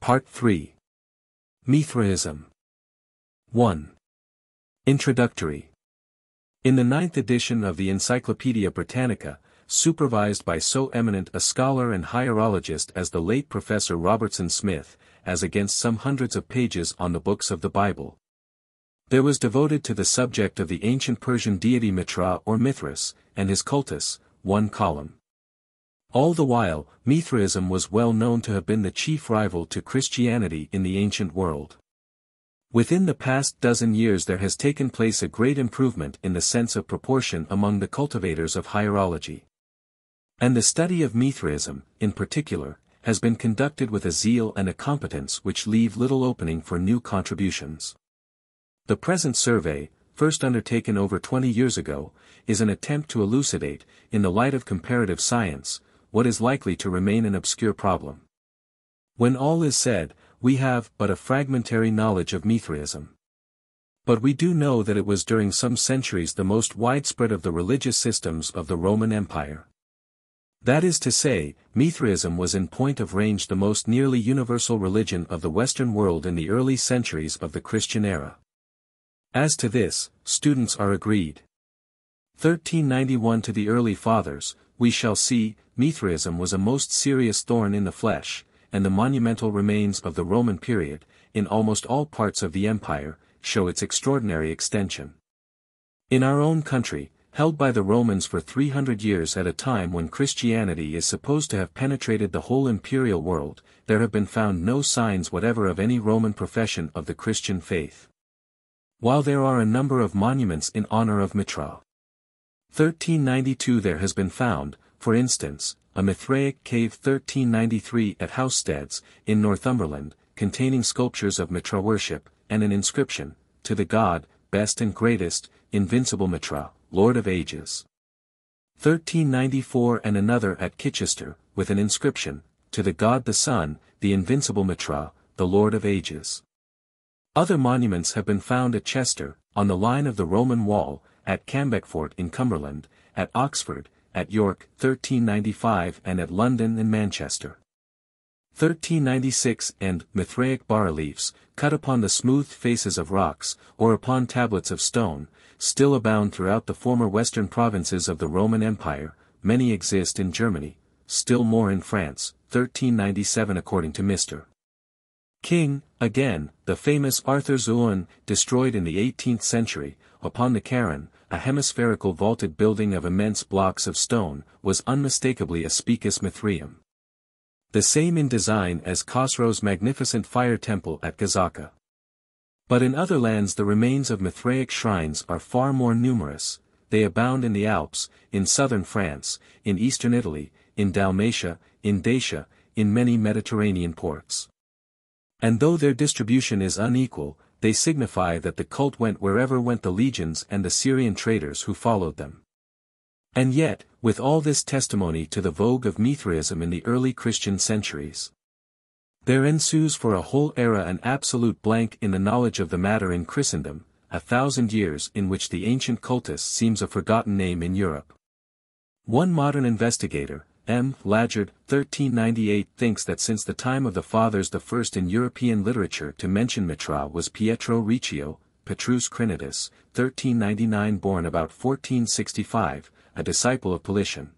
Part 3. Mithraism. 1. Introductory. In the 9th edition of the Encyclopaedia Britannica, supervised by so eminent a scholar and hierologist as the late Professor Robertson Smith, as against some hundreds of pages on the books of the Bible, there was devoted to the subject of the ancient Persian deity Mithra or Mithras, and his cultus, 1 column. All the while, Mithraism was well known to have been the chief rival to Christianity in the ancient world. Within the past dozen years there has taken place a great improvement in the sense of proportion among the cultivators of hierology. And the study of Mithraism, in particular, has been conducted with a zeal and a competence which leave little opening for new contributions. The present survey, first undertaken over 20 years ago, is an attempt to elucidate, in the light of comparative science, what is likely to remain an obscure problem. When all is said, we have but a fragmentary knowledge of Mithraism. But we do know that it was during some centuries the most widespread of the religious systems of the Roman Empire. That is to say, Mithraism was in point of range the most nearly universal religion of the Western world in the early centuries of the Christian era. As to this, students are agreed. 1391 to the early fathers, we shall see, Mithraism was a most serious thorn in the flesh, and the monumental remains of the Roman period, in almost all parts of the empire, show its extraordinary extension. In our own country, held by the Romans for 300 years at a time when Christianity is supposed to have penetrated the whole imperial world, there have been found no signs whatever of any Roman profession of the Christian faith. While there are a number of monuments in honor of Mithra. 1392 there has been found, for instance, a Mithraic cave 1393 at Housesteads, in Northumberland, containing sculptures of Mithra worship, and an inscription, to the god, best and greatest, invincible Mithra, Lord of Ages. 1394 and another at Chichester, with an inscription, to the god the sun, the invincible Mithra, the Lord of Ages. Other monuments have been found at Chester, on the line of the Roman wall, at Cambecfort in Cumberland, at Oxford, at York, 1395 and at London and Manchester. 1396 and Mithraic bas-reliefs, cut upon the smooth faces of rocks, or upon tablets of stone, still abound throughout the former western provinces of the Roman Empire. Many exist in Germany, still more in France, 1397 according to Mr. King. Again, the famous Arthur's Uan, destroyed in the 18th century, upon the Carron, a hemispherical vaulted building of immense blocks of stone, was unmistakably a Spicus Mithraeum. The same in design as Khosrow's magnificent fire temple at Gazaka. But in other lands the remains of Mithraic shrines are far more numerous. They abound in the Alps, in southern France, in eastern Italy, in Dalmatia, in Dacia, in many Mediterranean ports. And though their distribution is unequal, they signify that the cult went wherever went the legions and the Syrian traders who followed them. And yet, with all this testimony to the vogue of Mithraism in the early Christian centuries, there ensues for a whole era an absolute blank in the knowledge of the matter in Christendom, 1,000 years in which the ancient cultus seems a forgotten name in Europe. One modern investigator, M. Laggard, 1398 thinks that since the time of the Fathers the first in European literature to mention Mithra was Pietro Riccio, Petrus Crinitus, 1399 born about 1465, a disciple of Politian.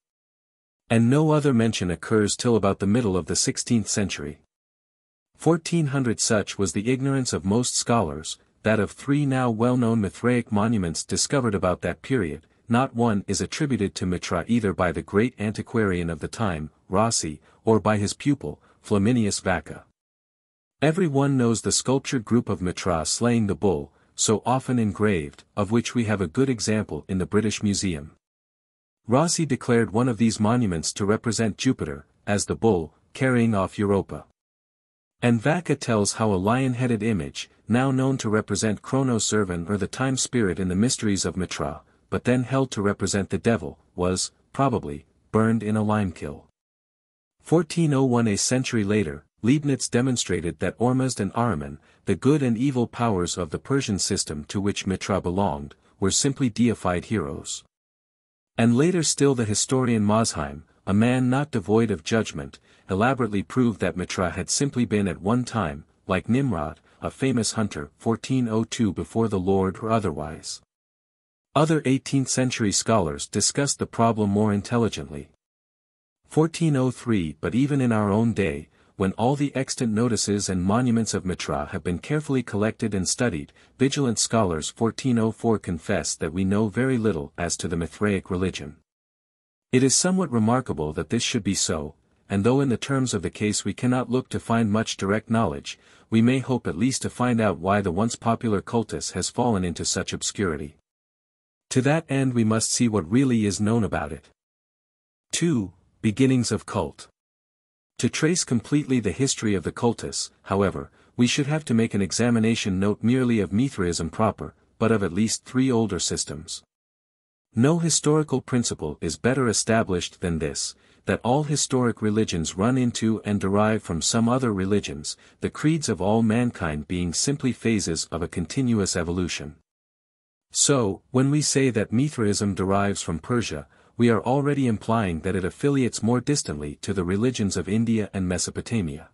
And no other mention occurs till about the middle of the 16th century. 1400 such was the ignorance of most scholars, that of 3 now well-known Mithraic monuments discovered about that period, not one is attributed to Mithra either by the great antiquarian of the time, Rossi, or by his pupil, Flaminius Vacca. Every one knows the sculptured group of Mithra slaying the bull, so often engraved, of which we have a good example in the British Museum. Rossi declared one of these monuments to represent Jupiter, as the bull, carrying off Europa. And Vacca tells how a lion-headed image, now known to represent Chronoservan or the time spirit in the mysteries of Mithra, but then held to represent the devil, was, probably, burned in a limekiln. 1401 a century later, Leibniz demonstrated that Ormuzd and Ahriman, the good and evil powers of the Persian system to which Mithra belonged, were simply deified heroes. And later still the historian Mosheim, a man not devoid of judgment, elaborately proved that Mithra had simply been at one time, like Nimrod, a famous hunter, 1402 before the Lord or otherwise. Other 18th-century scholars discussed the problem more intelligently. 1403 But even in our own day, when all the extant notices and monuments of Mithra have been carefully collected and studied, vigilant scholars 1404 confess that we know very little as to the Mithraic religion. It is somewhat remarkable that this should be so, and though in the terms of the case we cannot look to find much direct knowledge, we may hope at least to find out why the once popular cultus has fallen into such obscurity. To that end we must see what really is known about it. 2. Beginnings of cult. To trace completely the history of the cultus, however, we should have to make an examination not merely of Mithraism proper, but of at least 3 older systems. No historical principle is better established than this, that all historic religions run into and derive from some other religions, the creeds of all mankind being simply phases of a continuous evolution. So, when we say that Mithraism derives from Persia, we are already implying that it affiliates more distantly to the religions of India and Mesopotamia.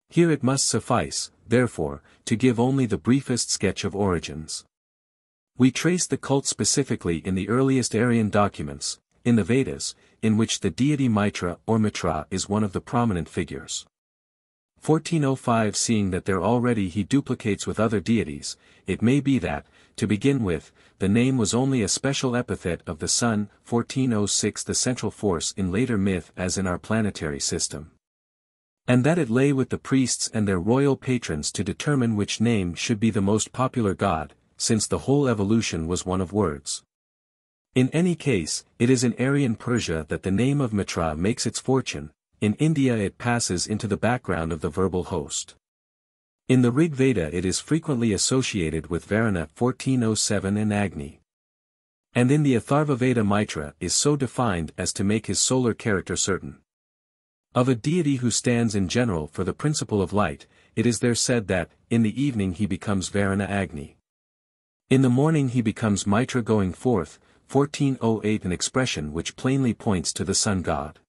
Here it must suffice, therefore, to give only the briefest sketch of origins. We trace the cult specifically in the earliest Aryan documents, in the Vedas, in which the deity Mitra or Mithra is one of the prominent figures. 1405 Seeing that there already he duplicates with other deities, it may be that, to begin with, the name was only a special epithet of the sun, 1406 the central force in later myth as in our planetary system. And that it lay with the priests and their royal patrons to determine which name should be the most popular god, since the whole evolution was one of words. In any case, it is in Aryan Persia that the name of Mithra makes its fortune, in India it passes into the background of the verbal host. In the Rig Veda it is frequently associated with Varuna 1407 and Agni. And in the Atharva Veda Mitra is so defined as to make his solar character certain. Of a deity who stands in general for the principle of light, it is there said that, in the evening he becomes Varuna Agni. In the morning he becomes Mitra going forth, 1408 an expression which plainly points to the sun god.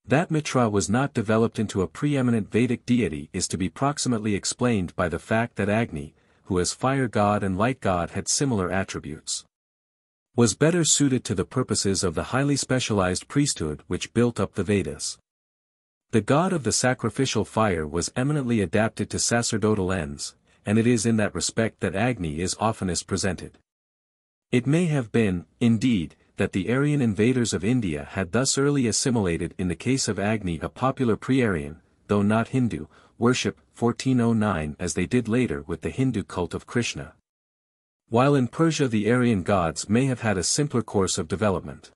That Mithra was not developed into a preeminent Vedic deity is to be proximately explained by the fact that Agni, who as fire god and light god had similar attributes, was better suited to the purposes of the highly specialized priesthood which built up the Vedas. The god of the sacrificial fire was eminently adapted to sacerdotal ends, and it is in that respect that Agni is oftenest presented. It may have been, indeed, that the Aryan invaders of India had thus early assimilated in the case of Agni a popular pre-Aryan, though not Hindu, worship, 1409 as they did later with the Hindu cult of Krishna. While in Persia the Aryan gods may have had a simpler course of development.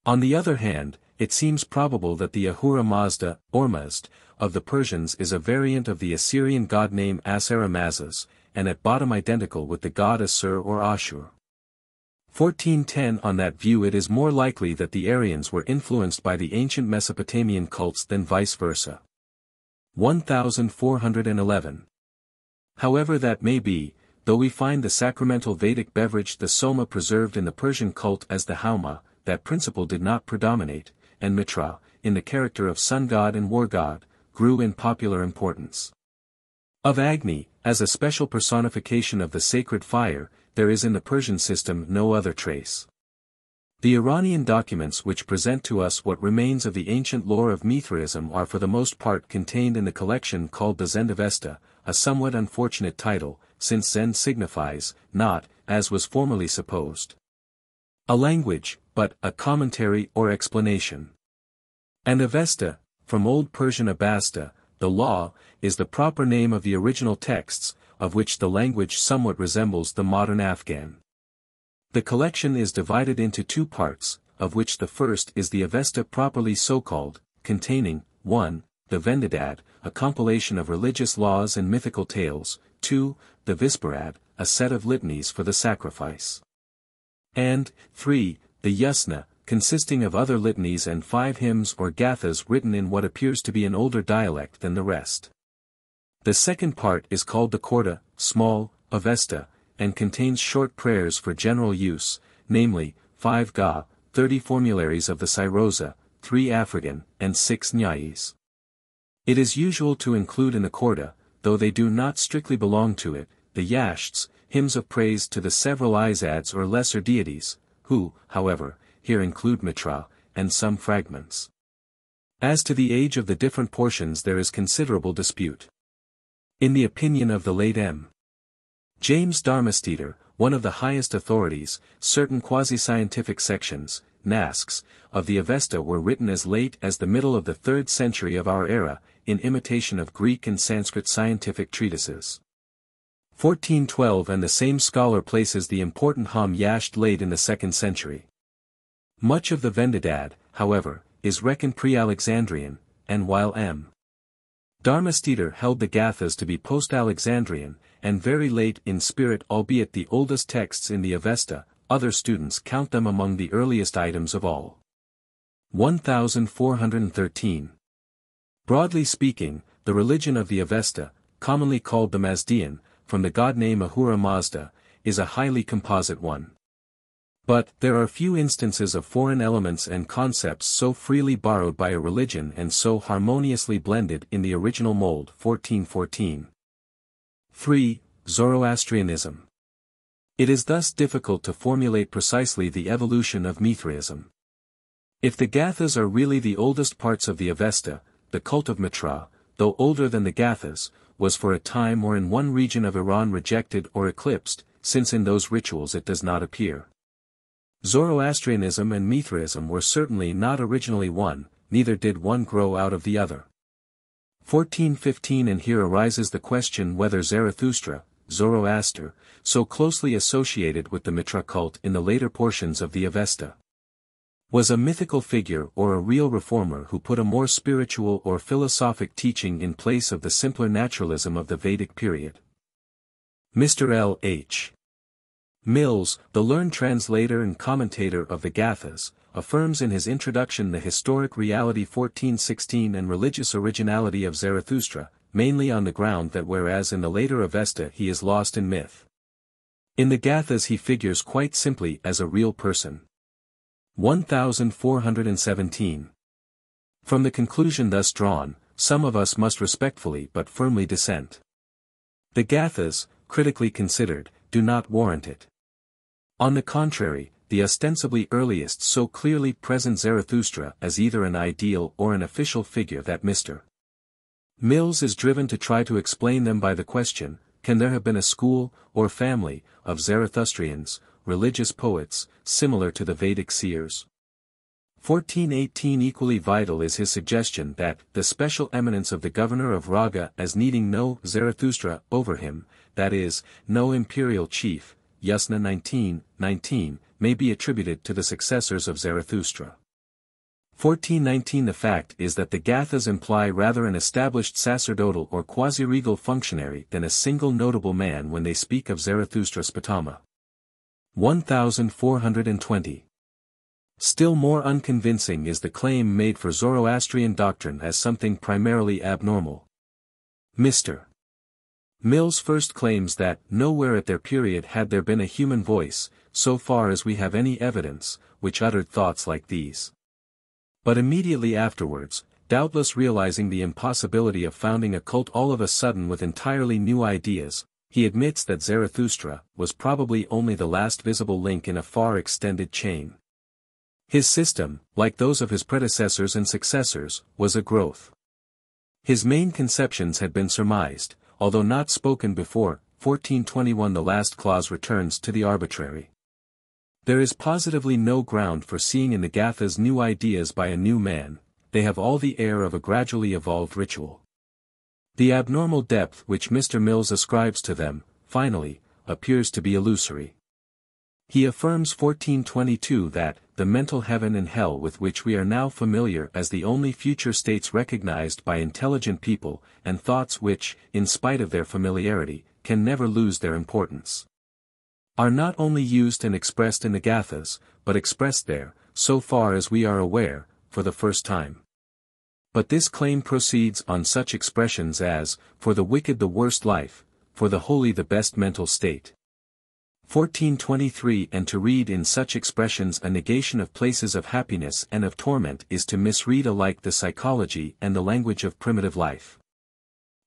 On the other hand, it seems probable that the Ahura Mazda, or Mazd, of the Persians is a variant of the Assyrian god name Assar-Mazas, and at bottom identical with the god Assur or Ashur. 1410 On that view it is more likely that the Aryans were influenced by the ancient Mesopotamian cults than vice versa. 1411. However that may be, though we find the sacramental Vedic beverage the soma preserved in the Persian cult as the hauma, that principle did not predominate, and Mithra, in the character of sun god and war god, grew in popular importance. Of Agni, as a special personification of the sacred fire, there is in the Persian system no other trace. The Iranian documents which present to us what remains of the ancient lore of Mithraism are for the most part contained in the collection called the Zendavesta, a somewhat unfortunate title, since Zend signifies, not, as was formerly supposed, a language, but a commentary or explanation. And Avesta, from Old Persian Abasta, the law, is the proper name of the original texts, of which the language somewhat resembles the modern Afghan. The collection is divided into 2 parts, of which the first is the Avesta properly so called, containing, 1, the Vendidad, a compilation of religious laws and mythical tales, 2, the Visparad, a set of litanies for the sacrifice, and, 3, the Yasna, consisting of other litanies and 5 hymns or gathas written in what appears to be an older dialect than the rest. The second part is called the Korda, small, Avesta, and contains short prayers for general use, namely, 5 ga, 30 formularies of the Syroza, 3 African, and 6 Nyais. It is usual to include in the Korda, though they do not strictly belong to it, the Yashts, hymns of praise to the several Izads or lesser deities, who, however, here include Mithra, and some fragments. As to the age of the different portions there is considerable dispute. In the opinion of the late M. James Darmesteter, one of the highest authorities, certain quasi-scientific sections, Nasks, of the Avesta were written as late as the middle of the 3rd century of our era, in imitation of Greek and Sanskrit scientific treatises. 1412 and the same scholar places the important Ham Yasht late in the 2nd century. Much of the Vendidad, however, is reckoned pre-Alexandrian, and while M. Darmesteter held the Gathas to be post-Alexandrian, and very late in spirit albeit the oldest texts in the Avesta, other students count them among the earliest items of all. 1413. Broadly speaking, the religion of the Avesta, commonly called the Mazdean, from the god name Ahura Mazda, is a highly composite one. But there are few instances of foreign elements and concepts so freely borrowed by a religion and so harmoniously blended in the original mold. 1414. 3. Zoroastrianism. It is thus difficult to formulate precisely the evolution of Mithraism. If the Gathas are really the oldest parts of the Avesta, the cult of Mithra, though older than the Gathas, was for a time or in one region of Iran rejected or eclipsed, since in those rituals it does not appear. Zoroastrianism and Mithraism were certainly not originally one, neither did one grow out of the other. 1415 And here arises the question whether Zarathustra, Zoroaster, so closely associated with the Mithra cult in the later portions of the Avesta, was a mythical figure or a real reformer who put a more spiritual or philosophic teaching in place of the simpler naturalism of the Vedic period. Mr. L. H. Mills, the learned translator and commentator of the Gathas, affirms in his introduction the historic reality 1416 and religious originality of Zarathustra, mainly on the ground that whereas in the later Avesta he is lost in myth, in the Gathas he figures quite simply as a real person. 1417. From the conclusion thus drawn, some of us must respectfully but firmly dissent. The Gathas, critically considered, do not warrant it. On the contrary, the ostensibly earliest so clearly present Zarathustra as either an ideal or an official figure that Mr. Mills is driven to try to explain them by the question, can there have been a school, or family, of Zarathustrians, religious poets, similar to the Vedic seers? 1418 Equally vital is his suggestion that the special eminence of the governor of Raga as needing no Zarathustra over him, that is, no imperial chief, Yasna 19:19, may be attributed to the successors of Zarathustra. 1419 The fact is that the Gathas imply rather an established sacerdotal or quasi-regal functionary than a single notable man when they speak of Zarathustra Spatama. 1420. Still more unconvincing is the claim made for Zoroastrian doctrine as something primarily abnormal. Mr. Mills first claims that nowhere at their period had there been a human voice, so far as we have any evidence, which uttered thoughts like these. But immediately afterwards, doubtless realizing the impossibility of founding a cult all of a sudden with entirely new ideas, he admits that Zarathustra was probably only the last visible link in a far extended chain. His system, like those of his predecessors and successors, was a growth. His main conceptions had been surmised, although not spoken before. 1421 The last clause returns to the arbitrary. There is positively no ground for seeing in the Gathas new ideas by a new man, they have all the air of a gradually evolved ritual. The abnormal depth which Mr. Mills ascribes to them, finally, appears to be illusory. He affirms 1422 that, the mental heaven and hell with which we are now familiar as the only future states recognized by intelligent people, and thoughts which, in spite of their familiarity, can never lose their importance, are not only used and expressed in the Gathas, but expressed there, so far as we are aware, for the first time. But this claim proceeds on such expressions as, for the wicked the worst life, for the holy the best mental state. 1423 And to read in such expressions a negation of places of happiness and of torment is to misread alike the psychology and the language of primitive life.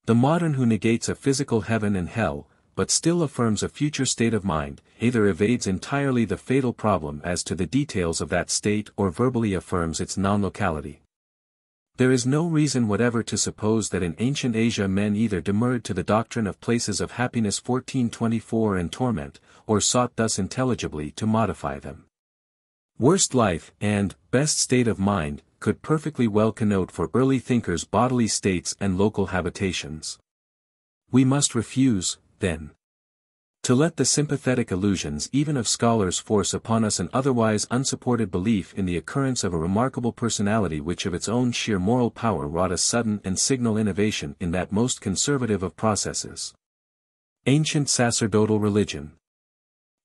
The modern who negates a physical heaven and hell, but still affirms a future state of mind, either evades entirely the fatal problem as to the details of that state or verbally affirms its non-locality. There is no reason whatever to suppose that in ancient Asia men either demurred to the doctrine of places of happiness 1424 and torment, or sought thus intelligibly to modify them. Worst life and best state of mind could perfectly well connote for early thinkers bodily states and local habitations. We must refuse, then, to let the sympathetic illusions even of scholars force upon us an otherwise unsupported belief in the occurrence of a remarkable personality which of its own sheer moral power wrought a sudden and signal innovation in that most conservative of processes. Ancient sacerdotal religion.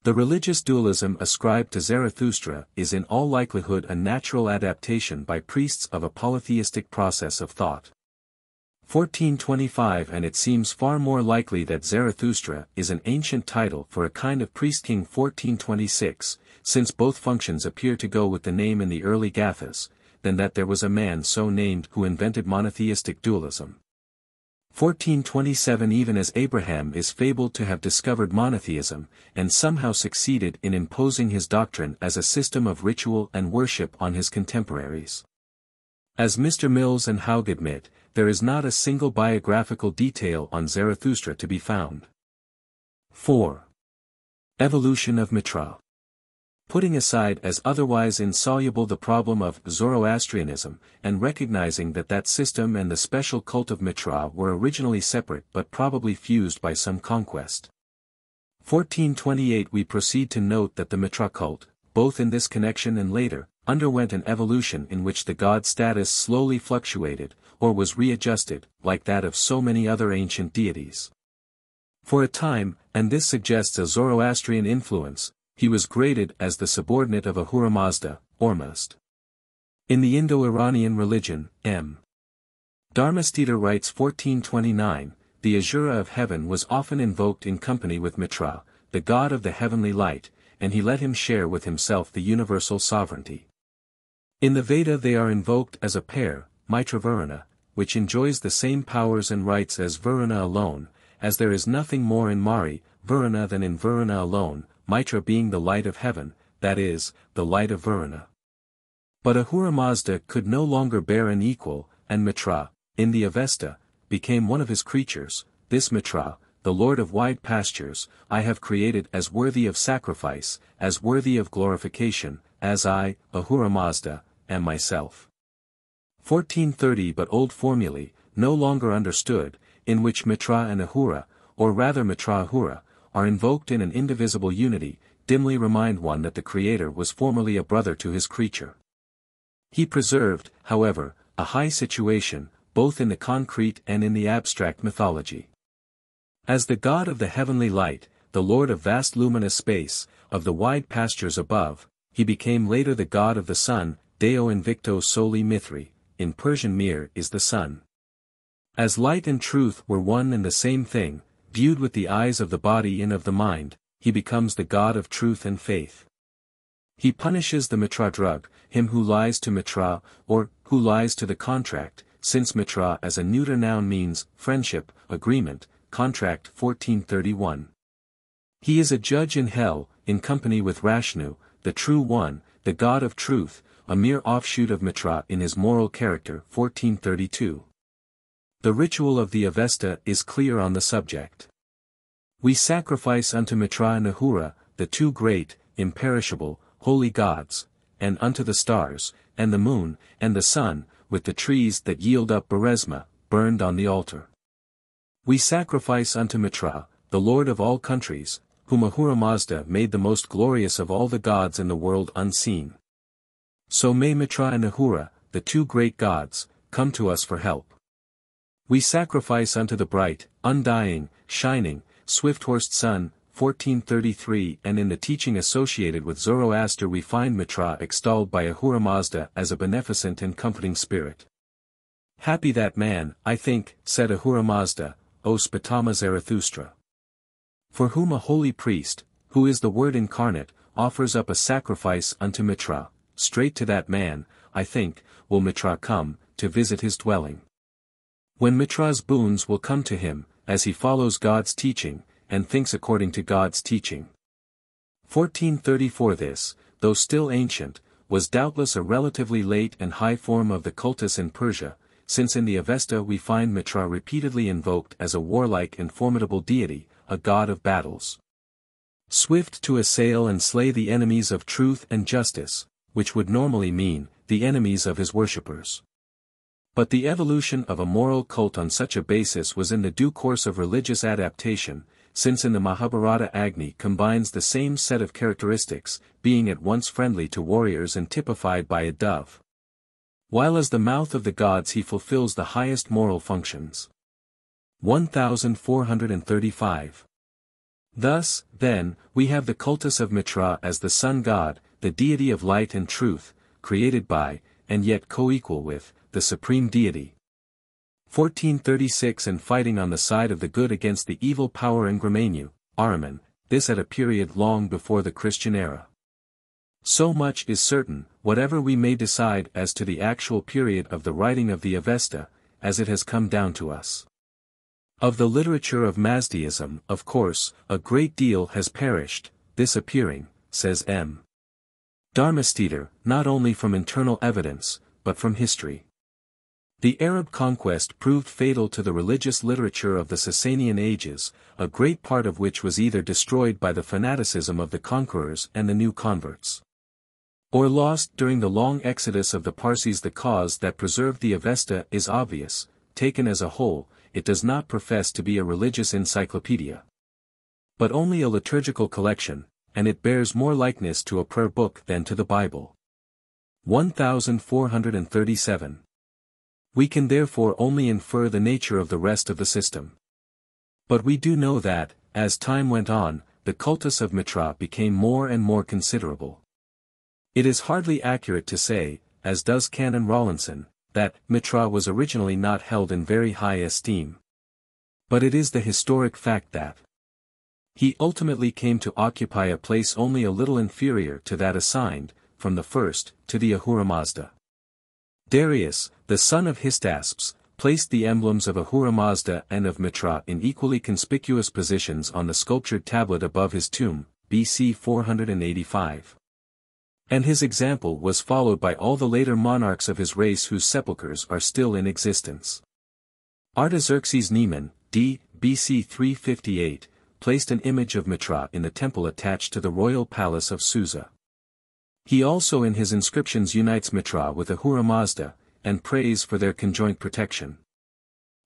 The religious dualism ascribed to Zarathustra is in all likelihood a natural adaptation by priests of a polytheistic process of thought. 1425 And it seems far more likely that Zarathustra is an ancient title for a kind of priest-king 1426, since both functions appear to go with the name in the early Gathas, than that there was a man so named who invented monotheistic dualism. 1427 Even as Abraham is fabled to have discovered monotheism, and somehow succeeded in imposing his doctrine as a system of ritual and worship on his contemporaries. As Mr. Mills and Haug admit, there is not a single biographical detail on Zarathustra to be found. 4. Evolution of Mithra. Putting aside as otherwise insoluble the problem of Zoroastrianism, and recognizing that that system and the special cult of Mithra were originally separate but probably fused by some conquest. 1428 We proceed to note that the Mithra cult, both in this connection and later, underwent an evolution in which the god status slowly fluctuated, or was readjusted, like that of so many other ancient deities. For a time, and this suggests a Zoroastrian influence, he was graded as the subordinate of Ahura Mazda, Ormuzd. In the Indo-Iranian religion, M. Dharmastita writes 1429, the Ahura of heaven was often invoked in company with Mithra, the god of the heavenly light, and he let him share with himself the universal sovereignty. In the Veda they are invoked as a pair, Mitra-Varuna, which enjoys the same powers and rights as Varuna alone, as there is nothing more in Mari, Varuna than in Varuna alone, Mitra being the light of heaven, that is, the light of Varuna. But Ahura Mazda could no longer bear an equal, and Mithra, in the Avesta, became one of his creatures. This Mithra, the Lord of wide pastures, I have created as worthy of sacrifice, as worthy of glorification, as I, Ahura Mazda, am myself. 1430 But old formulae, no longer understood, in which Mithra and Ahura, or rather Mithra-Ahura, are invoked in an indivisible unity, dimly remind one that the Creator was formerly a brother to his creature. He preserved, however, a high situation, both in the concrete and in the abstract mythology. As the god of the heavenly light, the lord of vast luminous space, of the wide pastures above, he became later the god of the sun, Deo Invicto Soli Mithri, in Persian Mir is the sun. As light and truth were one and the same thing, viewed with the eyes of the body and of the mind, he becomes the god of truth and faith. He punishes the Mithra drug, him who lies to Mithra, or who lies to the contract, since Mithra as a neuter noun means friendship, agreement, contract 1431. He is a judge in hell, in company with Rashnu, the true one, the god of truth, a mere offshoot of Mithra in his moral character 1432. The ritual of the Avesta is clear on the subject. We sacrifice unto Mithra and Ahura, the two great, imperishable, holy gods, and unto the stars, and the moon, and the sun, with the trees that yield up Beresma, burned on the altar. We sacrifice unto Mithra, the Lord of all countries, whom Ahura Mazda made the most glorious of all the gods in the world unseen. So may Mithra and Ahura, the two great gods, come to us for help. We sacrifice unto the bright, undying, shining, swift-horsed sun, 1433 and in the teaching associated with Zoroaster we find Mithra extolled by Ahura Mazda as a beneficent and comforting spirit. Happy that man, I think, said Ahura Mazda, O Spatama Zarathustra. For whom a holy priest, who is the Word incarnate, offers up a sacrifice unto Mithra. Straight to that man, I think, will Mithra come, to visit his dwelling. When Mithra's boons will come to him, as he follows God's teaching, and thinks according to God's teaching. 1434 This, though still ancient, was doubtless a relatively late and high form of the cultus in Persia, since in the Avesta we find Mithra repeatedly invoked as a warlike and formidable deity, a god of battles. Swift to assail and slay the enemies of truth and justice, which would normally mean, the enemies of his worshippers. But the evolution of a moral cult on such a basis was in the due course of religious adaptation, since in the Mahabharata Agni combines the same set of characteristics, being at once friendly to warriors and typified by a dove. While as the mouth of the gods he fulfills the highest moral functions. 1435. Thus, then, we have the cultus of Mithra as the sun god, the deity of light and truth, created by, and yet co-equal with, the supreme deity. 1436 And fighting on the side of the good against the evil power in Gramenu, Ahriman, this at a period long before the Christian era. So much is certain, whatever we may decide as to the actual period of the writing of the Avesta, as it has come down to us. Of the literature of Mazdaism, of course, a great deal has perished, this appearing, says M. Darmesteter, not only from internal evidence, but from history. The Arab conquest proved fatal to the religious literature of the Sasanian ages, a great part of which was either destroyed by the fanaticism of the conquerors and the new converts, or lost during the long exodus of the Parsis. The cause that preserved the Avesta is obvious. Taken as a whole, it does not profess to be a religious encyclopedia, but only a liturgical collection, and it bears more likeness to a prayer book than to the Bible. 1437. We can therefore only infer the nature of the rest of the system. But we do know that, as time went on, the cultus of Mithra became more and more considerable. It is hardly accurate to say, as does Canon Rawlinson, that Mithra was originally not held in very high esteem. But it is the historic fact that he ultimately came to occupy a place only a little inferior to that assigned, from the first, to the Ahura Mazda. Darius, the son of Hystaspes, placed the emblems of Ahura Mazda and of Mithra in equally conspicuous positions on the sculptured tablet above his tomb, BC 485. And his example was followed by all the later monarchs of his race whose sepulchres are still in existence. Artaxerxes Neman, d. BC 358, placed an image of Mithra in the temple attached to the royal palace of Susa. He also in his inscriptions unites Mithra with Ahura Mazda, and prays for their conjoint protection.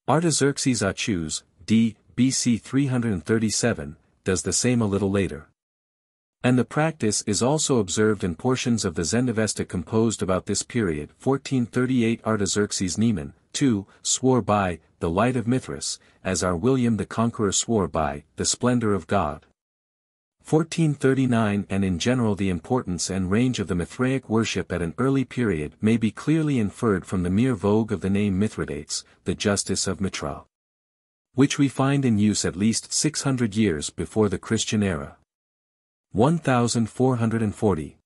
Artaxerxes Achuz, d. BC 337, does the same a little later. And the practice is also observed in portions of the Zendavesta composed about this period. 1438 Artaxerxes Neman, too, swore by, the light of Mithras, as our William the Conqueror swore by, the splendor of God. 1439 And in general the importance and range of the Mithraic worship at an early period may be clearly inferred from the mere vogue of the name Mithridates, the justice of Mithra, which we find in use at least 600 years before the Christian era. 1440.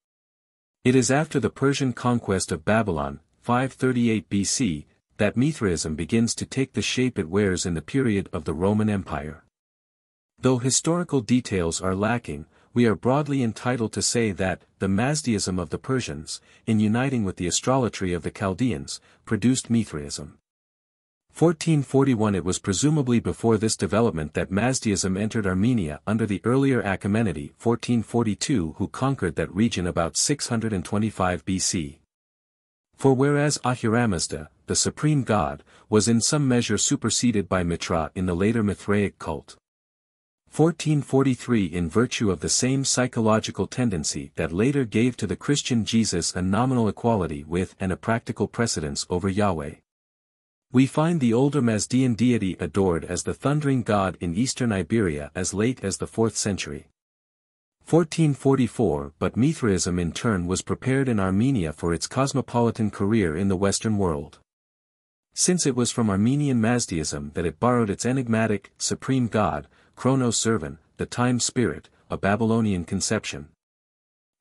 It is after the Persian conquest of Babylon, 538 BC, that Mithraism begins to take the shape it wears in the period of the Roman Empire. Though historical details are lacking, we are broadly entitled to say that the Mazdaism of the Persians, in uniting with the astrology of the Chaldeans, produced Mithraism. 1441 It was presumably before this development that Mazdaism entered Armenia under the earlier Achaemenid 1442 who conquered that region about 625 BC. For whereas Ahura Mazda, the supreme god, was in some measure superseded by Mithra in the later Mithraic cult. 1443 In virtue of the same psychological tendency that later gave to the Christian Jesus a nominal equality with and a practical precedence over Yahweh, we find the older Mazdean deity adored as the thundering god in eastern Iberia as late as the 4th century. 1444 But Mithraism in turn was prepared in Armenia for its cosmopolitan career in the Western world. Since it was from Armenian Mazdaism that it borrowed its enigmatic, supreme god, Chronos Servan, the time spirit, a Babylonian conception.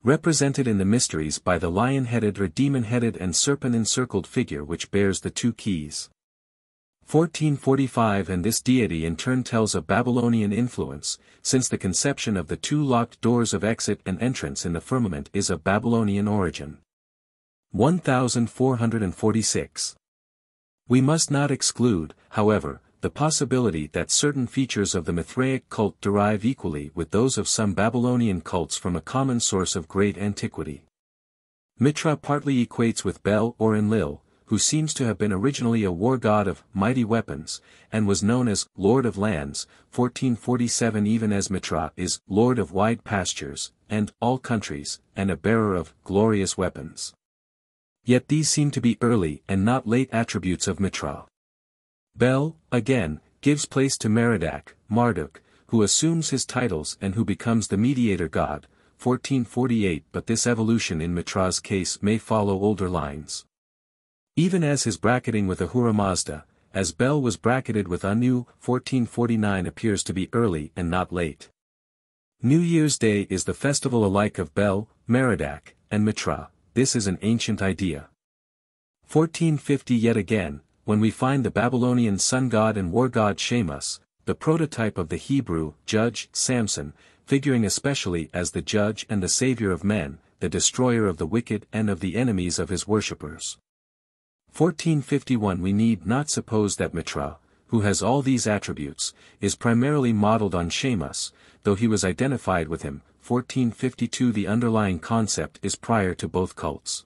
Represented in the mysteries by the lion-headed or demon-headed and serpent-encircled figure which bears the two keys. 1445 And this deity in turn tells of Babylonian influence, since the conception of the two locked doors of exit and entrance in the firmament is of Babylonian origin. 1446. We must not exclude, however, the possibility that certain features of the Mithraic cult derive equally with those of some Babylonian cults from a common source of great antiquity. Mithra partly equates with Bel or Enlil, who seems to have been originally a war god of mighty weapons, and was known as Lord of Lands, 1447 even as Mithra is Lord of wide pastures, and all countries, and a bearer of glorious weapons. Yet these seem to be early and not late attributes of Mithra. Bel, again, gives place to Merodach, Marduk, who assumes his titles and who becomes the mediator god, 1448 but this evolution in Mithra's case may follow older lines. Even as his bracketing with Ahura Mazda, as Bel was bracketed with Anu, 1449 appears to be early and not late. New Year's Day is the festival alike of Bel, Merodach, and Mithra. This is an ancient idea. 1450 Yet again, when we find the Babylonian sun god and war god Shamash, the prototype of the Hebrew judge Samson, figuring especially as the judge and the savior of men, the destroyer of the wicked and of the enemies of his worshippers. 1451 We need not suppose that Mithra, who has all these attributes, is primarily modeled on Shamash, though he was identified with him. 1452 The underlying concept is prior to both cults.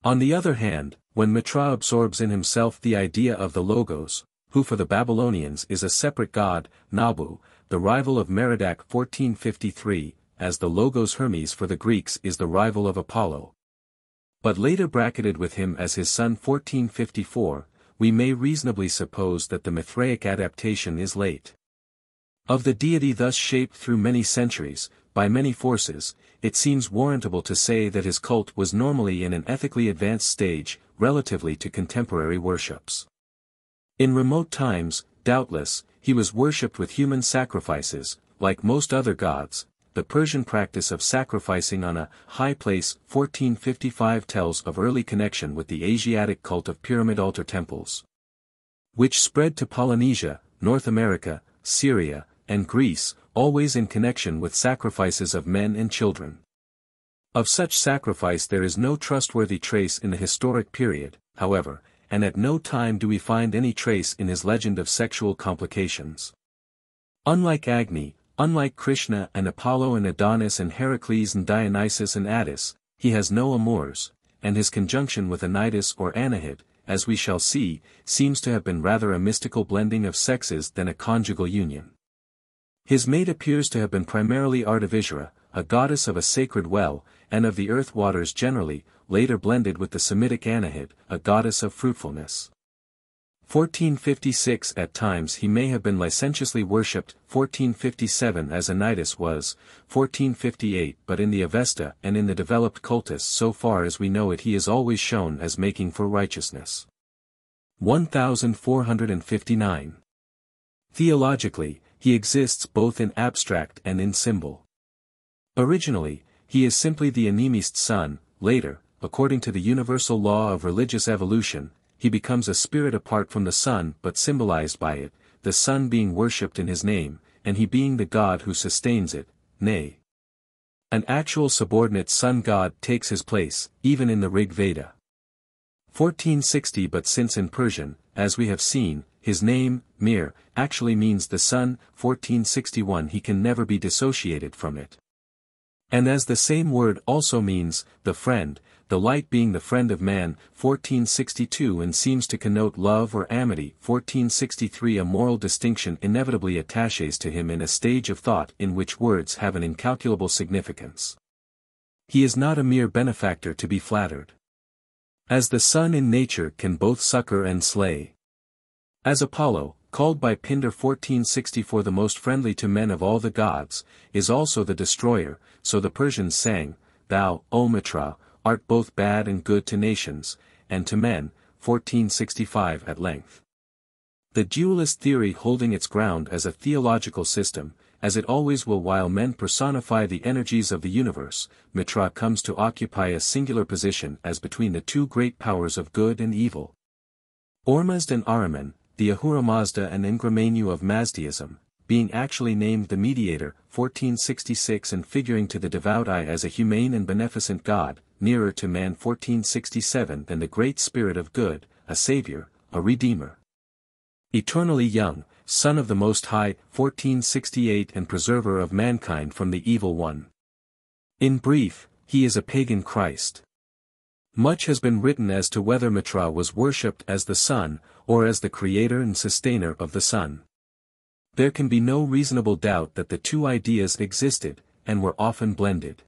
On the other hand, when Mithra absorbs in himself the idea of the Logos, who for the Babylonians is a separate god, Nabu, the rival of Merodach 1453, as the Logos Hermes for the Greeks is the rival of Apollo, but later bracketed with him as his son 1454, we may reasonably suppose that the Mithraic adaptation is late. Of the deity thus shaped through many centuries, by many forces, it seems warrantable to say that his cult was normally in an ethically advanced stage, relatively to contemporary worships. In remote times, doubtless, he was worshipped with human sacrifices, like most other gods. The Persian practice of sacrificing on a high place 1455 tells of early connection with the Asiatic cult of pyramid altar temples, which spread to Polynesia, North America, Syria, and Greece, always in connection with sacrifices of men and children. Of such sacrifice there is no trustworthy trace in the historic period, however, and at no time do we find any trace in his legend of sexual complications. Unlike Agni, unlike Krishna and Apollo and Adonis and Heracles and Dionysus and Attis, he has no amours, and his conjunction with Anitis or Anahit, as we shall see, seems to have been rather a mystical blending of sexes than a conjugal union. His mate appears to have been primarily Artivishra, a goddess of a sacred well, and of the earth waters generally, later blended with the Semitic Anahit, a goddess of fruitfulness. 1456 At times he may have been licentiously worshipped, 1457 as Anitis was, 1458 but in the Avesta and in the developed cultus so far as we know it he is always shown as making for righteousness. 1459. Theologically, he exists both in abstract and in symbol. Originally, he is simply the animist son, later, according to the universal law of religious evolution, he becomes a spirit apart from the sun but symbolized by it, the sun being worshipped in his name, and he being the god who sustains it, nay. An actual subordinate sun god takes his place, even in the Rig Veda. 1460 But since in Persian, as we have seen, his name, Mir, actually means the sun, 1461 he can never be dissociated from it. And as the same word also means, the friend, the light being the friend of man, 1462 and seems to connote love or amity, 1463 a moral distinction inevitably attaches to him in a stage of thought in which words have an incalculable significance. He is not a mere benefactor to be flattered. As the sun in nature can both succor and slay. As Apollo, called by Pindar 1464 the most friendly to men of all the gods, is also the destroyer, so the Persians sang, Thou, O Mithra, art both bad and good to nations, and to men, 1465 at length. The dualist theory holding its ground as a theological system, as it always will while men personify the energies of the universe, Mithra comes to occupy a singular position as between the two great powers of good and evil. Ormazd and Ahriman, the Ahura Mazda and Ingramenu of Mazdaism, being actually named the Mediator, 1466 and figuring to the devout eye as a humane and beneficent God, nearer to man 1467 than the great spirit of good, a Savior, a Redeemer. Eternally young, Son of the Most High, 1468 and preserver of mankind from the evil one. In brief, he is a pagan Christ. Much has been written as to whether Mithra was worshipped as the sun, or as the creator and sustainer of the sun. There can be no reasonable doubt that the two ideas existed, and were often blended.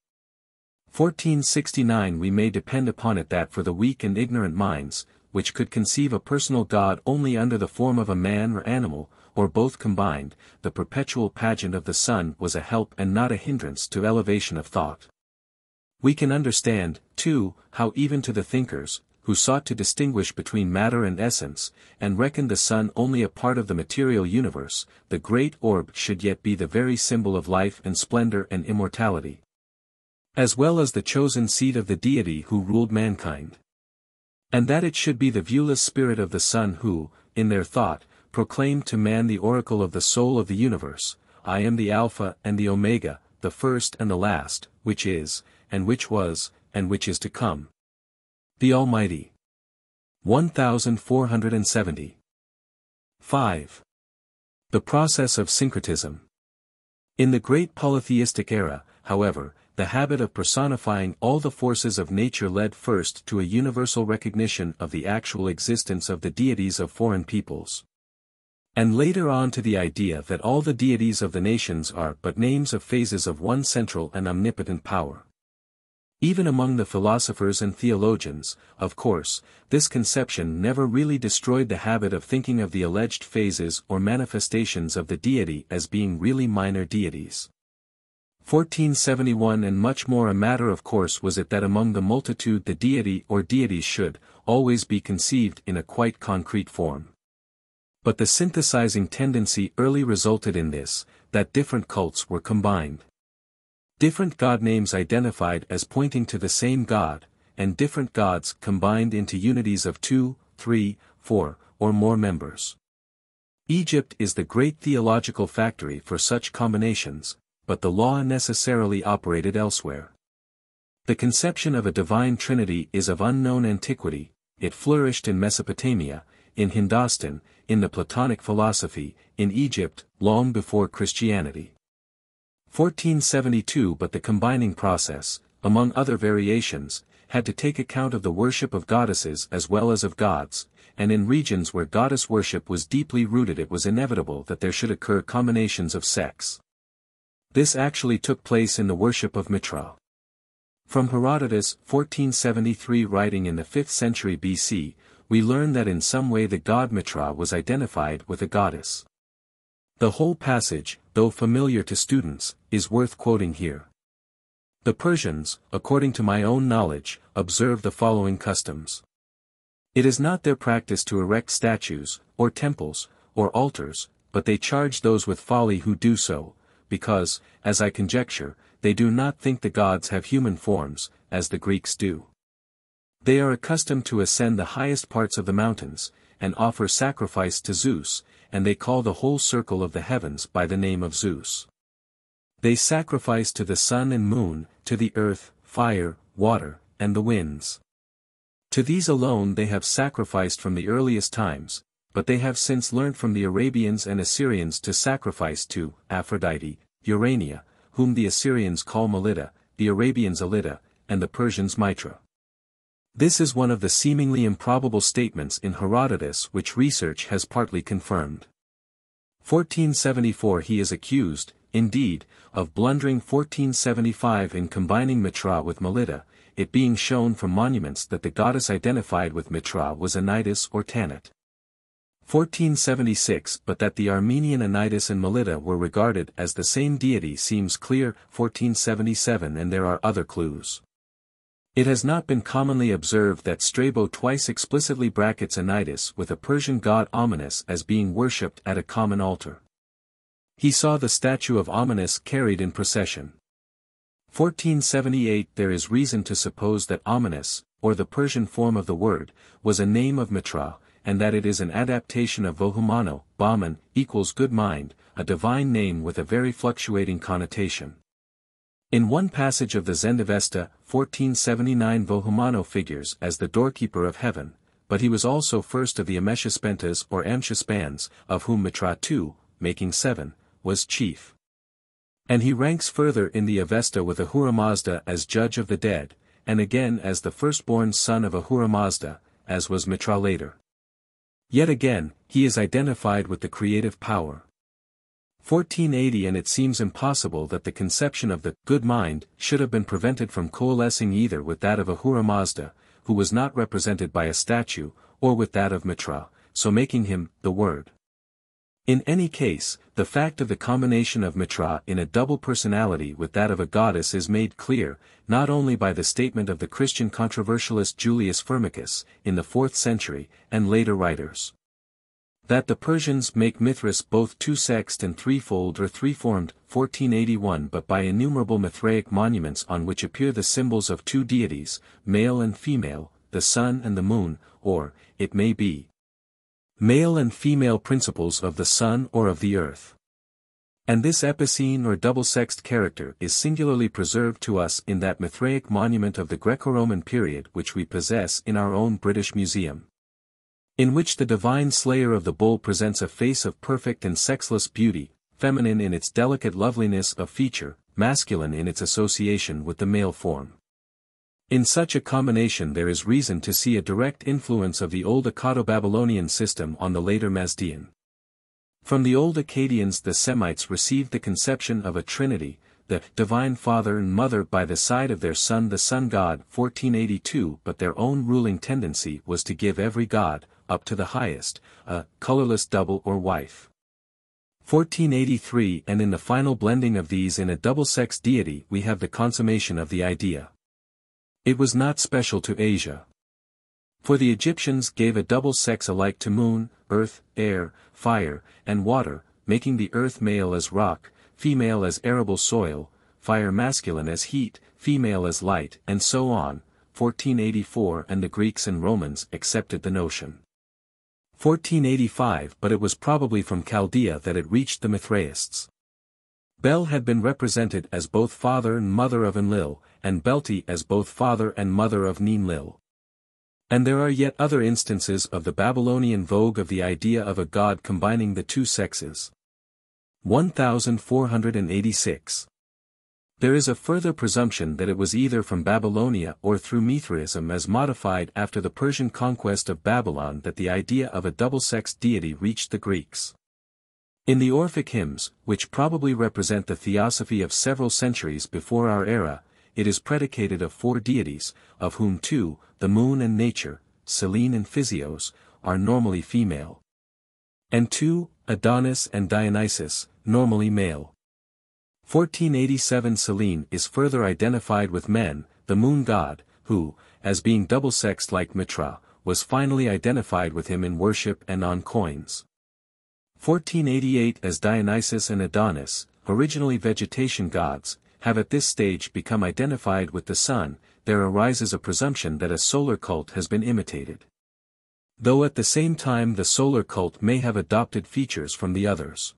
1469 we may depend upon it that for the weak and ignorant minds, which could conceive a personal God only under the form of a man or animal, or both combined, the perpetual pageant of the sun was a help and not a hindrance to elevation of thought. We can understand, too, how even to the thinkers, who sought to distinguish between matter and essence, and reckoned the sun only a part of the material universe, the great orb should yet be the very symbol of life and splendor and immortality, as well as the chosen seed of the deity who ruled mankind. And that it should be the viewless spirit of the sun who, in their thought, proclaimed to man the oracle of the soul of the universe, I am the Alpha and the Omega, the first and the last, which is, and which was, and which is to come. The Almighty. 1470. 5. The process of syncretism. In the great polytheistic era, however, the habit of personifying all the forces of nature led first to a universal recognition of the actual existence of the deities of foreign peoples, and later on to the idea that all the deities of the nations are but names of phases of one central and omnipotent power. Even among the philosophers and theologians, of course, this conception never really destroyed the habit of thinking of the alleged phases or manifestations of the deity as being really minor deities. 1471 and much more a matter of course was it that among the multitude the deity or deities should always be conceived in a quite concrete form. But the synthesizing tendency early resulted in this, that different cults were combined. Different god names identified as pointing to the same god, and different gods combined into unities of 2, 3, 4, or more members. Egypt is the great theological factory for such combinations, but the law necessarily operated elsewhere. The conception of a divine trinity is of unknown antiquity, it flourished in Mesopotamia, in Hindustan, in the Platonic philosophy, in Egypt, long before Christianity. 1472 But the combining process, among other variations, had to take account of the worship of goddesses as well as of gods, and in regions where goddess worship was deeply rooted it was inevitable that there should occur combinations of sects. This actually took place in the worship of Mithra. From Herodotus, 1473 writing in the 5th century BC, we learn that in some way the god Mithra was identified with a goddess. The whole passage, though familiar to students, is worth quoting here. The Persians, according to my own knowledge, observe the following customs. It is not their practice to erect statues, or temples, or altars, but they charge those with folly who do so, because, as I conjecture, they do not think the gods have human forms, as the Greeks do. They are accustomed to ascend the highest parts of the mountains, and offer sacrifice to Zeus, and they call the whole circle of the heavens by the name of Zeus. They sacrifice to the sun and moon, to the earth, fire, water, and the winds. To these alone they have sacrificed from the earliest times, but they have since learnt from the Arabians and Assyrians to sacrifice to Aphrodite, Urania, whom the Assyrians call Melita, the Arabians Alida, and the Persians Mitra. This is one of the seemingly improbable statements in Herodotus which research has partly confirmed. 1474 He is accused, indeed, of blundering 1475 in combining Mithra with Melita, it being shown from monuments that the goddess identified with Mithra was Anitis or Tanit. 1476 But that the Armenian Anitis and Melita were regarded as the same deity seems clear, 1477 and there are other clues. It has not been commonly observed that Strabo twice explicitly brackets Anytus with a Persian god Ominous as being worshipped at a common altar. He saw the statue of Ominous carried in procession. 1478 There is reason to suppose that Ominous, or the Persian form of the word, was a name of Mithra, and that it is an adaptation of Vohumano, Bahman, equals good mind, a divine name with a very fluctuating connotation. In one passage of the Zendavesta, 1479 Vohumano figures as the doorkeeper of heaven, but he was also first of the Ameshaspentas or Amshaspans, of whom Mithra too, making 7, was chief. And he ranks further in the Avesta with Ahura Mazda as judge of the dead, and again as the firstborn son of Ahura Mazda, as was Mithra later. Yet again, he is identified with the creative power. 1480 And it seems impossible that the conception of the good mind should have been prevented from coalescing either with that of Ahura Mazda, who was not represented by a statue, or with that of Mithra, so making him the Word. In any case, the fact of the combination of Mithra in a double personality with that of a goddess is made clear, not only by the statement of the Christian controversialist Julius Firmicus, in the 4th century, and later writers, that the Persians make Mithras both two-sexed and threefold or three-formed, 1481 but by innumerable Mithraic monuments on which appear the symbols of two deities, male and female, the sun and the moon, or, it may be, male and female principles of the sun or of the earth. And this epicene or double-sexed character is singularly preserved to us in that Mithraic monument of the Greco-Roman period which we possess in our own British Museum, in which the divine slayer of the bull presents a face of perfect and sexless beauty, feminine in its delicate loveliness of feature, masculine in its association with the male form. In such a combination there is reason to see a direct influence of the old Akkado-Babylonian system on the later Mazdean. From the old Akkadians the Semites received the conception of a trinity, the divine father and mother by the side of their son the sun god 1482 but their own ruling tendency was to give every god, up to the highest, a colorless double or wife. 1483 And in the final blending of these in a double-sex deity we have the consummation of the idea. It was not special to Asia. For the Egyptians gave a double sex alike to moon, earth, air, fire, and water, making the earth male as rock, female as arable soil, fire masculine as heat, female as light, and so on. 1484 And the Greeks and Romans accepted the notion. 1485 But it was probably from Chaldea that it reached the Mithraists. Bel had been represented as both father and mother of Enlil, and Belti as both father and mother of Ninlil. And there are yet other instances of the Babylonian vogue of the idea of a god combining the two sexes. 1486. There is a further presumption that it was either from Babylonia or through Mithraism as modified after the Persian conquest of Babylon that the idea of a double-sexed deity reached the Greeks. In the Orphic hymns, which probably represent the theosophy of several centuries before our era, it is predicated of 4 deities, of whom 2, the moon and nature, Selene and Physios, are normally female. And 2, Adonis and Dionysus, normally male. 1487 Selene is further identified with Men, the moon god, who, as being double-sexed like Mithra, was finally identified with him in worship and on coins. 1488 As Dionysus and Adonis, originally vegetation gods, have at this stage become identified with the sun, there arises a presumption that a solar cult has been imitated. Though at the same time the solar cult may have adopted features from the others.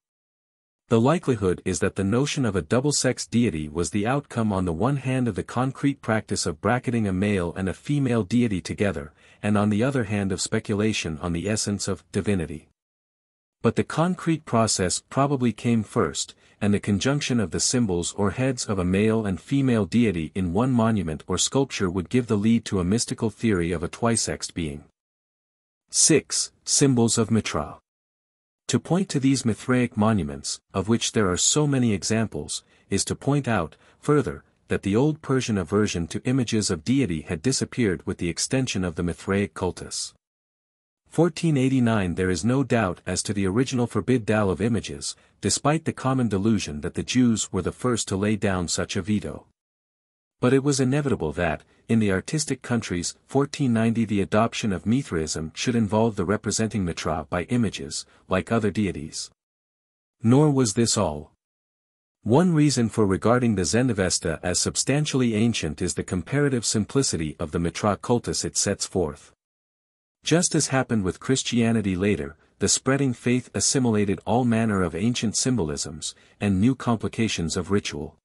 The likelihood is that the notion of a double-sex deity was the outcome on the one hand of the concrete practice of bracketing a male and a female deity together, and on the other hand of speculation on the essence of divinity. But the concrete process probably came first, and the conjunction of the symbols or heads of a male and female deity in one monument or sculpture would give the lead to a mystical theory of a twisexed being. 6. Symbols of Mithra. To point to these Mithraic monuments, of which there are so many examples, is to point out, further, that the old Persian aversion to images of deity had disappeared with the extension of the Mithraic cultus. 1489 There is no doubt as to the original forbiddal of images, despite the common delusion that the Jews were the first to lay down such a veto. But it was inevitable that, in the artistic countries, 1490 the adoption of Mithraism should involve the representing Mithra by images, like other deities. Nor was this all. One reason for regarding the Zendavesta as substantially ancient is the comparative simplicity of the Mithra cultus it sets forth. Just as happened with Christianity later, the spreading faith assimilated all manner of ancient symbolisms, and new complications of ritual.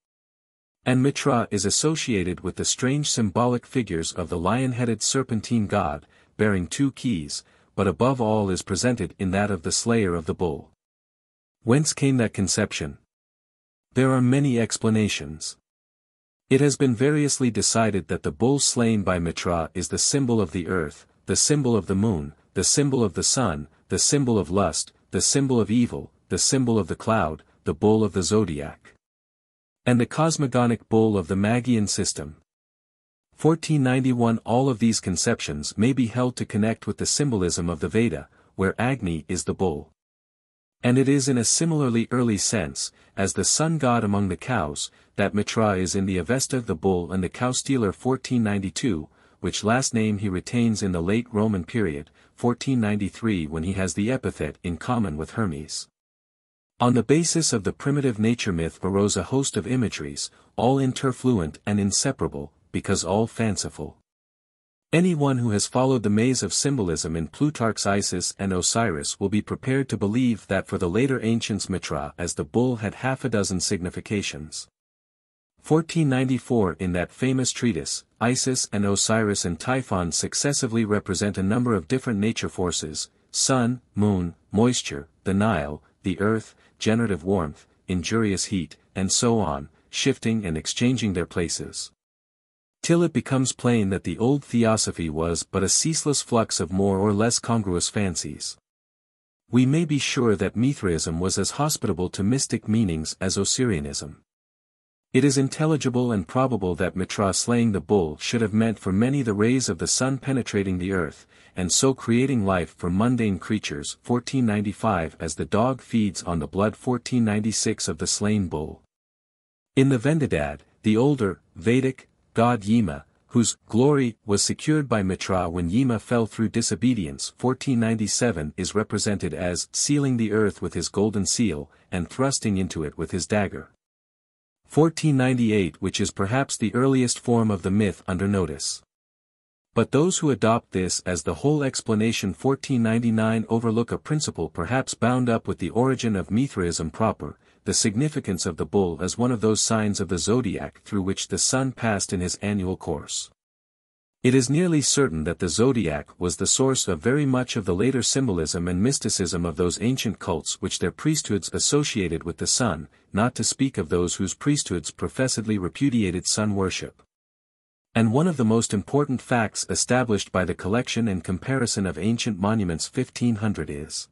And Mithra is associated with the strange symbolic figures of the lion-headed serpentine god, bearing two keys, but above all is presented in that of the slayer of the bull. Whence came that conception? There are many explanations. It has been variously decided that the bull slain by Mithra is the symbol of the earth, the symbol of the moon, the symbol of the sun, the symbol of lust, the symbol of evil, the symbol of the cloud, the bull of the zodiac, and the cosmogonic bull of the Magian system. 1491 All of these conceptions may be held to connect with the symbolism of the Veda, where Agni is the bull. And it is in a similarly early sense, as the sun god among the cows, that Mithra is in the Avesta the bull and the cow-stealer 1492, which last name he retains in the late Roman period, 1493 when he has the epithet in common with Hermes. On the basis of the primitive nature myth arose a host of imageries, all interfluent and inseparable, because all fanciful. Anyone who has followed the maze of symbolism in Plutarch's Isis and Osiris will be prepared to believe that for the later ancients Mithra as the bull had half a dozen significations. 1494 In that famous treatise, Isis and Osiris and Typhon successively represent a number of different nature forces, sun, moon, moisture, the Nile, the earth, generative warmth, injurious heat, and so on, shifting and exchanging their places. Till it becomes plain that the old theosophy was but a ceaseless flux of more or less congruous fancies. We may be sure that Mithraism was as hospitable to mystic meanings as Osirianism. It is intelligible and probable that Mithra slaying the bull should have meant for many the rays of the sun penetrating the earth, and so creating life for mundane creatures 1495 as the dog feeds on the blood 1496 of the slain bull. In the Vendidad, the older, Vedic, god Yima, whose glory was secured by Mithra when Yima fell through disobedience 1497 is represented as sealing the earth with his golden seal, and thrusting into it with his dagger. 1498 which is perhaps the earliest form of the myth under notice. But those who adopt this as the whole explanation 1499 overlook a principle perhaps bound up with the origin of Mithraism proper, the significance of the bull as one of those signs of the zodiac through which the sun passed in his annual course. It is nearly certain that the zodiac was the source of very much of the later symbolism and mysticism of those ancient cults which their priesthoods associated with the sun, not to speak of those whose priesthoods professedly repudiated sun worship. And one of the most important facts established by the collection and comparison of ancient monuments 1500 is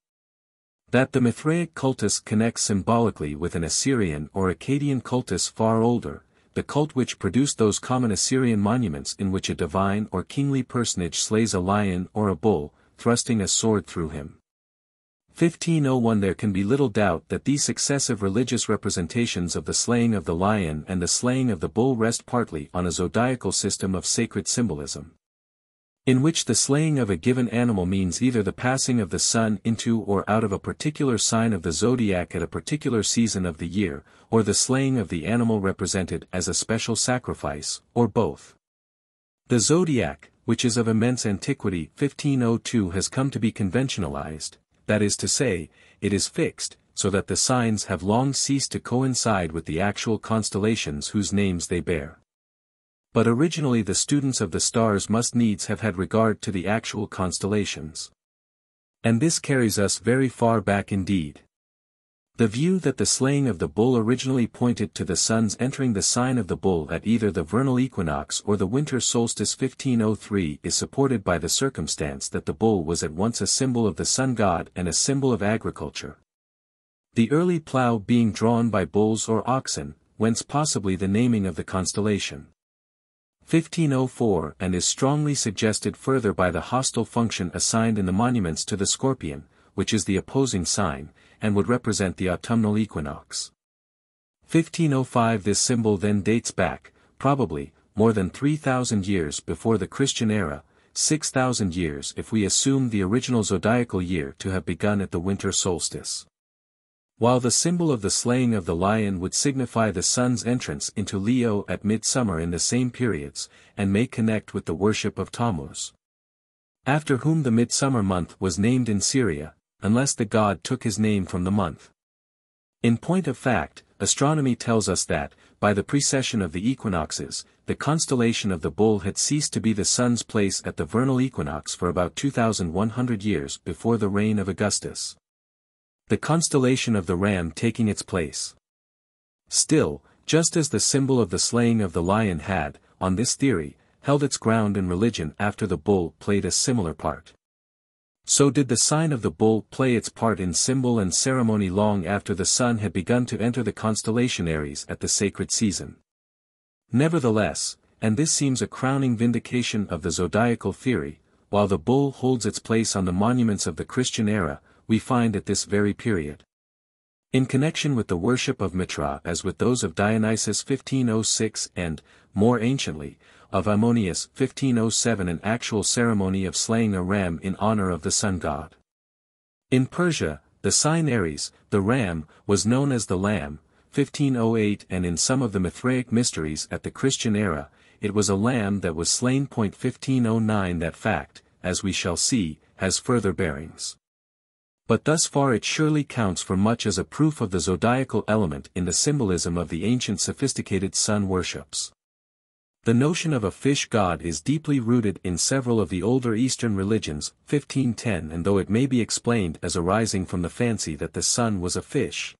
that the Mithraic cultus connects symbolically with an Assyrian or Akkadian cultus far older, the cult which produced those common Assyrian monuments in which a divine or kingly personage slays a lion or a bull, thrusting a sword through him. 1501 There can be little doubt that these successive religious representations of the slaying of the lion and the slaying of the bull rest partly on a zodiacal system of sacred symbolism, in which the slaying of a given animal means either the passing of the sun into or out of a particular sign of the zodiac at a particular season of the year, or the slaying of the animal represented as a special sacrifice, or both. The zodiac, which is of immense antiquity 1502 has come to be conventionalized, that is to say, it is fixed, so that the signs have long ceased to coincide with the actual constellations whose names they bear. But originally the students of the stars must needs have had regard to the actual constellations. And this carries us very far back indeed. The view that the slaying of the bull originally pointed to the sun's entering the sign of the bull at either the vernal equinox or the winter solstice 1503 is supported by the circumstance that the bull was at once a symbol of the sun god and a symbol of agriculture. The early plough being drawn by bulls or oxen, whence possibly the naming of the constellation. 1504 and is strongly suggested further by the hostile function assigned in the monuments to the scorpion, which is the opposing sign, and would represent the autumnal equinox. 1505 This symbol then dates back, probably, more than 3,000 years before the Christian era, 6,000 years if we assume the original zodiacal year to have begun at the winter solstice. While the symbol of the slaying of the lion would signify the sun's entrance into Leo at midsummer in the same periods, and may connect with the worship of Tammuz, after whom the midsummer month was named in Syria, unless the god took his name from the month. In point of fact, astronomy tells us that, by the precession of the equinoxes, the constellation of the Bull had ceased to be the sun's place at the vernal equinox for about 2,100 years before the reign of Augustus, the constellation of the Ram taking its place. Still, just as the symbol of the slaying of the lion had, on this theory, held its ground in religion after the bull played a similar part, so did the sign of the bull play its part in symbol and ceremony long after the sun had begun to enter the constellation Aries at the sacred season. Nevertheless, and this seems a crowning vindication of the zodiacal theory, while the bull holds its place on the monuments of the Christian era, we find at this very period, in connection with the worship of Mithra as with those of Dionysus 1506 and, more anciently, of Ammonius 1507 an actual ceremony of slaying a ram in honor of the sun god. In Persia, the sign Aries, the ram, was known as the lamb, 1508 and in some of the Mithraic mysteries at the Christian era, it was a lamb that was slain. 1509 That fact, as we shall see, has further bearings. But thus far it surely counts for much as a proof of the zodiacal element in the symbolism of the ancient sophisticated sun worships. The notion of a fish god is deeply rooted in several of the older Eastern religions, 1510 and though it may be explained as arising from the fancy that the sun was a fish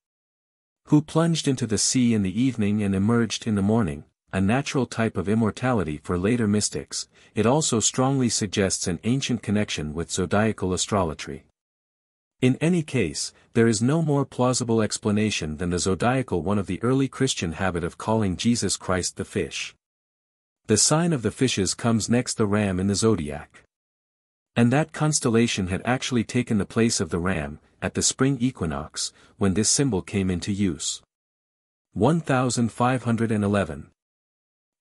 who plunged into the sea in the evening and emerged in the morning, a natural type of immortality for later mystics, it also strongly suggests an ancient connection with zodiacal astrology. In any case, there is no more plausible explanation than the zodiacal one of the early Christian habit of calling Jesus Christ the fish. The sign of the fishes comes next the ram in the zodiac. And that constellation had actually taken the place of the ram, at the spring equinox, when this symbol came into use. 1511.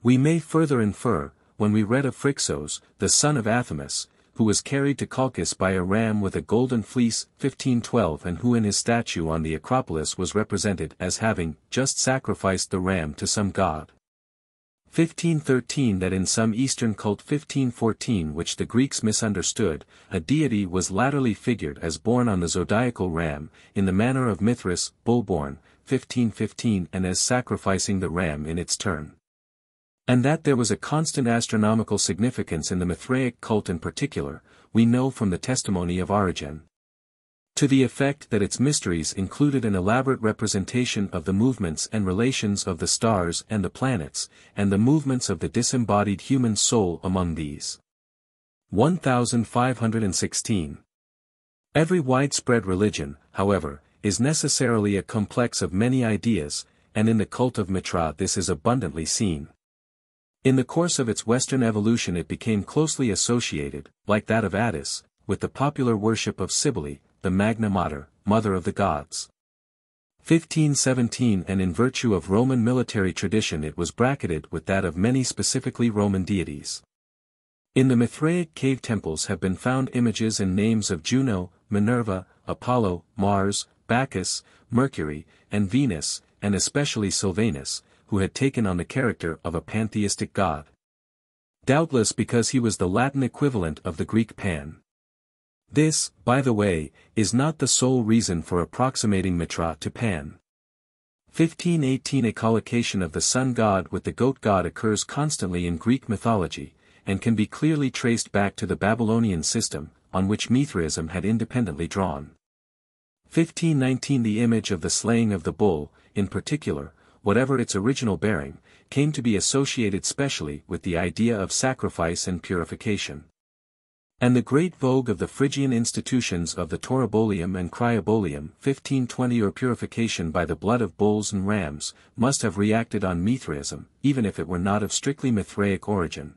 We may further infer, when we read of Phrixus, the son of Athamas, who was carried to Colchis by a ram with a golden fleece, 1512 and who in his statue on the Acropolis was represented as having just sacrificed the ram to some god. 1513 That in some Eastern cult 1514 which the Greeks misunderstood, a deity was latterly figured as born on the zodiacal ram, in the manner of Mithras, bull-born, 1515 and as sacrificing the ram in its turn. And that there was a constant astronomical significance in the Mithraic cult in particular, we know from the testimony of Origen, to the effect that its mysteries included an elaborate representation of the movements and relations of the stars and the planets, and the movements of the disembodied human soul among these. 1516. Every widespread religion, however, is necessarily a complex of many ideas, and in the cult of Mithra this is abundantly seen. In the course of its Western evolution it became closely associated, like that of Attis, with the popular worship of Cybele, the Magna Mater, Mother of the Gods. 1517 and in virtue of Roman military tradition it was bracketed with that of many specifically Roman deities. In the Mithraic cave temples have been found images and names of Juno, Minerva, Apollo, Mars, Bacchus, Mercury, and Venus, and especially Sylvanus, who had taken on the character of a pantheistic god. Doubtless because he was the Latin equivalent of the Greek Pan. This, by the way, is not the sole reason for approximating Mithra to Pan. 1518 A collocation of the sun god with the goat god occurs constantly in Greek mythology, and can be clearly traced back to the Babylonian system, on which Mithraism had independently drawn. 1519 The image of the slaying of the bull, in particular, whatever its original bearing, came to be associated specially with the idea of sacrifice and purification. And the great vogue of the Phrygian institutions of the Taurobolium and Cryobolium 1520 or purification by the blood of bulls and rams, must have reacted on Mithraism, even if it were not of strictly Mithraic origin.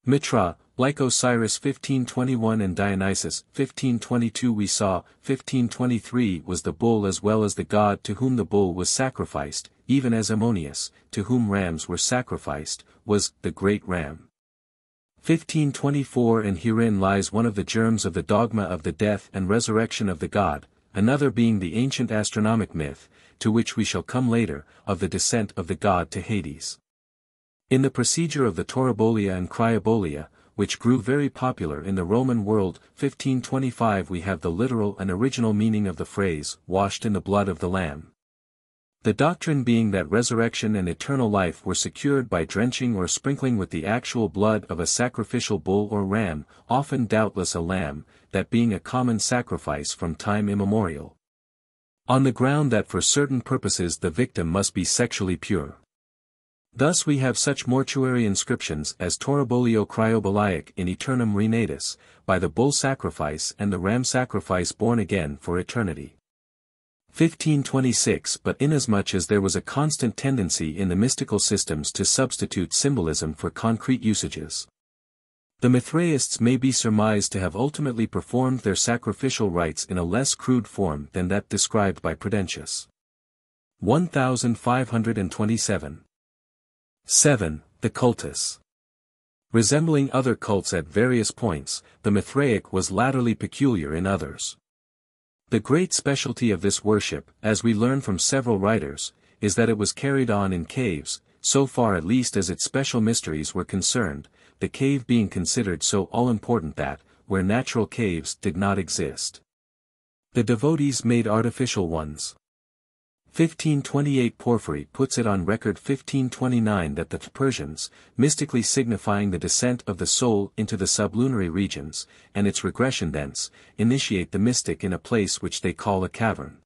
Mithra, like Osiris 1521 and Dionysus 1522 we saw, 1523 was the bull as well as the god to whom the bull was sacrificed, even as Ammonius, to whom rams were sacrificed, was the great ram. 1524 and herein lies one of the germs of the dogma of the death and resurrection of the god, another being the ancient astronomic myth, to which we shall come later, of the descent of the god to Hades. In the procedure of the Taurobolia and Cryobolia, which grew very popular in the Roman world, 1525 we have the literal and original meaning of the phrase, washed in the blood of the Lamb. The doctrine being that resurrection and eternal life were secured by drenching or sprinkling with the actual blood of a sacrificial bull or ram, often doubtless a lamb, that being a common sacrifice from time immemorial. On the ground that for certain purposes the victim must be sexually pure. Thus we have such mortuary inscriptions as Taurobolio Cryoboliac in Eternum Renatus, by the bull sacrifice and the ram sacrifice born again for eternity. 1526 But inasmuch as there was a constant tendency in the mystical systems to substitute symbolism for concrete usages, the Mithraists may be surmised to have ultimately performed their sacrificial rites in a less crude form than that described by Prudentius. 1527. 7. The Cultus. Resembling other cults at various points, the Mithraic was latterly peculiar in others. The great specialty of this worship, as we learn from several writers, is that it was carried on in caves, so far at least as its special mysteries were concerned, the cave being considered so all-important that, where natural caves did not exist, the devotees made artificial ones. 1528 Porphyry puts it on record 1529 that the Persians, mystically signifying the descent of the soul into the sublunary regions, and its regression thence, initiate the mystic in a place which they call a cavern.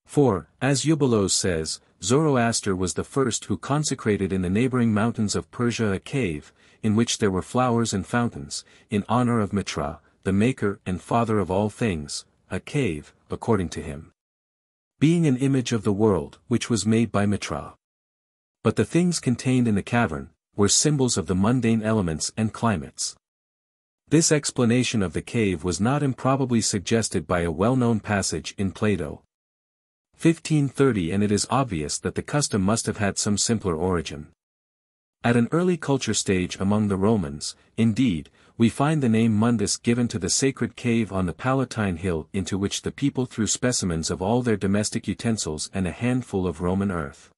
For, as Eubulos says, Zoroaster was the first who consecrated in the neighboring mountains of Persia a cave, in which there were flowers and fountains, in honor of Mithra, the maker and father of all things, a cave, according to him, being an image of the world which was made by Mithra. But the things contained in the cavern, were symbols of the mundane elements and climates. This explanation of the cave was not improbably suggested by a well-known passage in Plato. 1530 and it is obvious that the custom must have had some simpler origin. At an early culture stage among the Romans, indeed, we find the name Mundus given to the sacred cave on the Palatine Hill into which the people threw specimens of all their domestic utensils and a handful of Roman earth.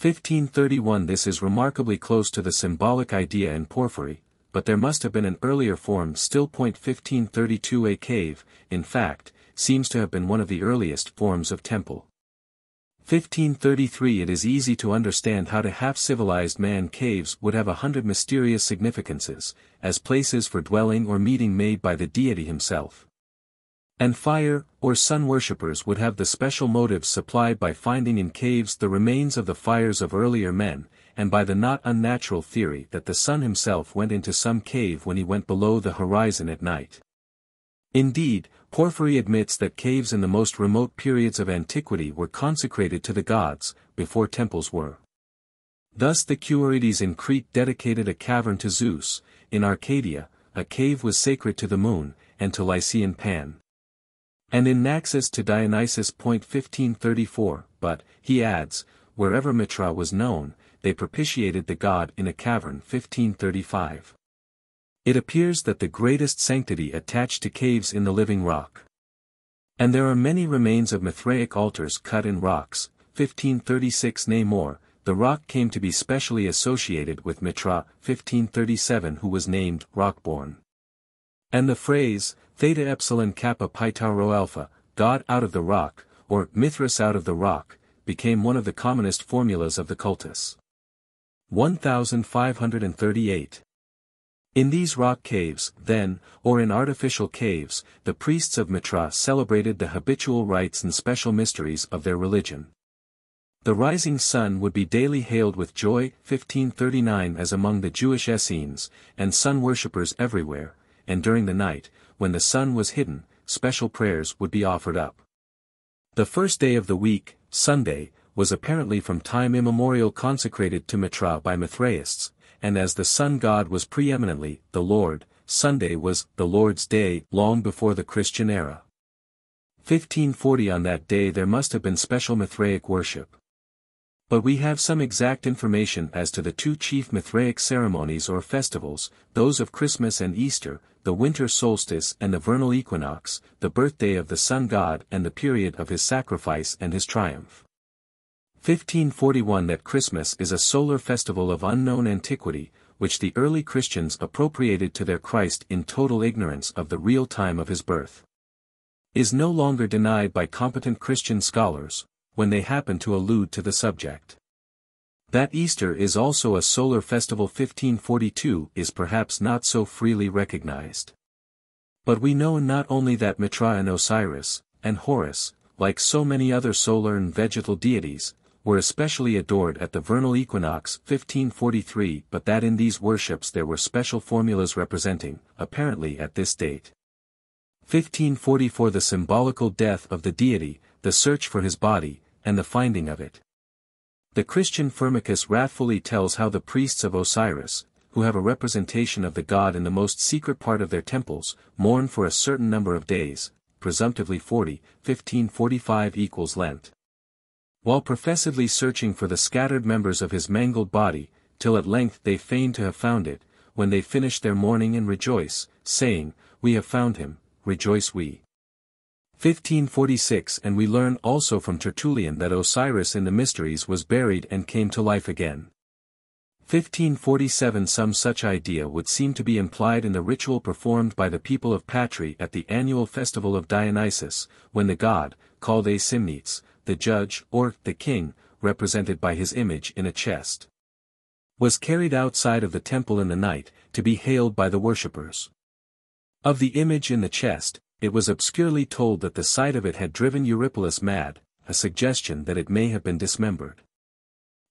1531 This is remarkably close to the symbolic idea in Porphyry, but there must have been an earlier form still. 1532 A cave, in fact, seems to have been one of the earliest forms of temple. 1533 It is easy to understand how to half-civilized man caves would have 100 mysterious significances, as places for dwelling or meeting made by the deity himself. And fire, or sun worshippers would have the special motives supplied by finding in caves the remains of the fires of earlier men, and by the not unnatural theory that the sun himself went into some cave when he went below the horizon at night. Indeed, Porphyry admits that caves in the most remote periods of antiquity were consecrated to the gods, before temples were. Thus the Cuorites in Crete dedicated a cavern to Zeus, in Arcadia, a cave was sacred to the moon, and to Lycian Pan. And in Naxos to Dionysus. 1534, but, he adds, wherever Mithra was known, they propitiated the god in a cavern. 1535. It appears that the greatest sanctity attached to caves in the living rock. And there are many remains of Mithraic altars cut in rocks. 1536 Nay more, the rock came to be specially associated with Mithra. 1537 who was named Rockborn. And the phrase, Theta Epsilon Kappa Pi Tau Rho Alpha, God out of the rock, or Mithras out of the rock, became one of the commonest formulas of the cultus. 1538. In these rock caves, then, or in artificial caves, the priests of Mithra celebrated the habitual rites and special mysteries of their religion. The rising sun would be daily hailed with joy. 1539 as among the Jewish Essenes, and sun worshippers everywhere, and during the night, when the sun was hidden, special prayers would be offered up. The first day of the week, Sunday, was apparently from time immemorial consecrated to Mithra by Mithraists, and as the sun god was preeminently the Lord, Sunday was the Lord's day long before the Christian era. 1540 On that day there must have been special Mithraic worship. But we have some exact information as to the two chief Mithraic ceremonies or festivals, those of Christmas and Easter, the winter solstice and the vernal equinox, the birthday of the sun god and the period of his sacrifice and his triumph. 1541 That Christmas is a solar festival of unknown antiquity, which the early Christians appropriated to their Christ in total ignorance of the real time of his birth. Is no longer denied by competent Christian scholars, when they happen to allude to the subject. That Easter is also a solar festival 1542 is perhaps not so freely recognized. But we know not only that Mithra and Osiris, and Horus, like so many other solar and vegetal deities, were especially adored at the vernal equinox 1543 but that in these worships there were special formulas representing, apparently at this date. 1544 The symbolical death of the deity, the search for his body, and the finding of it. The Christian Firmicus wrathfully tells how the priests of Osiris, who have a representation of the god in the most secret part of their temples, mourn for a certain number of days, presumptively 40, 1545 equals Lent. While professedly searching for the scattered members of his mangled body, till at length they feign to have found it, when they finish their mourning and rejoice, saying, "We have found him, rejoice we." 1546 And we learn also from Tertullian that Osiris in the mysteries was buried and came to life again. 1547 Some such idea would seem to be implied in the ritual performed by the people of Patri at the annual festival of Dionysus, when the god, called a Simnetes, the judge, or the king, represented by his image in a chest, was carried outside of the temple in the night, to be hailed by the worshippers. Of the image in the chest, it was obscurely told that the sight of it had driven Eurypylus mad, a suggestion that it may have been dismembered.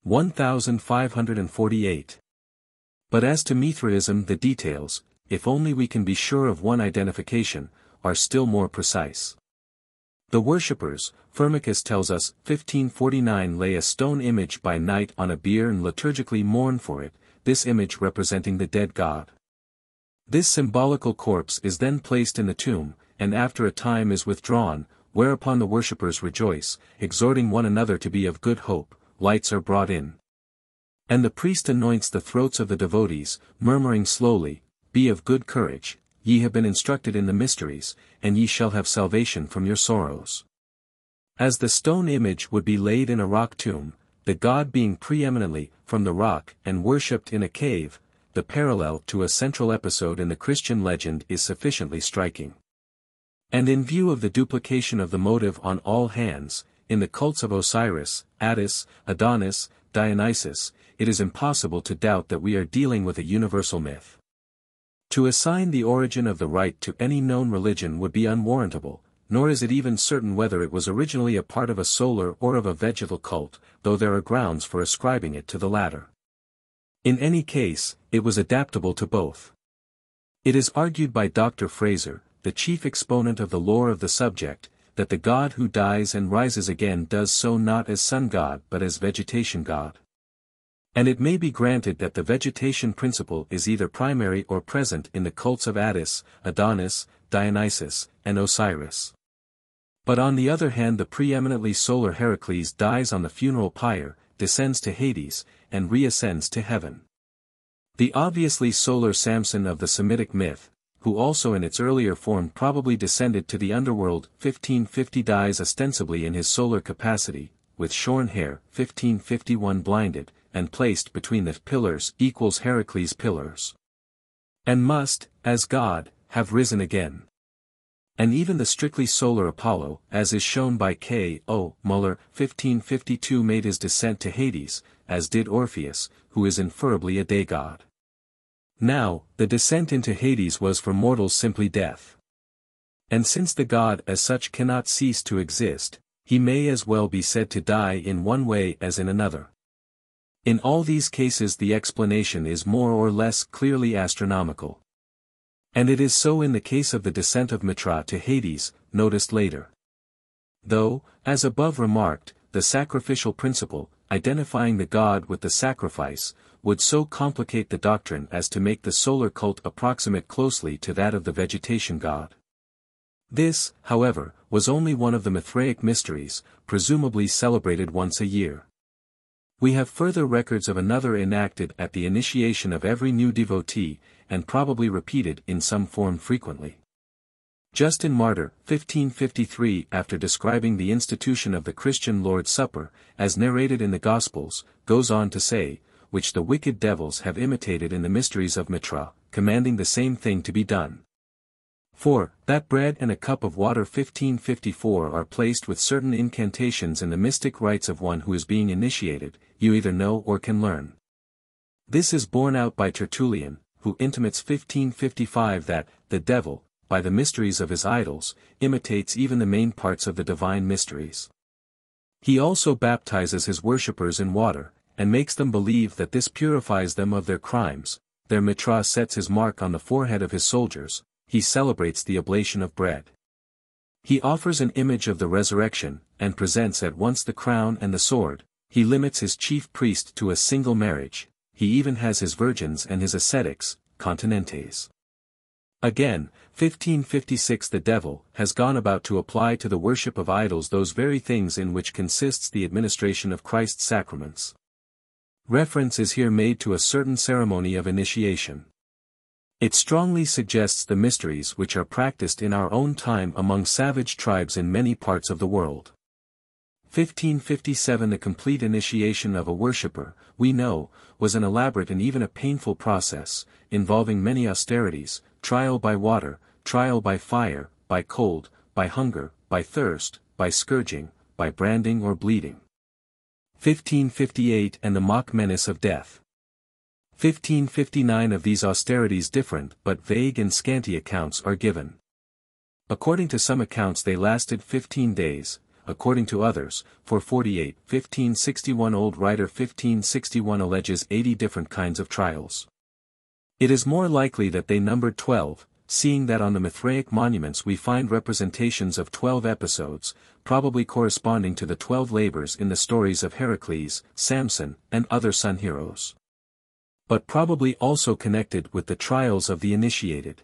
1548. But as to Mithraism the details, if only we can be sure of one identification, are still more precise. The worshippers, Firmicus tells us, 1549 lay a stone image by night on a bier and liturgically mourn for it, this image representing the dead god. This symbolical corpse is then placed in the tomb, and after a time is withdrawn, whereupon the worshippers rejoice, exhorting one another to be of good hope, lights are brought in. And the priest anoints the throats of the devotees, murmuring slowly, "Be of good courage, ye have been instructed in the mysteries, and ye shall have salvation from your sorrows." As the stone image would be laid in a rock tomb, the god being preeminently from the rock and worshipped in a cave, the parallel to a central episode in the Christian legend is sufficiently striking. And in view of the duplication of the motive on all hands, in the cults of Osiris, Attis, Adonis, Dionysus, it is impossible to doubt that we are dealing with a universal myth. To assign the origin of the rite to any known religion would be unwarrantable, nor is it even certain whether it was originally a part of a solar or of a vegetal cult, though there are grounds for ascribing it to the latter. In any case, it was adaptable to both. It is argued by Dr. Fraser, the chief exponent of the lore of the subject, that the god who dies and rises again does so not as sun god but as vegetation god. And it may be granted that the vegetation principle is either primary or present in the cults of Attis, Adonis, Dionysus, and Osiris. But on the other hand the preeminently solar Heracles dies on the funeral pyre, descends to Hades, and reascends to heaven. The obviously solar Samson of the Semitic myth, who also in its earlier form probably descended to the underworld, 1550 dies ostensibly in his solar capacity, with shorn hair, 1551 blinded, and placed between the pillars equals Heracles' pillars. And must, as God, have risen again. And even the strictly solar Apollo, as is shown by K. O. Muller, 1552 made his descent to Hades, as did Orpheus, who is inferably a day god. Now, the descent into Hades was for mortals simply death. And since the god as such cannot cease to exist, he may as well be said to die in one way as in another. In all these cases the explanation is more or less clearly astronomical. And it is so in the case of the descent of Mithra to Hades, noticed later. Though, as above remarked, the sacrificial principle, identifying the god with the sacrifice, would so complicate the doctrine as to make the solar cult approximate closely to that of the vegetation god. This, however, was only one of the Mithraic mysteries, presumably celebrated once a year. We have further records of another enacted at the initiation of every new devotee, and probably repeated in some form frequently. Justin Martyr, 1553, after describing the institution of the Christian Lord's Supper, as narrated in the Gospels, goes on to say, which the wicked devils have imitated in the mysteries of Mithra, commanding the same thing to be done. For, that bread and a cup of water 1554 are placed with certain incantations in the mystic rites of one who is being initiated, you either know or can learn. This is borne out by Tertullian, who intimates 1555 that, the devil, by the mysteries of his idols, imitates even the main parts of the divine mysteries. He also baptizes his worshippers in water, and makes them believe that this purifies them of their crimes. There Mithra sets his mark on the forehead of his soldiers, he celebrates the oblation of bread. He offers an image of the resurrection, and presents at once the crown and the sword. He limits his chief priest to a single marriage, he even has his virgins and his ascetics, continentes. Again, 1556 the devil has gone about to apply to the worship of idols those very things in which consists the administration of Christ's sacraments. Reference is here made to a certain ceremony of initiation. It strongly suggests the mysteries which are practiced in our own time among savage tribes in many parts of the world. 1557 The complete initiation of a worshipper, we know, was an elaborate and even a painful process, involving many austerities, trial by water, trial by fire, by cold, by hunger, by thirst, by scourging, by branding or bleeding. 1558 And the mock menace of death. 1559 Of these austerities different but vague and scanty accounts are given. According to some accounts they lasted 15 days, according to others, for 48. 1561 Old writer 1561 alleges 80 different kinds of trials. It is more likely that they numbered 12, seeing that on the Mithraic monuments we find representations of 12 episodes, probably corresponding to the 12 labors in the stories of Heracles, Samson, and other sun heroes. But probably also connected with the trials of the initiated.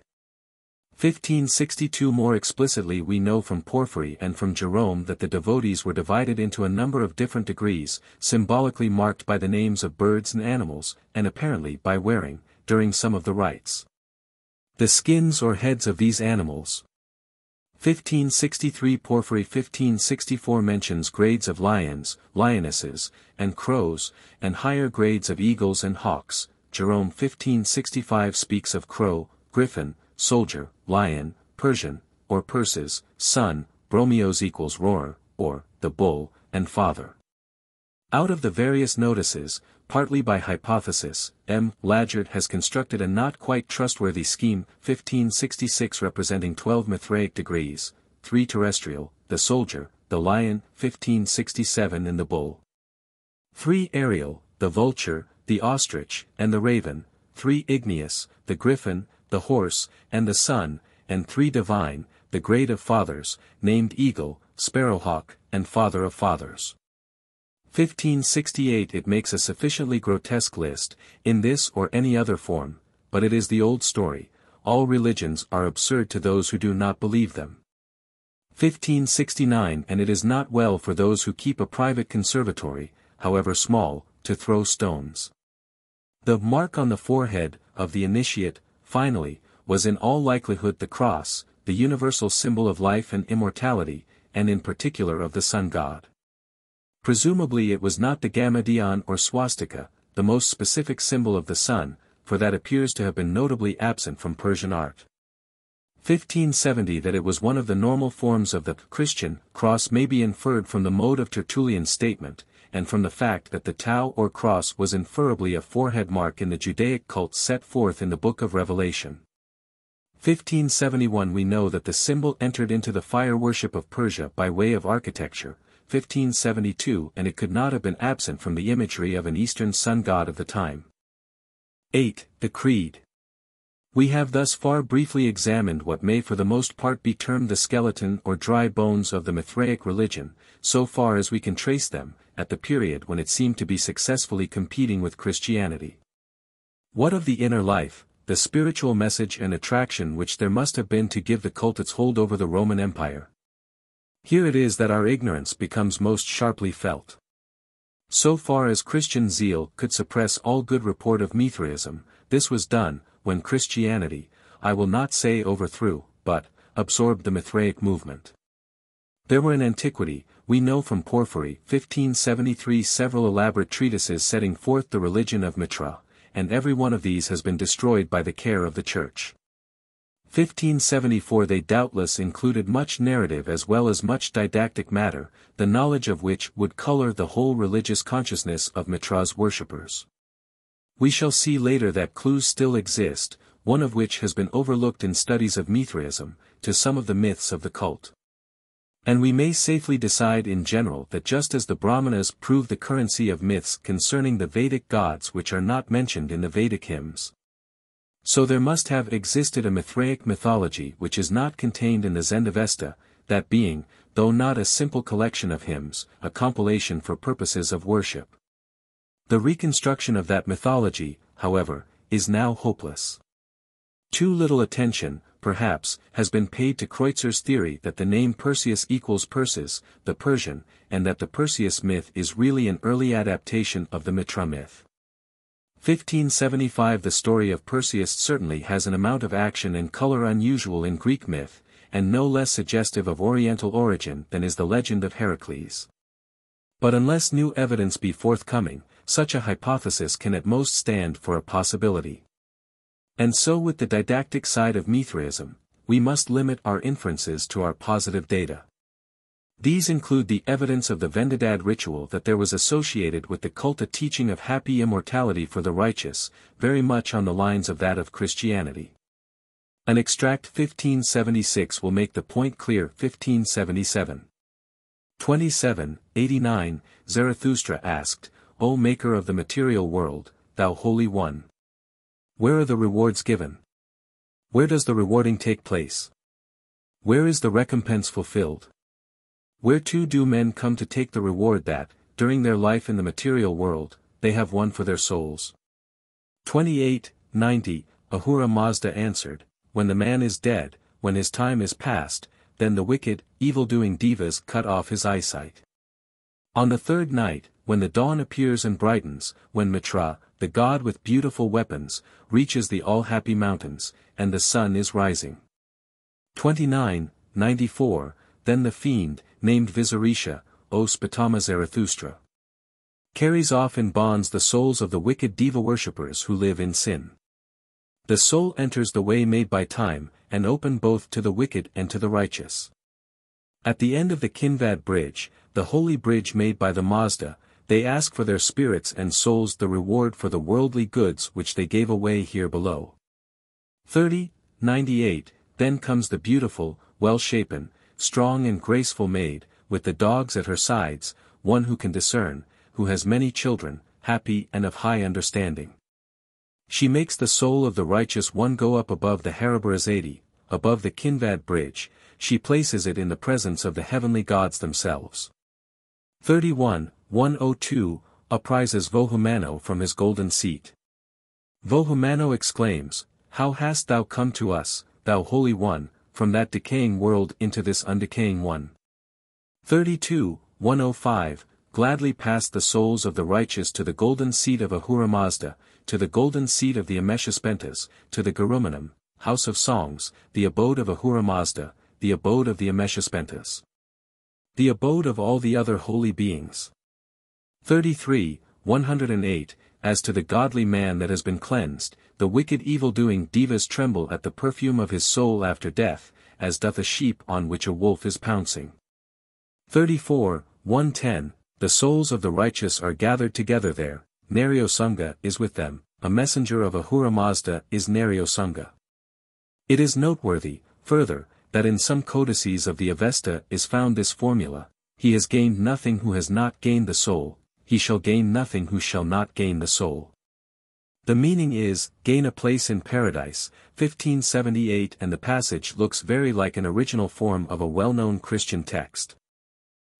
1562 More explicitly we know from Porphyry and from Jerome that the devotees were divided into a number of different degrees, symbolically marked by the names of birds and animals, and apparently by wearing, during some of the rites, the skins or heads of these animals. 1563 Porphyry 1564 mentions grades of lions, lionesses, and crows, and higher grades of eagles and hawks. Jerome 1565 speaks of crow, griffin, soldier, lion, Persian, or Perses, son, bromios equals roarer, or, the bull, and father. Out of the various notices, partly by hypothesis, M. Lagert has constructed a not quite trustworthy scheme, 1566 representing 12 Mithraic degrees, 3 terrestrial, the soldier, the lion, 1567 and the bull. 3 aerial, the vulture, the ostrich, and the raven, 3 igneous, the griffin, the horse, and the sun, and 3 divine, the grade of fathers, named eagle, sparrowhawk, and father of fathers. 1568 It makes a sufficiently grotesque list, in this or any other form, but it is the old story, all religions are absurd to those who do not believe them. 1569 And it is not well for those who keep a private conservatory, however small, to throw stones. The mark on the forehead, of the initiate, finally, was in all likelihood the cross, the universal symbol of life and immortality, and in particular of the sun god. Presumably it was not the Gamadion or swastika, the most specific symbol of the sun, for that appears to have been notably absent from Persian art. 1570 That it was one of the normal forms of the Christian cross may be inferred from the mode of Tertullian's statement, and from the fact that the tau or cross was inferably a forehead mark in the Judaic cult set forth in the Book of Revelation. 1571 We know that the symbol entered into the fire worship of Persia by way of architecture, 1572 and it could not have been absent from the imagery of an Eastern sun god of the time. 8. The Creed. We have thus far briefly examined what may for the most part be termed the skeleton or dry bones of the Mithraic religion, so far as we can trace them, at the period when it seemed to be successfully competing with Christianity. What of the inner life, the spiritual message and attraction which there must have been to give the cult its hold over the Roman Empire? Here it is that our ignorance becomes most sharply felt. So far as Christian zeal could suppress all good report of Mithraism, this was done, when Christianity, I will not say overthrew, but absorbed the Mithraic movement. There were in antiquity, we know from Porphyry 1573 several elaborate treatises setting forth the religion of Mithra, and every one of these has been destroyed by the care of the Church. 1574 they doubtless included much narrative as well as much didactic matter, the knowledge of which would color the whole religious consciousness of Mithra's worshippers. We shall see later that clues still exist, one of which has been overlooked in studies of Mithraism, to some of the myths of the cult. And we may safely decide in general that just as the Brahmanas prove the currency of myths concerning the Vedic gods which are not mentioned in the Vedic hymns, so there must have existed a Mithraic mythology which is not contained in the Zendavesta, that being, though not a simple collection of hymns, a compilation for purposes of worship. The reconstruction of that mythology, however, is now hopeless. Too little attention, perhaps, has been paid to Kreutzer's theory that the name Perseus equals Perses, the Persian, and that the Perseus myth is really an early adaptation of the Mithra myth. 1575 The story of Perseus certainly has an amount of action and color unusual in Greek myth, and no less suggestive of Oriental origin than is the legend of Heracles. But unless new evidence be forthcoming, such a hypothesis can at most stand for a possibility. And so with the didactic side of Mithraism, we must limit our inferences to our positive data. These include the evidence of the Vendidad ritual that there was associated with the cult a teaching of happy immortality for the righteous, very much on the lines of that of Christianity. An extract 1576 will make the point clear. 1577. 27:89, Zarathustra asked, O Maker of the material world, thou Holy One, where are the rewards given? Where does the rewarding take place? Where is the recompense fulfilled? Whereto do men come to take the reward that, during their life in the material world, they have won for their souls? 28:90, Ahura Mazda answered, when the man is dead, when his time is past, then the wicked, evil-doing devas cut off his eyesight. On the third night, when the dawn appears and brightens, when Mithra, the god with beautiful weapons, reaches the all-happy mountains, and the sun is rising. 29:94, then the fiend, named Visarisha, O Spatama Zarathustra, carries off in bonds the souls of the wicked diva worshippers who live in sin. The soul enters the way made by time, and open both to the wicked and to the righteous. At the end of the Kinvad bridge, the holy bridge made by the Mazda, they ask for their spirits and souls the reward for the worldly goods which they gave away here below. 30:98, then comes the beautiful, well-shapen, strong and graceful maid, with the dogs at her sides, one who can discern, who has many children, happy and of high understanding. She makes the soul of the righteous one go up above the Haribarazadi, above the Kinvad bridge, she places it in the presence of the heavenly gods themselves. 31:102, uprises Vohumano from his golden seat. Vohumano exclaims, How hast thou come to us, thou Holy One, from that decaying world into this undecaying one? 32:105, gladly passed the souls of the righteous to the golden seat of Ahura Mazda, to the golden seat of the Ameshaspentas, to the Garumanam, house of songs, the abode of Ahura Mazda, the abode of the Ameshaspentas, the abode of all the other holy beings. 33:108, as to the godly man that has been cleansed, the wicked evil-doing devas tremble at the perfume of his soul after death, as doth a sheep on which a wolf is pouncing. 34:110, the souls of the righteous are gathered together there, Naryosanga is with them, a messenger of Ahura Mazda is Naryosanga. It is noteworthy, further, that in some codices of the Avesta is found this formula, he has gained nothing who has not gained the soul, he shall gain nothing who shall not gain the soul. The meaning is, gain a place in paradise, 1578, and the passage looks very like an original form of a well-known Christian text.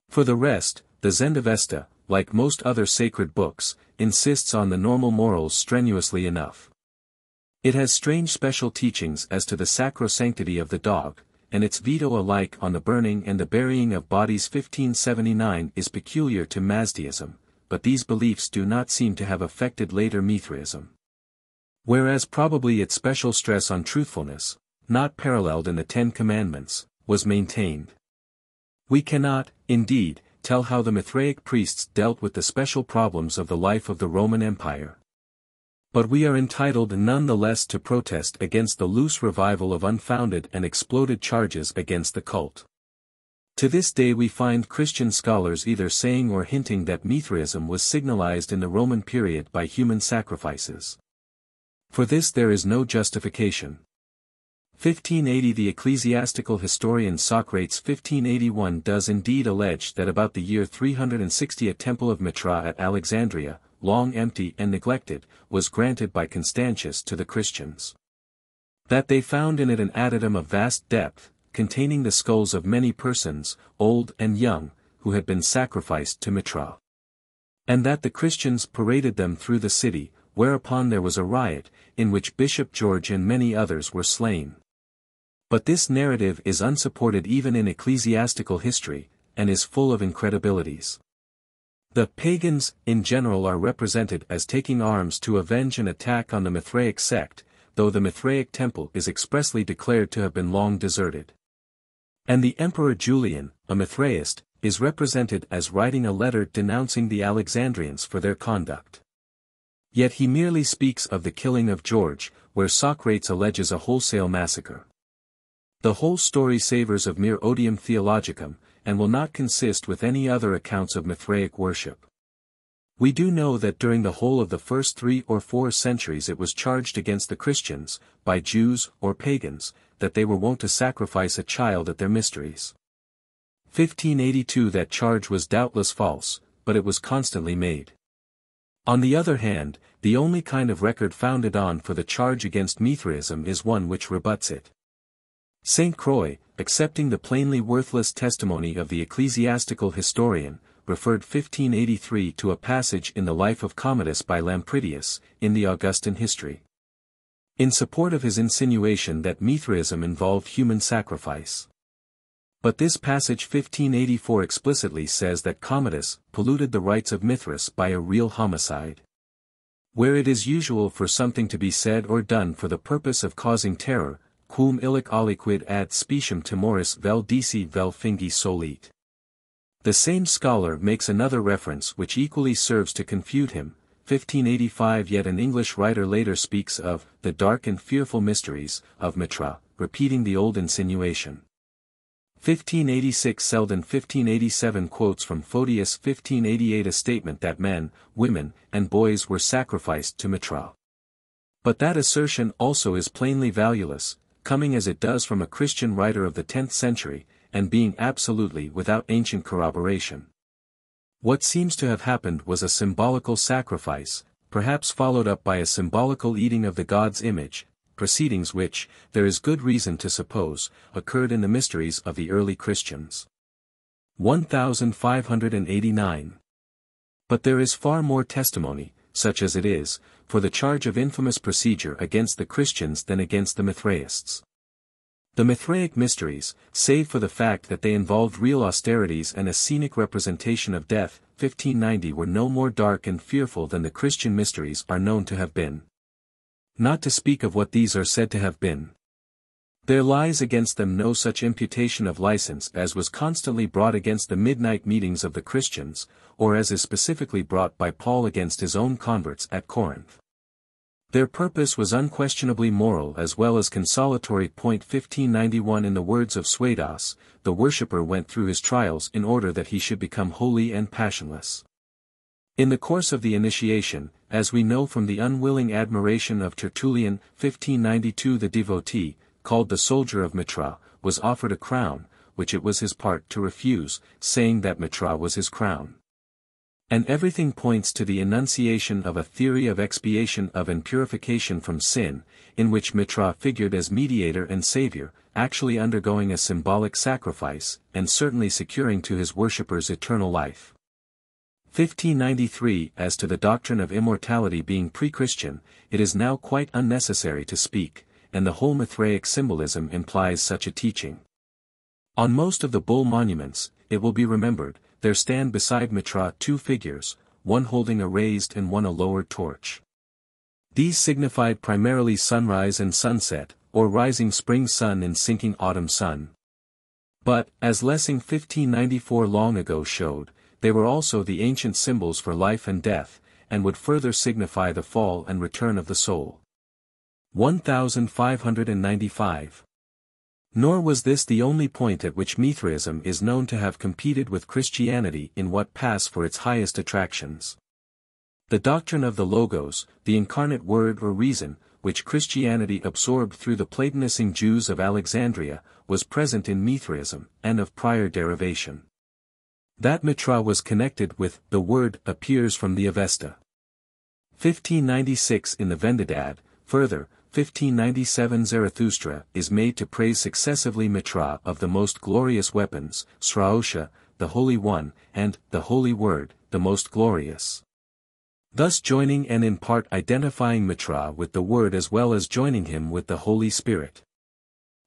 For the rest, the Zendavesta, like most other sacred books, insists on the normal morals strenuously enough. It has strange special teachings as to the sacrosanctity of the dog, and its veto alike on the burning and the burying of bodies. 1579 is peculiar to Mazdaism, but these beliefs do not seem to have affected later Mithraism. Whereas probably its special stress on truthfulness, not paralleled in the Ten Commandments, was maintained. We cannot, indeed, tell how the Mithraic priests dealt with the special problems of the life of the Roman Empire. But we are entitled none the less to protest against the loose revival of unfounded and exploded charges against the cult. To this day we find Christian scholars either saying or hinting that Mithraism was signalized in the Roman period by human sacrifices. For this there is no justification. 1580 The ecclesiastical historian Socrates 1581 does indeed allege that about the year 360 a temple of Mithra at Alexandria, long empty and neglected, was granted by Constantius to the Christians. That they found in it an adytum of vast depth, containing the skulls of many persons, old and young, who had been sacrificed to Mithra. And that the Christians paraded them through the city, whereupon there was a riot, in which Bishop George and many others were slain. But this narrative is unsupported even in ecclesiastical history, and is full of incredibilities. The pagans, in general, are represented as taking arms to avenge an attack on the Mithraic sect, though the Mithraic temple is expressly declared to have been long deserted. And the Emperor Julian, a Mithraist, is represented as writing a letter denouncing the Alexandrians for their conduct. Yet he merely speaks of the killing of George, where Socrates alleges a wholesale massacre. The whole story savors of mere odium theologicum, and will not consist with any other accounts of Mithraic worship. We do know that during the whole of the first 3 or 4 centuries it was charged against the Christians, by Jews or pagans, that they were wont to sacrifice a child at their mysteries. 1582 That charge was doubtless false, but it was constantly made. On the other hand, the only kind of record founded on for the charge against Mithraism is one which rebuts it. St. Croix, accepting the plainly worthless testimony of the ecclesiastical historian, referred 1583 to a passage in the Life of Commodus by Lampridius, in the Augustan history, in support of his insinuation that Mithraism involved human sacrifice. But this passage 1584 explicitly says that Commodus polluted the rites of Mithras by a real homicide. Where it is usual for something to be said or done for the purpose of causing terror, quum illic aliquid ad speciem timoris vel dici vel fingi solit. The same scholar makes another reference which equally serves to confute him, 1585 Yet an English writer later speaks of the dark and fearful mysteries of Mithra, repeating the old insinuation. 1586 Selden 1587 quotes from Photius 1588 a statement that men, women, and boys were sacrificed to Mithra. But that assertion also is plainly valueless, coming as it does from a Christian writer of the 10th century, and being absolutely without ancient corroboration. What seems to have happened was a symbolical sacrifice, perhaps followed up by a symbolical eating of the god's image, proceedings which, there is good reason to suppose, occurred in the mysteries of the early Christians. 1589. But there is far more testimony, such as it is, for the charge of infamous procedure against the Christians than against the Mithraists. The Mithraic mysteries, save for the fact that they involved real austerities and a scenic representation of death, 1590 were no more dark and fearful than the Christian mysteries are known to have been. Not to speak of what these are said to have been. There lies against them no such imputation of license as was constantly brought against the midnight meetings of the Christians, or as is specifically brought by Paul against his own converts at Corinth. Their purpose was unquestionably moral as well as consolatory. 1591 In the words of Suedas, the worshipper went through his trials in order that he should become holy and passionless. In the course of the initiation, as we know from the unwilling admiration of Tertullian, 1592 the devotee, called the soldier of Mithra, was offered a crown, which it was his part to refuse, saying that Mithra was his crown. And everything points to the enunciation of a theory of expiation of and purification from sin, in which Mithra figured as mediator and savior, actually undergoing a symbolic sacrifice, and certainly securing to his worshippers eternal life. 1593 As to the doctrine of immortality being pre-Christian, it is now quite unnecessary to speak, and the whole Mithraic symbolism implies such a teaching. On most of the bull monuments, it will be remembered, there stand beside Mithra two figures, one holding a raised and one a lowered torch. These signified primarily sunrise and sunset, or rising spring sun and sinking autumn sun. But, as Lessing 1594 long ago showed, they were also the ancient symbols for life and death, and would further signify the fall and return of the soul. 1595. Nor was this the only point at which Mithraism is known to have competed with Christianity in what pass for its highest attractions. The doctrine of the Logos, the incarnate word or reason, which Christianity absorbed through the Platonicizing Jews of Alexandria, was present in Mithraism, and of prior derivation. That Mithra was connected with the word appears from the Avesta. 1596 in the Vendidad. Further, 1597 Zarathustra is made to praise successively Mithra of the most glorious weapons, Sraosha, the Holy One, and the Holy Word, the most glorious. Thus joining and in part identifying Mithra with the Word as well as joining him with the Holy Spirit.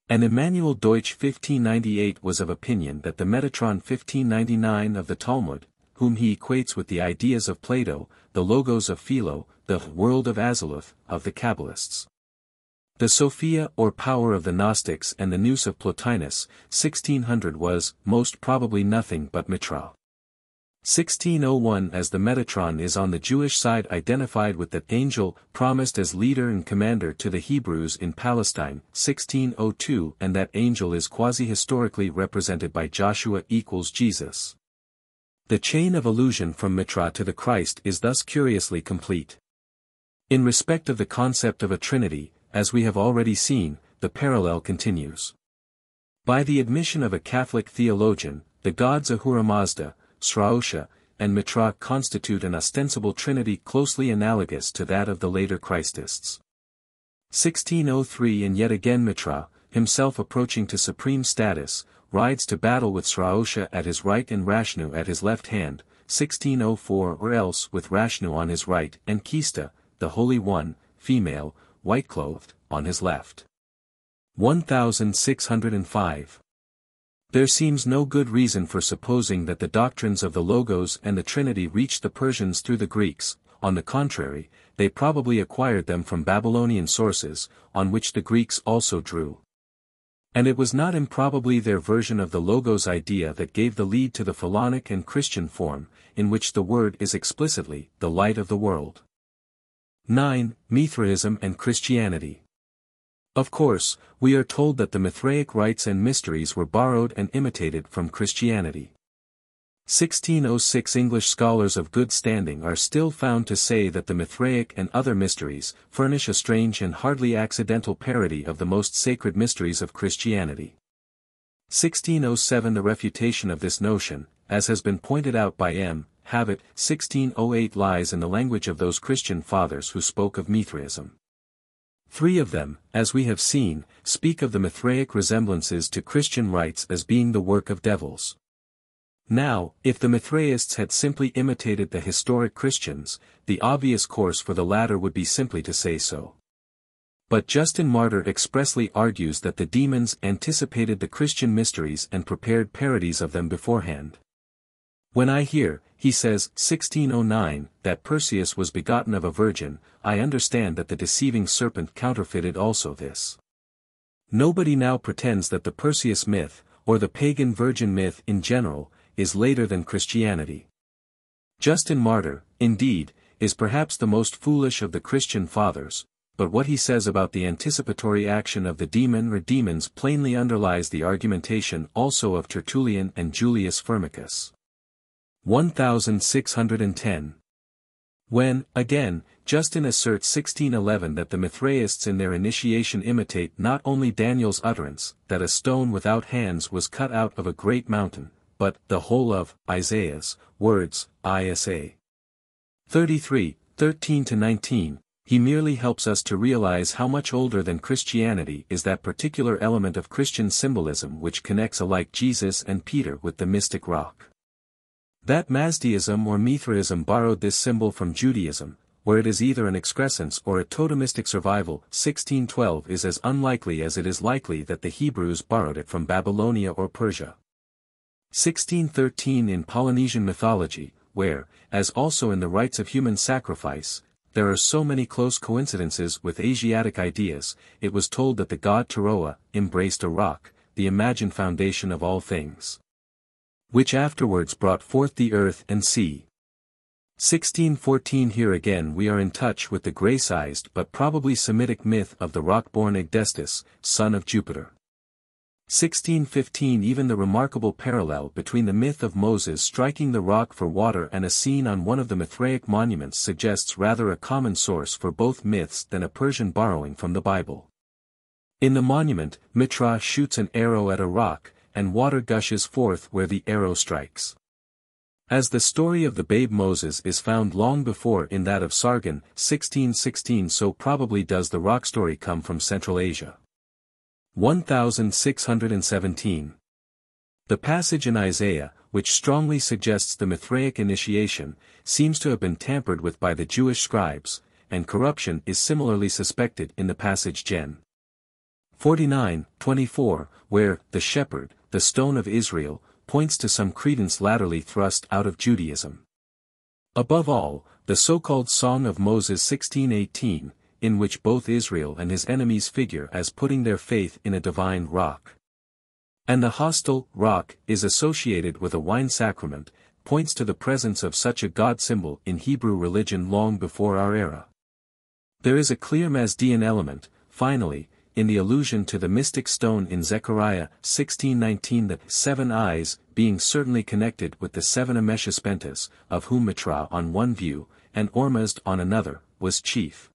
And Emmanuel Deutsch 1598 was of opinion that the Metatron 1599 of the Talmud, whom he equates with the ideas of Plato, the Logos of Philo, the world of Azaluth, of the Kabbalists. The Sophia or power of the Gnostics and the Nous of Plotinus, 1600 was, most probably nothing but Mithra. 1601 As the Metatron is on the Jewish side identified with that angel, promised as leader and commander to the Hebrews in Palestine, 1602 and that angel is quasi-historically represented by Joshua equals Jesus. The chain of allusion from Mithra to the Christ is thus curiously complete. In respect of the concept of a Trinity, as we have already seen, the parallel continues. By the admission of a Catholic theologian, the gods Ahura Mazda, Sraosha, and Mithra constitute an ostensible trinity closely analogous to that of the later Christists. 1603 And yet again Mithra, himself approaching to supreme status, rides to battle with Sraosha at his right and Rashnu at his left hand, 1604 Or else with Rashnu on his right and Kista, the Holy One, female, white-clothed, on his left. 1605. There seems no good reason for supposing that the doctrines of the Logos and the Trinity reached the Persians through the Greeks. On the contrary, they probably acquired them from Babylonian sources, on which the Greeks also drew. And it was not improbably their version of the Logos idea that gave the lead to the Philonic and Christian form, in which the word is explicitly the light of the world. 9. Mithraism and Christianity. Of course, we are told that the Mithraic rites and mysteries were borrowed and imitated from Christianity. 1606 English scholars of good standing are still found to say that the Mithraic and other mysteries furnish a strange and hardly accidental parody of the most sacred mysteries of Christianity. 1607 The refutation of this notion, as has been pointed out by M. Habit, 1608 lies in the language of those Christian fathers who spoke of Mithraism. 3 of them, as we have seen, speak of the Mithraic resemblances to Christian rites as being the work of devils. Now, if the Mithraists had simply imitated the historic Christians, the obvious course for the latter would be simply to say so. But Justin Martyr expressly argues that the demons anticipated the Christian mysteries and prepared parodies of them beforehand. When I hear, he says, 1609, that Perseus was begotten of a virgin, I understand that the deceiving serpent counterfeited also this. Nobody now pretends that the Perseus myth, or the pagan virgin myth in general, is later than Christianity. Justin Martyr, indeed, is perhaps the most foolish of the Christian fathers, but what he says about the anticipatory action of the demon or demons plainly underlies the argumentation also of Tertullian and Julius Firmicus. 1610. When, again, Justin asserts 1611 that the Mithraists in their initiation imitate not only Daniel's utterance, that a stone without hands was cut out of a great mountain, but the whole of Isaiah's words, Isa. 33, 13-19, he merely helps us to realize how much older than Christianity is that particular element of Christian symbolism which connects alike Jesus and Peter with the mystic rock. That Mazdaism or Mithraism borrowed this symbol from Judaism, where it is either an excrescence or a totemistic survival, 1612 is as unlikely as it is likely that the Hebrews borrowed it from Babylonia or Persia. 1613 in Polynesian mythology, where, as also in the rites of human sacrifice, there are so many close coincidences with Asiatic ideas, it was told that the god Teroa embraced a rock, the imagined foundation of all things, which afterwards brought forth the earth and sea. 1614 Here again we are in touch with the Graceized but probably Semitic myth of the rock-born Agdestus, son of Jupiter. 1615 Even the remarkable parallel between the myth of Moses striking the rock for water and a scene on one of the Mithraic monuments suggests rather a common source for both myths than a Persian borrowing from the Bible. In the monument, Mithra shoots an arrow at a rock, and water gushes forth where the arrow strikes. As the story of the babe Moses is found long before in that of Sargon, 1616, so probably does the rock story come from Central Asia. 1617. The passage in Isaiah, which strongly suggests the Mithraic initiation, seems to have been tampered with by the Jewish scribes, and corruption is similarly suspected in the passage Gen. 49:24, where the shepherd, the stone of Israel, points to some credence latterly thrust out of Judaism. Above all, the so-called Song of Moses 1618, in which both Israel and his enemies figure as putting their faith in a divine rock. And the hostile rock is associated with a wine sacrament, points to the presence of such a god symbol in Hebrew religion long before our era. There is a clear Mazdean element, finally, in the allusion to the mystic stone in Zechariah 16:19, the 7 eyes, being certainly connected with the 7 Ameshaspentas, of whom Mithra on one view, and Ormazd on another, was chief.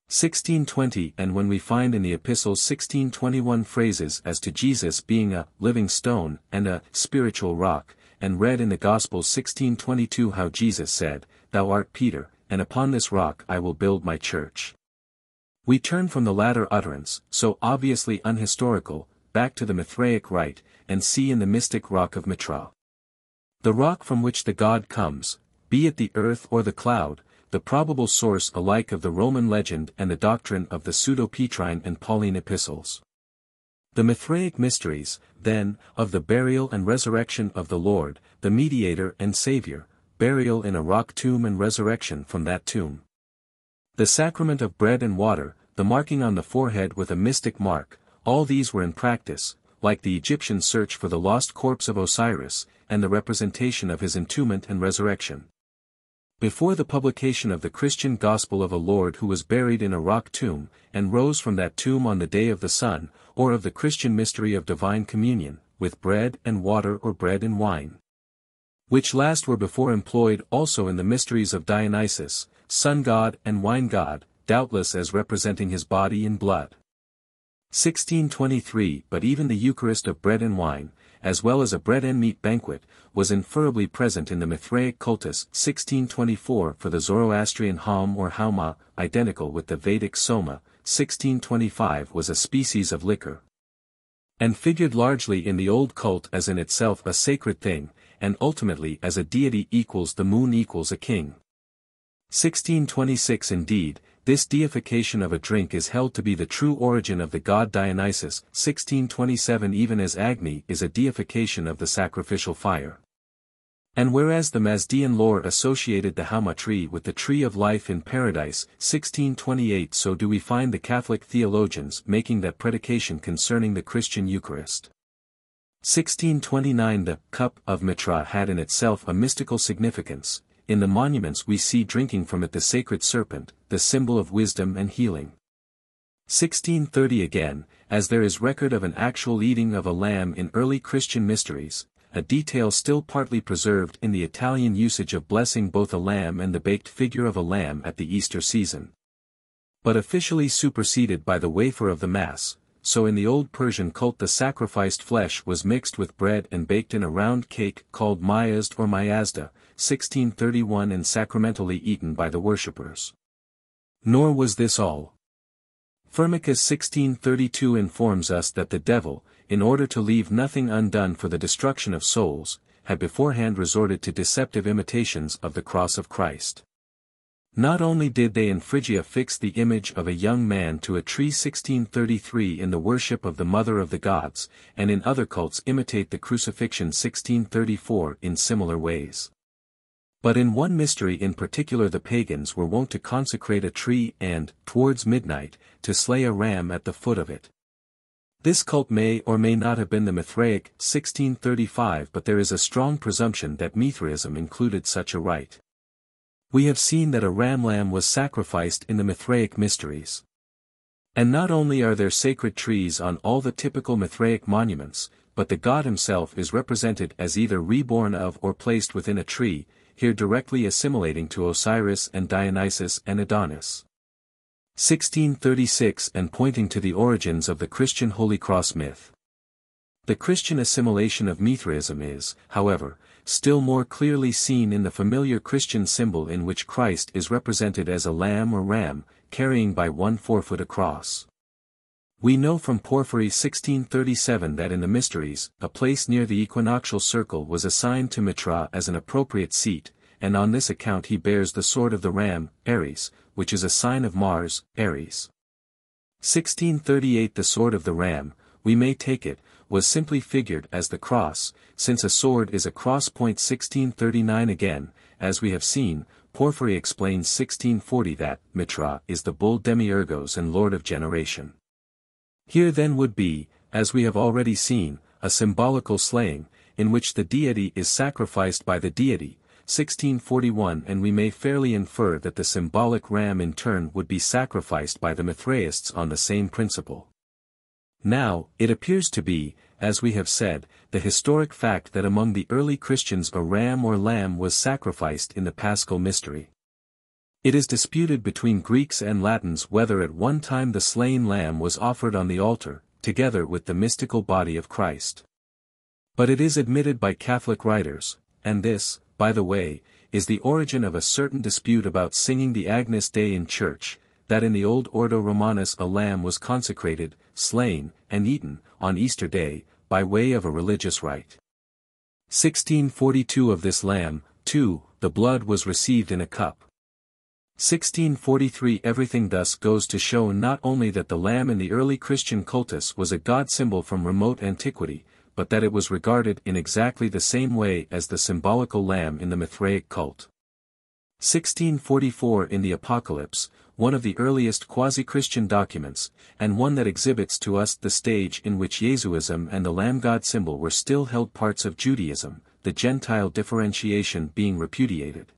1620 And when we find in the epistles 1621 phrases as to Jesus being a living stone and a spiritual rock, and read in the Gospels 1622 how Jesus said, Thou art Peter, and upon this rock I will build my church. We turn from the latter utterance, so obviously unhistorical, back to the Mithraic rite, and see in the mystic rock of Mithra, the rock from which the god comes, be it the earth or the cloud, the probable source alike of the Roman legend and the doctrine of the Pseudo-Petrine and Pauline epistles. The Mithraic mysteries, then, of the burial and resurrection of the Lord, the Mediator and Saviour, burial in a rock tomb and resurrection from that tomb. The sacrament of bread and water, the marking on the forehead with a mystic mark, all these were in practice, like the Egyptian search for the lost corpse of Osiris, and the representation of his entombment and resurrection. Before the publication of the Christian gospel of a Lord who was buried in a rock tomb, and rose from that tomb on the day of the sun, or of the Christian mystery of divine communion, with bread and water or bread and wine, which last were before employed also in the mysteries of Dionysus, sun god and wine god, doubtless as representing his body in blood. 1623 But even the Eucharist of bread and wine, as well as a bread and meat banquet, was inferably present in the Mithraic cultus 1624 for the Zoroastrian Ham or Hauma, identical with the Vedic Soma, 1625 was a species of liquor, and figured largely in the old cult as in itself a sacred thing, and ultimately as a deity equals the moon equals a king. 1626 Indeed, this deification of a drink is held to be the true origin of the god Dionysus, 1627 even as Agni is a deification of the sacrificial fire. And whereas the Mazdean lore associated the Hauma tree with the tree of life in paradise, 1628 so do we find the Catholic theologians making that predication concerning the Christian Eucharist. 1629 The cup of Mithra had in itself a mystical significance. In the monuments we see drinking from it the sacred serpent, the symbol of wisdom and healing. 1630 Again, as there is record of an actual eating of a lamb in early Christian mysteries, a detail still partly preserved in the Italian usage of blessing both a lamb and the baked figure of a lamb at the Easter season, but officially superseded by the wafer of the Mass, so in the old Persian cult the sacrificed flesh was mixed with bread and baked in a round cake called myazd or myazda, 1631 and sacramentally eaten by the worshippers. Nor was this all. Firmicus 1632 informs us that the devil, in order to leave nothing undone for the destruction of souls, had beforehand resorted to deceptive imitations of the cross of Christ. Not only did they in Phrygia fix the image of a young man to a tree 1633 in the worship of the Mother of the Gods, and in other cults imitate the Crucifixion 1634 in similar ways. But in one mystery in particular the pagans were wont to consecrate a tree and, towards midnight, to slay a ram at the foot of it. This cult may or may not have been the Mithraic 1635, but there is a strong presumption that Mithraism included such a rite. We have seen that a ram-lamb was sacrificed in the Mithraic mysteries. And not only are there sacred trees on all the typical Mithraic monuments, but the god himself is represented as either reborn of or placed within a tree, here directly assimilating to Osiris and Dionysus and Adonis. 1636 and pointing to the origins of the Christian Holy Cross myth. The Christian assimilation of Mithraism is, however, still more clearly seen in the familiar Christian symbol in which Christ is represented as a lamb or ram, carrying by one forefoot a cross. We know from Porphyry 1637 that in the Mysteries, a place near the equinoctial circle was assigned to Mithra as an appropriate seat, and on this account he bears the sword of the ram, Aries, which is a sign of Mars, Aries. 1638 The sword of the ram, we may take it, was simply figured as the cross, since a sword is a cross. 1639 Again, as we have seen, Porphyry explains 1640 that Mithra is the bull demiurgos and lord of generation. Here then would be, as we have already seen, a symbolical slaying, in which the deity is sacrificed by the deity, 1641, and we may fairly infer that the symbolic ram in turn would be sacrificed by the Mithraists on the same principle. Now, it appears to be, as we have said, the historic fact that among the early Christians a ram or lamb was sacrificed in the Paschal mystery. It is disputed between Greeks and Latins whether at one time the slain lamb was offered on the altar, together with the mystical body of Christ. But it is admitted by Catholic writers, and this, by the way, is the origin of a certain dispute about singing the Agnus Dei in church, that in the old Ordo Romanus a lamb was consecrated, slain, and eaten, on Easter Day, by way of a religious rite. 1642 Of this lamb, too, the blood was received in a cup. 1643 Everything thus goes to show not only that the lamb in the early Christian cultus was a god symbol from remote antiquity, but that it was regarded in exactly the same way as the symbolical lamb in the Mithraic cult. 1644 In the Apocalypse, one of the earliest quasi-Christian documents, and one that exhibits to us the stage in which Jesuism and the lamb god symbol were still held parts of Judaism, the Gentile differentiation being repudiated.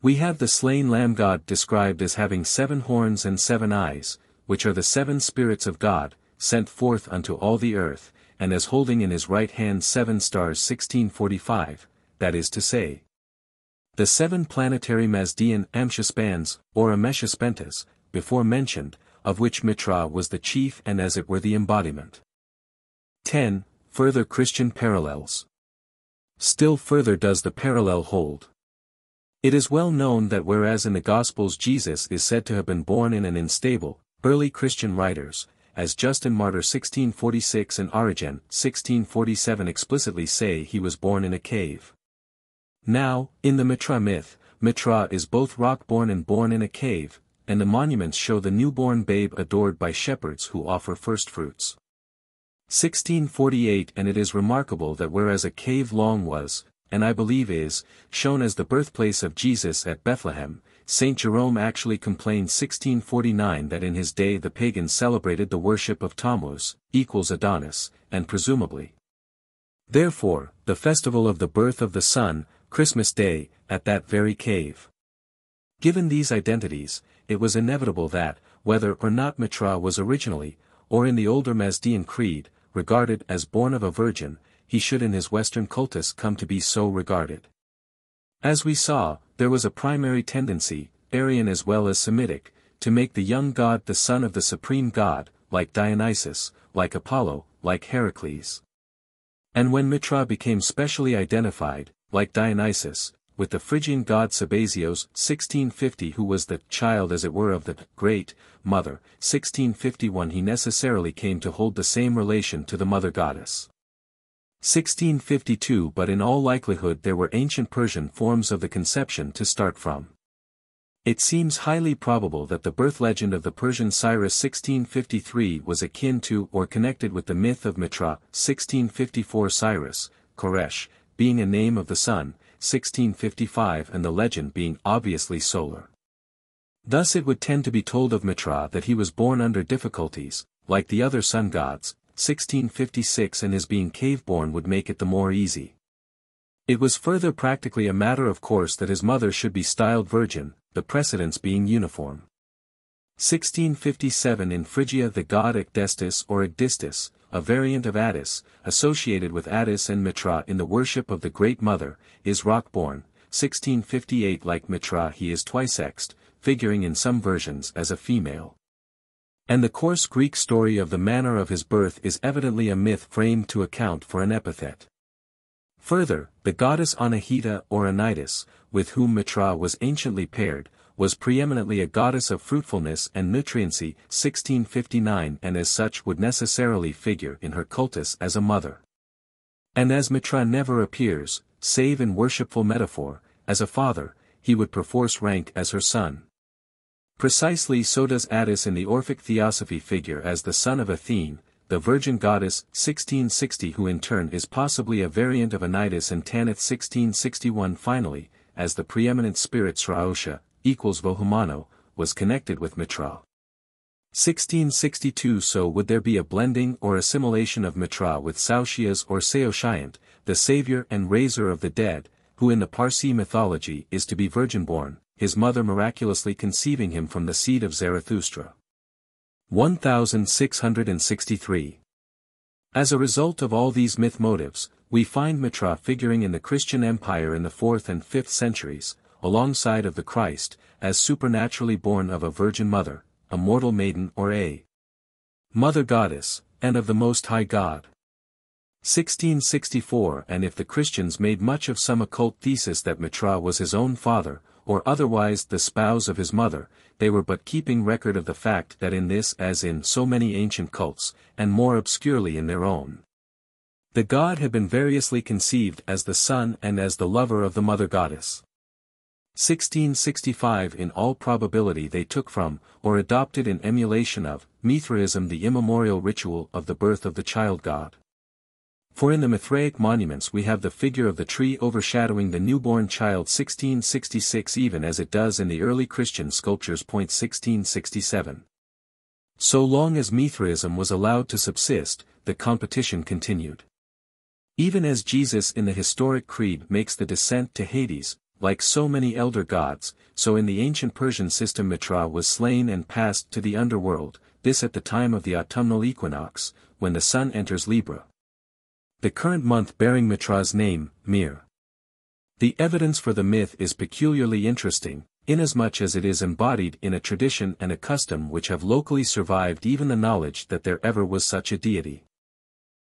We have the slain lamb god described as having 7 horns and 7 eyes, which are the 7 spirits of God, sent forth unto all the earth, and as holding in his right hand 7 stars. 1645, that is to say, the 7 planetary Mazdean Amshaspans, or Ameshaspentas, before mentioned, of which Mithra was the chief and as it were the embodiment. 10. Further Christian parallels. Still further does the parallel hold. It is well known that whereas in the Gospels Jesus is said to have been born in an stable, early Christian writers, as Justin Martyr 1646 and Origen 1647 explicitly say he was born in a cave. Now, in the Mithra myth, Mithra is both rock-born and born in a cave, and the monuments show the newborn babe adored by shepherds who offer firstfruits. 1648 And it is remarkable that whereas a cave long was, and I believe is, shown as the birthplace of Jesus at Bethlehem, St. Jerome actually complained 1649 that in his day the pagans celebrated the worship of Tammuz, equals Adonis, and presumably. Therefore, the festival of the birth of the sun, Christmas Day, at that very cave. Given these identities, it was inevitable that, whether or not Mithra was originally, or in the older Mazdean creed, regarded as born of a virgin, he should in his Western cultus come to be so regarded. As we saw, there was a primary tendency, Aryan as well as Semitic, to make the young god the son of the supreme god, like Dionysus, like Apollo, like Heracles. And when Mithra became specially identified, like Dionysus, with the Phrygian god Sabazios 1650 who was the child as it were of the great mother, 1651 he necessarily came to hold the same relation to the mother goddess. 1652. But in all likelihood there were ancient Persian forms of the conception to start from. It seems highly probable that the birth legend of the Persian Cyrus 1653 was akin to or connected with the myth of Mithra 1654. Cyrus, Koresh, being a name of the sun, 1655, and the legend being obviously solar. Thus it would tend to be told of Mithra that he was born under difficulties, like the other sun gods, 1656, and his being cave-born would make it the more easy. It was further practically a matter of course that his mother should be styled virgin, the precedence being uniform. 1657. In Phrygia the god Ecdestus or Ecdistus, a variant of Attis, associated with Attis and Mithra in the worship of the Great Mother, is rock-born. 1658. Like Mithra he is twice-sexed, figuring in some versions as a female. And the coarse Greek story of the manner of his birth is evidently a myth framed to account for an epithet. Further, the goddess Anahita or Anitis, with whom Mithra was anciently paired, was preeminently a goddess of fruitfulness and nutriency, 1659, and as such would necessarily figure in her cultus as a mother. And as Mithra never appears, save in worshipful metaphor, as a father, he would perforce rank as her son. Precisely so does Attis in the Orphic Theosophy figure as the son of Athene, the virgin goddess, 1660, who in turn is possibly a variant of Anitis and Tanith, 1661. Finally, as the preeminent spirit Sraosha, equals Vohumano, was connected with Mithra. 1662. So would there be a blending or assimilation of Mithra with Saoshyas or Saoshyant, the savior and raiser of the dead, who in the Parsi mythology is to be virgin-born, his mother miraculously conceiving him from the seed of Zarathustra. 1663. As a result of all these myth motives, we find Mithra figuring in the Christian Empire in the 4th and 5th centuries, alongside of the Christ, as supernaturally born of a virgin mother, a mortal maiden or a mother goddess, and of the Most High God. 1664. And if the Christians made much of some occult thesis that Mithra was his own father, or otherwise the spouse of his mother, they were but keeping record of the fact that in this as in so many ancient cults, and more obscurely in their own, the god had been variously conceived as the son and as the lover of the mother goddess. 1665. In all probability they took from, or adopted in emulation of, Mithraism the immemorial ritual of the birth of the child god. For in the Mithraic monuments we have the figure of the tree overshadowing the newborn child, 1666, even as it does in the early Christian sculptures. 1667. So long as Mithraism was allowed to subsist, the competition continued. Even as Jesus in the historic creed makes the descent to Hades, like so many elder gods, so in the ancient Persian system Mithra was slain and passed to the underworld, this at the time of the autumnal equinox, when the sun enters Libra, the current month bearing Mithra's name, Mir. The evidence for the myth is peculiarly interesting, inasmuch as it is embodied in a tradition and a custom which have locally survived even the knowledge that there ever was such a deity.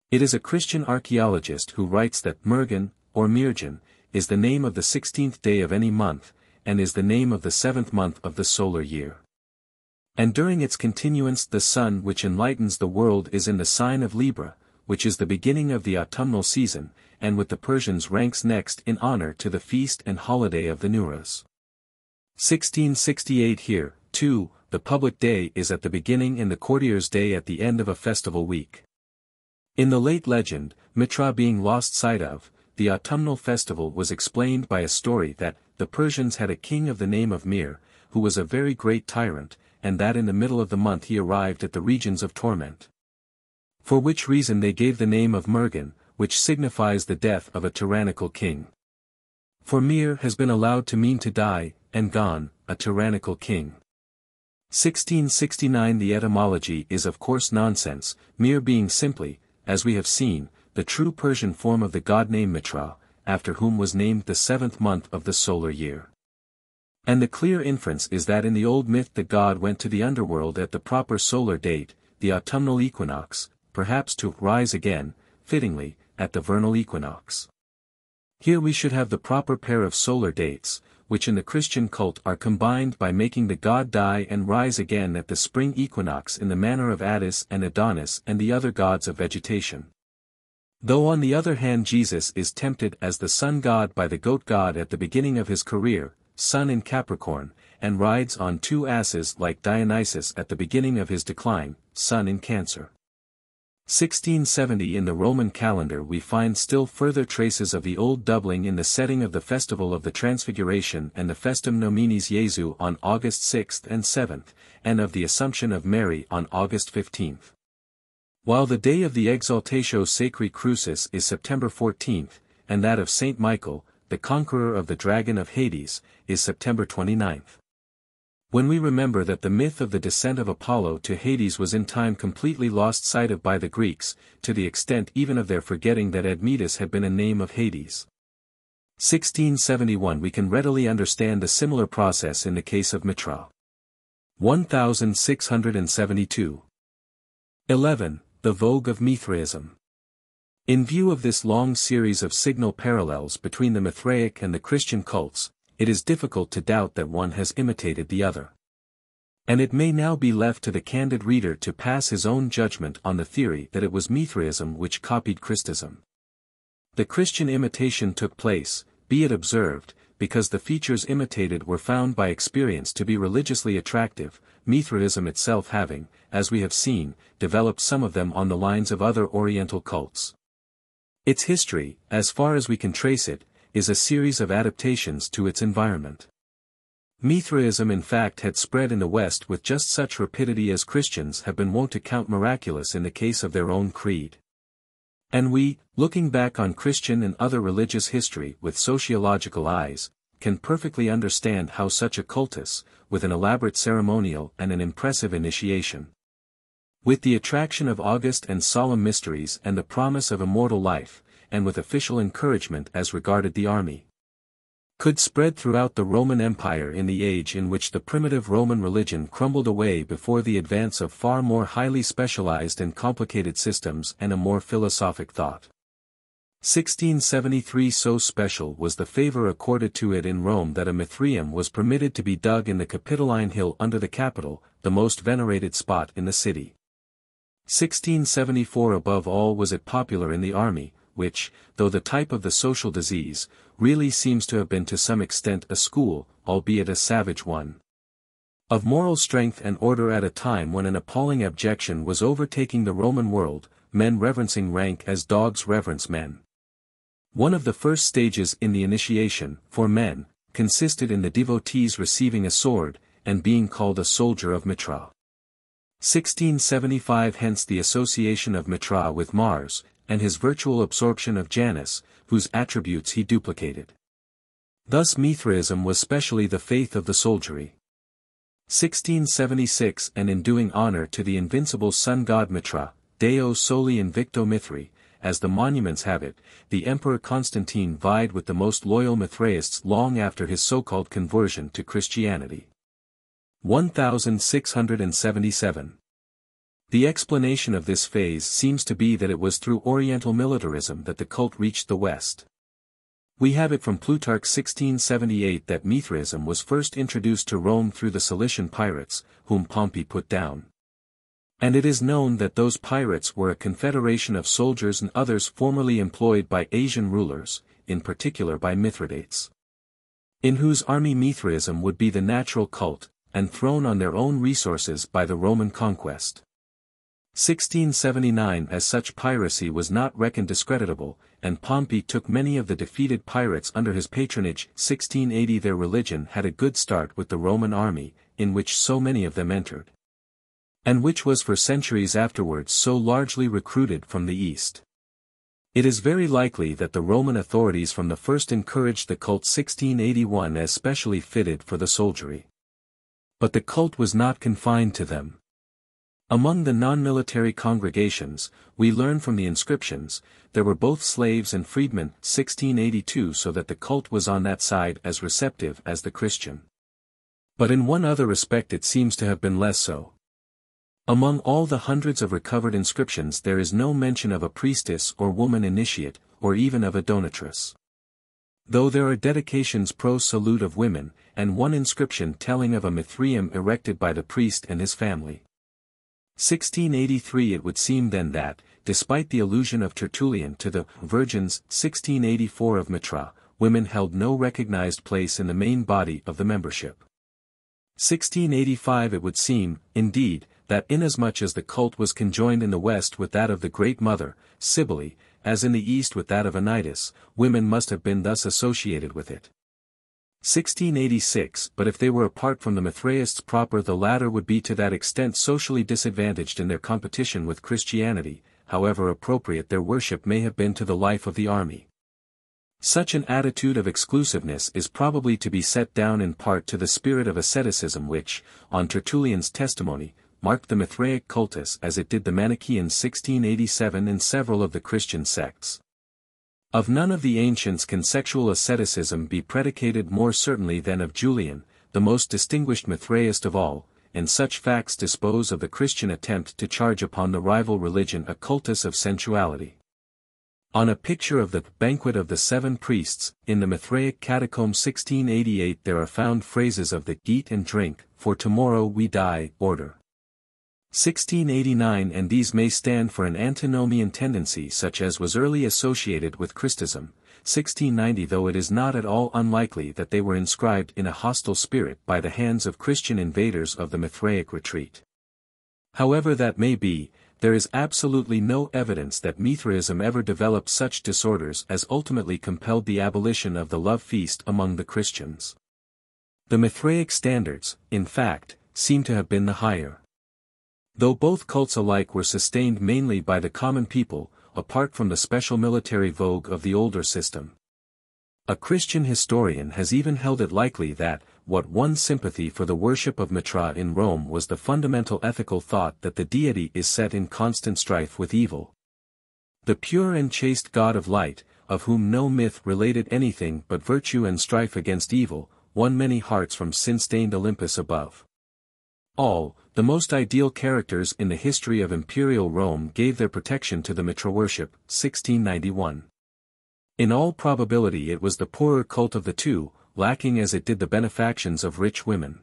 It is a Christian archaeologist who writes that Mergan, or Mirjan, is the name of the 16th day of any month, and is the name of the 7th month of the solar year. And during its continuance the sun which enlightens the world is in the sign of Libra, which is the beginning of the autumnal season, and with the Persians ranks next in honor to the feast and holiday of the Nuras. 1668. Here, too, the public day is at the beginning and the courtier's day at the end of a festival week. In the late legend, Mithra being lost sight of, the autumnal festival was explained by a story that the Persians had a king of the name of Mir, who was a very great tyrant, and that in the middle of the month he arrived at the regions of torment. For which reason they gave the name of Mergan, which signifies the death of a tyrannical king. For Mir has been allowed to mean to die, and Gan, a tyrannical king. 1669. The etymology is of course nonsense, Mir being simply, as we have seen, the true Persian form of the god name Mithra, after whom was named the 7th month of the solar year. And the clear inference is that in the old myth the god went to the underworld at the proper solar date, the autumnal equinox, perhaps to rise again, fittingly, at the vernal equinox. Here we should have the proper pair of solar dates, which in the Christian cult are combined by making the god die and rise again at the spring equinox in the manner of Attis and Adonis and the other gods of vegetation. Though on the other hand Jesus is tempted as the sun god by the goat god at the beginning of his career, sun in Capricorn, and rides on two asses like Dionysus at the beginning of his decline, sun in Cancer. 1670 In the Roman calendar we find still further traces of the old doubling in the setting of the Festival of the Transfiguration and the Festum Nominis Jesu on August 6 and 7, and of the Assumption of Mary on August 15. While the day of the Exaltatio Sacri Crucis is September 14, and that of Saint Michael, the conqueror of the dragon of Hades, is September 29. When we remember that the myth of the descent of Apollo to Hades was in time completely lost sight of by the Greeks, to the extent even of their forgetting that Admetus had been a name of Hades. 1671 We can readily understand the similar process in the case of Mithra. 1672. 11. The Vogue of Mithraism. In view of this long series of signal parallels between the Mithraic and the Christian cults, it is difficult to doubt that one has imitated the other. And it may now be left to the candid reader to pass his own judgment on the theory that it was Mithraism which copied Christism. The Christian imitation took place, be it observed, because the features imitated were found by experience to be religiously attractive, Mithraism itself having, as we have seen, developed some of them on the lines of other Oriental cults. Its history, as far as we can trace it, is a series of adaptations to its environment. Mithraism in fact had spread in the West with just such rapidity as Christians have been wont to count miraculous in the case of their own creed. And we, looking back on Christian and other religious history with sociological eyes, can perfectly understand how such a cultus, with an elaborate ceremonial and an impressive initiation, with the attraction of august and solemn mysteries and the promise of immortal life, and with official encouragement as regarded the army, could spread throughout the Roman Empire in the age in which the primitive Roman religion crumbled away before the advance of far more highly specialized and complicated systems and a more philosophic thought. 1673 So special was the favor accorded to it in Rome that a Mithraeum was permitted to be dug in the Capitoline Hill under the Capitol, the most venerated spot in the city. 1674 Above all was it popular in the army, which, though the type of the social disease, really seems to have been to some extent a school, albeit a savage one, of moral strength and order at a time when an appalling abjection was overtaking the Roman world, men reverencing rank as dogs reverence men. One of the first stages in the initiation, for men, consisted in the devotees receiving a sword, and being called a soldier of Mithra. 1675 Hence the association of Mithra with Mars, and his virtual absorption of Janus, whose attributes he duplicated. Thus Mithraism was specially the faith of the soldiery. 1676 And in doing honor to the invincible sun god Mithra, Deo Soli Invicto Mithri, as the monuments have it, the Emperor Constantine vied with the most loyal Mithraists long after his so-called conversion to Christianity. 1677. The explanation of this phase seems to be that it was through Oriental militarism that the cult reached the West. We have it from Plutarch 1678 that Mithraism was first introduced to Rome through the Cilician pirates, whom Pompey put down. And it is known that those pirates were a confederation of soldiers and others formerly employed by Asian rulers, in particular by Mithridates, in whose army Mithraism would be the natural cult, and thrown on their own resources by the Roman conquest. 1679 As such piracy was not reckoned discreditable, and Pompey took many of the defeated pirates under his patronage. 1680 Their religion had a good start with the Roman army, in which so many of them entered, and which was for centuries afterwards so largely recruited from the East. It is very likely that the Roman authorities from the first encouraged the cult 1681 as specially fitted for the soldiery. But the cult was not confined to them. Among the non-military congregations, we learn from the inscriptions, there were both slaves and freedmen 1682 so that the cult was on that side as receptive as the Christian. But in one other respect it seems to have been less so. Among all the hundreds of recovered inscriptions there is no mention of a priestess or woman initiate, or even of a donatress. Though there are dedications pro salute of women, and one inscription telling of a Mithraeum erected by the priest and his family. 1683 It would seem then that, despite the allusion of Tertullian to the virgins 1684 of Mithra, women held no recognized place in the main body of the membership. 1685 It would seem, indeed, that inasmuch as the cult was conjoined in the West with that of the Great Mother, Cybele, as in the East with that of Anitis, women must have been thus associated with it. 1686 But if they were apart from the Mithraists proper, the latter would be to that extent socially disadvantaged in their competition with Christianity, however appropriate their worship may have been to the life of the army. Such an attitude of exclusiveness is probably to be set down in part to the spirit of asceticism which, on Tertullian's testimony, marked the Mithraic cultus as it did the Manichaean 1687 and several of the Christian sects. Of none of the ancients can sexual asceticism be predicated more certainly than of Julian, the most distinguished Mithraist of all, and such facts dispose of the Christian attempt to charge upon the rival religion a cultus of sensuality. On a picture of the Banquet of the Seven Priests, in the Mithraic Catacomb 1688 there are found phrases of the eat and drink, for tomorrow we die, order. 1689 and these may stand for an antinomian tendency such as was early associated with Christism, 1690 though it is not at all unlikely that they were inscribed in a hostile spirit by the hands of Christian invaders of the Mithraic retreat. However that may be, there is absolutely no evidence that Mithraism ever developed such disorders as ultimately compelled the abolition of the love feast among the Christians. The Mithraic standards, in fact, seem to have been the higher. Though both cults alike were sustained mainly by the common people, apart from the special military vogue of the older system. A Christian historian has even held it likely that, what won sympathy for the worship of Mithra in Rome was the fundamental ethical thought that the deity is set in constant strife with evil. The pure and chaste God of light, of whom no myth related anything but virtue and strife against evil, won many hearts from sin-stained Olympus above. All, the most ideal characters in the history of imperial Rome gave their protection to the Mithra worship, 1691. In all probability it was the poorer cult of the two, lacking as it did the benefactions of rich women.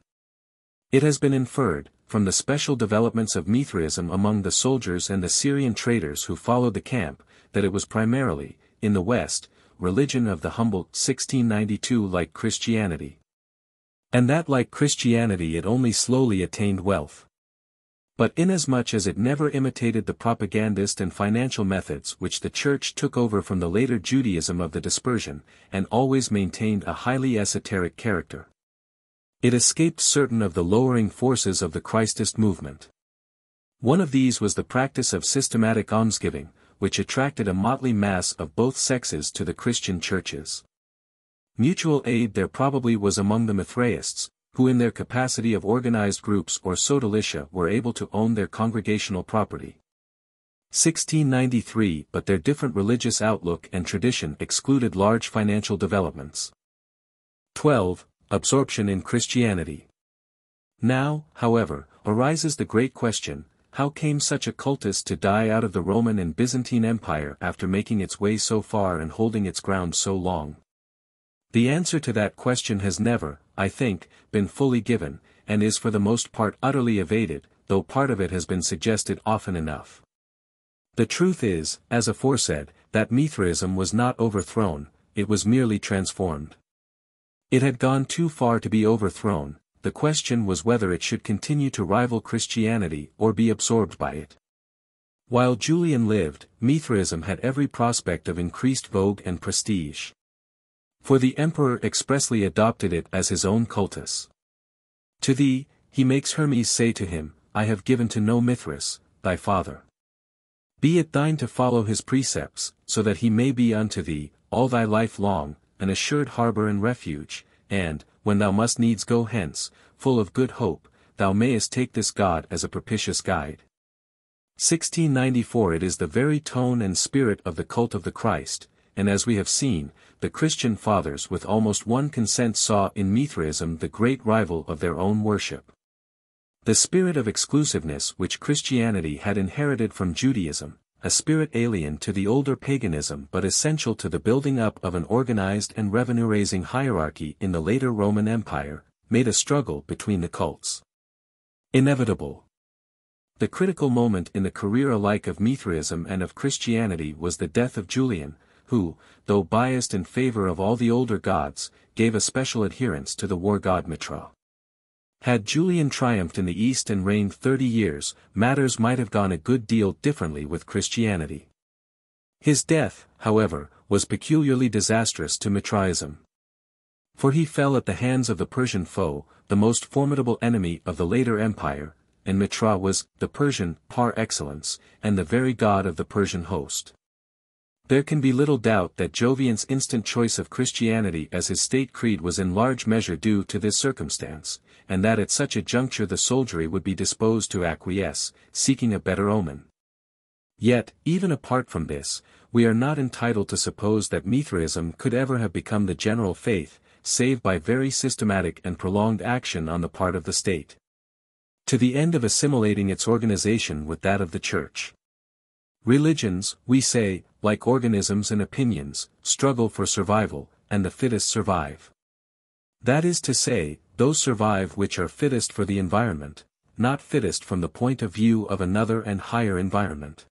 It has been inferred, from the special developments of Mithraism among the soldiers and the Syrian traders who followed the camp, that it was primarily, in the West, religion of the humble, 1692 like Christianity. And that like Christianity it only slowly attained wealth. But inasmuch as it never imitated the propagandist and financial methods which the Church took over from the later Judaism of the dispersion, and always maintained a highly esoteric character, it escaped certain of the lowering forces of the Christist movement. One of these was the practice of systematic almsgiving, which attracted a motley mass of both sexes to the Christian churches. Mutual aid there probably was among the Mithraists, who in their capacity of organized groups or sodalitia were able to own their congregational property. 1693 But their different religious outlook and tradition excluded large financial developments. 12. Absorption in Christianity. Now, however, arises the great question, how came such a cultus to die out of the Roman and Byzantine Empire after making its way so far and holding its ground so long? The answer to that question has never, I think, been fully given, and is for the most part utterly evaded, though part of it has been suggested often enough. The truth is, as aforesaid, that Mithraism was not overthrown, it was merely transformed. It had gone too far to be overthrown, the question was whether it should continue to rival Christianity or be absorbed by it. While Julian lived, Mithraism had every prospect of increased vogue and prestige. For the emperor expressly adopted it as his own cultus. To thee, he makes Hermes say to him, I have given to know Mithras, thy father. Be it thine to follow his precepts, so that he may be unto thee, all thy life long, an assured harbor and refuge, and, when thou must needs go hence, full of good hope, thou mayest take this God as a propitious guide. 1694 It is the very tone and spirit of the cult of the Christ, and as we have seen, the Christian fathers with almost one consent saw in Mithraism the great rival of their own worship. The spirit of exclusiveness which Christianity had inherited from Judaism, a spirit alien to the older paganism but essential to the building up of an organized and revenue-raising hierarchy in the later Roman Empire, made a struggle between the cults inevitable. The critical moment in the career alike of Mithraism and of Christianity was the death of Julian, who, though biased in favor of all the older gods, gave a special adherence to the war god Mithra. Had Julian triumphed in the East and reigned 30 years, matters might have gone a good deal differently with Christianity. His death, however, was peculiarly disastrous to Mithraism. For he fell at the hands of the Persian foe, the most formidable enemy of the later empire, and Mithra was the Persian par excellence, and the very god of the Persian host. There can be little doubt that Jovian's instant choice of Christianity as his state creed was in large measure due to this circumstance, and that at such a juncture the soldiery would be disposed to acquiesce, seeking a better omen. Yet, even apart from this, we are not entitled to suppose that Mithraism could ever have become the general faith, save by very systematic and prolonged action on the part of the state, to the end of assimilating its organization with that of the Church. Religions, we say, like organisms and opinions, struggle for survival, and the fittest survive. That is to say, those survive which are fittest for the environment, not fittest from the point of view of another and higher environment.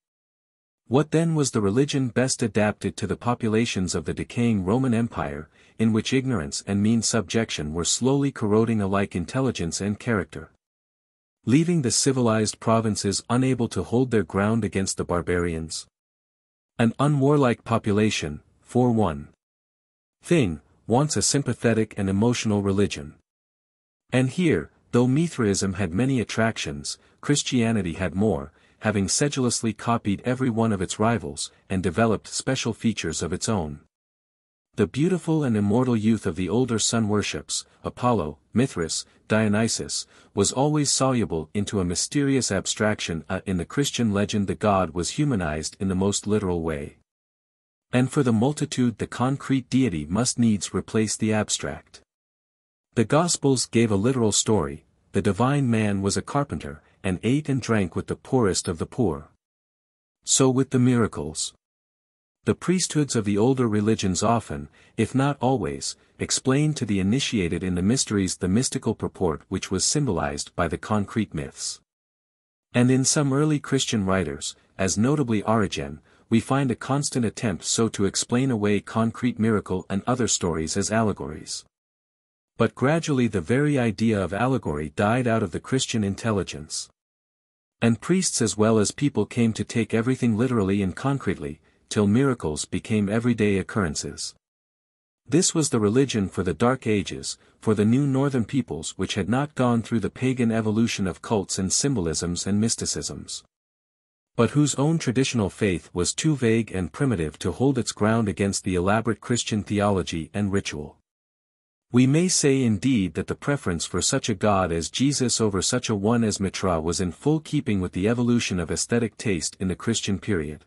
What then was the religion best adapted to the populations of the decaying Roman Empire, in which ignorance and mean subjection were slowly corroding alike intelligence and character, leaving the civilized provinces unable to hold their ground against the barbarians? An unwarlike population, for one thing, wants a sympathetic and emotional religion. And here, though Mithraism had many attractions, Christianity had more, having sedulously copied every one of its rivals, and developed special features of its own. The beautiful and immortal youth of the older sun worships, Apollo, Mithras, Dionysus, was always soluble into a mysterious abstraction. In the Christian legend the god was humanized in the most literal way. And for the multitude the concrete deity must needs replace the abstract. The Gospels gave a literal story: the divine man was a carpenter, and ate and drank with the poorest of the poor. So with the miracles. The priesthoods of the older religions often, if not always, explained to the initiated in the mysteries the mystical purport which was symbolized by the concrete myths. And in some early Christian writers, as notably Origen, we find a constant attempt so to explain away concrete miracle and other stories as allegories. But gradually the very idea of allegory died out of the Christian intelligence. And priests as well as people came to take everything literally and concretely, till miracles became everyday occurrences. This was the religion for the Dark Ages, for the new northern peoples which had not gone through the pagan evolution of cults and symbolisms and mysticisms, but whose own traditional faith was too vague and primitive to hold its ground against the elaborate Christian theology and ritual. We may say indeed that the preference for such a god as Jesus over such a one as Mithra was in full keeping with the evolution of aesthetic taste in the Christian period.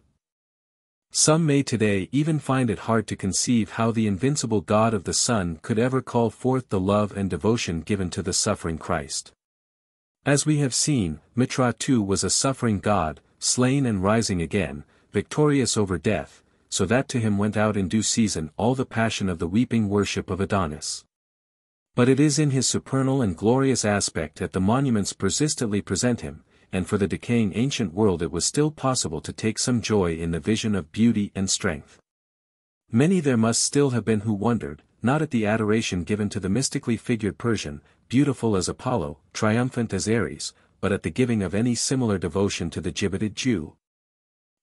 Some may today even find it hard to conceive how the invincible God of the Son could ever call forth the love and devotion given to the suffering Christ. As we have seen, Mithra too was a suffering God, slain and rising again, victorious over death, so that to him went out in due season all the passion of the weeping worship of Adonis. But it is in his supernal and glorious aspect that the monuments persistently present him, and for the decaying ancient world it was still possible to take some joy in the vision of beauty and strength. Many there must still have been who wondered, not at the adoration given to the mystically figured Persian, beautiful as Apollo, triumphant as Ares, but at the giving of any similar devotion to the gibbeted Jew,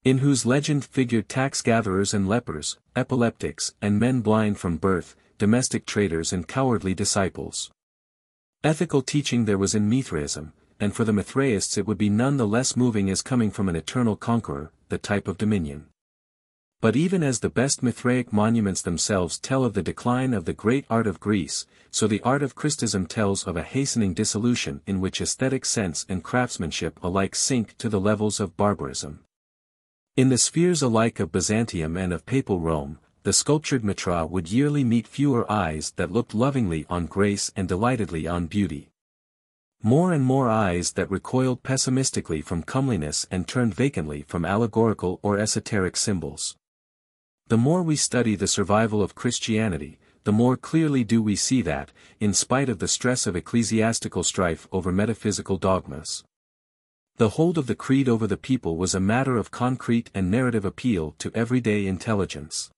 in whose legend figured tax-gatherers and lepers, epileptics and men blind from birth, domestic traitors and cowardly disciples. Ethical teaching there was in Mithraism, and for the Mithraists it would be none the less moving as coming from an eternal conqueror, the type of dominion. But even as the best Mithraic monuments themselves tell of the decline of the great art of Greece, so the art of Christism tells of a hastening dissolution in which aesthetic sense and craftsmanship alike sink to the levels of barbarism. In the spheres alike of Byzantium and of Papal Rome, the sculptured Mithra would yearly meet fewer eyes that looked lovingly on grace and delightedly on beauty. More and more eyes that recoiled pessimistically from comeliness and turned vacantly from allegorical or esoteric symbols. The more we study the survival of Christianity, the more clearly do we see that, in spite of the stress of ecclesiastical strife over metaphysical dogmas, The hold of the creed over the people was a matter of concrete and narrative appeal to everyday intelligence.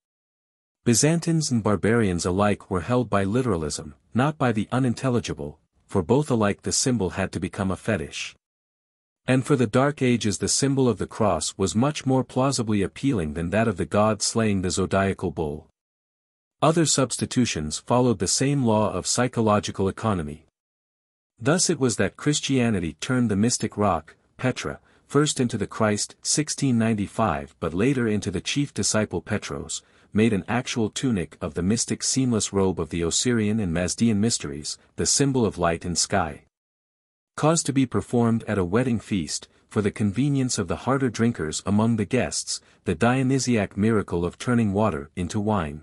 Byzantines and barbarians alike were held by literalism, not by the unintelligible, for both alike the symbol had to become a fetish. And for the Dark Ages the symbol of the cross was much more plausibly appealing than that of the god slaying the zodiacal bull. Other substitutions followed the same law of psychological economy. Thus it was that Christianity turned the mystic rock, Petra, first into the Christ 1695 but later into the chief disciple Petros, made an actual tunic of the mystic seamless robe of the Osirian and Mazdean mysteries, the symbol of light and sky. Caused to be performed at a wedding feast, for the convenience of the harder drinkers among the guests, the Dionysiac miracle of turning water into wine.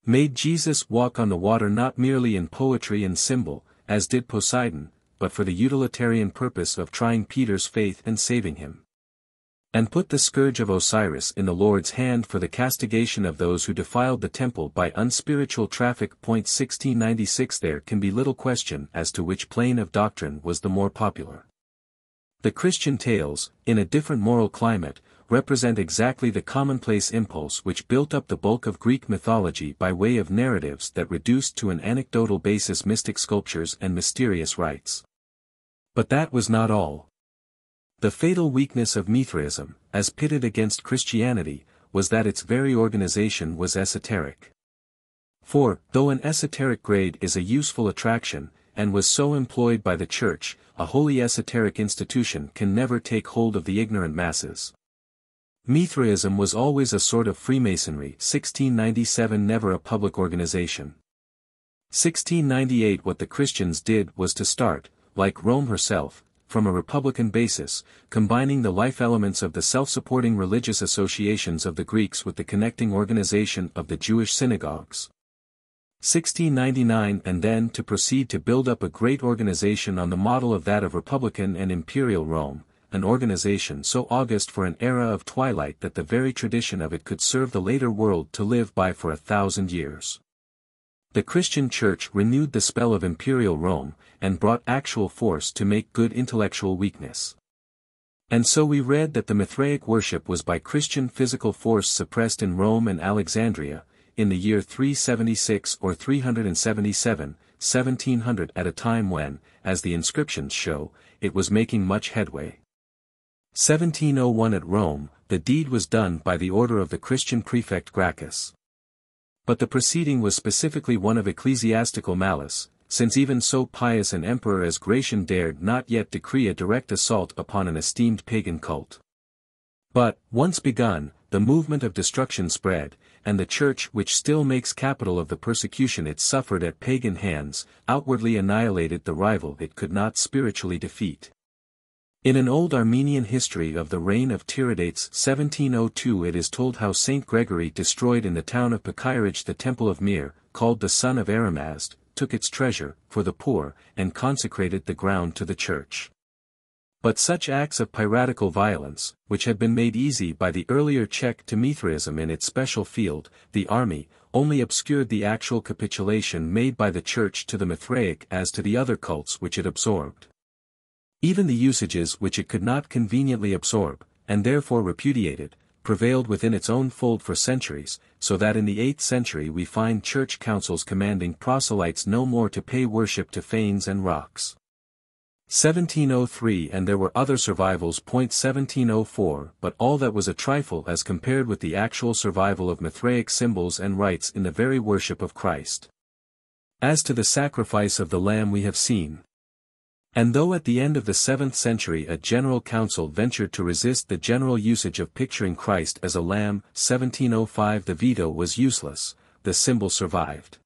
Made Jesus walk on the water not merely in poetry and symbol, as did Poseidon, but for the utilitarian purpose of trying Peter's faith and saving him. And put the scourge of Osiris in the Lord's hand for the castigation of those who defiled the temple by unspiritual traffic. 1696 There can be little question as to which plane of doctrine was the more popular. The Christian tales, in a different moral climate, represent exactly the commonplace impulse which built up the bulk of Greek mythology by way of narratives that reduced to an anecdotal basis mystic sculptures and mysterious rites. But that was not all. The fatal weakness of Mithraism, as pitted against Christianity, was that its very organization was esoteric. For, though an esoteric grade is a useful attraction, and was so employed by the Church, a wholly esoteric institution can never take hold of the ignorant masses. Mithraism was always a sort of Freemasonry. 1697 Never a public organization. 1698 What the Christians did was to start, like Rome herself, from a republican basis, combining the life elements of the self-supporting religious associations of the Greeks with the connecting organization of the Jewish synagogues. 1699 And then to proceed to build up a great organization on the model of that of republican and imperial Rome, an organization so august for an era of twilight that the very tradition of it could serve the later world to live by for 1,000 years. The Christian Church renewed the spell of imperial Rome, and brought actual force to make good intellectual weakness. And so we read that the Mithraic worship was by Christian physical force suppressed in Rome and Alexandria, in the year 376 or 377, 1700 at a time when, as the inscriptions show, it was making much headway. 1701 At Rome, the deed was done by the order of the Christian prefect Gracchus. But the proceeding was specifically one of ecclesiastical malice, since even so pious an emperor as Gratian dared not yet decree a direct assault upon an esteemed pagan cult. But, once begun, the movement of destruction spread, and the Church which still makes capital of the persecution it suffered at pagan hands, outwardly annihilated the rival it could not spiritually defeat. In an old Armenian history of the reign of Tiridates 1702 it is told how Saint Gregory destroyed in the town of Pakirage the temple of Mir, called the son of Aramazd, took its treasure, for the poor, and consecrated the ground to the Church. But such acts of piratical violence, which had been made easy by the earlier check to Mithraism in its special field, the army, only obscured the actual capitulation made by the Church to the Mithraic as to the other cults which it absorbed. Even the usages which it could not conveniently absorb, and therefore repudiated, prevailed within its own fold for centuries, so that in the 8th century we find church councils commanding proselytes no more to pay worship to fanes and rocks. 1703 And there were other survivals. 1704 But all that was a trifle as compared with the actual survival of Mithraic symbols and rites in the very worship of Christ. As to the sacrifice of the Lamb we have seen. And though at the end of the 7th century a general council ventured to resist the general usage of picturing Christ as a lamb, 1705 the veto was useless, the symbol survived.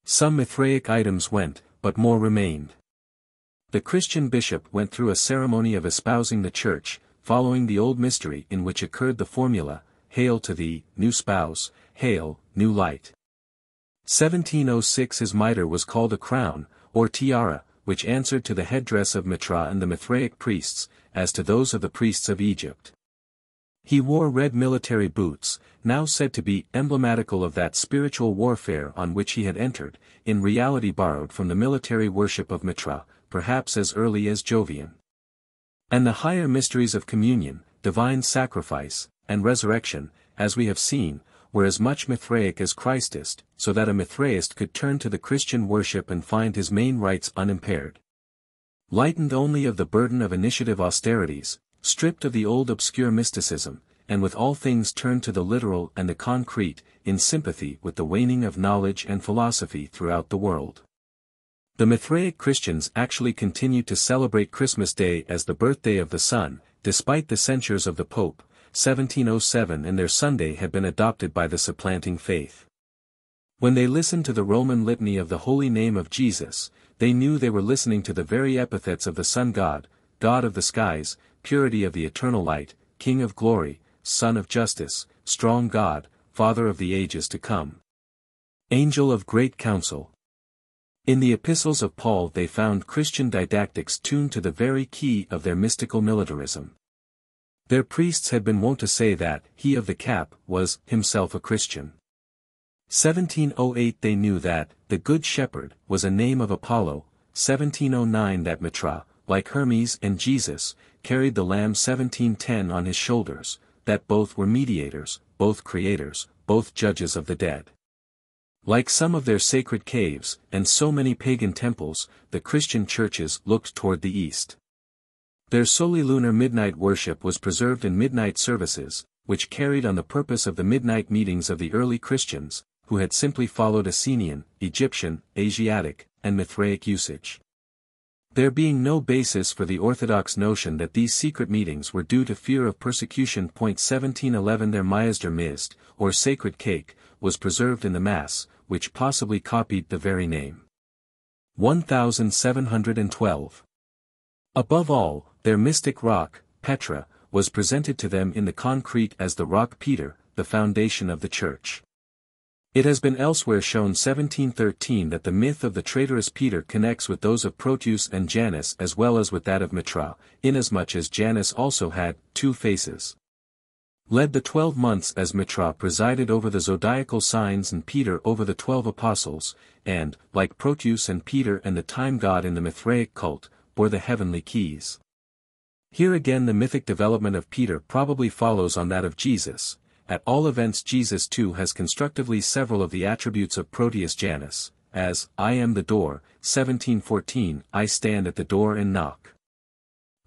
Some Mithraic items went, but more remained. The Christian bishop went through a ceremony of espousing the Church, following the old mystery in which occurred the formula, Hail to thee, new spouse, hail, new light. 1706 His mitre was called a crown, or tiara, which answered to the headdress of Mithra and the Mithraic priests, as to those of the priests of Egypt. He wore red military boots, now said to be emblematical of that spiritual warfare on which he had entered, in reality borrowed from the military worship of Mithra, perhaps as early as Jovian. And the higher mysteries of communion, divine sacrifice, and resurrection, as we have seen, were as much Mithraic as Christist, so that a Mithraist could turn to the Christian worship and find his main rites unimpaired. Lightened only of the burden of initiative austerities, stripped of the old obscure mysticism, and with all things turned to the literal and the concrete, in sympathy with the waning of knowledge and philosophy throughout the world. The Mithraic Christians actually continued to celebrate Christmas Day as the birthday of the Sun, despite the censures of the Pope, 1707, and their Sunday had been adopted by the supplanting faith. When they listened to the Roman litany of the holy name of Jesus, they knew they were listening to the very epithets of the Sun God, God of the skies, purity of the eternal light, King of glory, Son of justice, strong God, Father of the ages to come. Angel of great counsel. In the epistles of Paul they found Christian didactics tuned to the very key of their mystical militarism. Their priests had been wont to say that he of the cap was himself a Christian. 1708 they knew that the Good Shepherd was a name of Apollo, 1709 that Mithra, like Hermes and Jesus, carried the Lamb, 1710 on his shoulders, that both were mediators, both creators, both judges of the dead. Like some of their sacred caves, and so many pagan temples, the Christian churches looked toward the east. Their solely lunar midnight worship was preserved in midnight services, which carried on the purpose of the midnight meetings of the early Christians, who had simply followed Essenian, Egyptian, Asiatic, and Mithraic usage. There being no basis for the orthodox notion that these secret meetings were due to fear of persecution. 1711 their Myasder Mizd, or sacred cake, was preserved in the Mass, which possibly copied the very name. 1712. Above all, their mystic rock, Petra, was presented to them in the concrete as the rock Peter, the foundation of the Church. It has been elsewhere shown 1713 that the myth of the traitorous Peter connects with those of Proteus and Janus as well as with that of Mithra, inasmuch as Janus also had 2 faces. Led the 12 months as Mithra presided over the zodiacal signs and Peter over the 12 apostles, and, like Proteus and Peter and the time god in the Mithraic cult, bore the heavenly keys. Here again the mythic development of Peter probably follows on that of Jesus. At all events Jesus too has constructively several of the attributes of Proteus Janus, as, I am the door, 1714, I stand at the door and knock.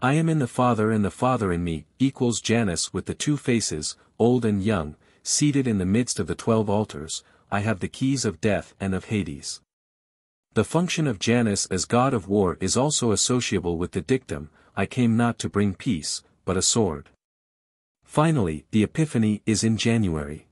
I am in the Father and the Father in me, equals Janus with the 2 faces, old and young, seated in the midst of the 12 altars, I have the keys of death and of Hades. The function of Janus as god of war is also associable with the dictum, I came not to bring peace, but a sword. Finally, the Epiphany is in January.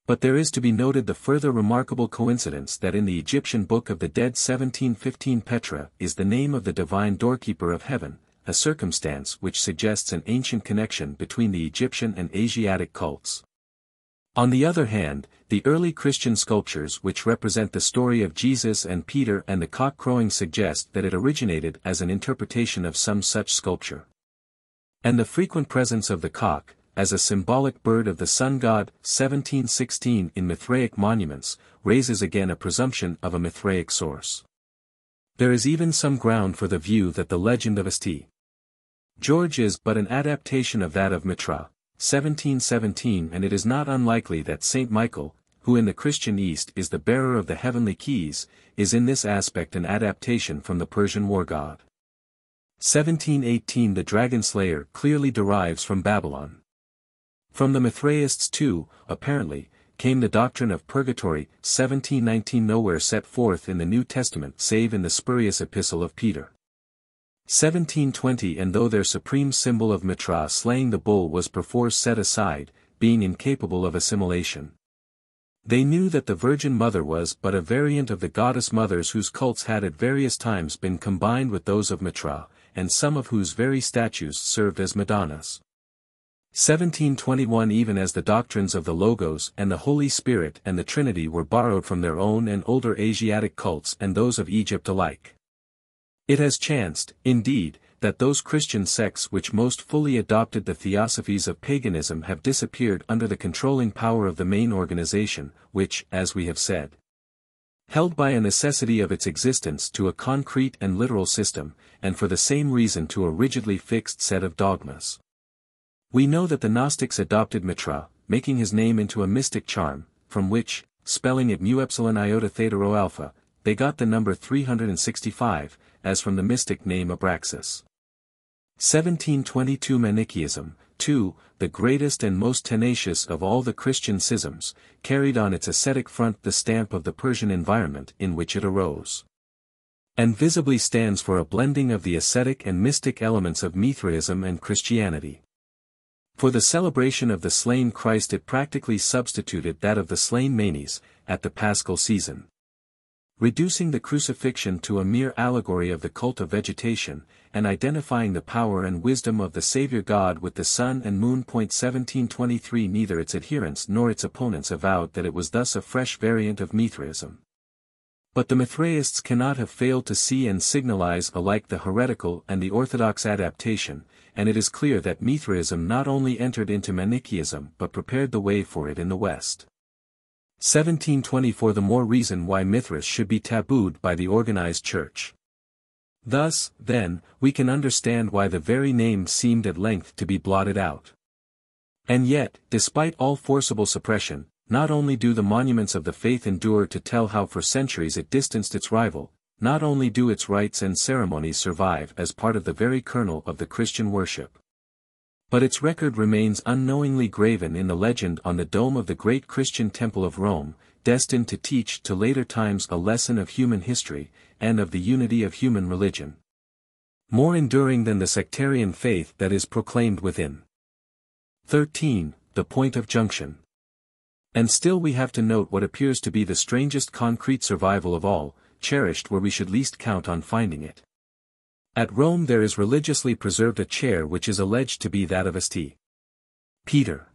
But there is to be noted the further remarkable coincidence that in the Egyptian Book of the Dead 1715 Petra is the name of the divine doorkeeper of heaven, a circumstance which suggests an ancient connection between the Egyptian and Asiatic cults. On the other hand, the early Christian sculptures which represent the story of Jesus and Peter and the cock crowing suggest that it originated as an interpretation of some such sculpture. And the frequent presence of the cock, as a symbolic bird of the sun god, 1716 in Mithraic monuments, raises again a presumption of a Mithraic source. There is even some ground for the view that the legend of St. George is but an adaptation of that of Mithra, 1717, and it is not unlikely that Saint Michael, who in the Christian East is the bearer of the heavenly keys, is in this aspect an adaptation from the Persian war god. 1718 the dragon slayer clearly derives from Babylon. From the Mithraists too, apparently, came the doctrine of purgatory, 1719 nowhere set forth in the New Testament save in the spurious epistle of Peter. 1720 and though their supreme symbol of Mithra slaying the bull was perforce set aside, being incapable of assimilation. They knew that the Virgin Mother was but a variant of the goddess mothers whose cults had at various times been combined with those of Mithra, and some of whose very statues served as Madonnas. 1721 even as the doctrines of the Logos and the Holy Spirit and the Trinity were borrowed from their own and older Asiatic cults and those of Egypt alike. It has chanced, indeed, that those Christian sects which most fully adopted the theosophies of paganism have disappeared under the controlling power of the main organization, which, as we have said, held by a necessity of its existence to a concrete and literal system, and for the same reason to a rigidly fixed set of dogmas. We know that the Gnostics adopted Mithra, making his name into a mystic charm, from which, spelling it mu epsilon iota theta rho alpha, they got the number 365, as from the mystic name Abraxas. 1722 Manichaeism, too, the greatest and most tenacious of all the Christian schisms, carried on its ascetic front the stamp of the Persian environment in which it arose. And visibly stands for a blending of the ascetic and mystic elements of Mithraism and Christianity. For the celebration of the slain Christ it practically substituted that of the slain Manes, at the Paschal season. Reducing the crucifixion to a mere allegory of the cult of vegetation, and identifying the power and wisdom of the Saviour God with the sun and moon. 1723 Neither its adherents nor its opponents avowed that it was thus a fresh variant of Mithraism. But the Mithraists cannot have failed to see and signalize alike the heretical and the orthodox adaptation, and it is clear that Mithraism not only entered into Manichaeism but prepared the way for it in the West. 1724 The more reason why Mithras should be tabooed by the organized church. Thus, then, we can understand why the very name seemed at length to be blotted out. And yet, despite all forcible suppression, not only do the monuments of the faith endure to tell how for centuries it distanced its rival, not only do its rites and ceremonies survive as part of the very kernel of the Christian worship, but its record remains unknowingly graven in the legend on the dome of the great Christian temple of Rome, destined to teach to later times a lesson of human history, and of the unity of human religion. More enduring than the sectarian faith that is proclaimed within. 13. The Point of Junction. And still we have to note what appears to be the strangest concrete survival of all, cherished where we should least count on finding it. At Rome there is religiously preserved a chair which is alleged to be that of St. Peter.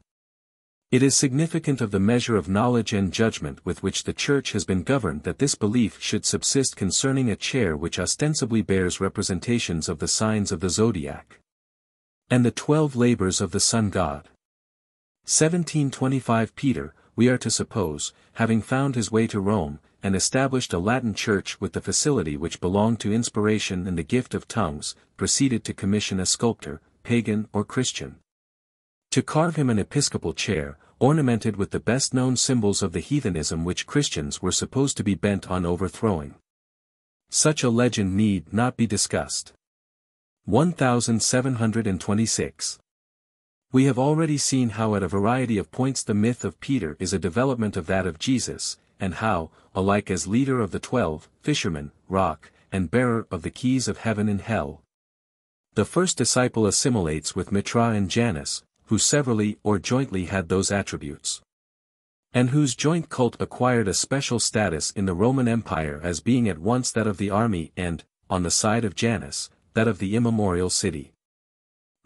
It is significant of the measure of knowledge and judgment with which the Church has been governed that this belief should subsist concerning a chair which ostensibly bears representations of the signs of the zodiac and the 12 labors of the sun god. 1725 Peter, we are to suppose, having found his way to Rome, and established a Latin church with the facility which belonged to inspiration and the gift of tongues, proceeded to commission a sculptor, pagan or Christian, to carve him an episcopal chair, ornamented with the best-known symbols of the heathenism which Christians were supposed to be bent on overthrowing. Such a legend need not be discussed. 1726. We have already seen how at a variety of points the myth of Peter is a development of that of Jesus, and how, alike as leader of the 12, fisherman, rock, and bearer of the keys of heaven and hell, the first disciple assimilates with Mithra and Janus, who severally or jointly had those attributes, and whose joint cult acquired a special status in the Roman Empire as being at once that of the army and, on the side of Janus, that of the immemorial city.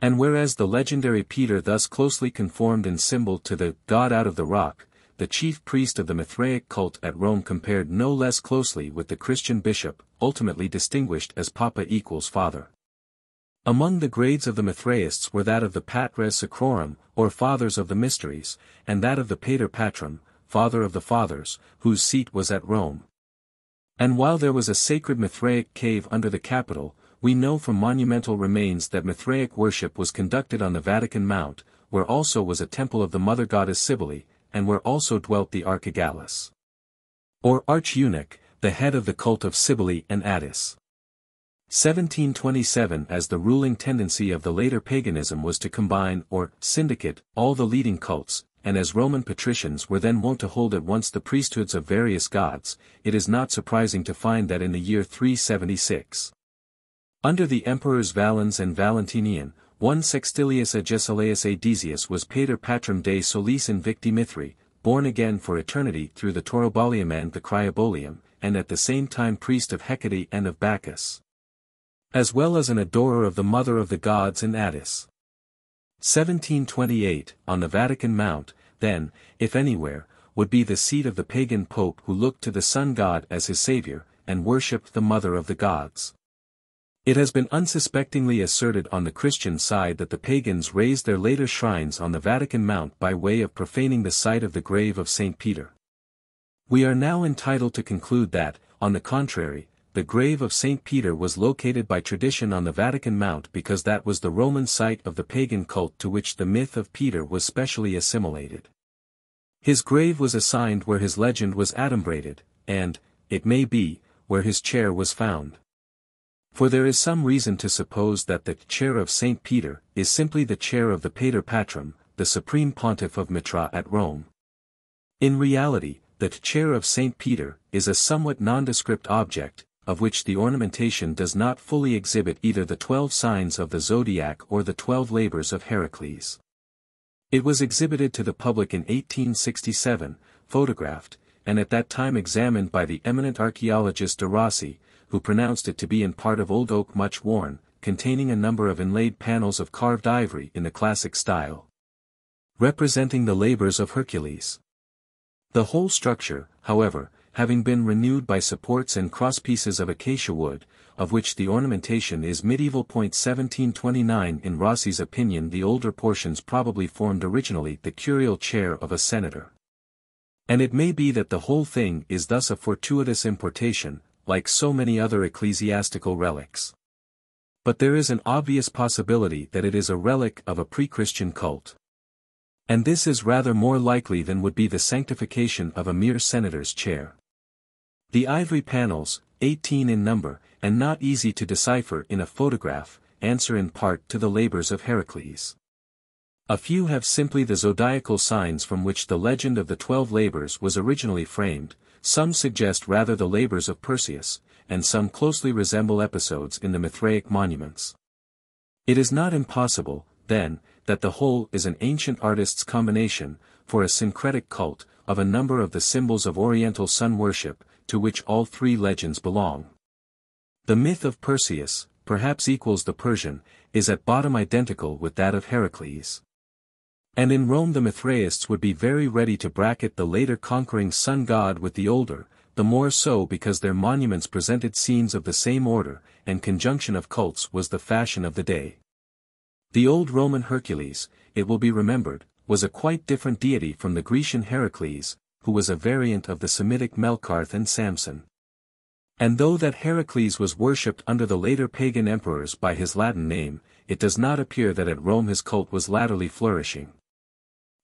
And whereas the legendary Peter thus closely conformed in symbol to the God out of the rock, the chief priest of the Mithraic cult at Rome compared no less closely with the Christian bishop, ultimately distinguished as Papa equals Father. Among the grades of the Mithraists were that of the Patres Sacrorum, or Fathers of the Mysteries, and that of the Pater Patrum, Father of the Fathers, whose seat was at Rome. And while there was a sacred Mithraic cave under the Capitol, we know from monumental remains that Mithraic worship was conducted on the Vatican Mount, where also was a temple of the mother goddess Cybele, and where also dwelt the Archigallus, or arch-eunuch, the head of the cult of Cybele and Attis. 1727 As the ruling tendency of the later paganism was to combine or syndicate all the leading cults, and as Roman patricians were then wont to hold at once the priesthoods of various gods, it is not surprising to find that in the year 376, under the emperors Valens and Valentinian, one Sextilius Agesilaus Adesius was Pater Patrum Dei Solis Invicti Mithri, born again for eternity through the Taurobolium and the Cryobolium, and at the same time priest of Hecate and of Bacchus, as well as an adorer of the mother of the gods and Attis. 1728, on the Vatican Mount, then, if anywhere, would be the seat of the pagan pope who looked to the sun god as his savior, and worshipped the mother of the gods. It has been unsuspectingly asserted on the Christian side that the pagans raised their later shrines on the Vatican Mount by way of profaning the site of the grave of St. Peter. We are now entitled to conclude that, on the contrary, the grave of St. Peter was located by tradition on the Vatican Mount because that was the Roman site of the pagan cult to which the myth of Peter was specially assimilated. His grave was assigned where his legend was adumbrated, and, it may be, where his chair was found. For there is some reason to suppose that the chair of St. Peter is simply the chair of the Pater Patrum, the supreme pontiff of Mithra at Rome. In reality, the chair of St. Peter is a somewhat nondescript object, of which the ornamentation does not fully exhibit either the 12 signs of the zodiac or the 12 labors of Heracles. It was exhibited to the public in 1867, photographed, and at that time examined by the eminent archaeologist de Rossi, who pronounced it to be in part of old oak much worn, containing a number of inlaid panels of carved ivory in the classic style, representing the labors of Hercules. The whole structure, however, having been renewed by supports and crosspieces of acacia wood, of which the ornamentation is medieval. 1729 In Rossi's opinion, the older portions probably formed originally the curial chair of a senator. And it may be that the whole thing is thus a fortuitous importation, like so many other ecclesiastical relics. But there is an obvious possibility that it is a relic of a pre-Christian cult. And this is rather more likely than would be the sanctification of a mere senator's chair. The ivory panels, 18 in number, and not easy to decipher in a photograph, answer in part to the labors of Heracles. A few have simply the zodiacal signs from which the legend of the 12 labors was originally framed, some suggest rather the labors of Perseus, and some closely resemble episodes in the Mithraic monuments. It is not impossible, then, that the whole is an ancient artist's combination, for a syncretic cult, of a number of the symbols of Oriental sun worship, to which all three legends belong. The myth of Perseus, perhaps equals the Persian, is at bottom identical with that of Heracles. And in Rome the Mithraists would be very ready to bracket the later conquering sun god with the older, the more so because their monuments presented scenes of the same order, and conjunction of cults was the fashion of the day. The old Roman Hercules, it will be remembered, was a quite different deity from the Grecian Heracles, who was a variant of the Semitic Melkarth and Samson. And though that Heracles was worshipped under the later pagan emperors by his Latin name, it does not appear that at Rome his cult was latterly flourishing.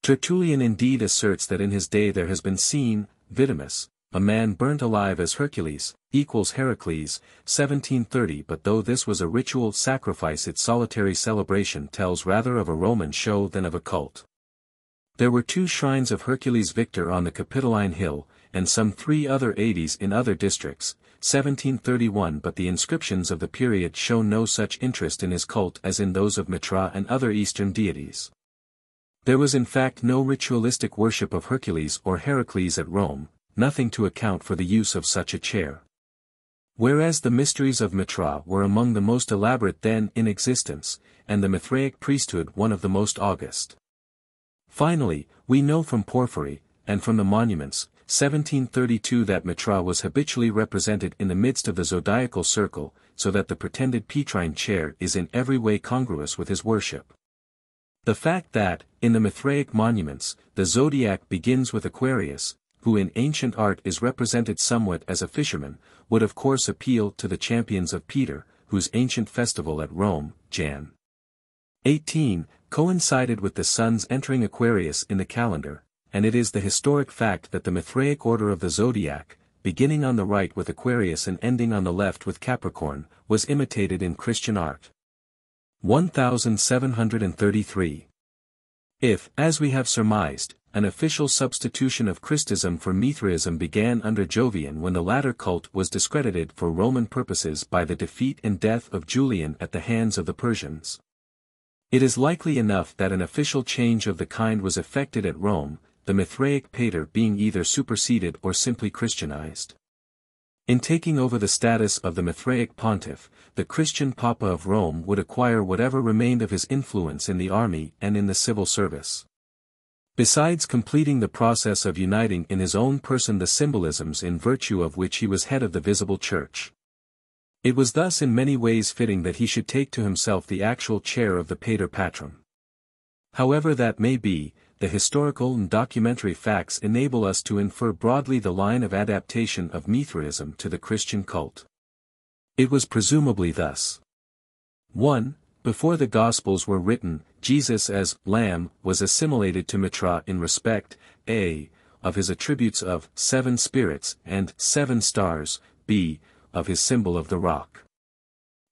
Tertullian indeed asserts that in his day there has been seen, Vitimus, a man burnt alive as Hercules, equals Heracles, 1730. But though this was a ritual sacrifice, its solitary celebration tells rather of a Roman show than of a cult. There were 2 shrines of Hercules Victor on the Capitoline Hill, and some 3 other deities in other districts, 1731. But the inscriptions of the period show no such interest in his cult as in those of Mithra and other Eastern deities. There was in fact no ritualistic worship of Hercules or Heracles at Rome, nothing to account for the use of such a chair. Whereas the mysteries of Mithra were among the most elaborate then in existence, and the Mithraic priesthood one of the most august. Finally, we know from Porphyry, and from the monuments, 1732 that Mithra was habitually represented in the midst of the zodiacal circle, so that the pretended Petrine chair is in every way congruous with his worship. The fact that, in the Mithraic monuments, the zodiac begins with Aquarius, who in ancient art is represented somewhat as a fisherman, would of course appeal to the champions of Peter, whose ancient festival at Rome, Jan. 18, coincided with the sun's entering Aquarius in the calendar, and it is the historic fact that the Mithraic order of the zodiac, beginning on the right with Aquarius and ending on the left with Capricorn, was imitated in Christian art. 1733. If, as we have surmised, an official substitution of Christism for Mithraism began under Jovian when the latter cult was discredited for Roman purposes by the defeat and death of Julian at the hands of the Persians, it is likely enough that an official change of the kind was effected at Rome, the Mithraic pater being either superseded or simply Christianized. In taking over the status of the Mithraic pontiff, the Christian Papa of Rome would acquire whatever remained of his influence in the army and in the civil service. Besides completing the process of uniting in his own person the symbolisms in virtue of which he was head of the visible church. It was thus in many ways fitting that he should take to himself the actual chair of the Pater Patrum. However that may be, the historical and documentary facts enable us to infer broadly the line of adaptation of Mithraism to the Christian cult. It was presumably thus. 1. Before the Gospels were written, Jesus as Lamb was assimilated to Mithra in respect, a. of his attributes of 7 spirits and 7 stars, b. of his symbol of the rock,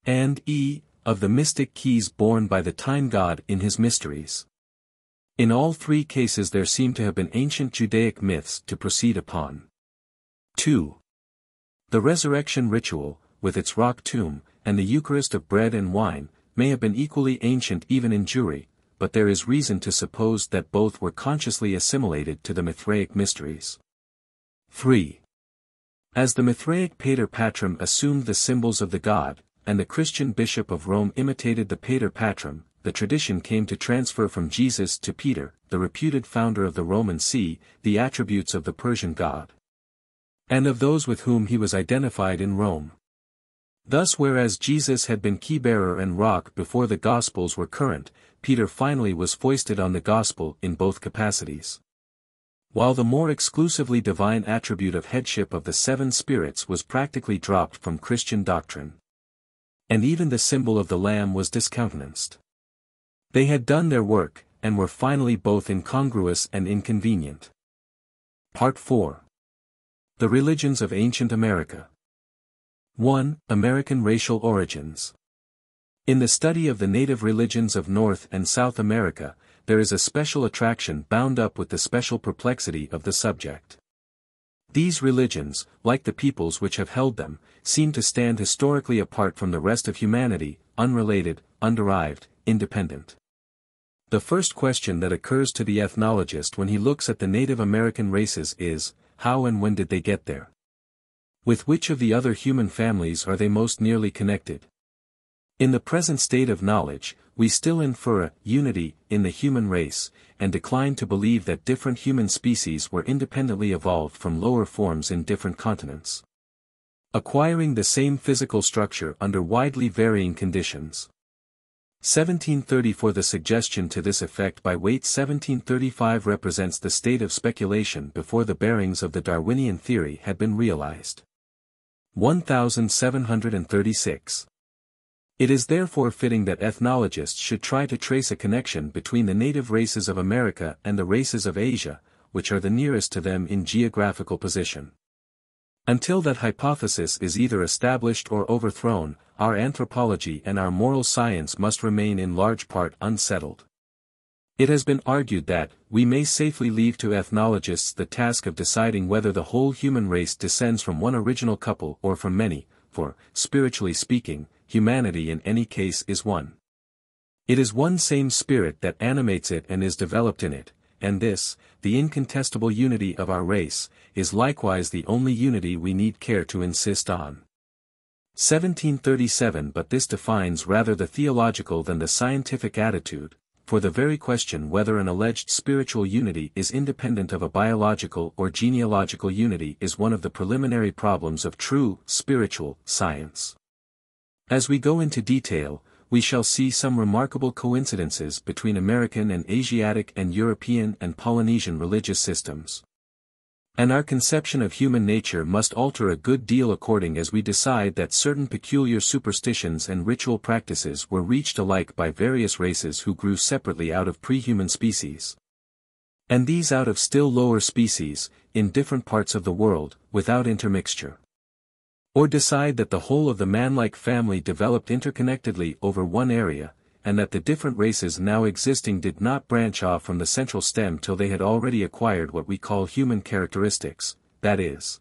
and e. of the mystic keys borne by the time god in his mysteries. In all 3 cases there seem to have been ancient Judaic myths to proceed upon. 2. The resurrection ritual, with its rock tomb, and the Eucharist of bread and wine, may have been equally ancient even in Jewry, but there is reason to suppose that both were consciously assimilated to the Mithraic mysteries. 3. As the Mithraic pater patrum assumed the symbols of the god, and the Christian bishop of Rome imitated the pater patrum, the tradition came to transfer from Jesus to Peter, the reputed founder of the Roman See, the attributes of the Persian god, and of those with whom he was identified in Rome. Thus, whereas Jesus had been key-bearer and rock before the Gospels were current, Peter finally was foisted on the Gospel in both capacities. While the more exclusively divine attribute of headship of the 7 spirits was practically dropped from Christian doctrine, and even the symbol of the Lamb was discountenanced. They had done their work, and were finally both incongruous and inconvenient. Part 4. The Religions of Ancient America. 1. American Racial Origins. In the study of the native religions of North and South America, there is a special attraction bound up with the special perplexity of the subject. These religions, like the peoples which have held them, seem to stand historically apart from the rest of humanity, unrelated, underived, independent. The first question that occurs to the ethnologist when he looks at the Native American races is, how and when did they get there? With which of the other human families are they most nearly connected? In the present state of knowledge, we still infer a unity in the human race, and decline to believe that different human species were independently evolved from lower forms in different continents, acquiring the same physical structure under widely varying conditions. 1734. The suggestion to this effect by Waite 1735 represents the state of speculation before the bearings of the Darwinian theory had been realized. 1736. It is therefore fitting that ethnologists should try to trace a connection between the native races of America and the races of Asia, which are the nearest to them in geographical position. Until that hypothesis is either established or overthrown, our anthropology and our moral science must remain in large part unsettled. It has been argued that, we may safely leave to ethnologists the task of deciding whether the whole human race descends from one original couple or from many, for, spiritually speaking, humanity in any case is one. It is one same spirit that animates it and is developed in it, and this, the incontestable unity of our race, is likewise the only unity we need care to insist on. 1737. But this defines rather the theological than the scientific attitude, for the very question whether an alleged spiritual unity is independent of a biological or genealogical unity is one of the preliminary problems of true, spiritual, science. As we go into detail, we shall see some remarkable coincidences between American and Asiatic and European and Polynesian religious systems. And our conception of human nature must alter a good deal according as we decide that certain peculiar superstitions and ritual practices were reached alike by various races who grew separately out of pre-human species, and these out of still lower species, in different parts of the world, without intermixture. Or decide that the whole of the manlike family developed interconnectedly over one area, and that the different races now existing did not branch off from the central stem till they had already acquired what we call human characteristics, that is,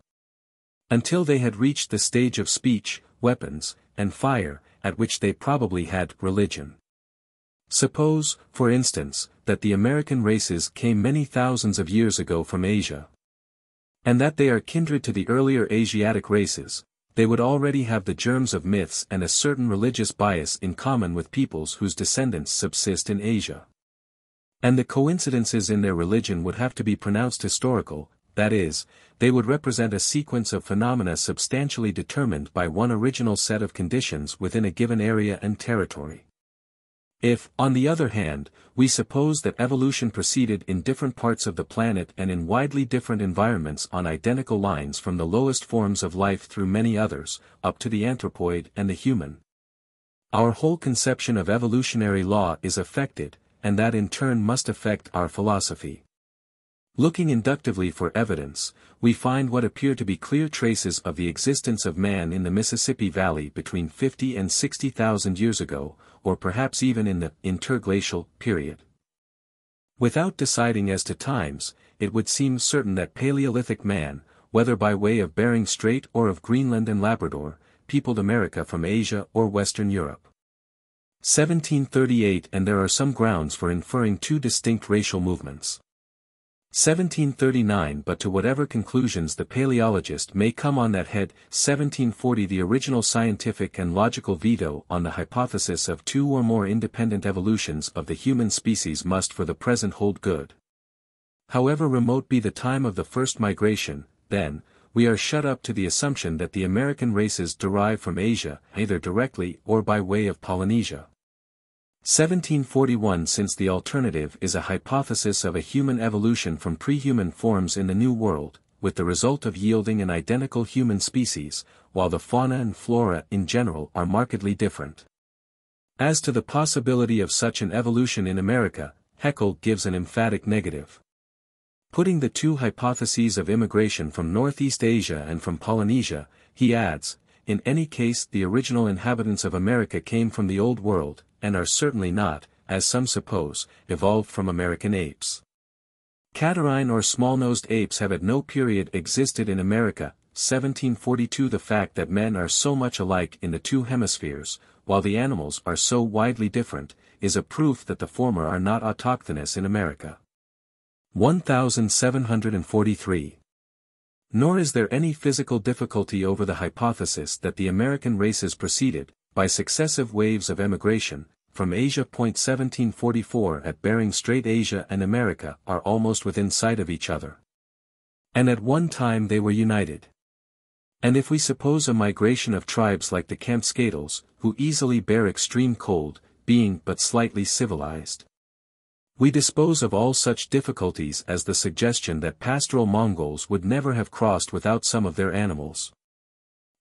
until they had reached the stage of speech, weapons, and fire, at which they probably had religion. Suppose, for instance, that the American races came many thousands of years ago from Asia, and that they are kindred to the earlier Asiatic races. They would already have the germs of myths and a certain religious bias in common with peoples whose descendants subsist in Asia. And the coincidences in their religion would have to be pronounced historical, that is, they would represent a sequence of phenomena substantially determined by one original set of conditions within a given area and territory. If, on the other hand, we suppose that evolution proceeded in different parts of the planet and in widely different environments on identical lines from the lowest forms of life through many others, up to the anthropoid and the human, our whole conception of evolutionary law is affected, and that in turn must affect our philosophy. Looking inductively for evidence, we find what appear to be clear traces of the existence of man in the Mississippi Valley between 50 and 60,000 years ago, or perhaps even in the interglacial period. Without deciding as to times, it would seem certain that Paleolithic man, whether by way of Bering Strait or of Greenland and Labrador, peopled America from Asia or Western Europe. 1738 And there are some grounds for inferring two distinct racial movements. 1739 But to whatever conclusions the paleologist may come on that head, 1740 The original scientific and logical veto on the hypothesis of two or more independent evolutions of the human species must for the present hold good. However remote be the time of the first migration, then, we are shut up to the assumption that the American races derive from Asia, either directly or by way of Polynesia. 1741 Since the alternative is a hypothesis of a human evolution from pre-human forms in the New World, with the result of yielding an identical human species, while the fauna and flora in general are markedly different. As to the possibility of such an evolution in America, Haeckel gives an emphatic negative. Putting the two hypotheses of immigration from Northeast Asia and from Polynesia, he adds, in any case the original inhabitants of America came from the Old World, and are certainly not, as some suppose, evolved from American apes. Catarrhine or small-nosed apes have at no period existed in America. 1742 The fact that men are so much alike in the two hemispheres, while the animals are so widely different, is a proof that the former are not autochthonous in America. 1743. Nor is there any physical difficulty over the hypothesis that the American races proceeded, by successive waves of emigration, from Asia. 1744 At Bering Strait Asia and America are almost within sight of each other. And at one time they were united. And if we suppose a migration of tribes like the Kampskatels, who easily bear extreme cold, being but slightly civilized, we dispose of all such difficulties as the suggestion that pastoral Mongols would never have crossed without some of their animals.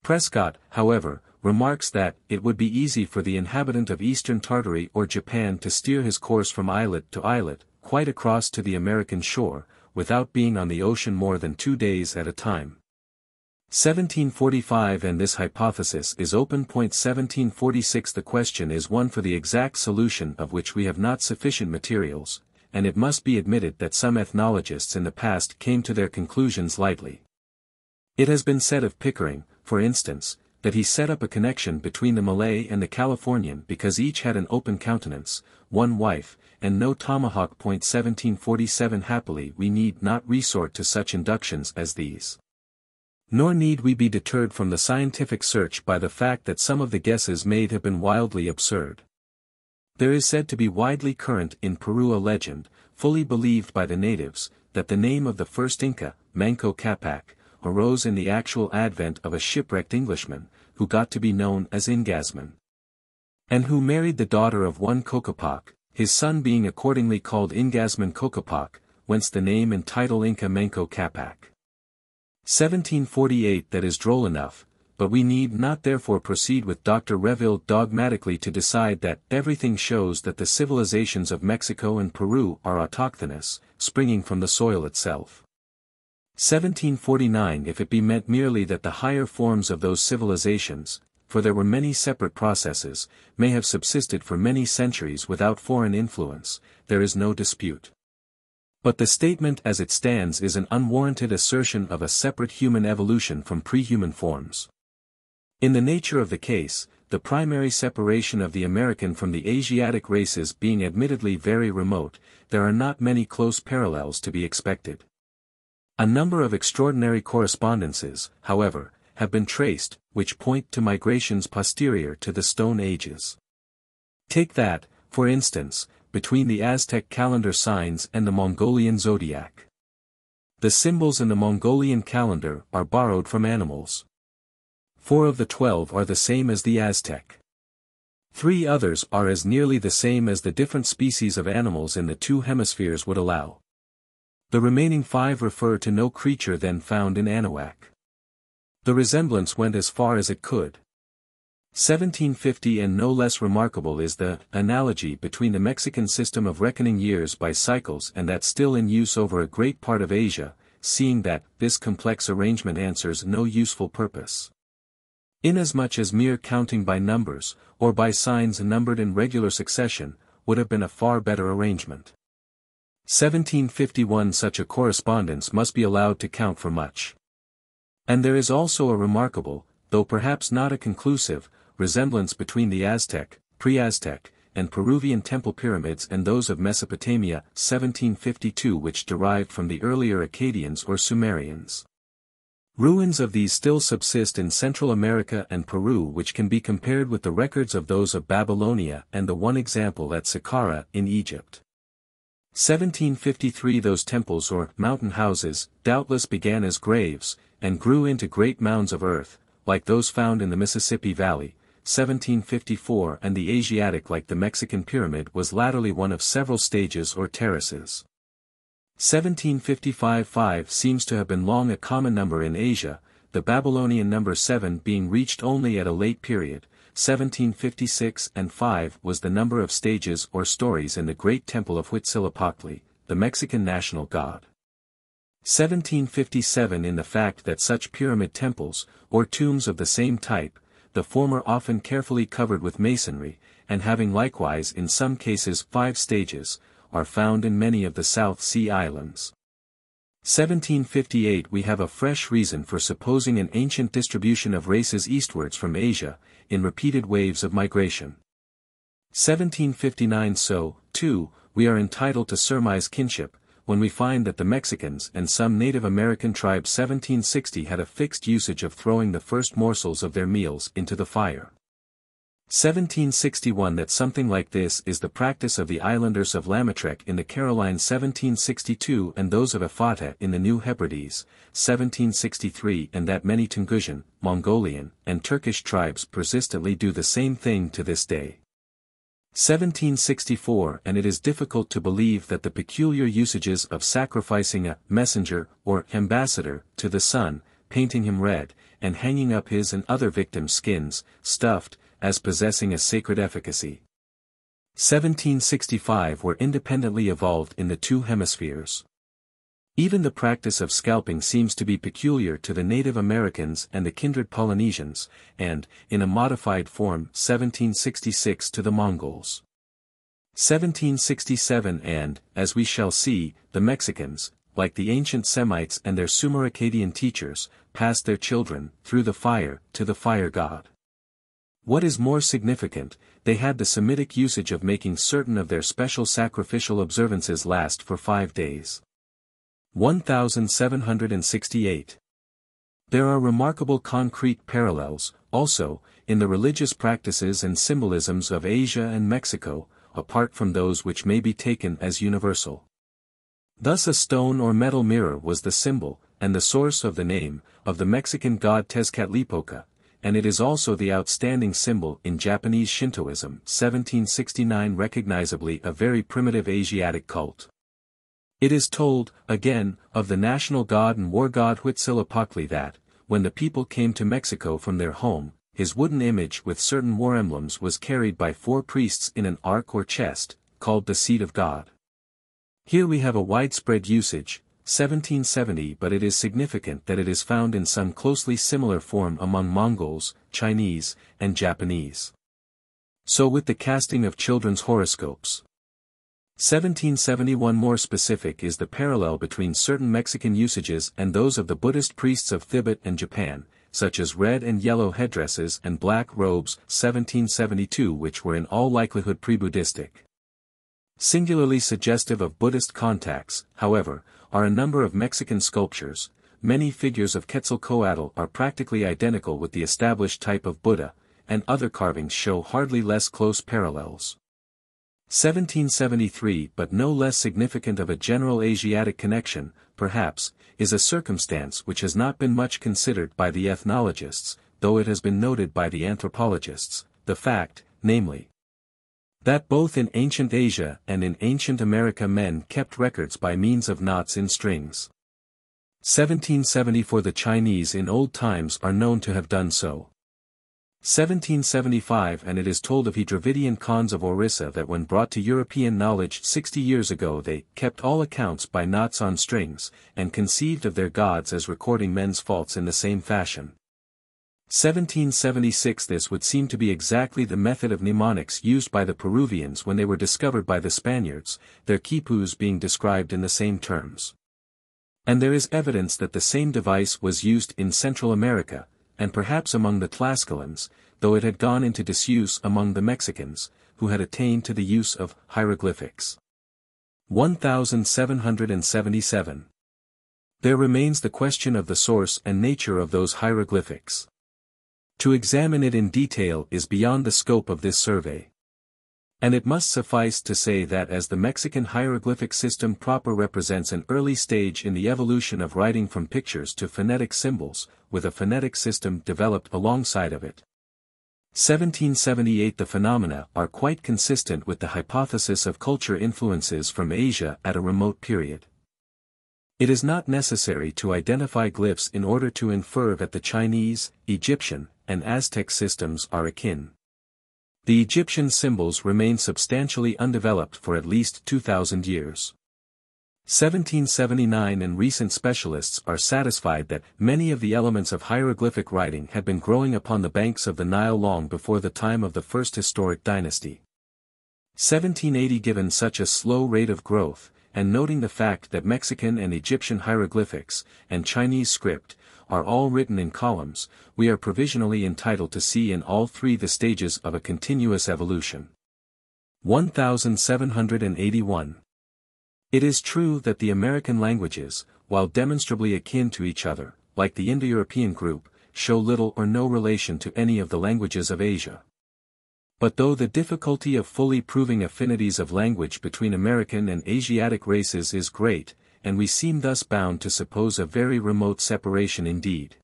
Prescott, however, remarks that it would be easy for the inhabitant of Eastern Tartary or Japan to steer his course from islet to islet, quite across to the American shore, without being on the ocean more than 2 days at a time. 1745 And this hypothesis is open. 1746 The question is one for the exact solution of which we have not sufficient materials, and it must be admitted that some ethnologists in the past came to their conclusions lightly. It has been said of Pickering, for instance, that he set up a connection between the Malay and the Californian because each had an open countenance, one wife, and no tomahawk. 1747 Happily we need not resort to such inductions as these. Nor need we be deterred from the scientific search by the fact that some of the guesses made have been wildly absurd. There is said to be widely current in Peru a legend, fully believed by the natives, that the name of the first Inca, Manco Capac, arose in the actual advent of a shipwrecked Englishman, who got to be known as Ingasman, and who married the daughter of one Cocapac, his son being accordingly called Ingasman Cocapac, whence the name and title Inca Manco Capac. 1748 That is droll enough, but we need not therefore proceed with Dr. Reville dogmatically to decide that everything shows that the civilizations of Mexico and Peru are autochthonous, springing from the soil itself. 1749 If it be meant merely that the higher forms of those civilizations, for there were many separate processes, may have subsisted for many centuries without foreign influence, there is no dispute. But the statement as it stands is an unwarranted assertion of a separate human evolution from pre-human forms. In the nature of the case, the primary separation of the American from the Asiatic races being admittedly very remote, there are not many close parallels to be expected. A number of extraordinary correspondences, however, have been traced, which point to migrations posterior to the Stone Ages. Take that, for instance, between the Aztec calendar signs and the Mongolian zodiac. The symbols in the Mongolian calendar are borrowed from animals. 4 of the 12 are the same as the Aztec. 3 others are as nearly the same as the different species of animals in the 2 hemispheres would allow. The remaining 5 refer to no creature then found in Anahuac. The resemblance went as far as it could. 1750 and no less remarkable is the analogy between the Mexican system of reckoning years by cycles and that still in use over a great part of Asia, seeing that this complex arrangement answers no useful purpose. Inasmuch as mere counting by numbers, or by signs numbered in regular succession, would have been a far better arrangement. 1751 Such a correspondence must be allowed to count for much. And there is also a remarkable, though perhaps not a conclusive, resemblance between the Aztec, pre-Aztec, and Peruvian temple pyramids and those of Mesopotamia, 1752 which derived from the earlier Akkadians or Sumerians. Ruins of these still subsist in Central America and Peru which can be compared with the records of those of Babylonia and the one example at Saqqara in Egypt. 1753 Those temples or mountain houses doubtless began as graves, and grew into great mounds of earth, like those found in the Mississippi Valley, 1754 and the Asiatic like the Mexican pyramid was latterly one of several stages or terraces. 1755 seems to have been long a common number in Asia, the Babylonian number 7 being reached only at a late period. 1756 and 5 was the number of stages or stories in the great temple of Huitzilopochtli, the Mexican national god. 1757 in the fact that such pyramid temples, or tombs of the same type, the former often carefully covered with masonry, and having likewise in some cases 5 stages, are found in many of the South Sea islands. 1758 We have a fresh reason for supposing an ancient distribution of races eastwards from Asia, in repeated waves of migration. 1759 So, too, we are entitled to surmise kinship, when we find that the Mexicans and some Native American tribes 1760 had a fixed usage of throwing the first morsels of their meals into the fire. 1761 That something like this is the practice of the islanders of Lamatrek in the Carolines 1762 and those of Efata in the New Hebrides, 1763 and that many Tungusian, Mongolian, and Turkish tribes persistently do the same thing to this day. 1764 And it is difficult to believe that the peculiar usages of sacrificing a messenger or ambassador to the sun, painting him red, and hanging up his and other victims' skins, stuffed, as possessing a sacred efficacy. 1765 were independently evolved in the 2 hemispheres. Even the practice of scalping seems to be peculiar to the Native Americans and the kindred Polynesians, and, in a modified form 1766 to the Mongols. 1767 and, as we shall see, the Mexicans, like the ancient Semites and their Sumer-Akkadian teachers, passed their children, through the fire, to the fire god. What is more significant, they had the Semitic usage of making certain of their special sacrificial observances last for 5 days. 1768. There are remarkable concrete parallels, also, in the religious practices and symbolisms of Asia and Mexico, apart from those which may be taken as universal. Thus a stone or metal mirror was the symbol, and the source of the name, of the Mexican god Tezcatlipoca, and it is also the outstanding symbol in Japanese Shintoism 1769 recognizably a very primitive Asiatic cult. It is told, again, of the national god and war god Huitzilopochtli that, when the people came to Mexico from their home, his wooden image with certain war emblems was carried by 4 priests in an ark or chest, called the seat of God. Here we have a widespread usage, 1770 but it is significant that it is found in some closely similar form among Mongols, Chinese, and Japanese. So with the casting of children's horoscopes. 1771 More specific is the parallel between certain Mexican usages and those of the Buddhist priests of Tibet and Japan, such as red and yellow headdresses and black robes 1772 which were in all likelihood pre-Buddhistic. Singularly suggestive of Buddhist contacts, however, are a number of Mexican sculptures. Many figures of Quetzalcoatl are practically identical with the established type of Buddha, and other carvings show hardly less close parallels. 1773 But no less significant of a general Asiatic connection, perhaps, is a circumstance which has not been much considered by the ethnologists, though it has been noted by the anthropologists, the fact, namely, that both in ancient Asia and in ancient America men kept records by means of knots in strings. 1774 The Chinese in old times are known to have done so. 1775 And it is told of Dravidian Khans of Orissa that when brought to European knowledge 60 years ago they kept all accounts by knots on strings, and conceived of their gods as recording men's faults in the same fashion. 1776 This would seem to be exactly the method of mnemonics used by the Peruvians when they were discovered by the Spaniards, their quipus being described in the same terms. And there is evidence that the same device was used in Central America, and perhaps among the Tlaxcalans, though it had gone into disuse among the Mexicans, who had attained to the use of hieroglyphics. 1777. There remains the question of the source and nature of those hieroglyphics. To examine it in detail is beyond the scope of this survey. And it must suffice to say that as the Mexican hieroglyphic system proper represents an early stage in the evolution of writing from pictures to phonetic symbols, with a phonetic system developed alongside of it. 1778 The phenomena are quite consistent with the hypothesis of culture influences from Asia at a remote period. It is not necessary to identify glyphs in order to infer that the Chinese, Egyptian, and Aztec systems are akin. The Egyptian symbols remain substantially undeveloped for at least 2,000 years. 1779 And recent specialists are satisfied that many of the elements of hieroglyphic writing had been growing upon the banks of the Nile long before the time of the first historic dynasty. 1780 Given such a slow rate of growth, and noting the fact that Mexican and Egyptian hieroglyphics, and Chinese script, are all written in columns, we are provisionally entitled to see in all three the stages of a continuous evolution. 1781. It is true that the American languages, while demonstrably akin to each other, like the Indo-European group, show little or no relation to any of the languages of Asia. But though the difficulty of fully proving affinities of language between American and Asiatic races is great, and we seem thus bound to suppose a very remote separation indeed.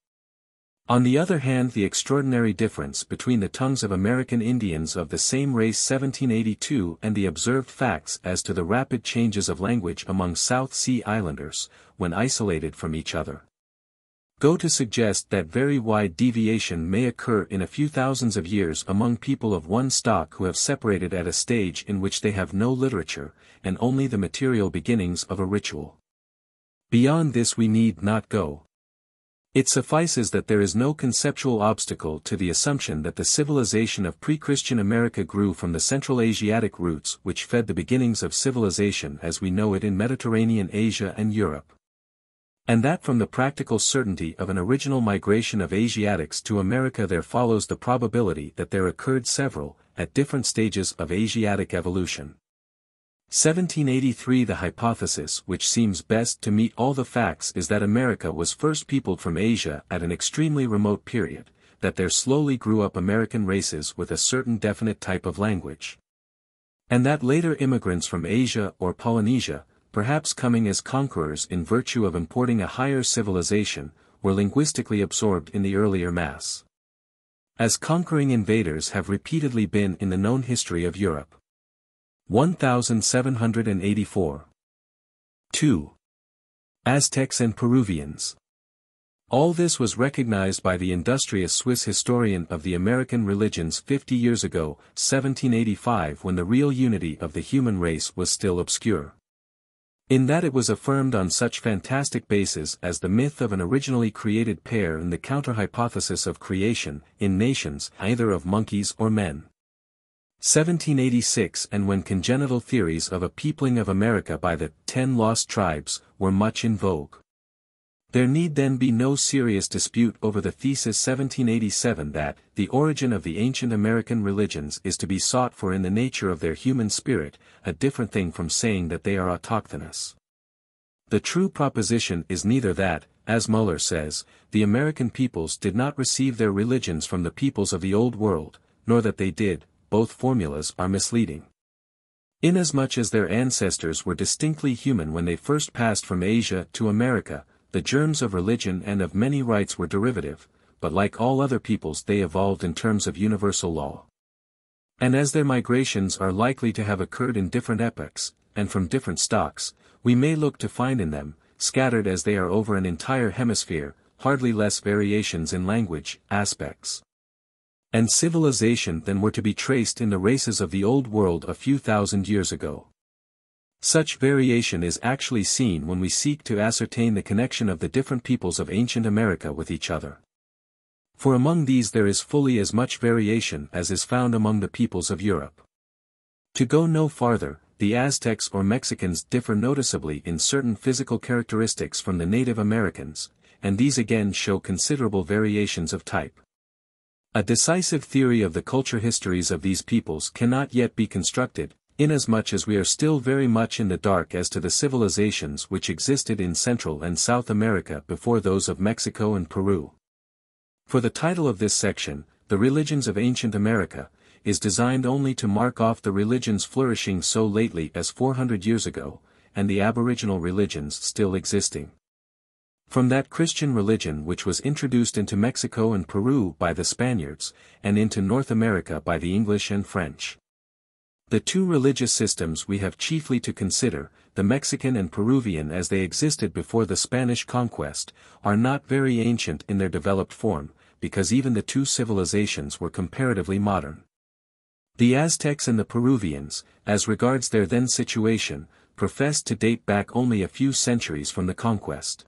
On the other hand, the extraordinary difference between the tongues of American Indians of the same race 1782 and the observed facts as to the rapid changes of language among South Sea Islanders, when isolated from each other, go to suggest that very wide deviation may occur in a few thousands of years among people of one stock who have separated at a stage in which they have no literature, and only the material beginnings of a ritual. Beyond this we need not go. It suffices that there is no conceptual obstacle to the assumption that the civilization of pre-Christian America grew from the Central Asiatic roots which fed the beginnings of civilization as we know it in Mediterranean Asia and Europe. And that from the practical certainty of an original migration of Asiatics to America there follows the probability that there occurred several, at different stages of Asiatic evolution. 1783 The hypothesis which seems best to meet all the facts is that America was first peopled from Asia at an extremely remote period, that there slowly grew up American races with a certain definite type of language. And that later immigrants from Asia or Polynesia, perhaps coming as conquerors in virtue of importing a higher civilization, were linguistically absorbed in the earlier mass. As conquering invaders have repeatedly been in the known history of Europe. 1784. 2. Aztecs and Peruvians. All this was recognized by the industrious Swiss historian of the American religions 50 years ago, 1785, when the real unity of the human race was still obscure. In that it was affirmed on such fantastic bases as the myth of an originally created pair and the counter-hypothesis of creation, in nations, either of monkeys or men. 1786 And when congenital theories of a peopling of America by the 10 lost tribes were much in vogue. There need then be no serious dispute over the thesis 1787 that the origin of the ancient American religions is to be sought for in the nature of their human spirit, a different thing from saying that they are autochthonous. The true proposition is neither that, as Muller says, the American peoples did not receive their religions from the peoples of the Old World, nor that they did. Both formulas are misleading. Inasmuch as their ancestors were distinctly human when they first passed from Asia to America, the germs of religion and of many rites were derivative, but like all other peoples they evolved in terms of universal law. And as their migrations are likely to have occurred in different epochs, and from different stocks, we may look to find in them, scattered as they are over an entire hemisphere, hardly less variations in language, aspects, and civilization than were to be traced in the races of the Old World a few thousand years ago. Such variation is actually seen when we seek to ascertain the connection of the different peoples of ancient America with each other. For among these there is fully as much variation as is found among the peoples of Europe. To go no farther, the Aztecs or Mexicans differ noticeably in certain physical characteristics from the Native Americans, and these again show considerable variations of type. A decisive theory of the culture histories of these peoples cannot yet be constructed, inasmuch as we are still very much in the dark as to the civilizations which existed in Central and South America before those of Mexico and Peru. For the title of this section, The Religions of Ancient America, is designed only to mark off the religions flourishing so lately as 400 years ago, and the aboriginal religions still existing. From that Christian religion which was introduced into Mexico and Peru by the Spaniards, and into North America by the English and French. The two religious systems we have chiefly to consider, the Mexican and Peruvian as they existed before the Spanish conquest, are not very ancient in their developed form, because even the two civilizations were comparatively modern. The Aztecs and the Peruvians, as regards their then situation, professed to date back only a few centuries from the conquest.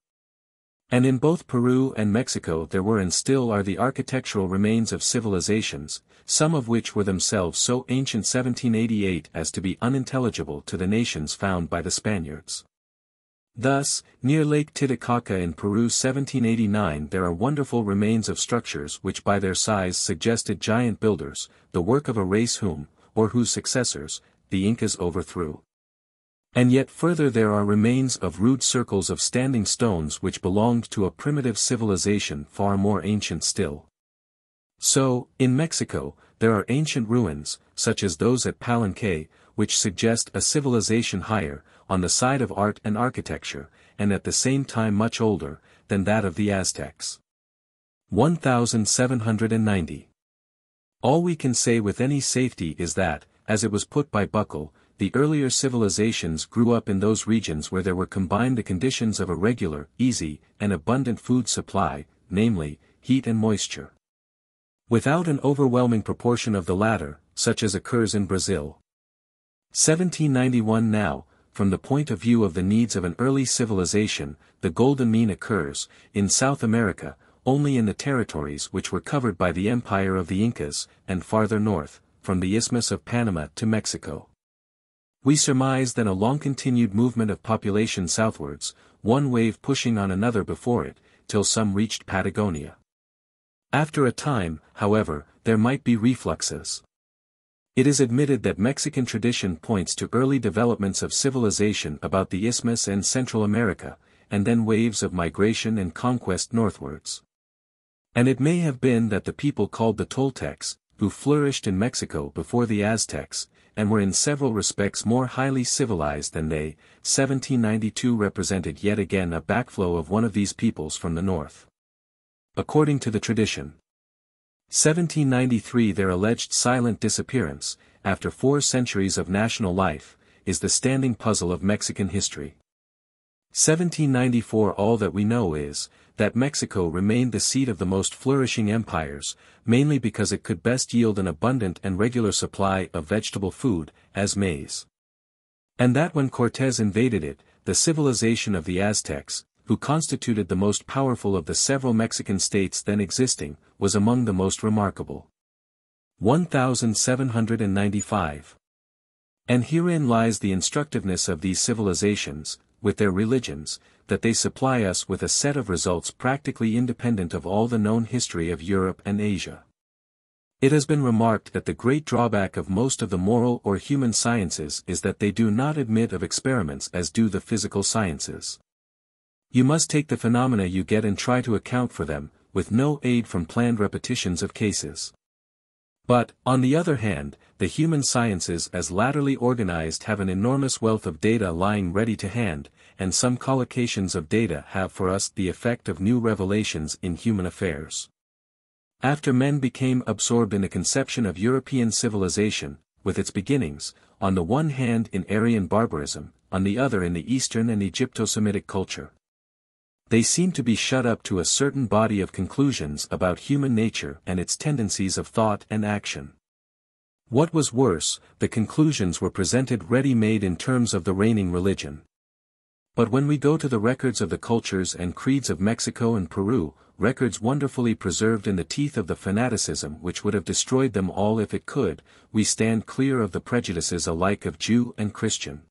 And in both Peru and Mexico there were and still are the architectural remains of civilizations, some of which were themselves so ancient 1788 as to be unintelligible to the nations found by the Spaniards. Thus, near Lake Titicaca in Peru 1789 there are wonderful remains of structures which by their size suggested giant builders, the work of a race whom, or whose successors, the Incas overthrew. And yet further there are remains of rude circles of standing stones which belonged to a primitive civilization far more ancient still. So, in Mexico, there are ancient ruins, such as those at Palenque, which suggest a civilization higher, on the side of art and architecture, and at the same time much older, than that of the Aztecs. 1790. All we can say with any safety is that, as it was put by Buckle, the earlier civilizations grew up in those regions where there were combined the conditions of a regular, easy, and abundant food supply, namely, heat and moisture. Without an overwhelming proportion of the latter, such as occurs in Brazil. 1791 Now, from the point of view of the needs of an early civilization, the golden mean occurs, in South America, only in the territories which were covered by the empire of the Incas, and farther north, from the Isthmus of Panama to Mexico. We surmise then a long-continued movement of population southwards, one wave pushing on another before it, till some reached Patagonia. After a time, however, there might be refluxes. It is admitted that Mexican tradition points to early developments of civilization about the Isthmus and Central America, and then waves of migration and conquest northwards. And it may have been that the people called the Toltecs, who flourished in Mexico before the Aztecs, and were in several respects more highly civilized than they, 1792 represented yet again a backflow of one of these peoples from the north. According to the tradition. 1793 Their alleged silent disappearance, after 4 centuries of national life, is the standing puzzle of Mexican history. 1794 All that we know is, that Mexico remained the seat of the most flourishing empires, mainly because it could best yield an abundant and regular supply of vegetable food, as maize. And that when Cortés invaded it, the civilization of the Aztecs, who constituted the most powerful of the several Mexican states then existing, was among the most remarkable. 1795. And herein lies the instructiveness of these civilizations, with their religions, that they supply us with a set of results practically independent of all the known history of Europe and Asia. It has been remarked that the great drawback of most of the moral or human sciences is that they do not admit of experiments as do the physical sciences. You must take the phenomena you get and try to account for them, with no aid from planned repetitions of cases. But, on the other hand, the human sciences as latterly organized have an enormous wealth of data lying ready to hand, and some collocations of data have for us the effect of new revelations in human affairs. After men became absorbed in the conception of European civilization, with its beginnings, on the one hand in Aryan barbarism, on the other in the Eastern and Egypto-Semitic culture, they seem to be shut up to a certain body of conclusions about human nature and its tendencies of thought and action. What was worse, the conclusions were presented ready-made in terms of the reigning religion. But when we go to the records of the cultures and creeds of Mexico and Peru, records wonderfully preserved in the teeth of the fanaticism which would have destroyed them all if it could, we stand clear of the prejudices alike of Jew and Christian.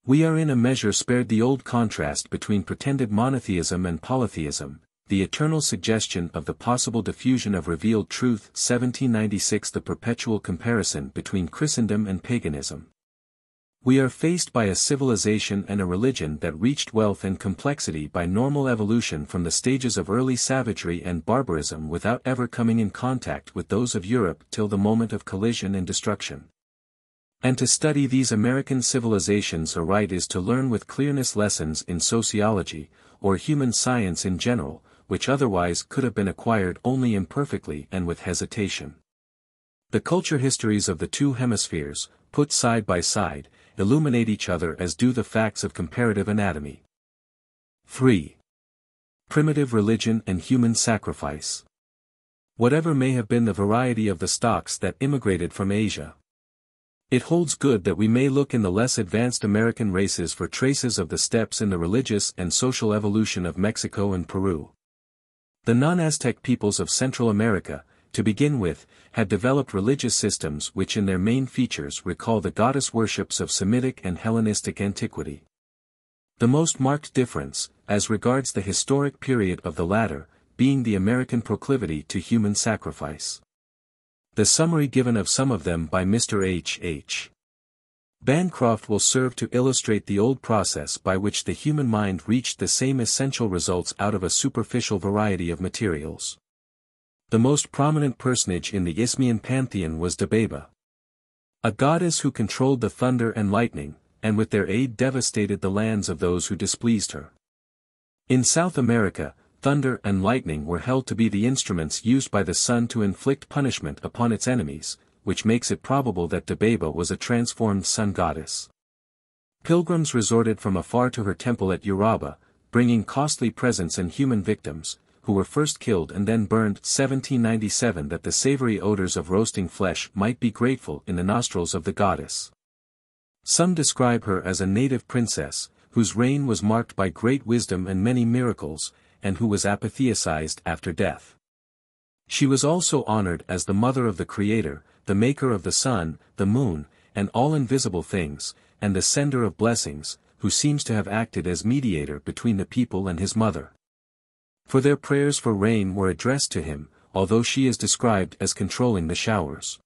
We are in a measure spared the old contrast between pretended monotheism and polytheism, the eternal suggestion of the possible diffusion of revealed truth. 1796 The perpetual comparison between Christendom and paganism. We are faced by a civilization and a religion that reached wealth and complexity by normal evolution from the stages of early savagery and barbarism without ever coming in contact with those of Europe till the moment of collision and destruction. And to study these American civilizations aright is to learn with clearness lessons in sociology, or human science in general, which otherwise could have been acquired only imperfectly and with hesitation. The culture histories of the two hemispheres, put side by side, illuminate each other as do the facts of comparative anatomy. 3. Primitive religion and human sacrifice. Whatever may have been the variety of the stocks that immigrated from Asia, it holds good that we may look in the less advanced American races for traces of the steps in the religious and social evolution of Mexico and Peru. The non-Aztec peoples of Central America, to begin with, had developed religious systems which in their main features recall the goddess worships of Semitic and Hellenistic antiquity. The most marked difference, as regards the historic period of the latter, being the American proclivity to human sacrifice. The summary given of some of them by Mr. H. Bancroft will serve to illustrate the old process by which the human mind reached the same essential results out of a superficial variety of materials. The most prominent personage in the Isthmian pantheon was Debeba, a goddess who controlled the thunder and lightning, and with their aid devastated the lands of those who displeased her. In South America, thunder and lightning were held to be the instruments used by the sun to inflict punishment upon its enemies, which makes it probable that Debeba was a transformed sun goddess. Pilgrims resorted from afar to her temple at Uraba, bringing costly presents and human victims, who were first killed and then burned. 1797 That the savory odors of roasting flesh might be grateful in the nostrils of the goddess. Some describe her as a native princess, whose reign was marked by great wisdom and many miracles, and who was apotheosized after death. She was also honored as the mother of the Creator, the maker of the sun, the moon, and all invisible things, and the sender of blessings, who seems to have acted as mediator between the people and his mother. For their prayers for rain were addressed to him, although she is described as controlling the showers.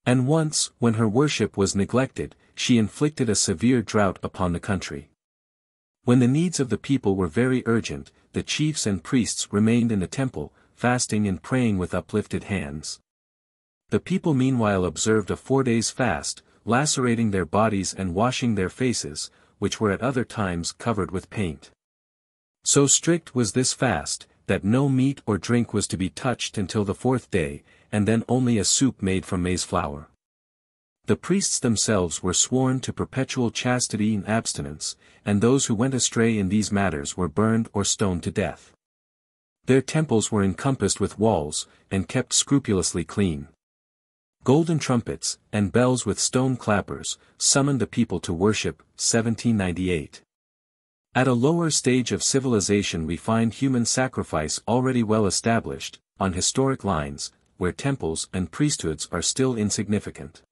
And once, when her worship was neglected, she inflicted a severe drought upon the country. When the needs of the people were very urgent, the chiefs and priests remained in the temple, fasting and praying with uplifted hands. The people meanwhile observed a 4 days fast, lacerating their bodies and washing their faces, which were at other times covered with paint. So strict was this fast, that no meat or drink was to be touched until the 4th day, and then only a soup made from maize flour. The priests themselves were sworn to perpetual chastity and abstinence, and those who went astray in these matters were burned or stoned to death. Their temples were encompassed with walls, and kept scrupulously clean. Golden trumpets, and bells with stone clappers, summoned the people to worship. 1798. At a lower stage of civilization we find human sacrifice already well established, on historic lines, where temples and priesthoods are still insignificant.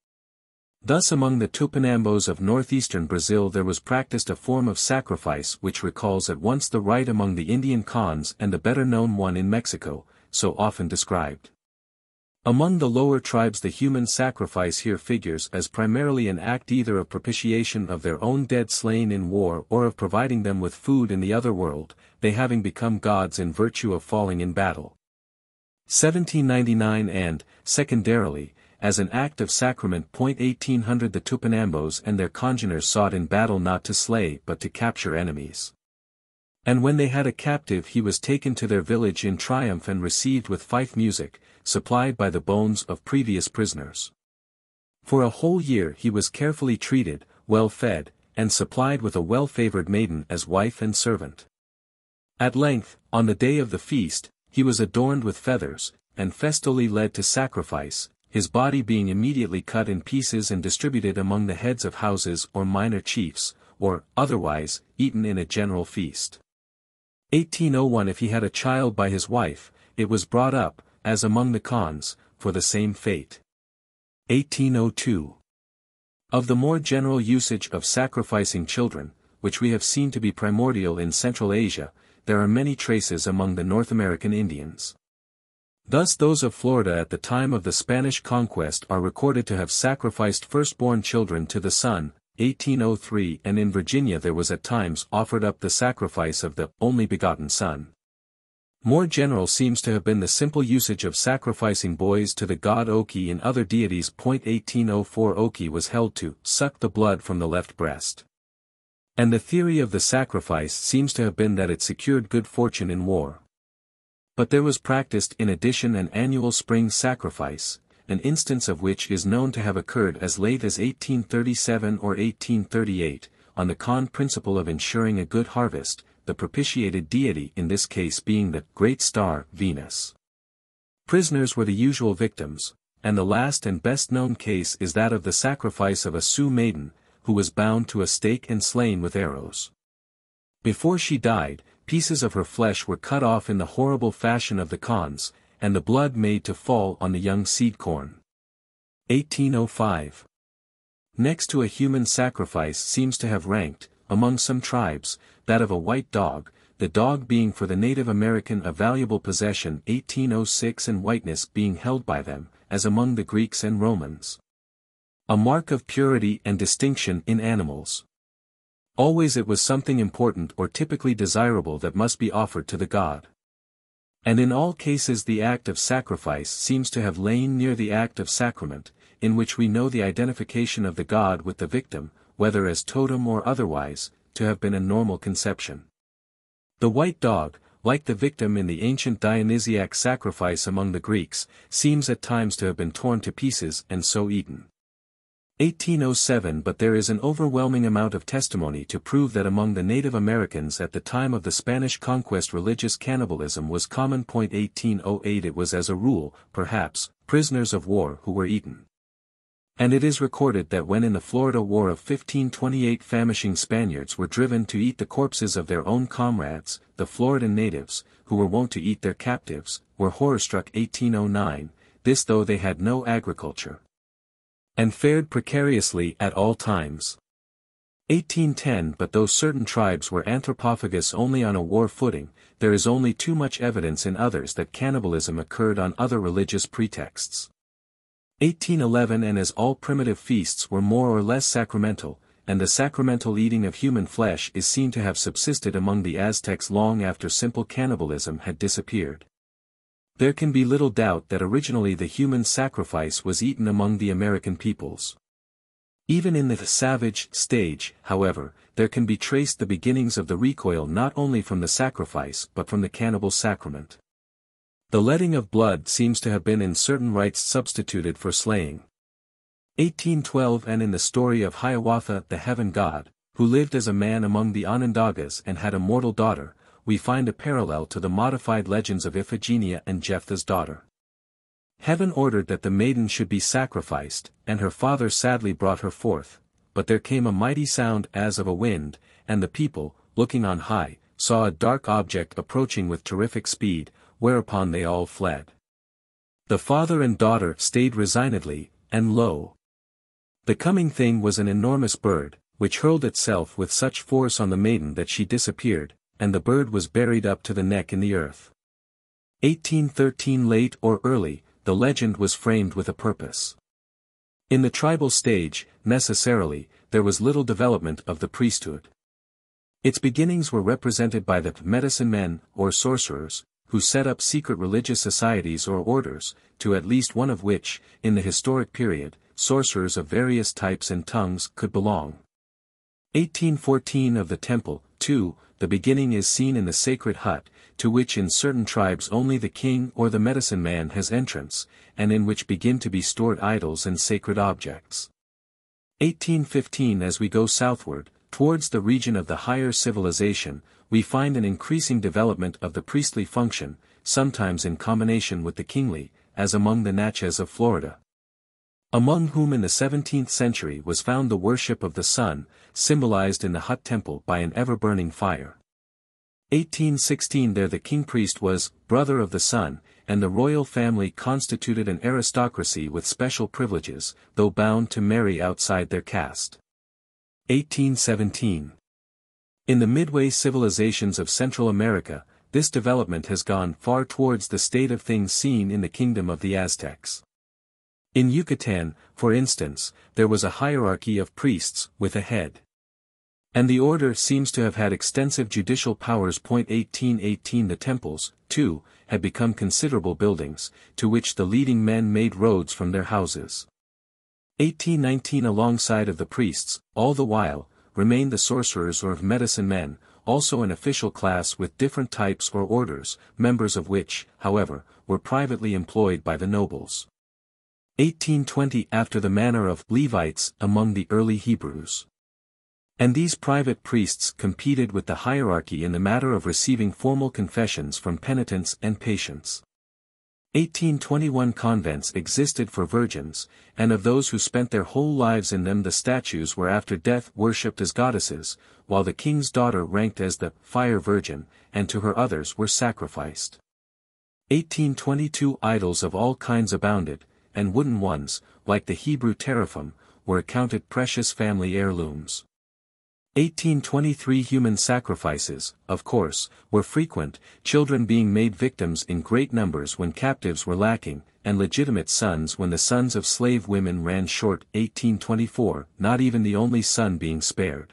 Thus among the Tupinambos of northeastern Brazil there was practiced a form of sacrifice which recalls at once the rite among the Indian Khans and the better-known one in Mexico, so often described. Among the lower tribes the human sacrifice here figures as primarily an act either of propitiation of their own dead slain in war or of providing them with food in the other world, they having become gods in virtue of falling in battle. 1799 And, secondarily, as an act of sacrament. 1800 The Tupinambos and their congeners sought in battle not to slay but to capture enemies. And when they had a captive he was taken to their village in triumph and received with fife music, supplied by the bones of previous prisoners. For a whole year he was carefully treated, well fed, and supplied with a well-favored maiden as wife and servant. At length, on the day of the feast, he was adorned with feathers, and festily led to sacrifice, his body being immediately cut in pieces and distributed among the heads of houses or minor chiefs, or, otherwise, eaten in a general feast. 1801 If he had a child by his wife, it was brought up, as among the Khans, for the same fate. 1802. Of the more general usage of sacrificing children, which we have seen to be primordial in Central Asia, there are many traces among the North American Indians. Thus those of Florida at the time of the Spanish conquest are recorded to have sacrificed firstborn children to the sun, 1803, and in Virginia there was at times offered up the sacrifice of the only begotten son. More general seems to have been the simple usage of sacrificing boys to the god Oki and other deities. 1804 Oki was held to suck the blood from the left breast. And the theory of the sacrifice seems to have been that it secured good fortune in war. But there was practiced in addition an annual spring sacrifice, an instance of which is known to have occurred as late as 1837 or 1838, on the Khan principle of ensuring a good harvest, the propitiated deity in this case being the great star, Venus. Prisoners were the usual victims, and the last and best known case is that of the sacrifice of a Sioux maiden, who was bound to a stake and slain with arrows. Before she died, pieces of her flesh were cut off in the horrible fashion of the Khans, and the blood made to fall on the young seed corn. 1805. Next to a human sacrifice seems to have ranked, among some tribes, that of a white dog, the dog being for the Native American a valuable possession. 1806 and whiteness being held by them, as among the Greeks and Romans, a mark of purity and distinction in animals. Always it was something important or typically desirable that must be offered to the god. And in all cases the act of sacrifice seems to have lain near the act of sacrament, in which we know the identification of the god with the victim, whether as totem or otherwise, to have been a normal conception. The white dog, like the victim in the ancient Dionysiac sacrifice among the Greeks, seems at times to have been torn to pieces and so eaten. 1807 But there is an overwhelming amount of testimony to prove that among the Native Americans at the time of the Spanish conquest religious cannibalism was common. 1808 It was as a rule, perhaps, prisoners of war who were eaten. And it is recorded that when in the Florida War of 1528 famishing Spaniards were driven to eat the corpses of their own comrades, the Floridan natives, who were wont to eat their captives, were horror-struck. 1809, this though they had no agriculture, and fared precariously at all times. 1810 But though certain tribes were anthropophagous only on a war footing, there is only too much evidence in others that cannibalism occurred on other religious pretexts. 1811 And as all primitive feasts were more or less sacramental, and the sacramental eating of human flesh is seen to have subsisted among the Aztecs long after simple cannibalism had disappeared. There can be little doubt that originally the human sacrifice was eaten among the American peoples. Even in the savage stage, however, there can be traced the beginnings of the recoil not only from the sacrifice but from the cannibal sacrament. The letting of blood seems to have been in certain rites substituted for slaying. 1812 And in the story of Hiawatha the heaven god, who lived as a man among the Onondagas and had a mortal daughter, we find a parallel to the modified legends of Iphigenia and Jephthah's daughter. Heaven ordered that the maiden should be sacrificed, and her father sadly brought her forth, but there came a mighty sound as of a wind, and the people, looking on high, saw a dark object approaching with terrific speed, whereupon they all fled. The father and daughter stayed resignedly, and lo! The coming thing was an enormous bird, which hurled itself with such force on the maiden that she disappeared, and the bird was buried up to the neck in the earth. 1813 Late or early, the legend was framed with a purpose. In the tribal stage, necessarily, there was little development of the priesthood. Its beginnings were represented by the medicine men, or sorcerers, who set up secret religious societies or orders, to at least one of which, in the historic period, sorcerers of various types and tongues could belong. 1814 Of the temple, too, the beginning is seen in the sacred hut, to which in certain tribes only the king or the medicine man has entrance, and in which begin to be stored idols and sacred objects. 1815 As we go southward, towards the region of the higher civilization, we find an increasing development of the priestly function, sometimes in combination with the kingly, as among the Natchez of Florida, among whom in the 17th century was found the worship of the sun, symbolized in the hut temple by an ever-burning fire. 1816 There the king-priest was brother of the sun, and the royal family constituted an aristocracy with special privileges, though bound to marry outside their caste. 1817 In the midway civilizations of Central America, this development has gone far towards the state of things seen in the kingdom of the Aztecs. In Yucatan, for instance, there was a hierarchy of priests, with a head. And the order seems to have had extensive judicial powers. 1818 The temples, too, had become considerable buildings, to which the leading men made roads from their houses. 1819 Alongside of the priests, all the while, remained the sorcerers or medicine men, also an official class with different types or orders, members of which, however, were privately employed by the nobles. 1820 After the manner of Levites among the early Hebrews. And these private priests competed with the hierarchy in the matter of receiving formal confessions from penitents and patients. 1821 Convents existed for virgins, and of those who spent their whole lives in them the statues were after death worshipped as goddesses, while the king's daughter ranked as the fire virgin, and to her others were sacrificed. 1822 Idols of all kinds abounded, and wooden ones, like the Hebrew teraphim, were accounted precious family heirlooms. 1823 Human sacrifices, of course, were frequent, children being made victims in great numbers when captives were lacking, and legitimate sons when the sons of slave women ran short. 1824 Not even the only son being spared.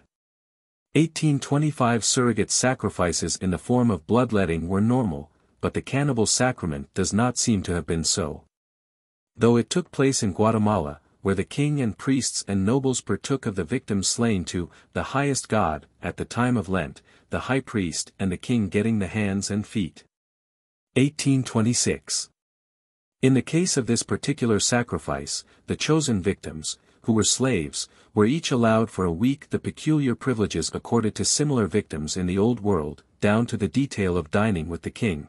1825 Surrogate sacrifices in the form of bloodletting were normal, but the cannibal sacrament does not seem to have been so. Though it took place in Guatemala, where the king and priests and nobles partook of the victims slain to the highest god, at the time of Lent, the high priest and the king getting the hands and feet. 1826 In the case of this particular sacrifice, the chosen victims, who were slaves, were each allowed for a week the peculiar privileges accorded to similar victims in the Old World, down to the detail of dining with the king.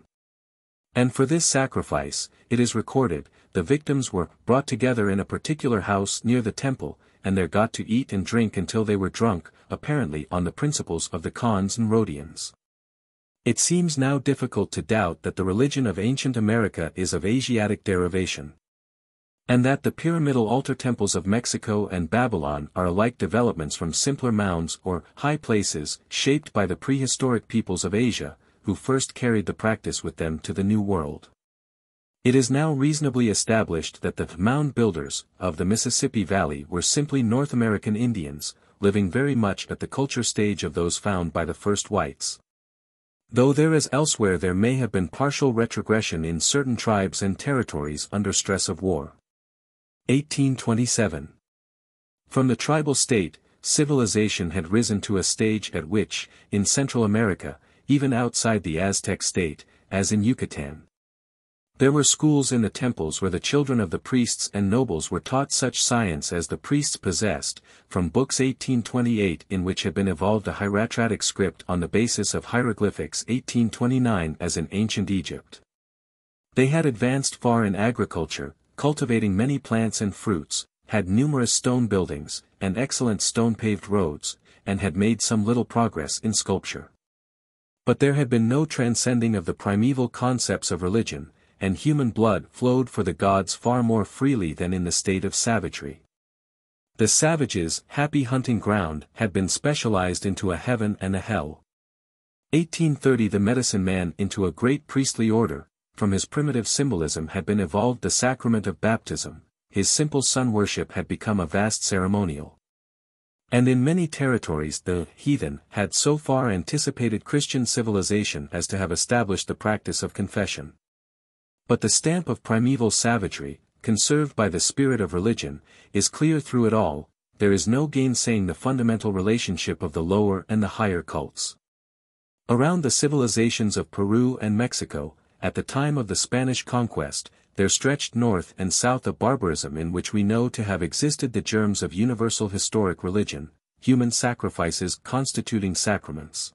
And for this sacrifice, it is recorded, the victims were brought together in a particular house near the temple, and there got to eat and drink until they were drunk, apparently on the principles of the Khans and Rhodians. It seems now difficult to doubt that the religion of ancient America is of Asiatic derivation, and that the pyramidal altar temples of Mexico and Babylon are alike developments from simpler mounds or high places shaped by the prehistoric peoples of Asia, who first carried the practice with them to the New World. It is now reasonably established that the mound builders of the Mississippi Valley were simply North American Indians, living very much at the culture stage of those found by the first whites. Though there as elsewhere there may have been partial retrogression in certain tribes and territories under stress of war. 1827 From the tribal state, civilization had risen to a stage at which, in Central America, even outside the Aztec state, as in Yucatan, there were schools in the temples where the children of the priests and nobles were taught such science as the priests possessed, from books. 1828 in which had been evolved a hieratic script on the basis of hieroglyphics. 1829 as in ancient Egypt. They had advanced far in agriculture, cultivating many plants and fruits, had numerous stone buildings, and excellent stone-paved roads, and had made some little progress in sculpture. But there had been no transcending of the primeval concepts of religion, and human blood flowed for the gods far more freely than in the state of savagery. The savages' happy hunting ground had been specialized into a heaven and a hell. 1830 The medicine man into a great priestly order, from his primitive symbolism had been evolved the sacrament of baptism, his simple sun worship had become a vast ceremonial. And in many territories the heathen had so far anticipated Christian civilization as to have established the practice of confession. But the stamp of primeval savagery, conserved by the spirit of religion, is clear through it all. There is no gainsaying the fundamental relationship of the lower and the higher cults. Around the civilizations of Peru and Mexico, at the time of the Spanish conquest, there stretched north and south a barbarism in which we know to have existed the germs of universal historic religion, human sacrifices constituting sacraments.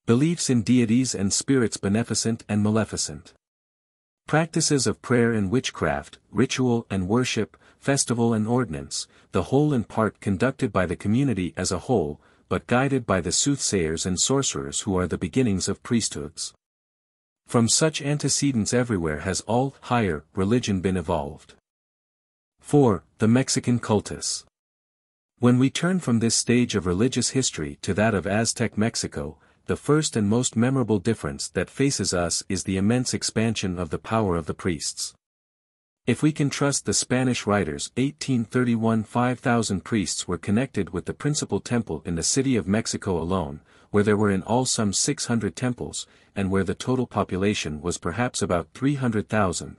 Beliefs in deities and spirits beneficent and maleficent. Practices of prayer and witchcraft, ritual and worship, festival and ordinance, the whole in part conducted by the community as a whole, but guided by the soothsayers and sorcerers who are the beginnings of priesthoods. From such antecedents everywhere has all higher religion been evolved. 4. The Mexican Cultus. When we turn from this stage of religious history to that of Aztec Mexico, the first and most memorable difference that faces us is the immense expansion of the power of the priests. If we can trust the Spanish writers, 1831 5,000 priests were connected with the principal temple in the city of Mexico alone, where there were in all some 600 temples, and where the total population was perhaps about 300,000.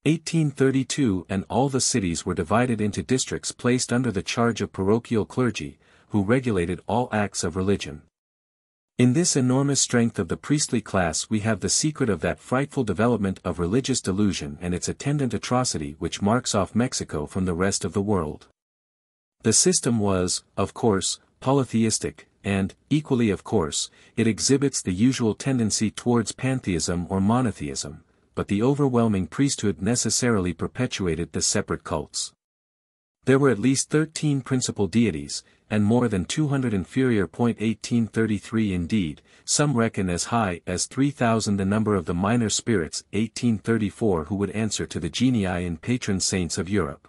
1832 and all the cities were divided into districts placed under the charge of parochial clergy, who regulated all acts of religion. In this enormous strength of the priestly class we have the secret of that frightful development of religious delusion and its attendant atrocity which marks off Mexico from the rest of the world. The system was, of course, polytheistic, and, equally of course, it exhibits the usual tendency towards pantheism or monotheism, but the overwhelming priesthood necessarily perpetuated the separate cults. There were at least 13 principal deities, and more than 200 inferior. 1833 indeed, some reckon as high as 3,000 the number of the minor spirits 1834 who would answer to the genii and patron saints of Europe.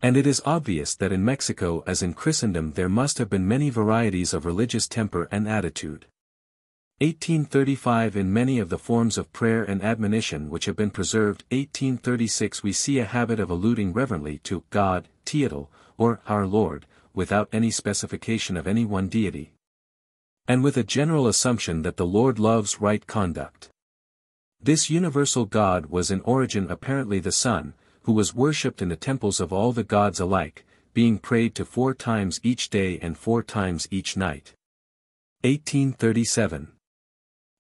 And it is obvious that in Mexico as in Christendom there must have been many varieties of religious temper and attitude. 1835 in many of the forms of prayer and admonition which have been preserved. 1836 we see a habit of alluding reverently to God, Teotl, or our Lord, without any specification of any one deity. And with a general assumption that the Lord loves right conduct. This universal God was in origin apparently the Son, who was worshipped in the temples of all the gods alike, being prayed to 4 times each day and 4 times each night. 1837.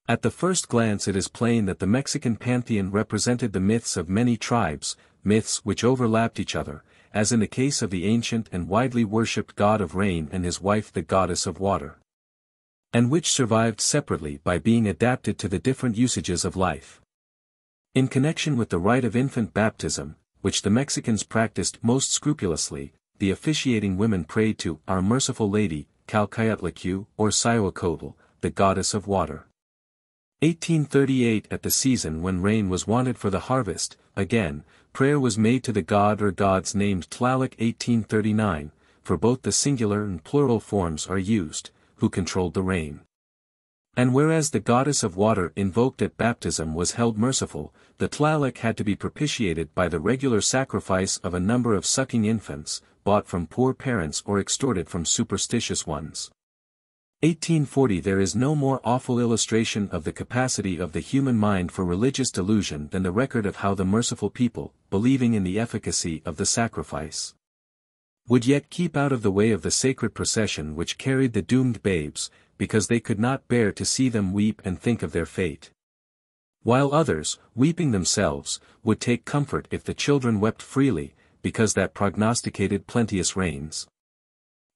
At the first glance it is plain that the Mexican pantheon represented the myths of many tribes, myths which overlapped each other, as in the case of the ancient and widely worshipped god of rain and his wife the goddess of water. And which survived separately by being adapted to the different usages of life. In connection with the rite of infant baptism, which the Mexicans practiced most scrupulously, the officiating women prayed to Our Merciful Lady, Calcayatlacu, or Xihuacotl, the goddess of water. 1838 at the season when rain was wanted for the harvest, again, prayer was made to the god or gods named Tlaloc. 1839, for both the singular and plural forms are used, who controlled the rain. And whereas the goddess of water invoked at baptism was held merciful, the Tlaloc had to be propitiated by the regular sacrifice of a number of sucking infants, bought from poor parents or extorted from superstitious ones. 1840 There is no more awful illustration of the capacity of the human mind for religious delusion than the record of how the merciful people, believing in the efficacy of the sacrifice, would yet keep out of the way of the sacred procession which carried the doomed babes, because they could not bear to see them weep and think of their fate. While others, weeping themselves, would take comfort if the children wept freely, because that prognosticated plenteous rains.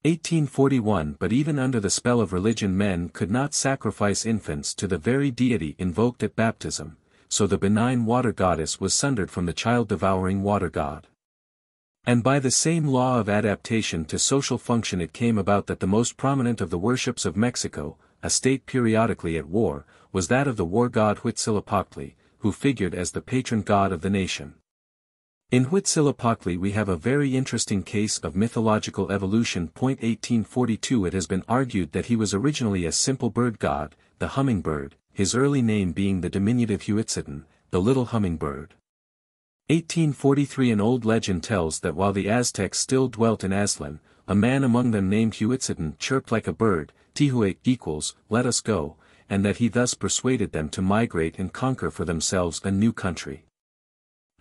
1841 But even under the spell of religion men could not sacrifice infants to the very deity invoked at baptism, so the benign water goddess was sundered from the child-devouring water god. And by the same law of adaptation to social function it came about that the most prominent of the worships of Mexico, a state periodically at war, was that of the war god Huitzilopochtli, who figured as the patron god of the nation. In Huitzilopochtli we have a very interesting case of mythological evolution. 1842 It has been argued that he was originally a simple bird god, the hummingbird, his early name being the diminutive Huitzitlan, the little hummingbird. 1843 An old legend tells that while the Aztecs still dwelt in Aztlan, a man among them named Huitzitlan chirped like a bird, Tihue equals, let us go, and that he thus persuaded them to migrate and conquer for themselves a new country.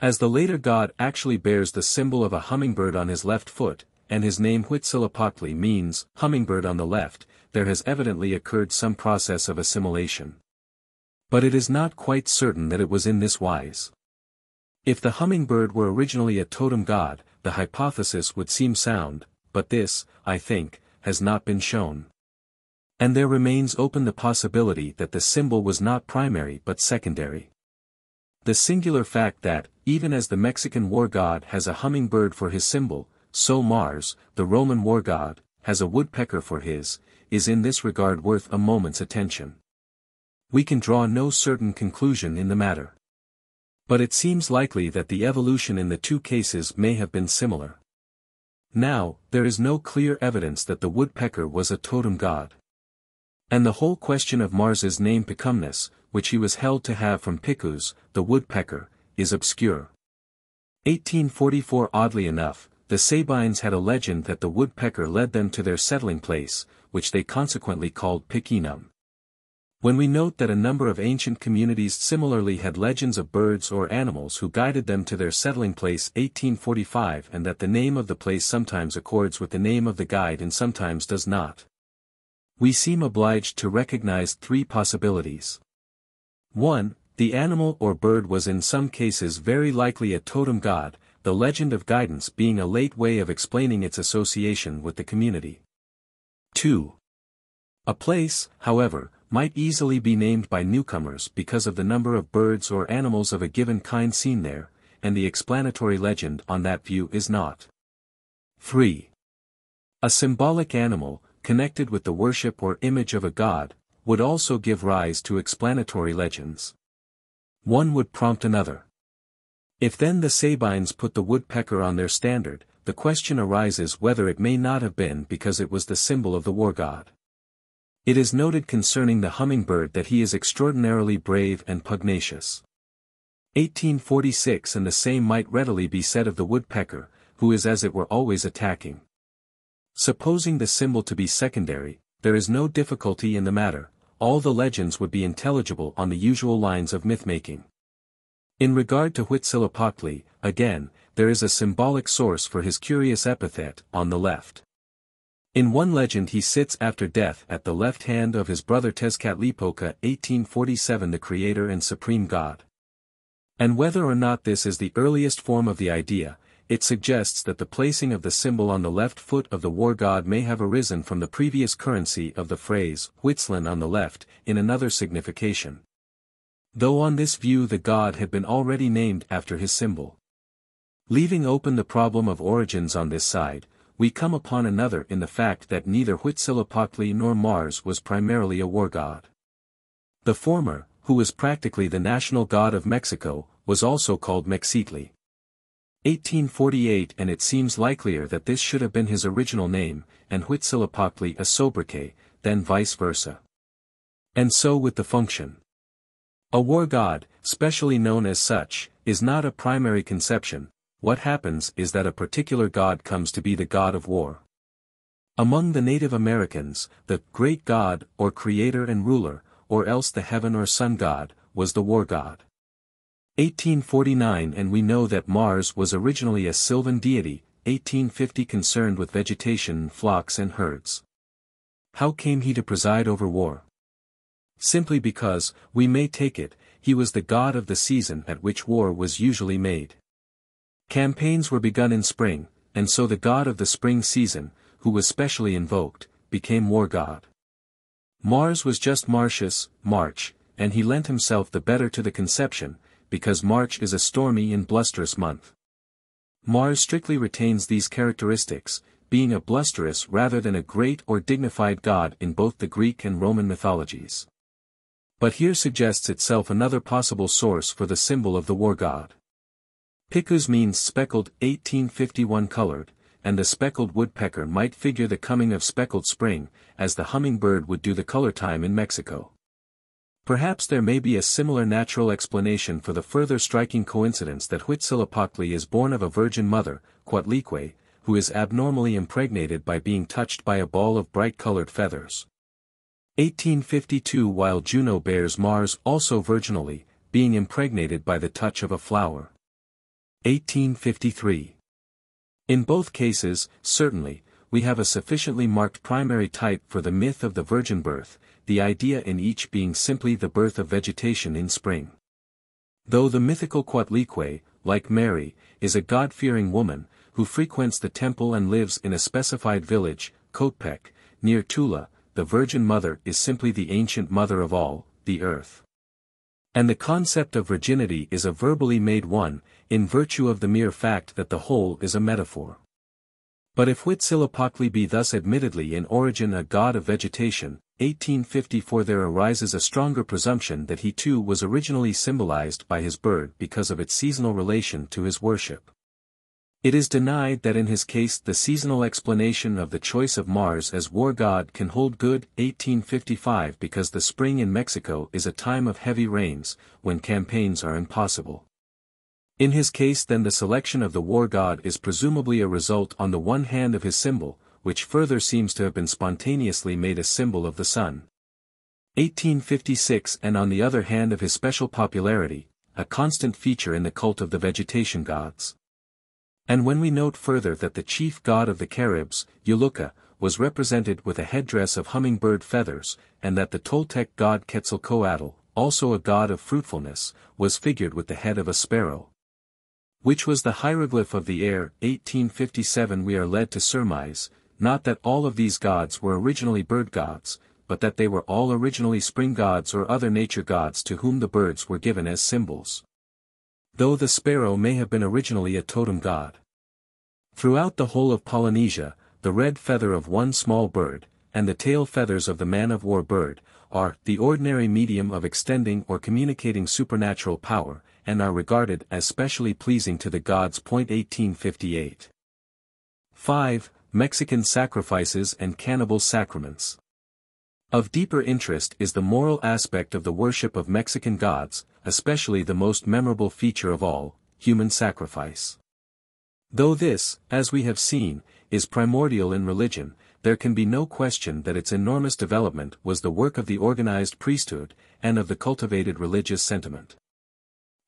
As the later god actually bears the symbol of a hummingbird on his left foot, and his name Huitzilopochtli means hummingbird on the left, there has evidently occurred some process of assimilation. But it is not quite certain that it was in this wise. If the hummingbird were originally a totem god, the hypothesis would seem sound, but this, I think, has not been shown. And there remains open the possibility that the symbol was not primary but secondary. The singular fact that, even as the Mexican war god has a hummingbird for his symbol, so Mars, the Roman war god, has a woodpecker for his, is in this regard worth a moment's attention. We can draw no certain conclusion in the matter. But it seems likely that the evolution in the two cases may have been similar. Now, there is no clear evidence that the woodpecker was a totem god. And the whole question of Mars's name Picumnus, which he was held to have from Picus, the woodpecker, is obscure. 1844 Oddly enough, the Sabines had a legend that the woodpecker led them to their settling place, which they consequently called Picinum. When we note that a number of ancient communities similarly had legends of birds or animals who guided them to their settling place 1845 and that the name of the place sometimes accords with the name of the guide and sometimes does not, we seem obliged to recognize three possibilities. 1. The animal or bird was in some cases very likely a totem god, the legend of guidance being a late way of explaining its association with the community. 2. A place, however, might easily be named by newcomers because of the number of birds or animals of a given kind seen there, and the explanatory legend on that view is not. 3. A symbolic animal, connected with the worship or image of a god, would also give rise to explanatory legends. One would prompt another. If then the Sabines put the woodpecker on their standard, the question arises whether it may not have been because it was the symbol of the war god. It is noted concerning the hummingbird that he is extraordinarily brave and pugnacious. 1846 And the same might readily be said of the woodpecker, who is as it were always attacking. Supposing the symbol to be secondary, there is no difficulty in the matter, all the legends would be intelligible on the usual lines of myth-making. In regard to Huitzilopochtli, again, there is a symbolic source for his curious epithet, on the left. In one legend he sits after death at the left hand of his brother Tezcatlipoca 1847 the creator and supreme god. And whether or not this is the earliest form of the idea, it suggests that the placing of the symbol on the left foot of the war god may have arisen from the previous currency of the phrase, Huitzlan on the left, in another signification. Though on this view the god had been already named after his symbol. Leaving open the problem of origins on this side, we come upon another in the fact that neither Huitzilopochtli nor Mars was primarily a war god. The former, who was practically the national god of Mexico, was also called Mexitli. 1848 And it seems likelier that this should have been his original name, and Huitzilopochtli a sobriquet, than vice versa. And so with the function. A war god, specially known as such, is not a primary conception. What happens is that a particular god comes to be the god of war. Among the Native Americans, the great god, or creator and ruler, or else the heaven or sun god, was the war god. 1849 And we know that Mars was originally a sylvan deity, 1850 concerned with vegetation, flocks and herds. How came he to preside over war? Simply because, we may take it, he was the god of the season at which war was usually made. Campaigns were begun in spring, and so the god of the spring season, who was specially invoked, became war god. Mars was just Martius, March, and he lent himself the better to the conception, because March is a stormy and blusterous month. Mars strictly retains these characteristics, being a blusterous rather than a great or dignified god in both the Greek and Roman mythologies. But here suggests itself another possible source for the symbol of the war god. Picus means speckled, 1851 colored, and the speckled woodpecker might figure the coming of speckled spring, as the hummingbird would do the color time in Mexico. Perhaps there may be a similar natural explanation for the further striking coincidence that Huitzilopochtli is born of a virgin mother, Coatlicue, who is abnormally impregnated by being touched by a ball of bright-colored feathers. 1852 While Juno bears Mars also virginally, being impregnated by the touch of a flower. 1853. In both cases, certainly, we have a sufficiently marked primary type for the myth of the virgin birth, the idea in each being simply the birth of vegetation in spring. Though the mythical Coatlicue, like Mary, is a God-fearing woman, who frequents the temple and lives in a specified village, Cotepec, near Tula, the Virgin Mother is simply the ancient mother of all, the earth. And the concept of virginity is a verbally made one, in virtue of the mere fact that the whole is a metaphor. But if Huitzilopochtli be thus admittedly in origin a god of vegetation, 1854 there arises a stronger presumption that he too was originally symbolized by his bird because of its seasonal relation to his worship. It is denied that in his case the seasonal explanation of the choice of Mars as war god can hold good, 1855 because the spring in Mexico is a time of heavy rains, when campaigns are impossible. In his case then the selection of the war god is presumably a result on the one hand of his symbol, which further seems to have been spontaneously made a symbol of the sun. 1856 and on the other hand of his special popularity, a constant feature in the cult of the vegetation gods. And when we note further that the chief god of the Caribs, Yuluca, was represented with a headdress of hummingbird feathers, and that the Toltec god Quetzalcoatl, also a god of fruitfulness, was figured with the head of a sparrow, which was the hieroglyph of the air, 1857 we are led to surmise, not that all of these gods were originally bird gods, but that they were all originally spring gods or other nature gods to whom the birds were given as symbols. Though the sparrow may have been originally a totem god. Throughout the whole of Polynesia, the red feather of one small bird, and the tail feathers of the man-of-war bird, are the ordinary medium of extending or communicating supernatural power, and are regarded as specially pleasing to the gods. 1858. 5. Mexican sacrifices and cannibal sacraments. Of deeper interest is the moral aspect of the worship of Mexican gods, especially the most memorable feature of all, human sacrifice. Though this, as we have seen, is primordial in religion, there can be no question that its enormous development was the work of the organized priesthood, and of the cultivated religious sentiment.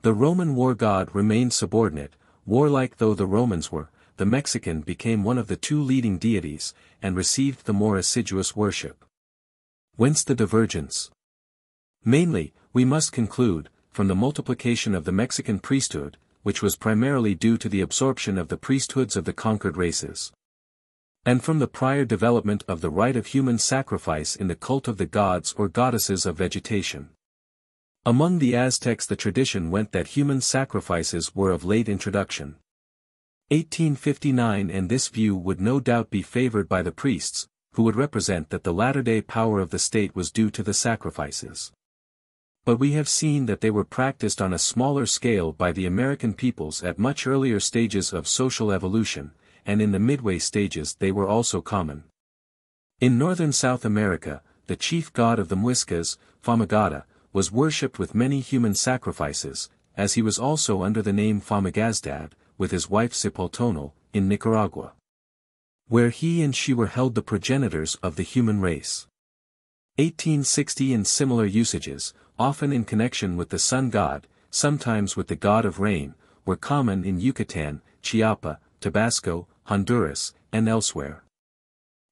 The Roman war god remained subordinate, warlike though the Romans were, the Mexican became one of the two leading deities, and received the more assiduous worship. Whence the divergence? Mainly, we must conclude, from the multiplication of the Mexican priesthood, which was primarily due to the absorption of the priesthoods of the conquered races. And from the prior development of the rite of human sacrifice in the cult of the gods or goddesses of vegetation. Among the Aztecs the tradition went that human sacrifices were of late introduction. 1859 and this view would no doubt be favored by the priests, who would represent that the latter-day power of the state was due to the sacrifices. But we have seen that they were practiced on a smaller scale by the American peoples at much earlier stages of social evolution, and in the midway stages they were also common. In northern South America, the chief god of the Muiscas, Famagata, was worshipped with many human sacrifices, as he was also under the name Famagazdad, with his wife Cipoltonal, in Nicaragua, where he and she were held the progenitors of the human race. 1860 and similar usages, often in connection with the sun god, sometimes with the god of rain, were common in Yucatan, Chiapa, Tabasco, Honduras, and elsewhere.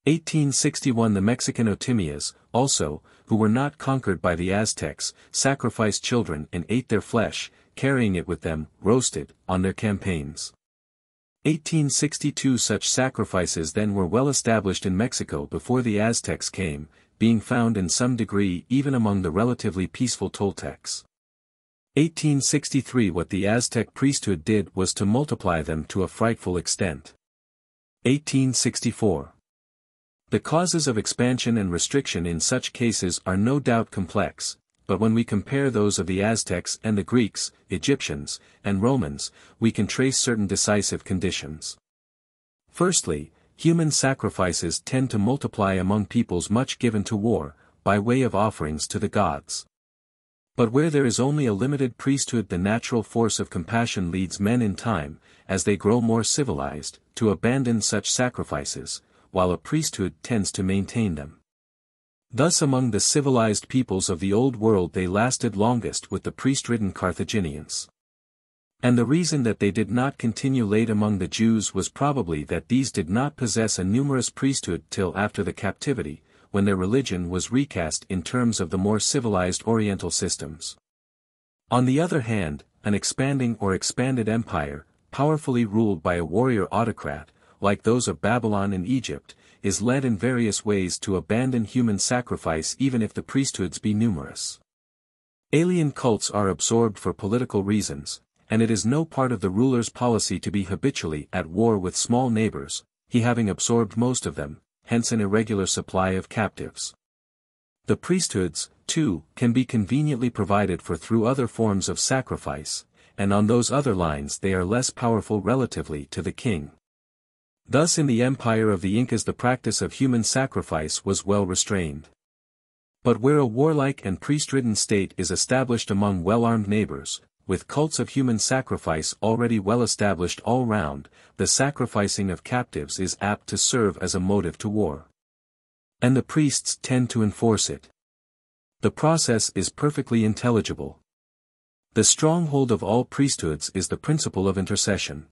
1861 the Mexican Otimias, also, who were not conquered by the Aztecs, sacrificed children and ate their flesh, carrying it with them, roasted, on their campaigns. 1862 such sacrifices then were well established in Mexico before the Aztecs came, being found in some degree even among the relatively peaceful Toltecs. 1863 what the Aztec priesthood did was to multiply them to a frightful extent. 1864. The causes of expansion and restriction in such cases are no doubt complex, but when we compare those of the Aztecs and the Greeks, Egyptians, and Romans, we can trace certain decisive conditions. Firstly, human sacrifices tend to multiply among peoples much given to war, by way of offerings to the gods. But where there is only a limited priesthood the natural force of compassion leads men in time, as they grow more civilized, to abandon such sacrifices, while a priesthood tends to maintain them. Thus among the civilized peoples of the Old World they lasted longest with the priest-ridden Carthaginians. And the reason that they did not continue late among the Jews was probably that these did not possess a numerous priesthood till after the captivity, when their religion was recast in terms of the more civilized Oriental systems. On the other hand, an expanding or expanded empire, powerfully ruled by a warrior autocrat, like those of Babylon and Egypt, is led in various ways to abandon human sacrifice even if the priesthoods be numerous. Alien cults are absorbed for political reasons, and it is no part of the ruler's policy to be habitually at war with small neighbors, he having absorbed most of them, hence an irregular supply of captives. The priesthoods, too, can be conveniently provided for through other forms of sacrifice, and on those other lines they are less powerful relatively to the king. Thus in the empire of the Incas the practice of human sacrifice was well restrained. But where a warlike and priest-ridden state is established among well-armed neighbors, with cults of human sacrifice already well established all round, the sacrificing of captives is apt to serve as a motive to war. And the priests tend to enforce it. The process is perfectly intelligible. The stronghold of all priesthoods is the principle of intercession.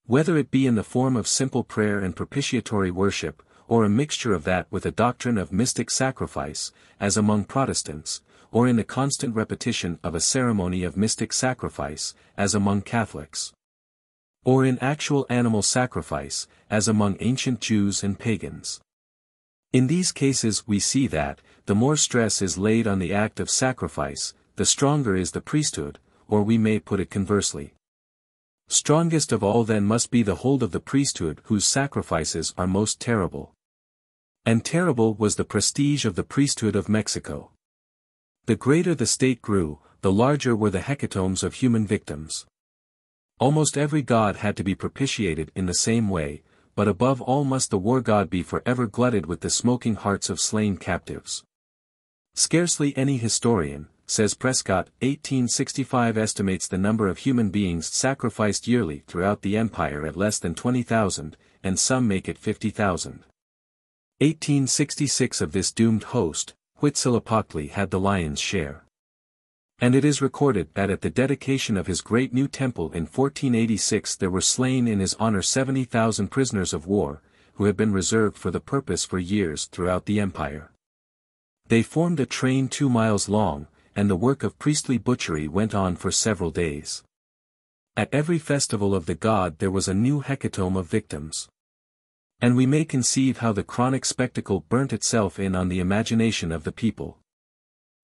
Whether it be in the form of simple prayer and propitiatory worship, or a mixture of that with a doctrine of mystic sacrifice, as among Protestants, or in the constant repetition of a ceremony of mystic sacrifice, as among Catholics. Or in actual animal sacrifice, as among ancient Jews and pagans. In these cases we see that, the more stress is laid on the act of sacrifice, the stronger is the priesthood, or we may put it conversely. Strongest of all then must be the hold of the priesthood whose sacrifices are most terrible. And terrible was the prestige of the priesthood of Mexico. The greater the state grew, the larger were the hecatombs of human victims. Almost every god had to be propitiated in the same way, but above all must the war god be forever glutted with the smoking hearts of slain captives. Scarcely any historian, says Prescott, 1865, estimates the number of human beings sacrificed yearly throughout the empire at less than 20,000, and some make it 50,000. 1866 of this doomed host, Huitzilopochtli had the lion's share. And it is recorded that at the dedication of his great new temple in 1486 there were slain in his honor 70,000 prisoners of war, who had been reserved for the purpose for years throughout the empire. They formed a train 2 miles long, and the work of priestly butchery went on for several days. At every festival of the god there was a new hecatomb of victims. And we may conceive how the chronic spectacle burnt itself in on the imagination of the people.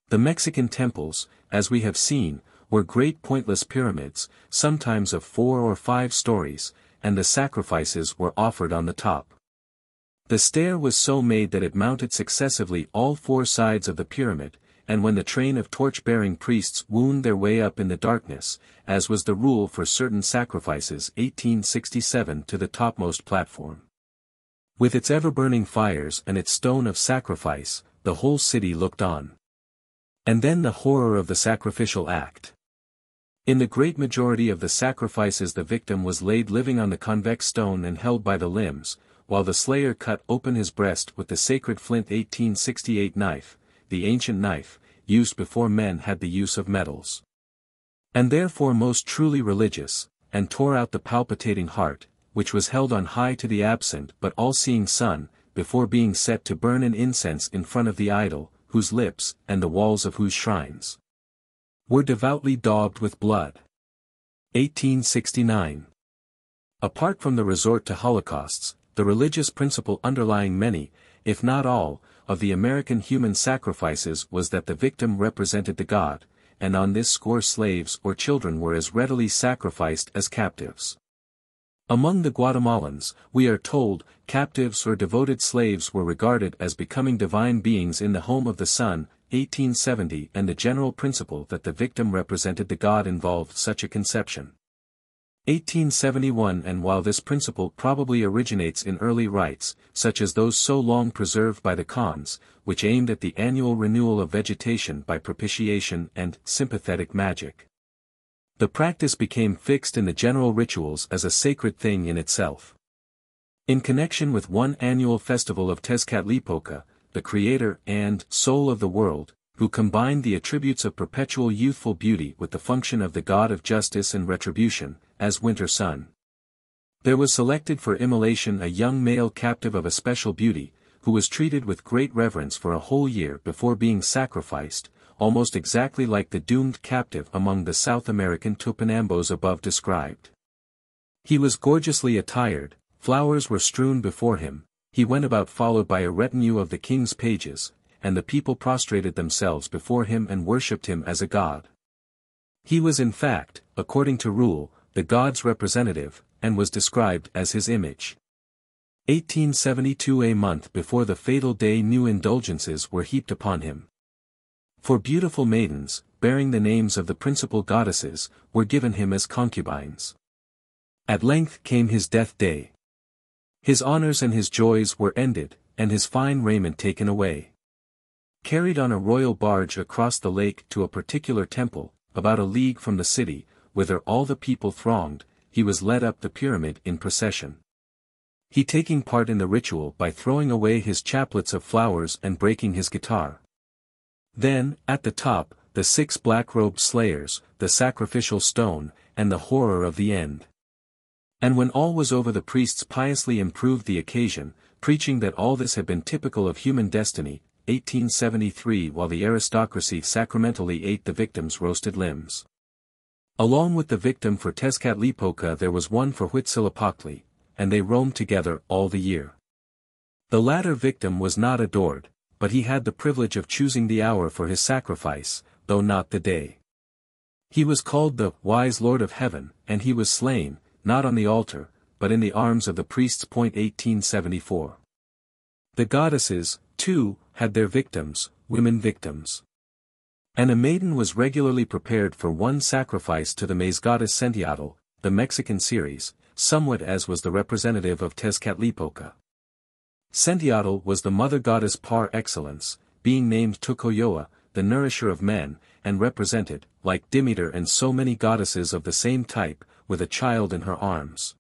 The Mexican temples, as we have seen, were great pointless pyramids, sometimes of 4 or 5 stories, and the sacrifices were offered on the top. The stair was so made that it mounted successively all 4 sides of the pyramid, and when the train of torch-bearing priests wound their way up in the darkness, as was the rule for certain sacrifices 1867 to the topmost platform. With its ever-burning fires and its stone of sacrifice, the whole city looked on. And then the horror of the sacrificial act. In the great majority of the sacrifices the victim was laid living on the convex stone and held by the limbs, while the slayer cut open his breast with the sacred flint 1868 knife, the ancient knife, used before men had the use of metals. And therefore most truly religious, and tore out the palpitating heart, which was held on high to the absent but all-seeing sun, before being set to burn in incense in front of the idol, whose lips, and the walls of whose shrines, were devoutly daubed with blood. 1869. Apart from the resort to holocausts, the religious principle underlying many, if not all, of the American human sacrifices was that the victim represented the god, and on this score slaves or children were as readily sacrificed as captives. Among the Guatemalans, we are told, captives or devoted slaves were regarded as becoming divine beings in the home of the sun, 1870, and the general principle that the victim represented the god involved such a conception. 1871. And while this principle probably originates in early rites, such as those so long preserved by the Khans, which aimed at the annual renewal of vegetation by propitiation and sympathetic magic, the practice became fixed in the general rituals as a sacred thing in itself. In connection with one annual festival of Tezcatlipoca, the creator and soul of the world, who combined the attributes of perpetual youthful beauty with the function of the god of justice and retribution, as winter sun. There was selected for immolation a young male captive of especial beauty, who was treated with great reverence for a whole year before being sacrificed, almost exactly like the doomed captive among the South American Tupinambos above described. He was gorgeously attired, flowers were strewn before him, he went about followed by a retinue of the king's pages, and the people prostrated themselves before him and worshipped him as a god. He was in fact, according to rule, the god's representative, and was described as his image. 1872. A month before the fatal day, new indulgences were heaped upon him. For beautiful maidens, bearing the names of the principal goddesses, were given him as concubines. At length came his death day. His honors and his joys were ended, and his fine raiment taken away. Carried on a royal barge across the lake to a particular temple, about a league from the city, whither all the people thronged, he was led up the pyramid in procession. He taking part in the ritual by throwing away his chaplets of flowers and breaking his guitar. Then, at the top, the 6 black-robed slayers, the sacrificial stone, and the horror of the end. And when all was over, the priests piously improved the occasion, preaching that all this had been typical of human destiny. 1873. While the aristocracy sacramentally ate the victim's roasted limbs. Along with the victim for Tezcatlipoca there was one for Huitzilopochtli, and they roamed together all the year. The latter victim was not adored, but he had the privilege of choosing the hour for his sacrifice, though not the day. He was called the wise Lord of Heaven, and he was slain, not on the altar, but in the arms of the priests. 1874. The goddesses, too, had their victims, women victims. And a maiden was regularly prepared for one sacrifice to the maize goddess Centiatl, the Mexican Ceres, somewhat as was the representative of Tezcatlipoca. Centiatl was the mother goddess par excellence, being named Tucoyoa, the nourisher of men, and represented, like Demeter and so many goddesses of the same type, with a child in her arms.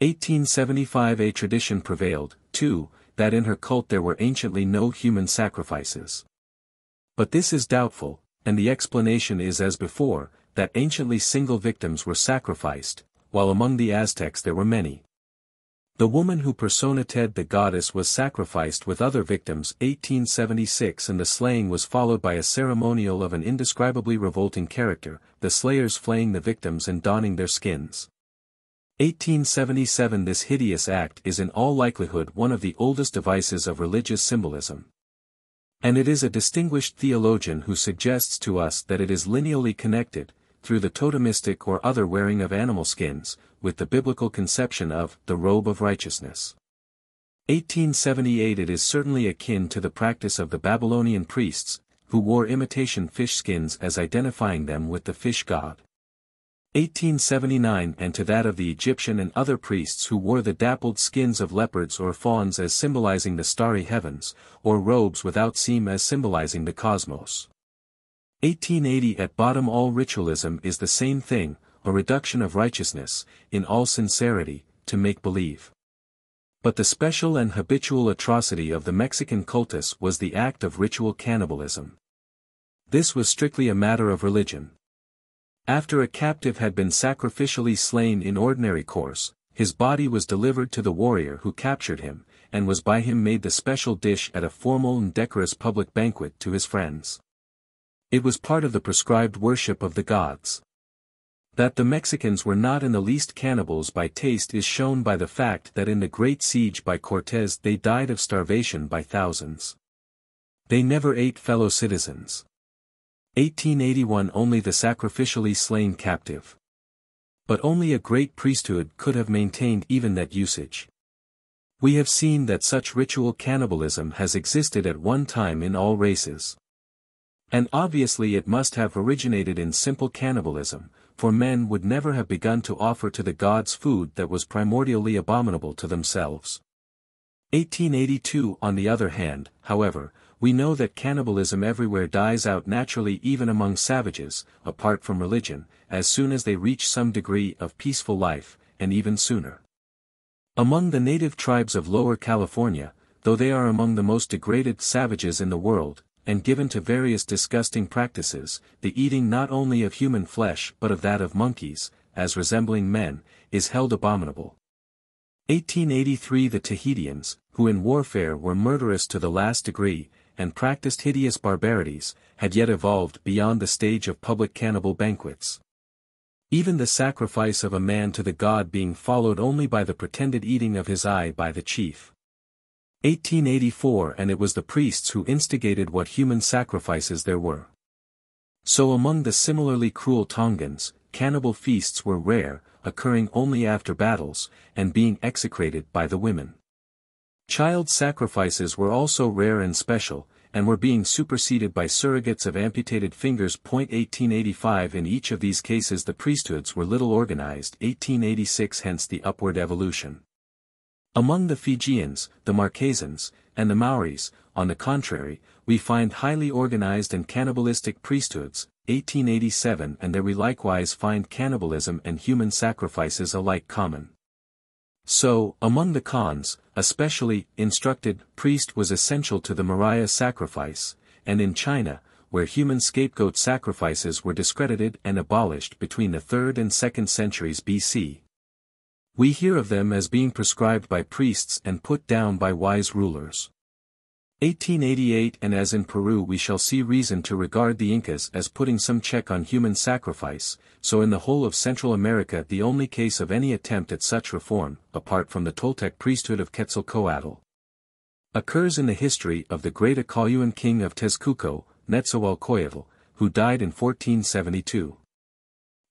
1875. A tradition prevailed, too, that in her cult there were anciently no human sacrifices. But this is doubtful, and the explanation is as before, that anciently single victims were sacrificed, while among the Aztecs there were many. The woman who personated the goddess was sacrificed with other victims. 1876. And the slaying was followed by a ceremonial of an indescribably revolting character, the slayers flaying the victims and donning their skins. 1877. This hideous act is in all likelihood one of the oldest devices of religious symbolism. And it is a distinguished theologian who suggests to us that it is lineally connected, through the totemistic or other wearing of animal skins, with the biblical conception of the robe of righteousness. 1878. It is certainly akin to the practice of the Babylonian priests, who wore imitation fish skins as identifying them with the fish god. 1879. And to that of the Egyptian and other priests who wore the dappled skins of leopards or fawns as symbolizing the starry heavens, or robes without seam as symbolizing the cosmos. 1880. At bottom all ritualism is the same thing, a reduction of righteousness, in all sincerity, to make-believe. But the special and habitual atrocity of the Mexican cultus was the act of ritual cannibalism. This was strictly a matter of religion. After a captive had been sacrificially slain in ordinary course, his body was delivered to the warrior who captured him, and was by him made the special dish at a formal and decorous public banquet to his friends. It was part of the prescribed worship of the gods. That the Mexicans were not in the least cannibals by taste is shown by the fact that in the great siege by Cortés they died of starvation by thousands. They never ate fellow citizens. 1881. Only the sacrificially slain captive. But only a great priesthood could have maintained even that usage. We have seen that such ritual cannibalism has existed at one time in all races. And obviously it must have originated in simple cannibalism, for men would never have begun to offer to the gods food that was primordially abominable to themselves. 1882. On the other hand, however, we know that cannibalism everywhere dies out naturally even among savages, apart from religion, as soon as they reach some degree of peaceful life, and even sooner. Among the native tribes of Lower California, though they are among the most degraded savages in the world, and given to various disgusting practices, the eating not only of human flesh but of that of monkeys, as resembling men, is held abominable. 1883 The Tahitians, who in warfare were murderous to the last degree, and practiced hideous barbarities, had yet evolved beyond the stage of public cannibal banquets. Even the sacrifice of a man to the god being followed only by the pretended eating of his eye by the chief. 1884 And it was the priests who instigated what human sacrifices there were. So among the similarly cruel Tongans, cannibal feasts were rare, occurring only after battles, and being execrated by the women. Child sacrifices were also rare and special, and were being superseded by surrogates of amputated fingers. 1885 In each of these cases the priesthoods were little organized. 1886 Hence the upward evolution. Among the Fijians, the Marquesans, and the Maoris, on the contrary, we find highly organized and cannibalistic priesthoods. 1887 And there we likewise find cannibalism and human sacrifices alike common. So, among the Khans, especially, instructed priest was essential to the Maria sacrifice, and in China, where human scapegoat sacrifices were discredited and abolished between the 3rd and 2nd centuries BC. We hear of them as being prescribed by priests and put down by wise rulers. 1888 And as in Peru we shall see reason to regard the Incas as putting some check on human sacrifice, so in the whole of Central America the only case of any attempt at such reform, apart from the Toltec priesthood of Quetzalcoatl, occurs in the history of the great Acayuan king of Tezcuco, Netzahualcoyotl, who died in 1472.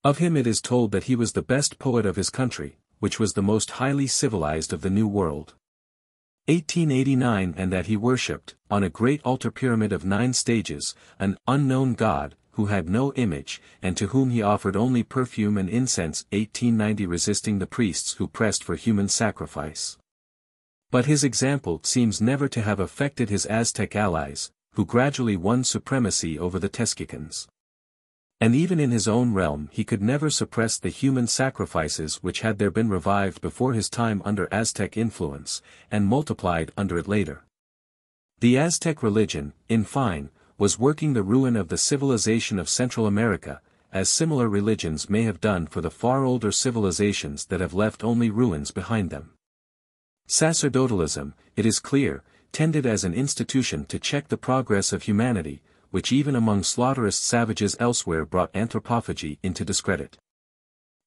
Of him it is told that he was the best poet of his country, which was the most highly civilized of the New World. 1889 And that he worshipped, on a great altar pyramid of 9 stages, an unknown god, who had no image, and to whom he offered only perfume and incense. 1890 Resisting the priests who pressed for human sacrifice. But his example seems never to have affected his Aztec allies, who gradually won supremacy over the Tezcacans. And even in his own realm he could never suppress the human sacrifices which had there been revived before his time under Aztec influence, and multiplied under it later. The Aztec religion, in fine, was working the ruin of the civilization of Central America, as similar religions may have done for the far older civilizations that have left only ruins behind them. Sacerdotalism, it is clear, tended as an institution to check the progress of humanity, which even among slaughterous savages elsewhere brought anthropophagy into discredit.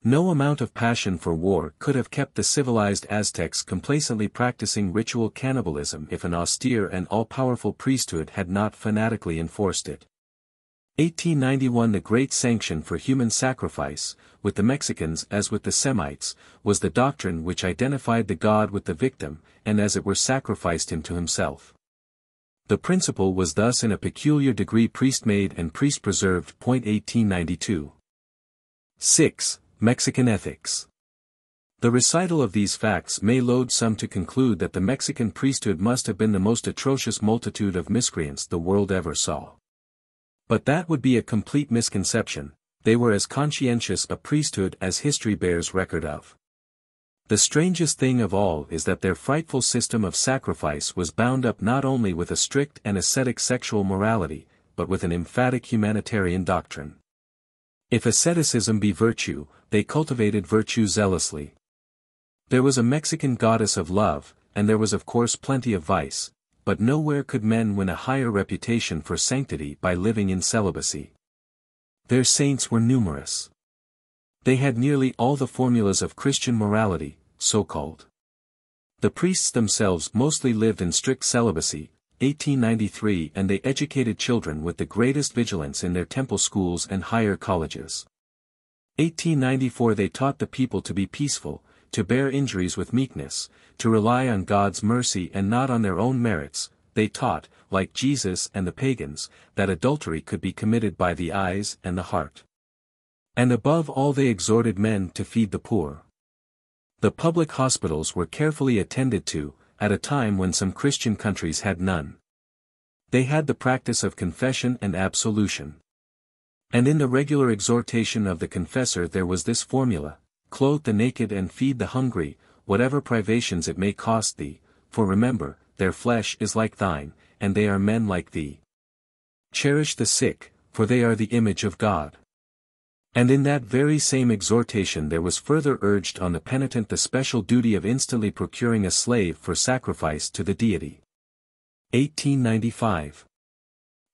No amount of passion for war could have kept the civilized Aztecs complacently practicing ritual cannibalism if an austere and all-powerful priesthood had not fanatically enforced it. 1891 The great sanction for human sacrifice, with the Mexicans as with the Semites, was the doctrine which identified the god with the victim, and as it were sacrificed him to himself. The principle was thus in a peculiar degree priest-made and priest-preserved. 1892. 6. Mexican ethics. The recital of these facts may load some to conclude that the Mexican priesthood must have been the most atrocious multitude of miscreants the world ever saw. But that would be a complete misconception. They were as conscientious a priesthood as history bears record of. The strangest thing of all is that their frightful system of sacrifice was bound up not only with a strict and ascetic sexual morality, but with an emphatic humanitarian doctrine. If asceticism be virtue, they cultivated virtue zealously. There was a Mexican goddess of love, and there was of course plenty of vice, but nowhere could men win a higher reputation for sanctity by living in celibacy. Their saints were numerous. They had nearly all the formulas of Christian morality, so-called. The priests themselves mostly lived in strict celibacy, 1893, and they educated children with the greatest vigilance in their temple schools and higher colleges. 1894 They taught the people to be peaceful, to bear injuries with meekness, to rely on God's mercy and not on their own merits. They taught, like Jesus and the pagans, that adultery could be committed by the eyes and the heart. And above all they exhorted men to feed the poor. The public hospitals were carefully attended to, at a time when some Christian countries had none. They had the practice of confession and absolution. And in the regular exhortation of the confessor there was this formula: clothe the naked and feed the hungry, whatever privations it may cost thee, for remember, their flesh is like thine, and they are men like thee. Cherish the sick, for they are the image of God. And in that very same exhortation there was further urged on the penitent the special duty of instantly procuring a slave for sacrifice to the deity. 1895.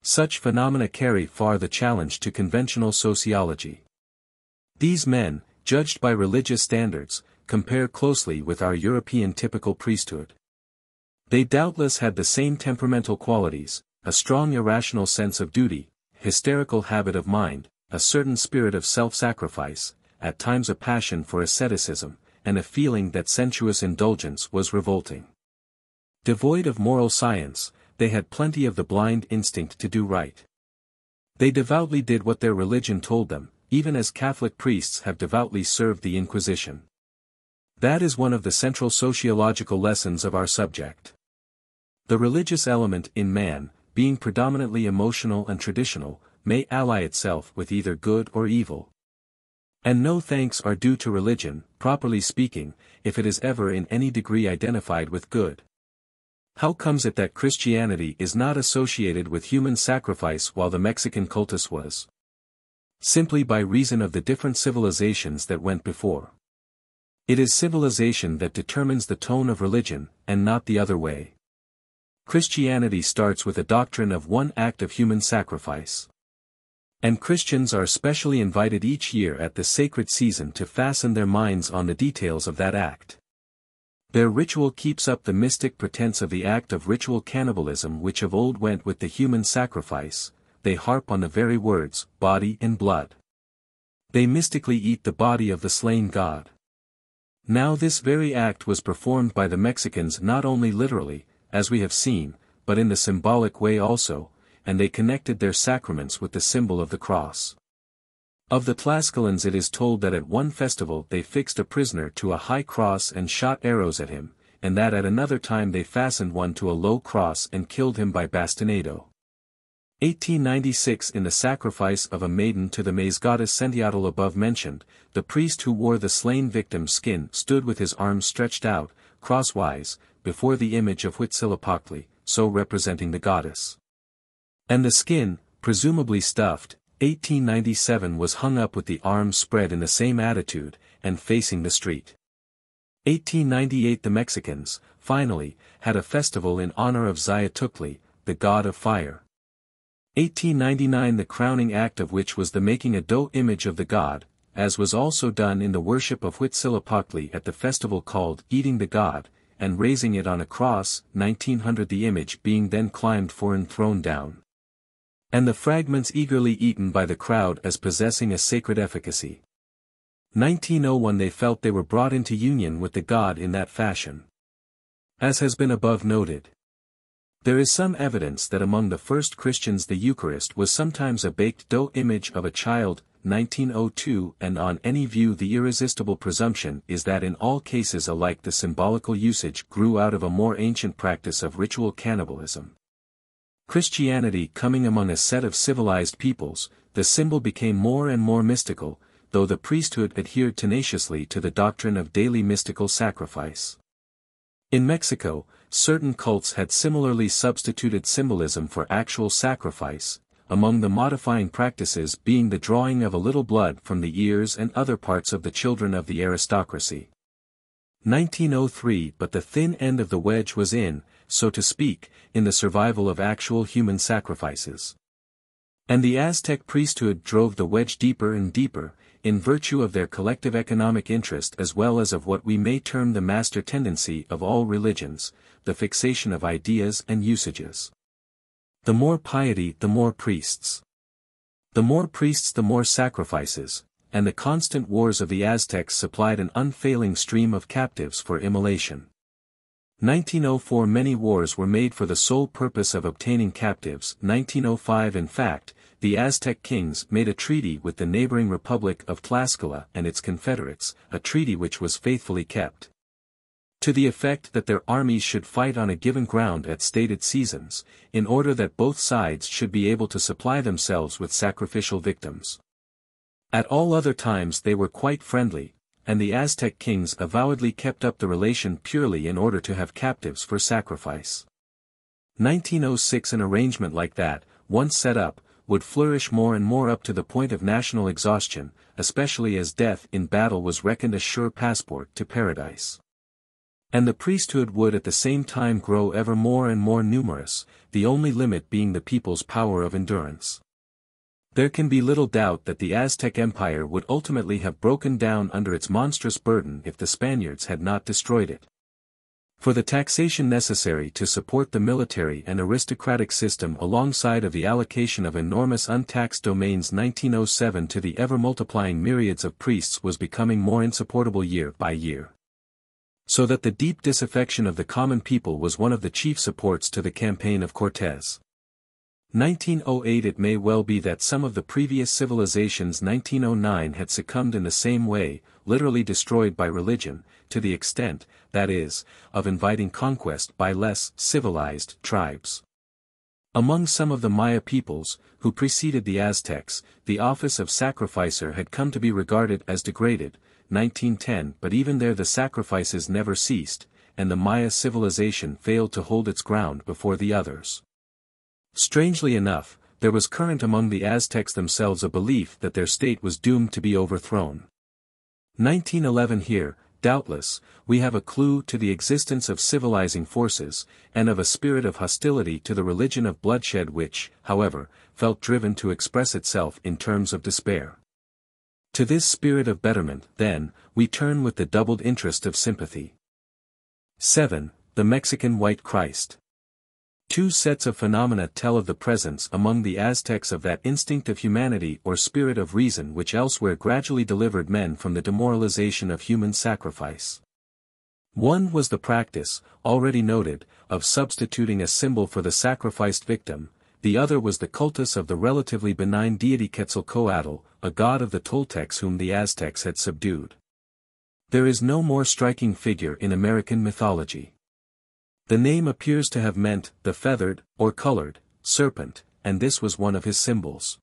Such phenomena carry far the challenge to conventional sociology. These men, judged by religious standards, compare closely with our European typical priesthood. They doubtless had the same temperamental qualities, a strong irrational sense of duty, hysterical habit of mind, a certain spirit of self-sacrifice, at times a passion for asceticism, and a feeling that sensuous indulgence was revolting. Devoid of moral science, they had plenty of the blind instinct to do right. They devoutly did what their religion told them, even as Catholic priests have devoutly served the Inquisition. That is one of the central sociological lessons of our subject. The religious element in man, being predominantly emotional and traditional, may ally itself with either good or evil. And no thanks are due to religion, properly speaking, if it is ever in any degree identified with good. How comes it that Christianity is not associated with human sacrifice while the Mexican cultus was? Simply by reason of the different civilizations that went before. It is civilization that determines the tone of religion, and not the other way. Christianity starts with a doctrine of one act of human sacrifice. And Christians are specially invited each year at the sacred season to fasten their minds on the details of that act. Their ritual keeps up the mystic pretense of the act of ritual cannibalism which of old went with the human sacrifice. They harp on the very words, body and blood. They mystically eat the body of the slain god. Now this very act was performed by the Mexicans not only literally, as we have seen, but in the symbolic way also, and they connected their sacraments with the symbol of the cross. Of the Tlaxcalans it is told that at one festival they fixed a prisoner to a high cross and shot arrows at him, and that at another time they fastened one to a low cross and killed him by bastinado. 1896 In the sacrifice of a maiden to the maize goddess Centiatl above mentioned, the priest who wore the slain victim's skin stood with his arms stretched out, crosswise, before the image of Huitzilopochtli, so representing the goddess. And the skin, presumably stuffed, 1897 was hung up with the arms spread in the same attitude, and facing the street. 1898 The Mexicans, finally, had a festival in honor of Xiuhtlicue, the god of fire. 1899 The crowning act of which was the making a dough image of the god, as was also done in the worship of Huitzilopochtli at the festival called Eating the God, and raising it on a cross, 1900 The image being then climbed for and thrown down. And the fragments eagerly eaten by the crowd as possessing a sacred efficacy. 1901 They felt they were brought into union with the god in that fashion. As has been above noted. There is some evidence that among the first Christians the Eucharist was sometimes a baked dough image of a child, 1902 And on any view the irresistible presumption is that in all cases alike the symbolical usage grew out of a more ancient practice of ritual cannibalism. Christianity coming among a set of civilized peoples, the symbol became more and more mystical, though the priesthood adhered tenaciously to the doctrine of daily mystical sacrifice. In Mexico, certain cults had similarly substituted symbolism for actual sacrifice, among the modifying practices being the drawing of a little blood from the ears and other parts of the children of the aristocracy. 1903 But the thin end of the wedge was in, so to speak, in the survival of actual human sacrifices. And the Aztec priesthood drove the wedge deeper and deeper, in virtue of their collective economic interest as well as of what we may term the master tendency of all religions, the fixation of ideas and usages. The more piety the more priests. The more priests the more sacrifices, and the constant wars of the Aztecs supplied an unfailing stream of captives for immolation. 1904 Many wars were made for the sole purpose of obtaining captives. 1905 In fact, the Aztec kings made a treaty with the neighboring Republic of Tlaxcala and its confederates, a treaty which was faithfully kept. To the effect that their armies should fight on a given ground at stated seasons, in order that both sides should be able to supply themselves with sacrificial victims. At all other times they were quite friendly, and the Aztec kings avowedly kept up the relation purely in order to have captives for sacrifice. 1906 An arrangement like that, once set up, would flourish more and more up to the point of national exhaustion, especially as death in battle was reckoned a sure passport to paradise. And the priesthood would at the same time grow ever more and more numerous, the only limit being the people's power of endurance. There can be little doubt that the Aztec Empire would ultimately have broken down under its monstrous burden if the Spaniards had not destroyed it. For the taxation necessary to support the military and aristocratic system alongside of the allocation of enormous untaxed domains 1907 to the ever-multiplying myriads of priests was becoming more insupportable year by year. So that the deep disaffection of the common people was one of the chief supports to the campaign of Cortés. 1908. It may well be that some of the previous civilizations 1909 had succumbed in the same way, literally destroyed by religion, to the extent, that is, of inviting conquest by less civilized tribes. Among some of the Maya peoples, who preceded the Aztecs, the office of sacrificer had come to be regarded as degraded, 1910, but even there the sacrifices never ceased, and the Maya civilization failed to hold its ground before the others. Strangely enough, there was current among the Aztecs themselves a belief that their state was doomed to be overthrown. 1911. Here, doubtless, we have a clue to the existence of civilizing forces, and of a spirit of hostility to the religion of bloodshed which, however, felt driven to express itself in terms of despair. To this spirit of betterment, then, we turn with the doubled interest of sympathy. 7. The Mexican White Christ. Two sets of phenomena tell of the presence among the Aztecs of that instinct of humanity or spirit of reason which elsewhere gradually delivered men from the demoralization of human sacrifice. One was the practice, already noted, of substituting a symbol for the sacrificed victim, the other was the cultus of the relatively benign deity Quetzalcoatl, a god of the Toltecs whom the Aztecs had subdued. There is no more striking figure in American mythology. The name appears to have meant the feathered, or colored, serpent, and this was one of his symbols.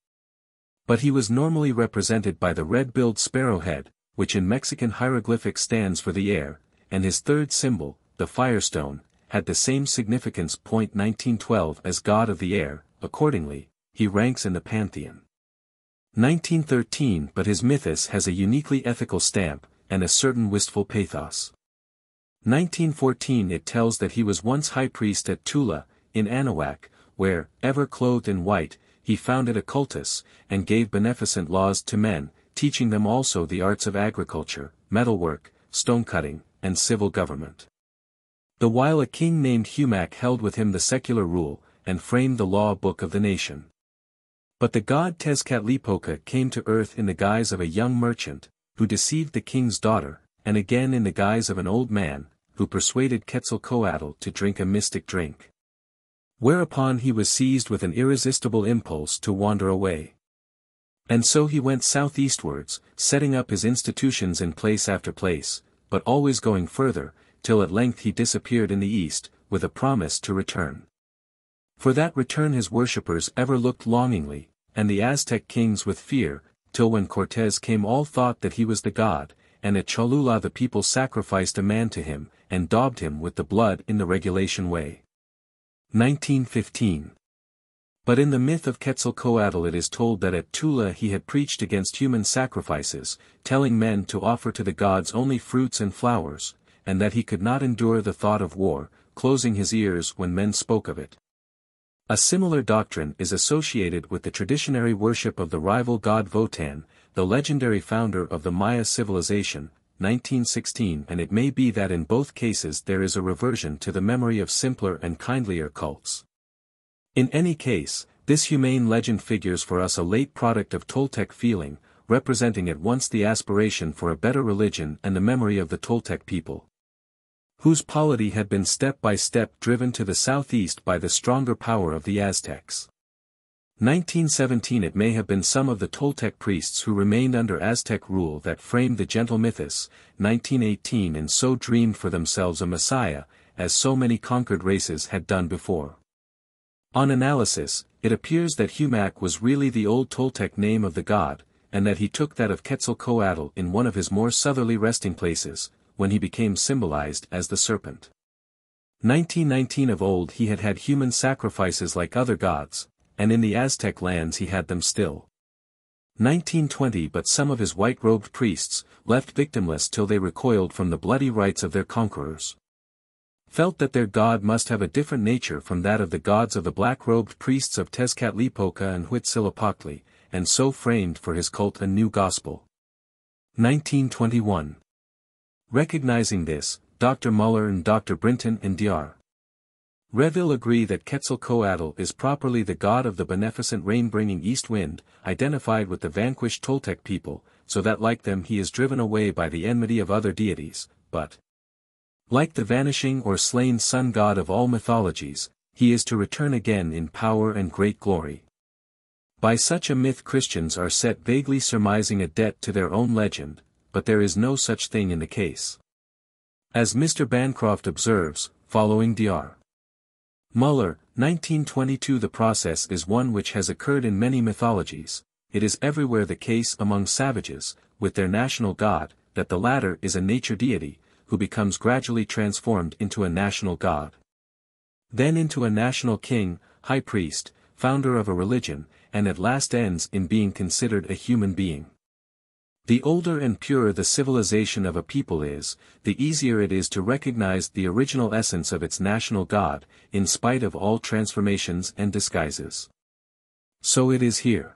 But he was normally represented by the red-billed sparrowhead, which in Mexican hieroglyphics stands for the air, and his third symbol, the firestone, had the same significance. 1912 as god of the air, accordingly, he ranks in the pantheon. 1913 But his mythos has a uniquely ethical stamp, and a certain wistful pathos. 1914 It tells that he was once high priest at Tula, in Anahuac, where, ever clothed in white, he founded a cultus, and gave beneficent laws to men, teaching them also the arts of agriculture, metalwork, stone-cutting, and civil government. The while a king named Humac held with him the secular rule, and framed the law book of the nation. But the god Tezcatlipoca came to earth in the guise of a young merchant, who deceived the king's daughter, and again in the guise of an old man, who persuaded Quetzalcoatl to drink a mystic drink. Whereupon he was seized with an irresistible impulse to wander away. And so he went southeastwards, setting up his institutions in place after place, but always going further, till at length he disappeared in the east, with a promise to return. For that return his worshippers ever looked longingly, and the Aztec kings with fear, till when Cortés came all thought that he was the god, and at Cholula the people sacrificed a man to him, and daubed him with the blood in the regulation way. 1915. But in the myth of Quetzalcoatl it is told that at Tula he had preached against human sacrifices, telling men to offer to the gods only fruits and flowers, and that he could not endure the thought of war, closing his ears when men spoke of it. A similar doctrine is associated with the traditionary worship of the rival god Votan, the legendary founder of the Maya civilization, 1916, and it may be that in both cases there is a reversion to the memory of simpler and kindlier cults. In any case, this humane legend figures for us a late product of Toltec feeling, representing at once the aspiration for a better religion and the memory of the Toltec people, whose polity had been step by step driven to the southeast by the stronger power of the Aztecs. 1917 It may have been some of the Toltec priests who remained under Aztec rule that framed the gentle mythos, 1918, and so dreamed for themselves a messiah, as so many conquered races had done before. On analysis, it appears that Humac was really the old Toltec name of the god, and that he took that of Quetzalcoatl in one of his more southerly resting places, when he became symbolized as the serpent. 1919 Of old he had had human sacrifices like other gods, and in the Aztec lands he had them still. 1920 But some of his white-robed priests, left victimless till they recoiled from the bloody rites of their conquerors, felt that their god must have a different nature from that of the gods of the black-robed priests of Tezcatlipoca and Huitzilopochtli, and so framed for his cult a new gospel. 1921. Recognizing this, Dr. Muller and Dr. Brinton and Dr. Reville agree that Quetzalcoatl is properly the god of the beneficent rain-bringing east wind, identified with the vanquished Toltec people, so that like them he is driven away by the enmity of other deities, but like the vanishing or slain sun god of all mythologies, he is to return again in power and great glory. By such a myth Christians are set vaguely surmising a debt to their own legend, but there is no such thing in the case. As Mr. Bancroft observes, following Dr. Muller, 1922 The process is one which has occurred in many mythologies. It is everywhere the case among savages, with their national god, that the latter is a nature deity, who becomes gradually transformed into a national god, then into a national king, high priest, founder of a religion, and at last ends in being considered a human being. The older and purer the civilization of a people is, the easier it is to recognize the original essence of its national god, in spite of all transformations and disguises. So it is here.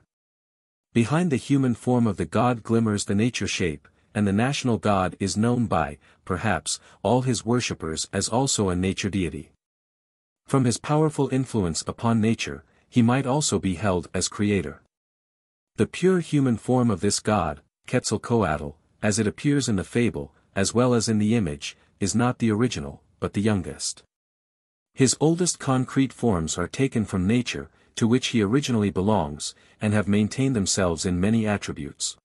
Behind the human form of the god glimmers the nature shape, and the national god is known by, perhaps, all his worshippers as also a nature deity. From his powerful influence upon nature, he might also be held as creator. The pure human form of this god, Quetzalcoatl, as it appears in the fable, as well as in the image, is not the original, but the youngest. His oldest concrete forms are taken from nature, to which he originally belongs, and have maintained themselves in many attributes.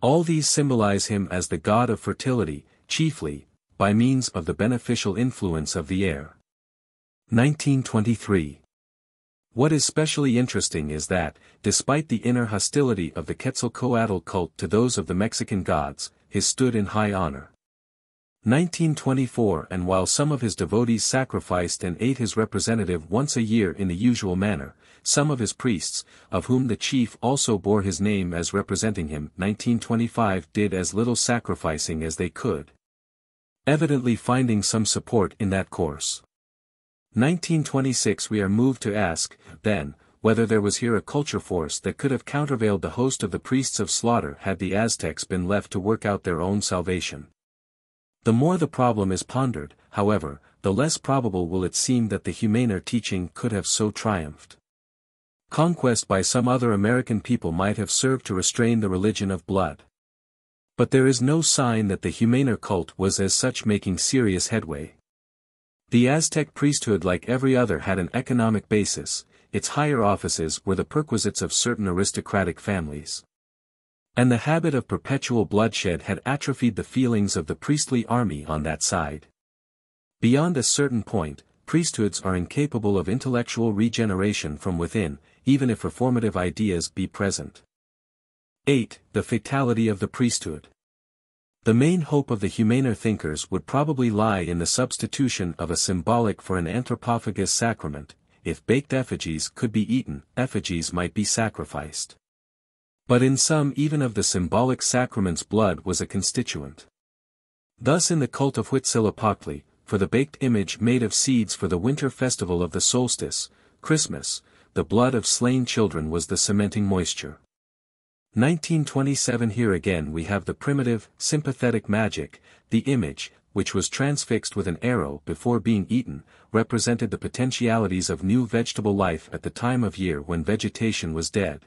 All these symbolize him as the god of fertility, chiefly, by means of the beneficial influence of the air. 1923. What is specially interesting is that, despite the inner hostility of the Quetzalcoatl cult to those of the Mexican gods, his stood in high honor. 1924 And while some of his devotees sacrificed and ate his representative once a year in the usual manner, some of his priests, of whom the chief also bore his name as representing him, 1925 did as little sacrificing as they could, evidently finding some support in that course. 1926 We are moved to ask, then, whether there was here a culture force that could have countervailed the host of the priests of slaughter had the Aztecs been left to work out their own salvation. The more the problem is pondered, however, the less probable will it seem that the humaner teaching could have so triumphed. Conquest by some other American people might have served to restrain the religion of blood. But there is no sign that the humaner cult was as such making serious headway. The Aztec priesthood like every other had an economic basis, its higher offices were the perquisites of certain aristocratic families. And the habit of perpetual bloodshed had atrophied the feelings of the priestly army on that side. Beyond a certain point, priesthoods are incapable of intellectual regeneration from within, even if reformative ideas be present. 8. The fatality of the priesthood. The main hope of the humaner thinkers would probably lie in the substitution of a symbolic for an anthropophagous sacrament. If baked effigies could be eaten, effigies might be sacrificed. But in some even of the symbolic sacraments blood was a constituent. Thus in the cult of Huitzilopochtli, for the baked image made of seeds for the winter festival of the solstice, Christmas, the blood of slain children was the cementing moisture. 1927 Here again we have the primitive, sympathetic magic, the image, which was transfixed with an arrow before being eaten, represented the potentialities of new vegetable life at the time of year when vegetation was dead.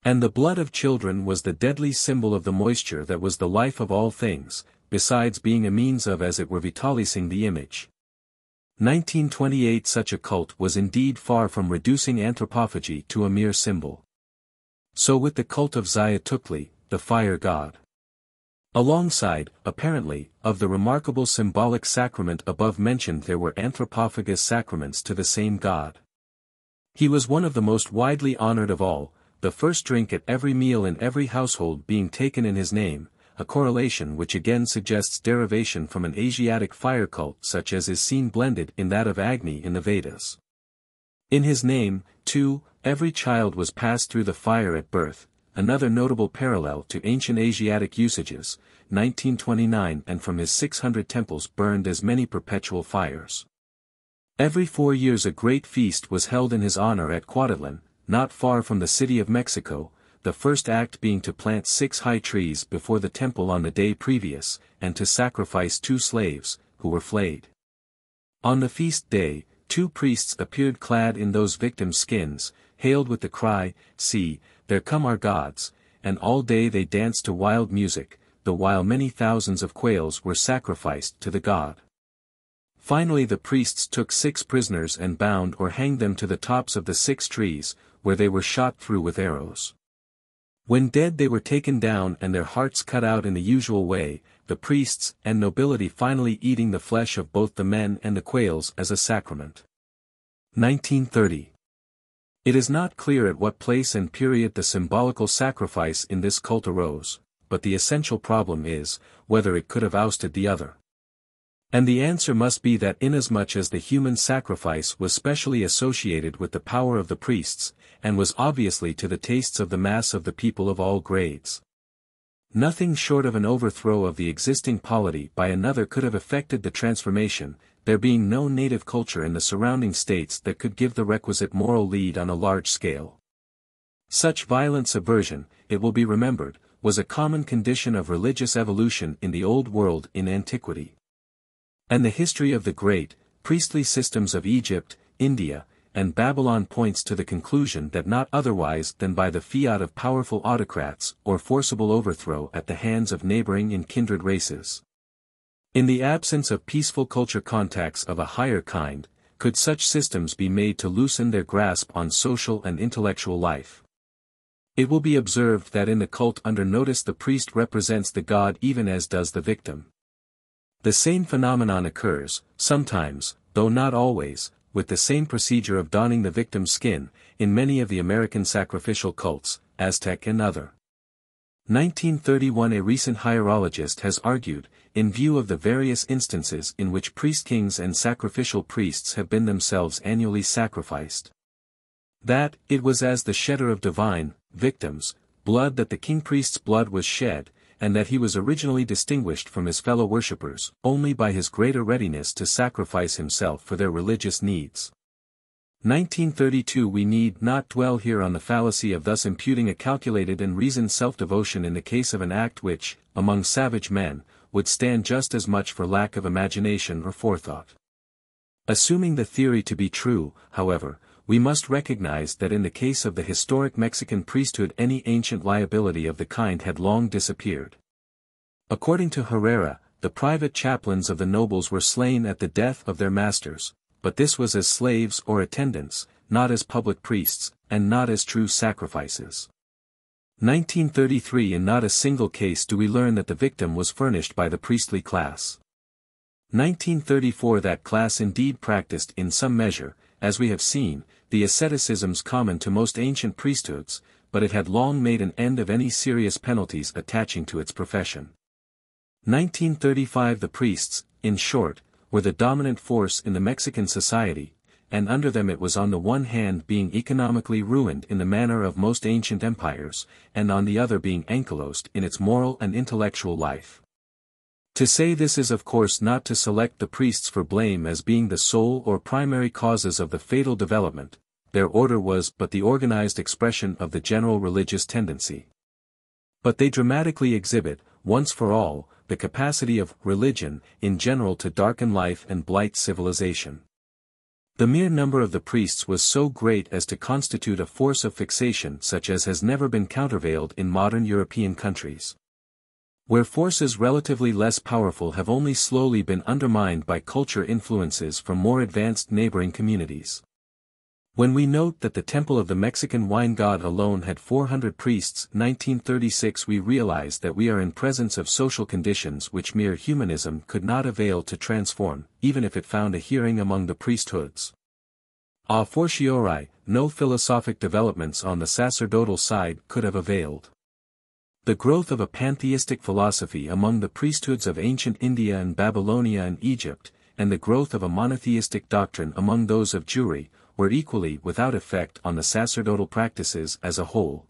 And the blood of children was the deadly symbol of the moisture that was the life of all things, besides being a means of as it were vitalising the image. 1928 Such a cult was indeed far from reducing anthropophagy to a mere symbol. So with the cult of Xiuhtli, the fire god. Alongside, apparently, of the remarkable symbolic sacrament above mentioned there were anthropophagous sacraments to the same god. He was one of the most widely honored of all, the first drink at every meal in every household being taken in his name, a correlation which again suggests derivation from an Asiatic fire cult such as is seen blended in that of Agni in the Vedas. In his name, too, every child was passed through the fire at birth, another notable parallel to ancient Asiatic usages, 1929, and from his 600 temples burned as many perpetual fires. Every 4 years a great feast was held in his honor at Cuautitlan, not far from the city of Mexico, the first act being to plant 6 high trees before the temple on the day previous, and to sacrifice 2 slaves, who were flayed. On the feast day, 2 priests appeared clad in those victims' skins, hailed with the cry, "See, there come our gods," and all day they danced to wild music, the while many thousands of quails were sacrificed to the god. Finally the priests took 6 prisoners and bound or hanged them to the tops of the 6 trees, where they were shot through with arrows. When dead they were taken down and their hearts cut out in the usual way, the priests and nobility finally eating the flesh of both the men and the quails as a sacrament. 1930. It is not clear at what place and period the symbolical sacrifice in this cult arose, but the essential problem is, whether it could have ousted the other. And the answer must be that inasmuch as the human sacrifice was specially associated with the power of the priests, and was obviously to the tastes of the mass of the people of all grades. Nothing short of an overthrow of the existing polity by another could have effected the transformation, there being no native culture in the surrounding states that could give the requisite moral lead on a large scale. Such violent subversion, it will be remembered, was a common condition of religious evolution in the Old World in antiquity. And the history of the great, priestly systems of Egypt, India, and Babylon points to the conclusion that not otherwise than by the fiat of powerful autocrats or forcible overthrow at the hands of neighboring and kindred races. In the absence of peaceful culture contacts of a higher kind, could such systems be made to loosen their grasp on social and intellectual life. It will be observed that in the cult under notice the priest represents the god even as does the victim. The same phenomenon occurs, sometimes, though not always, with the same procedure of donning the victim's skin, in many of the American sacrificial cults, Aztec and other. 1931. A recent hierologist has argued, in view of the various instances in which priest-kings and sacrificial priests have been themselves annually sacrificed, that it was as the shedder of divine victims' blood that the king-priest's blood was shed, and that he was originally distinguished from his fellow worshippers only by his greater readiness to sacrifice himself for their religious needs. 1932. We need not dwell here on the fallacy of thus imputing a calculated and reasoned self-devotion in the case of an act which, among savage men, would stand just as much for lack of imagination or forethought. Assuming the theory to be true, however, we must recognize that in the case of the historic Mexican priesthood any ancient liability of the kind had long disappeared. According to Herrera, the private chaplains of the nobles were slain at the death of their masters, but this was as slaves or attendants, not as public priests, and not as true sacrifices. 1933. In not a single case do we learn that the victim was furnished by the priestly class. 1934. That class indeed practiced in some measure, as we have seen, the asceticisms common to most ancient priesthoods, but it had long made an end of any serious penalties attaching to its profession. 1935. The priests, in short, were the dominant force in the Mexican society, and under them it was on the one hand being economically ruined in the manner of most ancient empires, and on the other being ankylosed in its moral and intellectual life. To say this is of course not to select the priests for blame as being the sole or primary causes of the fatal development, their order was but the organized expression of the general religious tendency. But they dramatically exhibit, once for all, the capacity of religion in general to darken life and blight civilization. The mere number of the priests was so great as to constitute a force of fixation such as has never been countervailed in modern European countries, where forces relatively less powerful have only slowly been undermined by culture influences from more advanced neighboring communities. When we note that the temple of the Mexican wine god alone had 400 priests 1936, we realize that we are in presence of social conditions which mere humanism could not avail to transform, even if it found a hearing among the priesthoods. A fortiori, no philosophic developments on the sacerdotal side could have availed. The growth of a pantheistic philosophy among the priesthoods of ancient India and Babylonia and Egypt, and the growth of a monotheistic doctrine among those of Jewry, were equally without effect on the sacerdotal practices as a whole.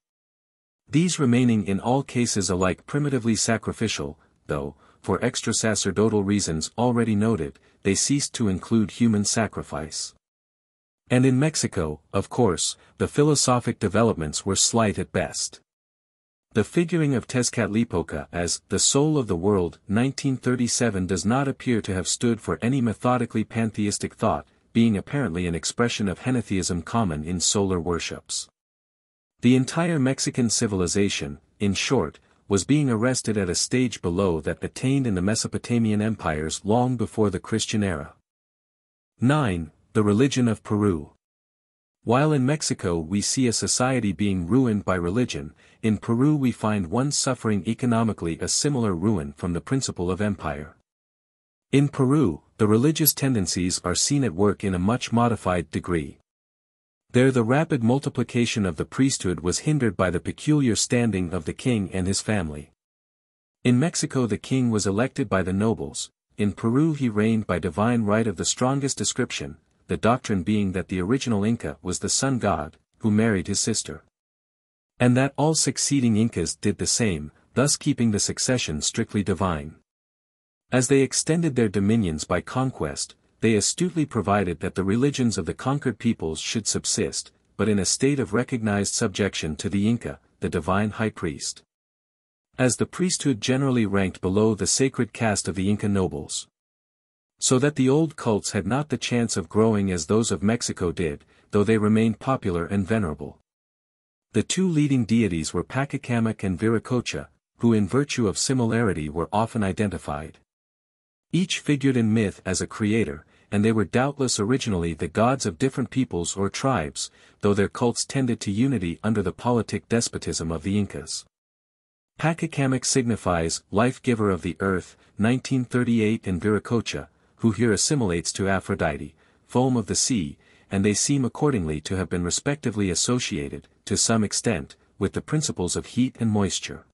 These remaining in all cases alike primitively sacrificial, though, for extra-sacerdotal reasons already noted, they ceased to include human sacrifice. And in Mexico, of course, the philosophic developments were slight at best. The figuring of Tezcatlipoca as the soul of the world 1937 does not appear to have stood for any methodically pantheistic thought, being apparently an expression of henotheism common in solar worships. The entire Mexican civilization, in short, was being arrested at a stage below that attained in the Mesopotamian empires long before the Christian era. 9. The Religion of Peru. While in Mexico we see a society being ruined by religion, in Peru we find one suffering economically a similar ruin from the principle of empire. In Peru, the religious tendencies are seen at work in a much modified degree. There the rapid multiplication of the priesthood was hindered by the peculiar standing of the king and his family. In Mexico the king was elected by the nobles, in Peru he reigned by divine right of the strongest description, the doctrine being that the original Inca was the sun god, who married his sister. And that all succeeding Incas did the same, thus keeping the succession strictly divine. As they extended their dominions by conquest, they astutely provided that the religions of the conquered peoples should subsist, but in a state of recognized subjection to the Inca, the divine high priest. As the priesthood generally ranked below the sacred caste of the Inca nobles. So that the old cults had not the chance of growing as those of Mexico did, though they remained popular and venerable. The two leading deities were Pacacamac and Viracocha, who in virtue of similarity were often identified. Each figured in myth as a creator, and they were doubtless originally the gods of different peoples or tribes, though their cults tended to unity under the politic despotism of the Incas. Pacacamac signifies life-giver of the earth, 1938, and Viracocha, who here assimilates to Aphrodite, foam of the sea, and they seem accordingly to have been respectively associated, to some extent, with the principles of heat and moisture.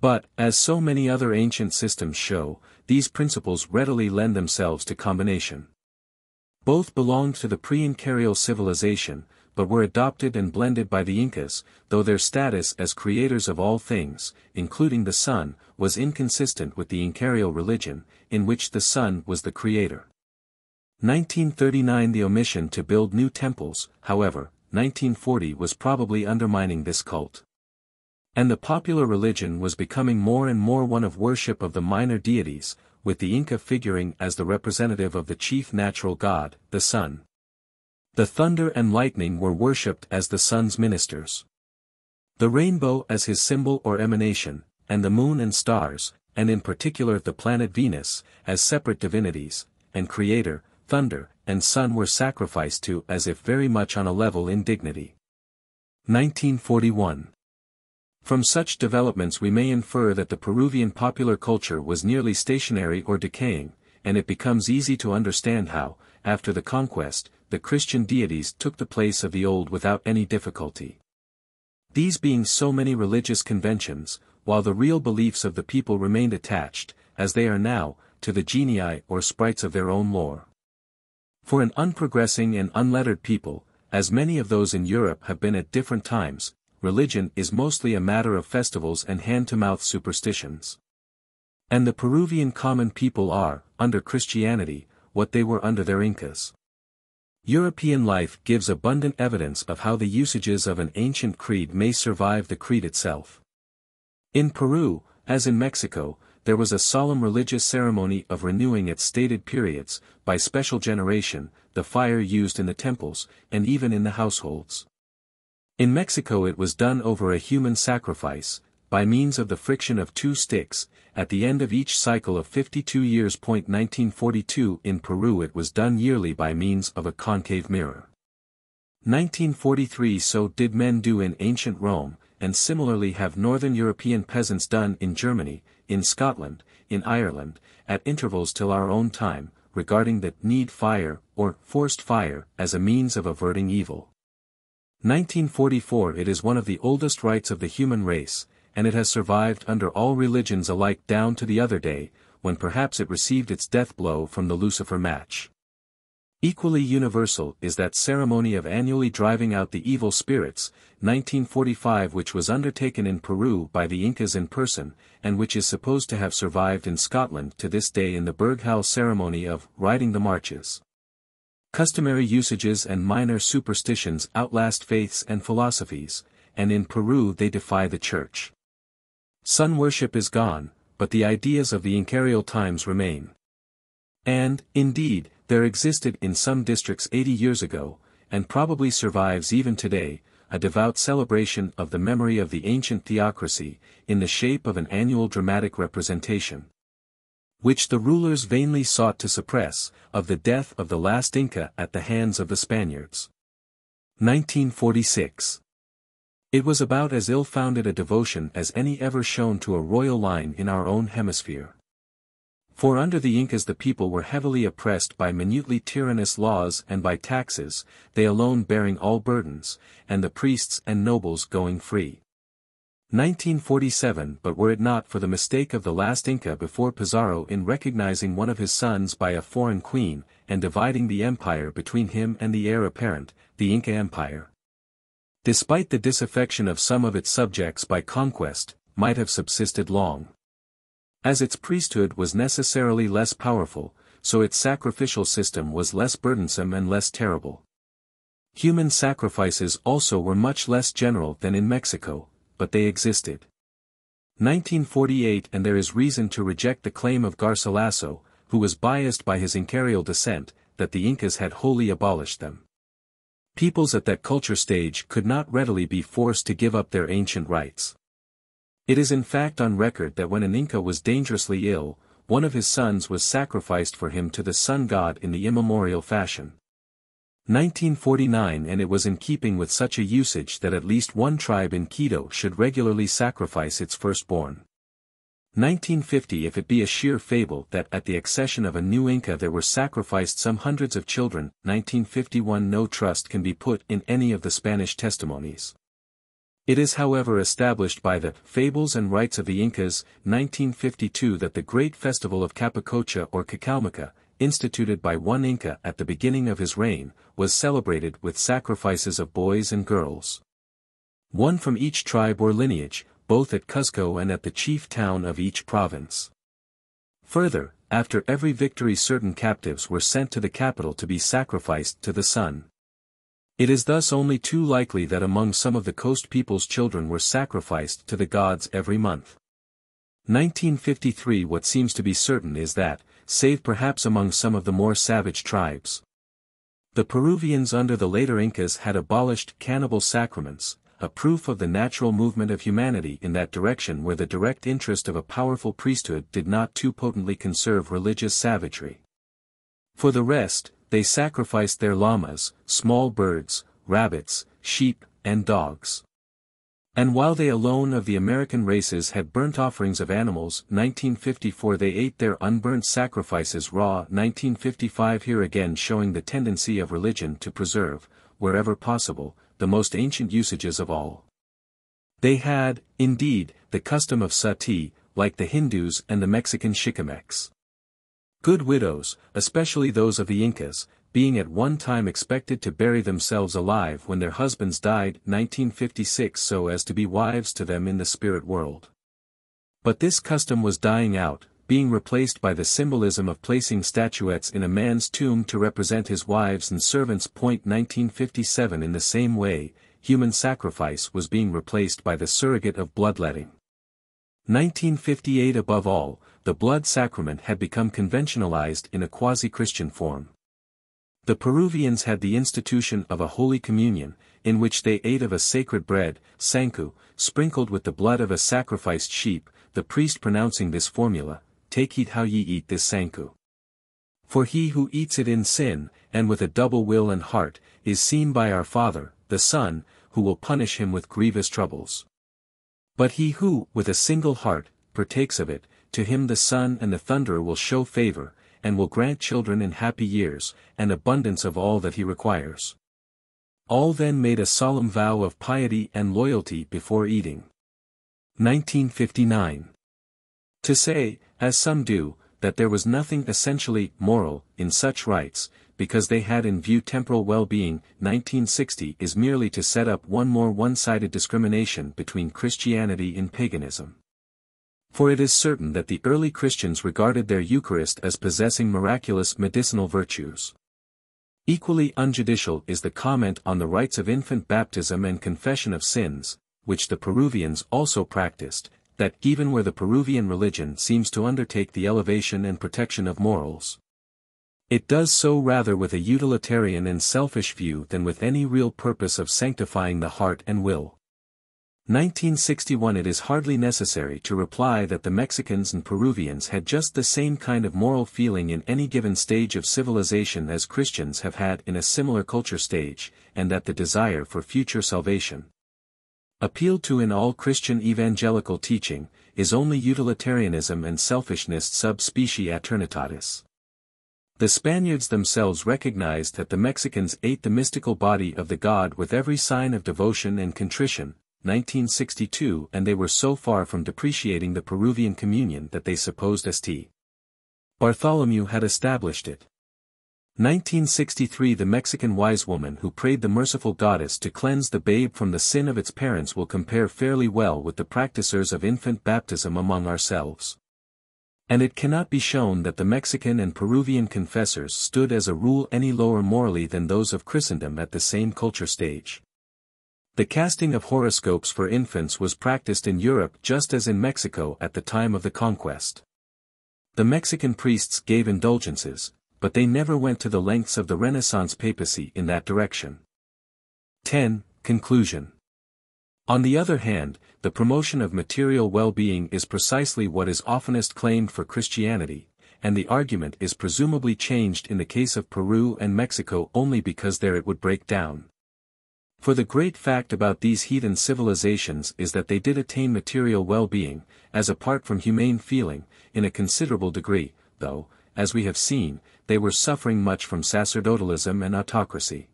But, as so many other ancient systems show, these principles readily lend themselves to combination. Both belonged to the pre-Incarial civilization, but were adopted and blended by the Incas, though their status as creators of all things, including the sun, was inconsistent with the Incarial religion, in which the sun was the creator. 1939 The omission to build new temples, however, 1940 was probably undermining this cult. And the popular religion was becoming more and more one of worship of the minor deities, with the Inca figuring as the representative of the chief natural god, the sun. The thunder and lightning were worshipped as the sun's ministers. The rainbow as his symbol or emanation, and the moon and stars, and in particular the planet Venus, as separate divinities, and creator, thunder, and sun were sacrificed to as if very much on a level in dignity. 1941. From such developments we may infer that the Peruvian popular culture was nearly stationary or decaying, and it becomes easy to understand how, after the conquest, the Christian deities took the place of the old without any difficulty. These being so many religious conventions, while the real beliefs of the people remained attached, as they are now, to the genii or sprites of their own lore. For an unprogressing and unlettered people, as many of those in Europe have been at different times, religion is mostly a matter of festivals and hand-to-mouth superstitions. And the Peruvian common people are, under Christianity, what they were under their Incas. European life gives abundant evidence of how the usages of an ancient creed may survive the creed itself. In Peru, as in Mexico, there was a solemn religious ceremony of renewing at stated periods, by special generation, the fire used in the temples, and even in the households. In Mexico it was done over a human sacrifice, by means of the friction of two sticks, at the end of each cycle of 52 years. 1942 In Peru it was done yearly by means of a concave mirror. 1943 So did men do in ancient Rome, and similarly have Northern European peasants done in Germany, in Scotland, in Ireland, at intervals till our own time, regarding the need fire, or forced fire, as a means of averting evil. 1944 It is one of the oldest rites of the human race, and it has survived under all religions alike down to the other day, when perhaps it received its death blow from the Lucifer match. Equally universal is that ceremony of annually driving out the evil spirits, 1945, which was undertaken in Peru by the Incas in person, and which is supposed to have survived in Scotland to this day in the Burghal ceremony of riding the marches. Customary usages and minor superstitions outlast faiths and philosophies, and in Peru they defy the church. Sun worship is gone, but the ideas of the Incarial times remain. And, indeed, there existed in some districts 80 years ago, and probably survives even today, a devout celebration of the memory of the ancient theocracy, in the shape of an annual dramatic representation, which the rulers vainly sought to suppress, of the death of the last Inca at the hands of the Spaniards. 1946. It was about as ill-founded a devotion as any ever shown to a royal line in our own hemisphere. For under the Incas the people were heavily oppressed by minutely tyrannous laws and by taxes, they alone bearing all burdens, and the priests and nobles going free. 1947. But were it not for the mistake of the last Inca before Pizarro in recognizing one of his sons by a foreign queen, and dividing the empire between him and the heir apparent, the Inca Empire, despite the disaffection of some of its subjects by conquest, might have subsisted long. As its priesthood was necessarily less powerful, so its sacrificial system was less burdensome and less terrible. Human sacrifices also were much less general than in Mexico, but they existed. 1948. And there is reason to reject the claim of Garcilaso, who was biased by his Incarial descent, that the Incas had wholly abolished them. Peoples at that culture stage could not readily be forced to give up their ancient rites. It is in fact on record that when an Inca was dangerously ill, one of his sons was sacrificed for him to the sun god in the immemorial fashion. 1949. And it was in keeping with such a usage that at least one tribe in Quito should regularly sacrifice its firstborn. 1950. If it be a sheer fable that at the accession of a new Inca there were sacrificed some hundreds of children, 1951. No trust can be put in any of the Spanish testimonies. It is however established by the Fables and Rites of the Incas, 1952, that the great festival of Capacocha or Cacalmaca, instituted by one Inca at the beginning of his reign, was celebrated with sacrifices of boys and girls, one from each tribe or lineage, both at Cuzco and at the chief town of each province. Further, after every victory certain captives were sent to the capital to be sacrificed to the sun. It is thus only too likely that among some of the coast peoples children were sacrificed to the gods every month. 1953. What seems to be certain is that, save perhaps among some of the more savage tribes, the Peruvians under the later Incas had abolished cannibal sacraments, a proof of the natural movement of humanity in that direction where the direct interest of a powerful priesthood did not too potently conserve religious savagery. For the rest, they sacrificed their llamas, small birds, rabbits, sheep, and dogs. And while they alone of the American races had burnt offerings of animals, 1954, they ate their unburnt sacrifices raw. 1955. Here again showing the tendency of religion to preserve, wherever possible, the most ancient usages of all. They had, indeed, the custom of sati, like the Hindus and the Mexican Chicamecs. Good widows, especially those of the Incas, being at one time expected to bury themselves alive when their husbands died, 1956, so as to be wives to them in the spirit world. But this custom was dying out, being replaced by the symbolism of placing statuettes in a man's tomb to represent his wives and servants. 1957. In the same way, human sacrifice was being replaced by the surrogate of bloodletting. 1958. Above all, the blood sacrament had become conventionalized in a quasi-Christian form. The Peruvians had the institution of a Holy Communion, in which they ate of a sacred bread, sanku, sprinkled with the blood of a sacrificed sheep, the priest pronouncing this formula, "Take heed how ye eat this sanku. For he who eats it in sin, and with a double will and heart, is seen by our Father, the Son, who will punish him with grievous troubles. But he who, with a single heart, partakes of it, to him the Son and the Thunderer will show favor, and will grant children in happy years, and abundance of all that he requires." All then made a solemn vow of piety and loyalty before eating. 1959. To say, as some do, that there was nothing essentially moral in such rites, because they had in view temporal well-being. 1960 is merely to set up one more one-sided discrimination between Christianity and paganism. For it is certain that the early Christians regarded their Eucharist as possessing miraculous medicinal virtues. Equally unjudicial is the comment on the rites of infant baptism and confession of sins, which the Peruvians also practiced, that even where the Peruvian religion seems to undertake the elevation and protection of morals, it does so rather with a utilitarian and selfish view than with any real purpose of sanctifying the heart and will. 1961. It is hardly necessary to reply that the Mexicans and Peruvians had just the same kind of moral feeling in any given stage of civilization as Christians have had in a similar culture stage, and that the desire for future salvation, appealed to in all Christian evangelical teaching, is only utilitarianism and selfishness sub specie aeternitatis. The Spaniards themselves recognized that the Mexicans ate the mystical body of the god with every sign of devotion and contrition, 1962, and they were so far from depreciating the Peruvian communion that they supposed St. Bartholomew had established it. 1963. The Mexican wise woman who prayed the merciful goddess to cleanse the babe from the sin of its parents will compare fairly well with the practicers of infant baptism among ourselves. And it cannot be shown that the Mexican and Peruvian confessors stood as a rule any lower morally than those of Christendom at the same culture stage. The casting of horoscopes for infants was practiced in Europe just as in Mexico at the time of the conquest. The Mexican priests gave indulgences, but they never went to the lengths of the Renaissance papacy in that direction. 10. Conclusion. On the other hand, the promotion of material well-being is precisely what is oftenest claimed for Christianity, and the argument is presumably changed in the case of Peru and Mexico only because there it would break down. For the great fact about these heathen civilizations is that they did attain material well-being, as apart from humane feeling, in a considerable degree, though, as we have seen, they were suffering much from sacerdotalism and autocracy.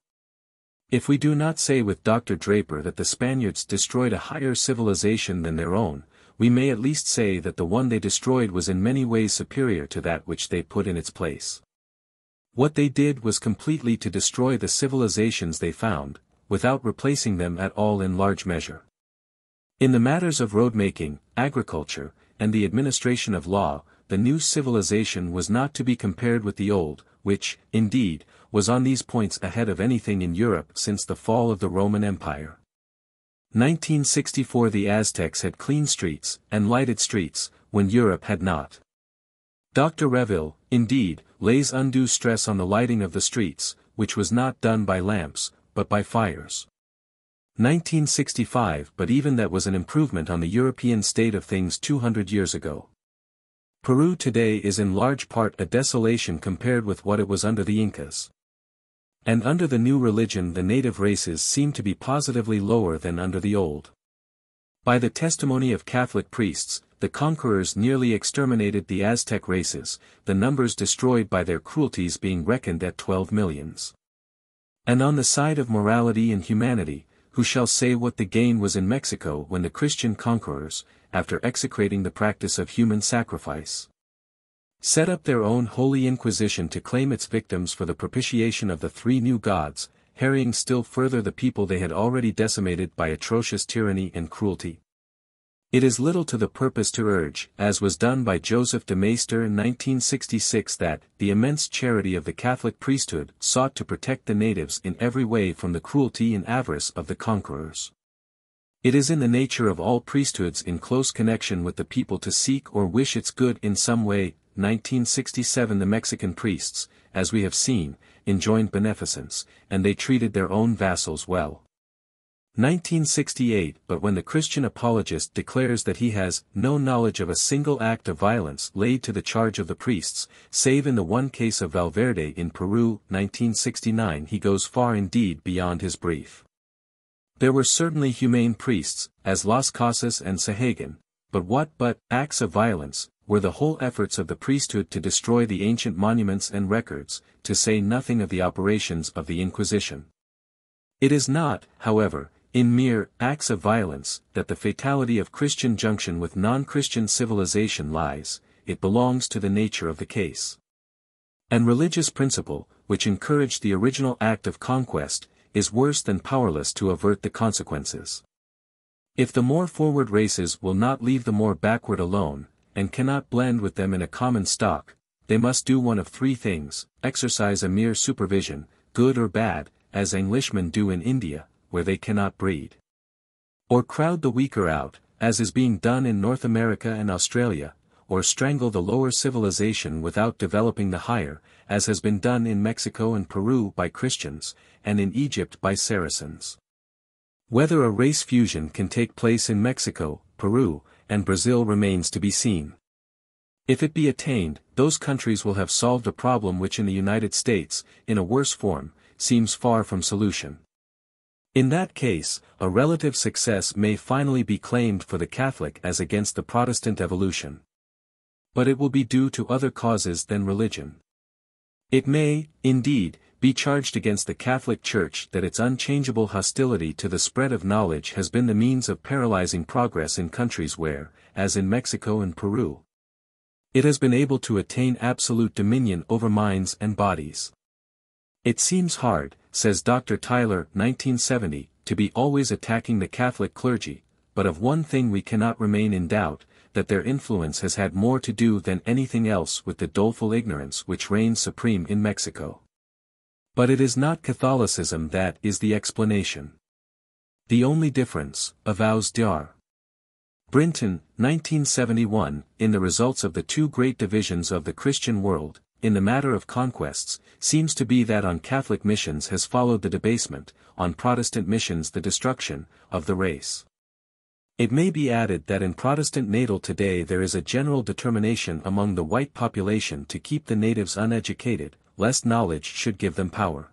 If we do not say with Dr. Draper that the Spaniards destroyed a higher civilization than their own, we may at least say that the one they destroyed was in many ways superior to that which they put in its place. What they did was completely to destroy the civilizations they found, without replacing them at all in large measure. In the matters of road-making, agriculture, and the administration of law, the new civilization was not to be compared with the old, which, indeed, was on these points ahead of anything in Europe since the fall of the Roman Empire. 1964. The Aztecs had clean streets, and lighted streets, when Europe had not. Dr. Reville, indeed, lays undue stress on the lighting of the streets, which was not done by lamps, but by fires. 1965. But even that was an improvement on the European state of things 200 years ago. Peru today is in large part a desolation compared with what it was under the Incas. And under the new religion the native races seem to be positively lower than under the old. By the testimony of Catholic priests, the conquerors nearly exterminated the Aztec races, the numbers destroyed by their cruelties being reckoned at 12 millions. And on the side of morality and humanity, who shall say what the gain was in Mexico when the Christian conquerors, after execrating the practice of human sacrifice, set up their own holy inquisition to claim its victims for the propitiation of the three new gods, harrying still further the people they had already decimated by atrocious tyranny and cruelty? It is little to the purpose to urge, as was done by Joseph de Maistre in 1966, that the immense charity of the Catholic priesthood sought to protect the natives in every way from the cruelty and avarice of the conquerors. It is in the nature of all priesthoods in close connection with the people to seek or wish its good in some way. 1967. The Mexican priests, as we have seen, enjoined beneficence, and they treated their own vassals well. 1968. But when the Christian apologist declares that he has no knowledge of a single act of violence laid to the charge of the priests, save in the one case of Valverde in Peru, 1969, he goes far indeed beyond his brief. There were certainly humane priests, as Las Casas and Sahagan, but what but acts of violence were the whole efforts of the priesthood to destroy the ancient monuments and records, to say nothing of the operations of the Inquisition? It is not, however, in mere acts of violence that the fatality of Christian junction with non-Christian civilization lies, it belongs to the nature of the case. And religious principle, which encouraged the original act of conquest, is worse than powerless to avert the consequences. If the more forward races will not leave the more backward alone, and cannot blend with them in a common stock, they must do one of three things: exercise a mere supervision, good or bad, as Englishmen do in India, where they cannot breed. Or crowd the weaker out, as is being done in North America and Australia, or strangle the lower civilization without developing the higher, as has been done in Mexico and Peru by Christians, and in Egypt by Saracens. Whether a race fusion can take place in Mexico, Peru, and Brazil remains to be seen. If it be attained, those countries will have solved a problem which in the United States, in a worse form, seems far from solution. In that case, a relative success may finally be claimed for the Catholic as against the Protestant evolution. But it will be due to other causes than religion. It may, indeed, be charged against the Catholic Church that its unchangeable hostility to the spread of knowledge has been the means of paralyzing progress in countries where, as in Mexico and Peru, it has been able to attain absolute dominion over minds and bodies. It seems hard, says Dr. Tyler, 1970, to be always attacking the Catholic clergy, but of one thing we cannot remain in doubt, that their influence has had more to do than anything else with the doleful ignorance which reigns supreme in Mexico. But it is not Catholicism that is the explanation. The only difference, avows Dr. Brinton, 1971, in the results of the two great divisions of the Christian world, in the matter of conquests, seems to be that on Catholic missions has followed the debasement, on Protestant missions the destruction, of the race. It may be added that in Protestant Natal today there is a general determination among the white population to keep the natives uneducated, lest knowledge should give them power.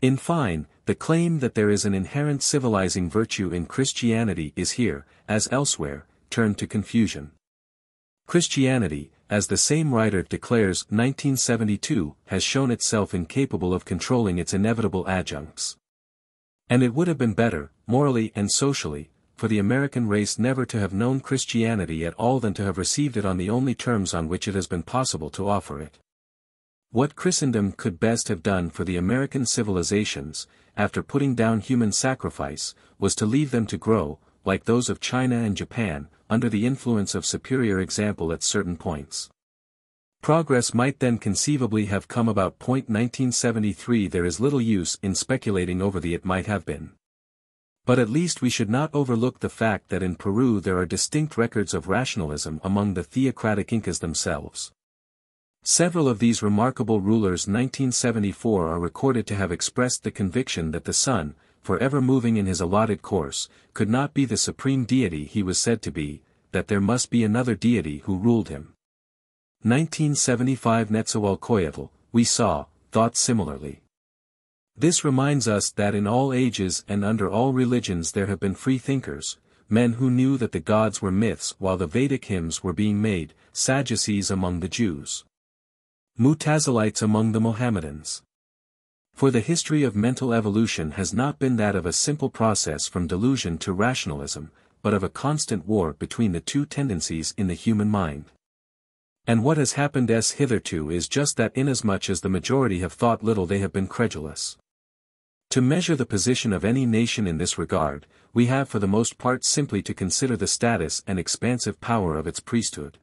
In fine, the claim that there is an inherent civilizing virtue in Christianity is here, as elsewhere, turned to confusion. Christianity, as the same writer declares 1972, has shown itself incapable of controlling its inevitable adjuncts. And it would have been better, morally and socially, for the American race never to have known Christianity at all than to have received it on the only terms on which it has been possible to offer it. What Christendom could best have done for the American civilizations, after putting down human sacrifice, was to leave them to grow, like those of China and Japan, under the influence of superior example at certain points. Progress might then conceivably have come about. 1973. There is little use in speculating over the it might have been. But at least we should not overlook the fact that in Peru there are distinct records of rationalism among the theocratic Incas themselves. Several of these remarkable rulers 1974 are recorded to have expressed the conviction that the sun, forever moving in his allotted course, could not be the supreme deity he was said to be, that there must be another deity who ruled him. 1975 Netzahualcoyotl, we saw, thought similarly. This reminds us that in all ages and under all religions there have been free thinkers, men who knew that the gods were myths while the Vedic hymns were being made, Sadducees among the Jews, Mutazilites among the Mohammedans. For the history of mental evolution has not been that of a simple process from delusion to rationalism, but of a constant war between the two tendencies in the human mind. And what has happened hitherto is just that, inasmuch as the majority have thought little they have been credulous. To measure the position of any nation in this regard, we have for the most part simply to consider the status and expansive power of its priesthood.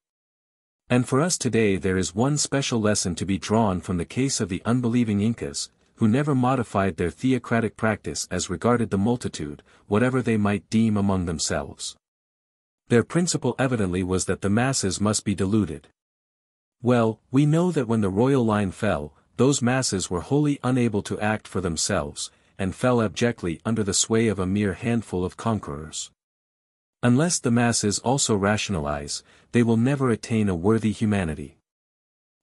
And for us today there is one special lesson to be drawn from the case of the unbelieving Incas, who never modified their theocratic practice as regarded the multitude, whatever they might deem among themselves. Their principle evidently was that the masses must be deluded. Well, we know that when the royal line fell, those masses were wholly unable to act for themselves, and fell abjectly under the sway of a mere handful of conquerors. Unless the masses also rationalize, they will never attain a worthy humanity.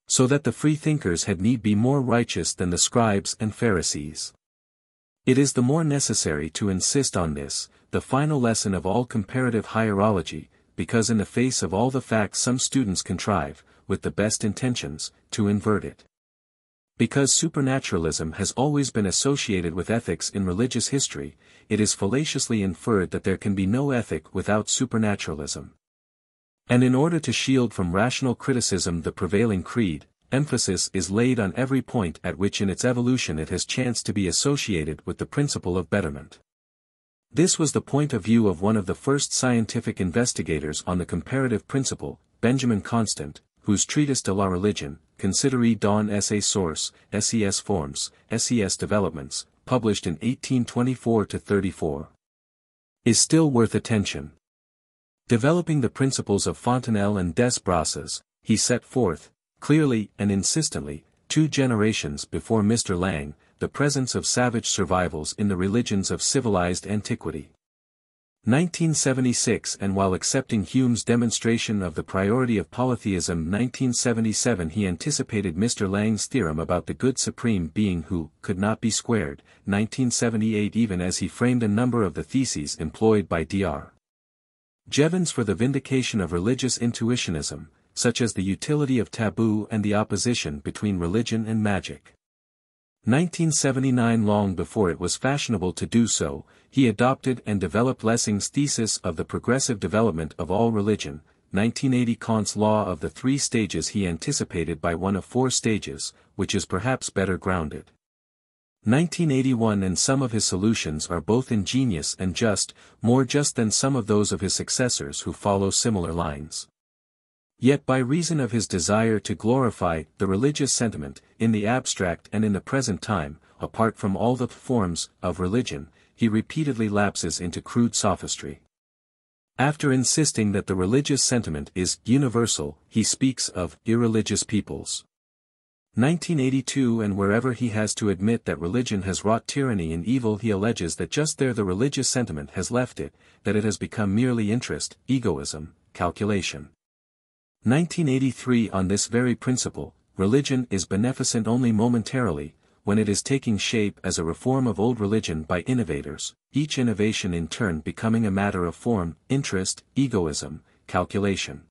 So that the freethinkers had need be more righteous than the scribes and Pharisees. It is the more necessary to insist on this, the final lesson of all comparative hierology, because in the face of all the facts some students contrive, with the best intentions, to invert it. Because supernaturalism has always been associated with ethics in religious history, it is fallaciously inferred that there can be no ethic without supernaturalism. And in order to shield from rational criticism the prevailing creed, emphasis is laid on every point at which in its evolution it has chanced to be associated with the principle of betterment. This was the point of view of one of the first scientific investigators on the comparative principle, Benjamin Constant, whose treatise De la Religion, Consideri don esse source, ses forms, ses developments, published in 1824-34, is still worth attention. Developing the principles of Fontenelle and Des Brosses, he set forth, clearly and insistently, 2 generations before Mr. Lang, the presence of savage survivals in the religions of civilized antiquity. 1976. And while accepting Hume's demonstration of the priority of polytheism 1977, he anticipated Mr. Lang's theorem about the good supreme being who could not be squared, 1978, even as he framed a number of the theses employed by Dr. Jevons for the vindication of religious intuitionism, such as the utility of taboo and the opposition between religion and magic. 1979. Long before it was fashionable to do so, he adopted and developed Lessing's thesis of the progressive development of all religion, 1980. Kant's law of the 3 stages he anticipated by one of 4 stages, which is perhaps better grounded. 1981. And some of his solutions are both ingenious and just, more just than some of those of his successors who follow similar lines. Yet by reason of his desire to glorify the religious sentiment, in the abstract and in the present time, apart from all the forms of religion, he repeatedly lapses into crude sophistry. After insisting that the religious sentiment is universal, he speaks of irreligious peoples. 1982. And wherever he has to admit that religion has wrought tyranny and evil, he alleges that just there the religious sentiment has left it, that it has become merely interest, egoism, calculation. 1983. On this very principle, religion is beneficent only momentarily, when it is taking shape as a reform of old religion by innovators, each innovation in turn becoming a matter of form, interest, egoism, calculation.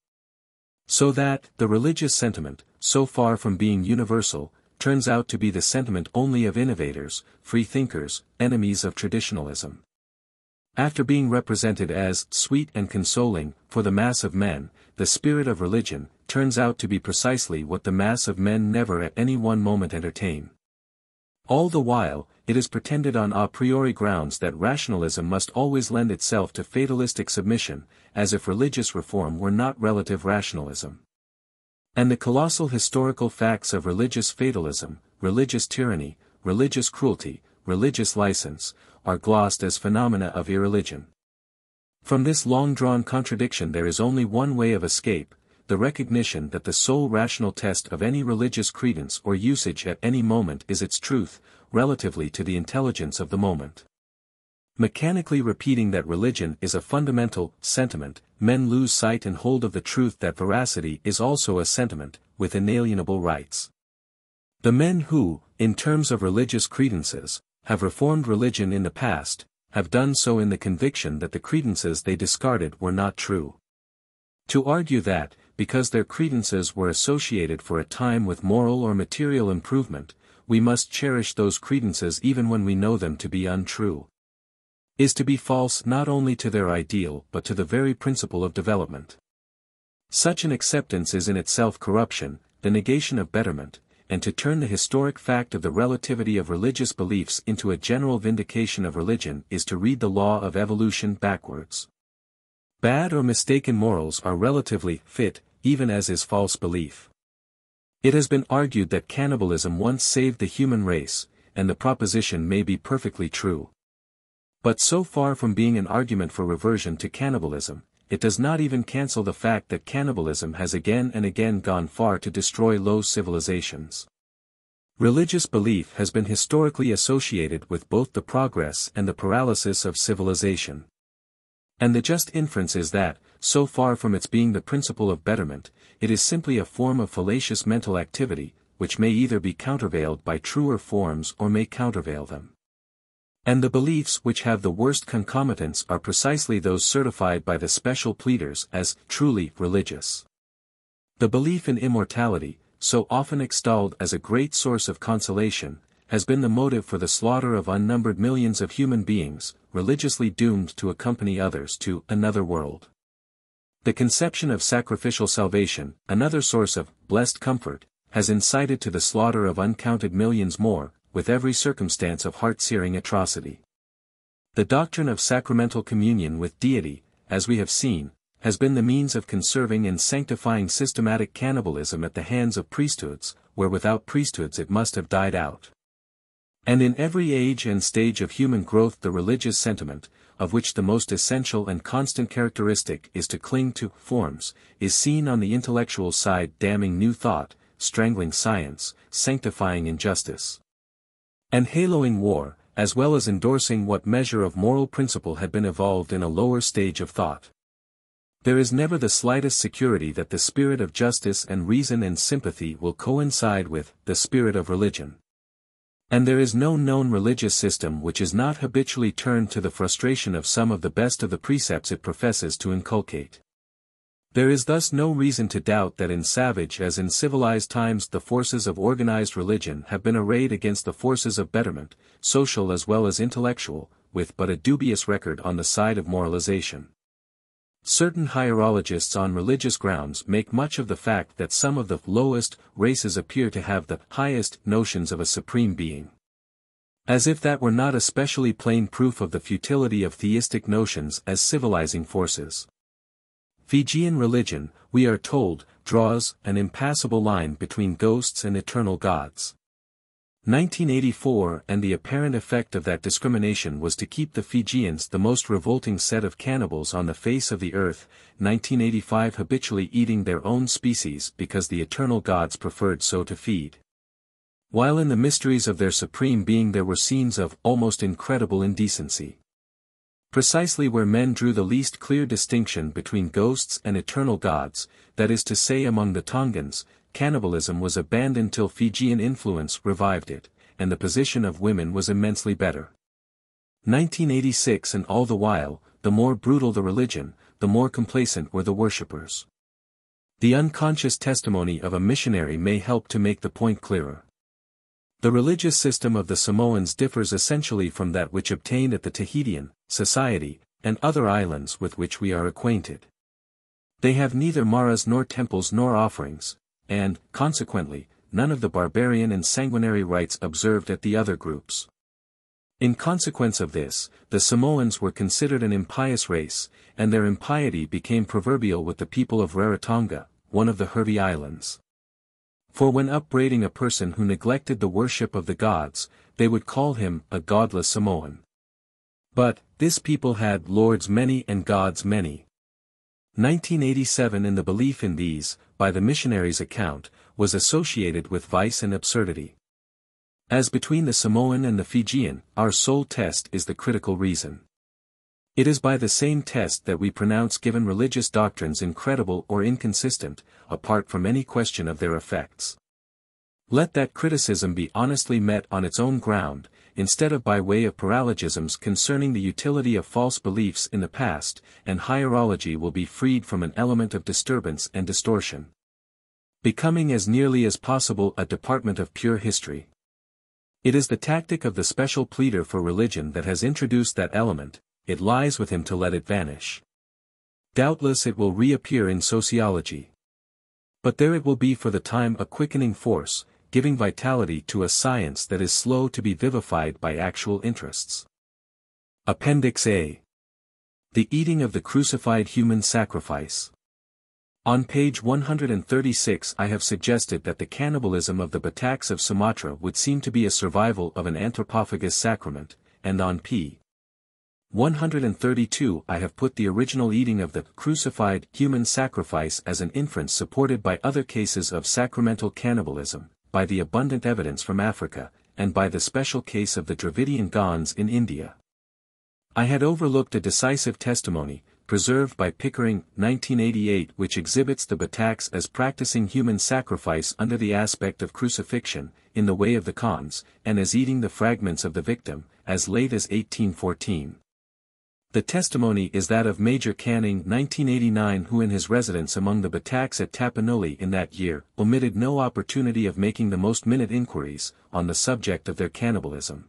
So that, the religious sentiment, so far from being universal, turns out to be the sentiment only of innovators, free thinkers, enemies of traditionalism. After being represented as sweet and consoling for the mass of men, the spirit of religion turns out to be precisely what the mass of men never at any one moment entertain. All the while, it is pretended on a priori grounds that rationalism must always lend itself to fatalistic submission, as if religious reform were not relative rationalism. And the colossal historical facts of religious fatalism, religious tyranny, religious cruelty, religious license, are glossed as phenomena of irreligion. From this long-drawn contradiction there is only one way of escape, the recognition that the sole rational test of any religious credence or usage at any moment is its truth, relatively to the intelligence of the moment. Mechanically repeating that religion is a fundamental sentiment, men lose sight and hold of the truth that veracity is also a sentiment, with inalienable rights. The men who, in terms of religious credences, have reformed religion in the past, have done so in the conviction that the credences they discarded were not true. To argue that, because their credences were associated for a time with moral or material improvement, we must cherish those credences even when we know them to be untrue, is to be false not only to their ideal but to the very principle of development. Such an acceptance is in itself corruption, the negation of betterment, and to turn the historic fact of the relativity of religious beliefs into a general vindication of religion is to read the law of evolution backwards. Bad or mistaken morals are relatively fit, even as is false belief. It has been argued that cannibalism once saved the human race, and the proposition may be perfectly true. But so far from being an argument for reversion to cannibalism, it does not even cancel the fact that cannibalism has again and again gone far to destroy low civilizations. Religious belief has been historically associated with both the progress and the paralysis of civilization. And the just inference is that, so far from its being the principle of betterment, it is simply a form of fallacious mental activity, which may either be countervailed by truer forms or may countervail them. And the beliefs which have the worst concomitants are precisely those certified by the special pleaders as truly religious. The belief in immortality, so often extolled as a great source of consolation, has been the motive for the slaughter of unnumbered millions of human beings, religiously doomed to accompany others to another world. The conception of sacrificial salvation, another source of blessed comfort, has incited to the slaughter of uncounted millions more, with every circumstance of heart-searing atrocity. The doctrine of sacramental communion with deity, as we have seen, has been the means of conserving and sanctifying systematic cannibalism at the hands of priesthoods, where without priesthoods it must have died out. And in every age and stage of human growth the religious sentiment, of which the most essential and constant characteristic is to cling to forms, is seen on the intellectual side damning new thought, strangling science, sanctifying injustice, and haloing war, as well as endorsing what measure of moral principle had been evolved in a lower stage of thought. There is never the slightest security that the spirit of justice and reason and sympathy will coincide with the spirit of religion. And there is no known religious system which is not habitually turned to the frustration of some of the best of the precepts it professes to inculcate. There is thus no reason to doubt that in savage as in civilized times the forces of organized religion have been arrayed against the forces of betterment, social as well as intellectual, with but a dubious record on the side of moralization. Certain hierologists on religious grounds make much of the fact that some of the lowest races appear to have the highest notions of a supreme being. As if that were not especially plain proof of the futility of theistic notions as civilizing forces. Fijian religion, we are told, draws an impassable line between ghosts and eternal gods. 1984 and the apparent effect of that discrimination was to keep the Fijians the most revolting set of cannibals on the face of the earth, 1985 habitually eating their own species because the eternal gods preferred so to feed. While in the mysteries of their supreme being there were scenes of almost incredible indecency. Precisely where men drew the least clear distinction between ghosts and eternal gods, that is to say among the Tongans, cannibalism was abandoned till Fijian influence revived it, and the position of women was immensely better. 1986 and all the while, the more brutal the religion, the more complacent were the worshippers. The unconscious testimony of a missionary may help to make the point clearer. The religious system of the Samoans differs essentially from that which obtained at the Tahitian society, and other islands with which we are acquainted. They have neither maras nor temples nor offerings, and, consequently, none of the barbarian and sanguinary rites observed at the other groups. In consequence of this, the Samoans were considered an impious race, and their impiety became proverbial with the people of Rarotonga, one of the Hervey Islands. For when upbraiding a person who neglected the worship of the gods, they would call him a godless Samoan. But, this people had lords many and gods many. 1987 and the belief in these, by the missionaries' account, was associated with vice and absurdity. As between the Samoan and the Fijian, our sole test is the critical reason. It is by the same test that we pronounce given religious doctrines incredible or inconsistent, apart from any question of their effects. Let that criticism be honestly met on its own ground, instead of by way of paralogisms concerning the utility of false beliefs in the past, and hierology will be freed from an element of disturbance and distortion, becoming as nearly as possible a department of pure history. It is the tactic of the special pleader for religion that has introduced that element. It lies with him to let it vanish. Doubtless it will reappear in sociology. But there it will be for the time a quickening force, giving vitality to a science that is slow to be vivified by actual interests. Appendix A. The eating of the crucified human sacrifice. On page 136 I have suggested that the cannibalism of the Bataks of Sumatra would seem to be a survival of an anthropophagus sacrament, and on p. 132 I have put the original eating of the crucified human sacrifice as an inference supported by other cases of sacramental cannibalism, by the abundant evidence from Africa, and by the special case of the Dravidian Gonds in India. I had overlooked a decisive testimony, preserved by Pickering, 1988, which exhibits the Bataks as practicing human sacrifice under the aspect of crucifixion, in the way of the Khans, and as eating the fragments of the victim, as late as 1814. The testimony is that of Major Canning 1989 who in his residence among the Bataks at Tapanuli in that year, omitted no opportunity of making the most minute inquiries, on the subject of their cannibalism.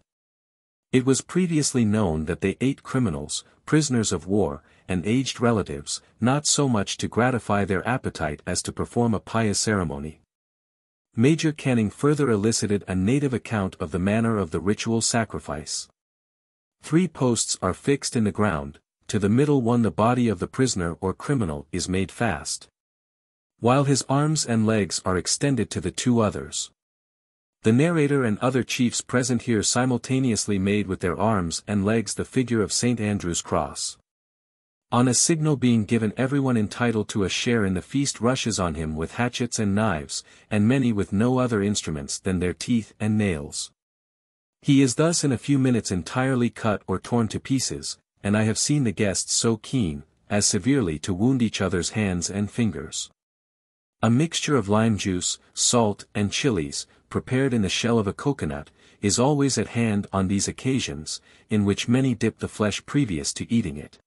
It was previously known that they ate criminals, prisoners of war, and aged relatives, not so much to gratify their appetite as to perform a pious ceremony. Major Canning further elicited a native account of the manner of the ritual sacrifice. 3 posts are fixed in the ground, to the middle one the body of the prisoner or criminal is made fast, while his arms and legs are extended to the 2 others. The narrator and other chiefs present here simultaneously made with their arms and legs the figure of St. Andrew's cross. On a signal being given, everyone entitled to a share in the feast rushes on him with hatchets and knives, and many with no other instruments than their teeth and nails. He is thus in a few minutes entirely cut or torn to pieces, and I have seen the guests so keen, as severely to wound each other's hands and fingers. A mixture of lime juice, salt, and chilies, prepared in the shell of a coconut, is always at hand on these occasions, in which many dip the flesh previous to eating it.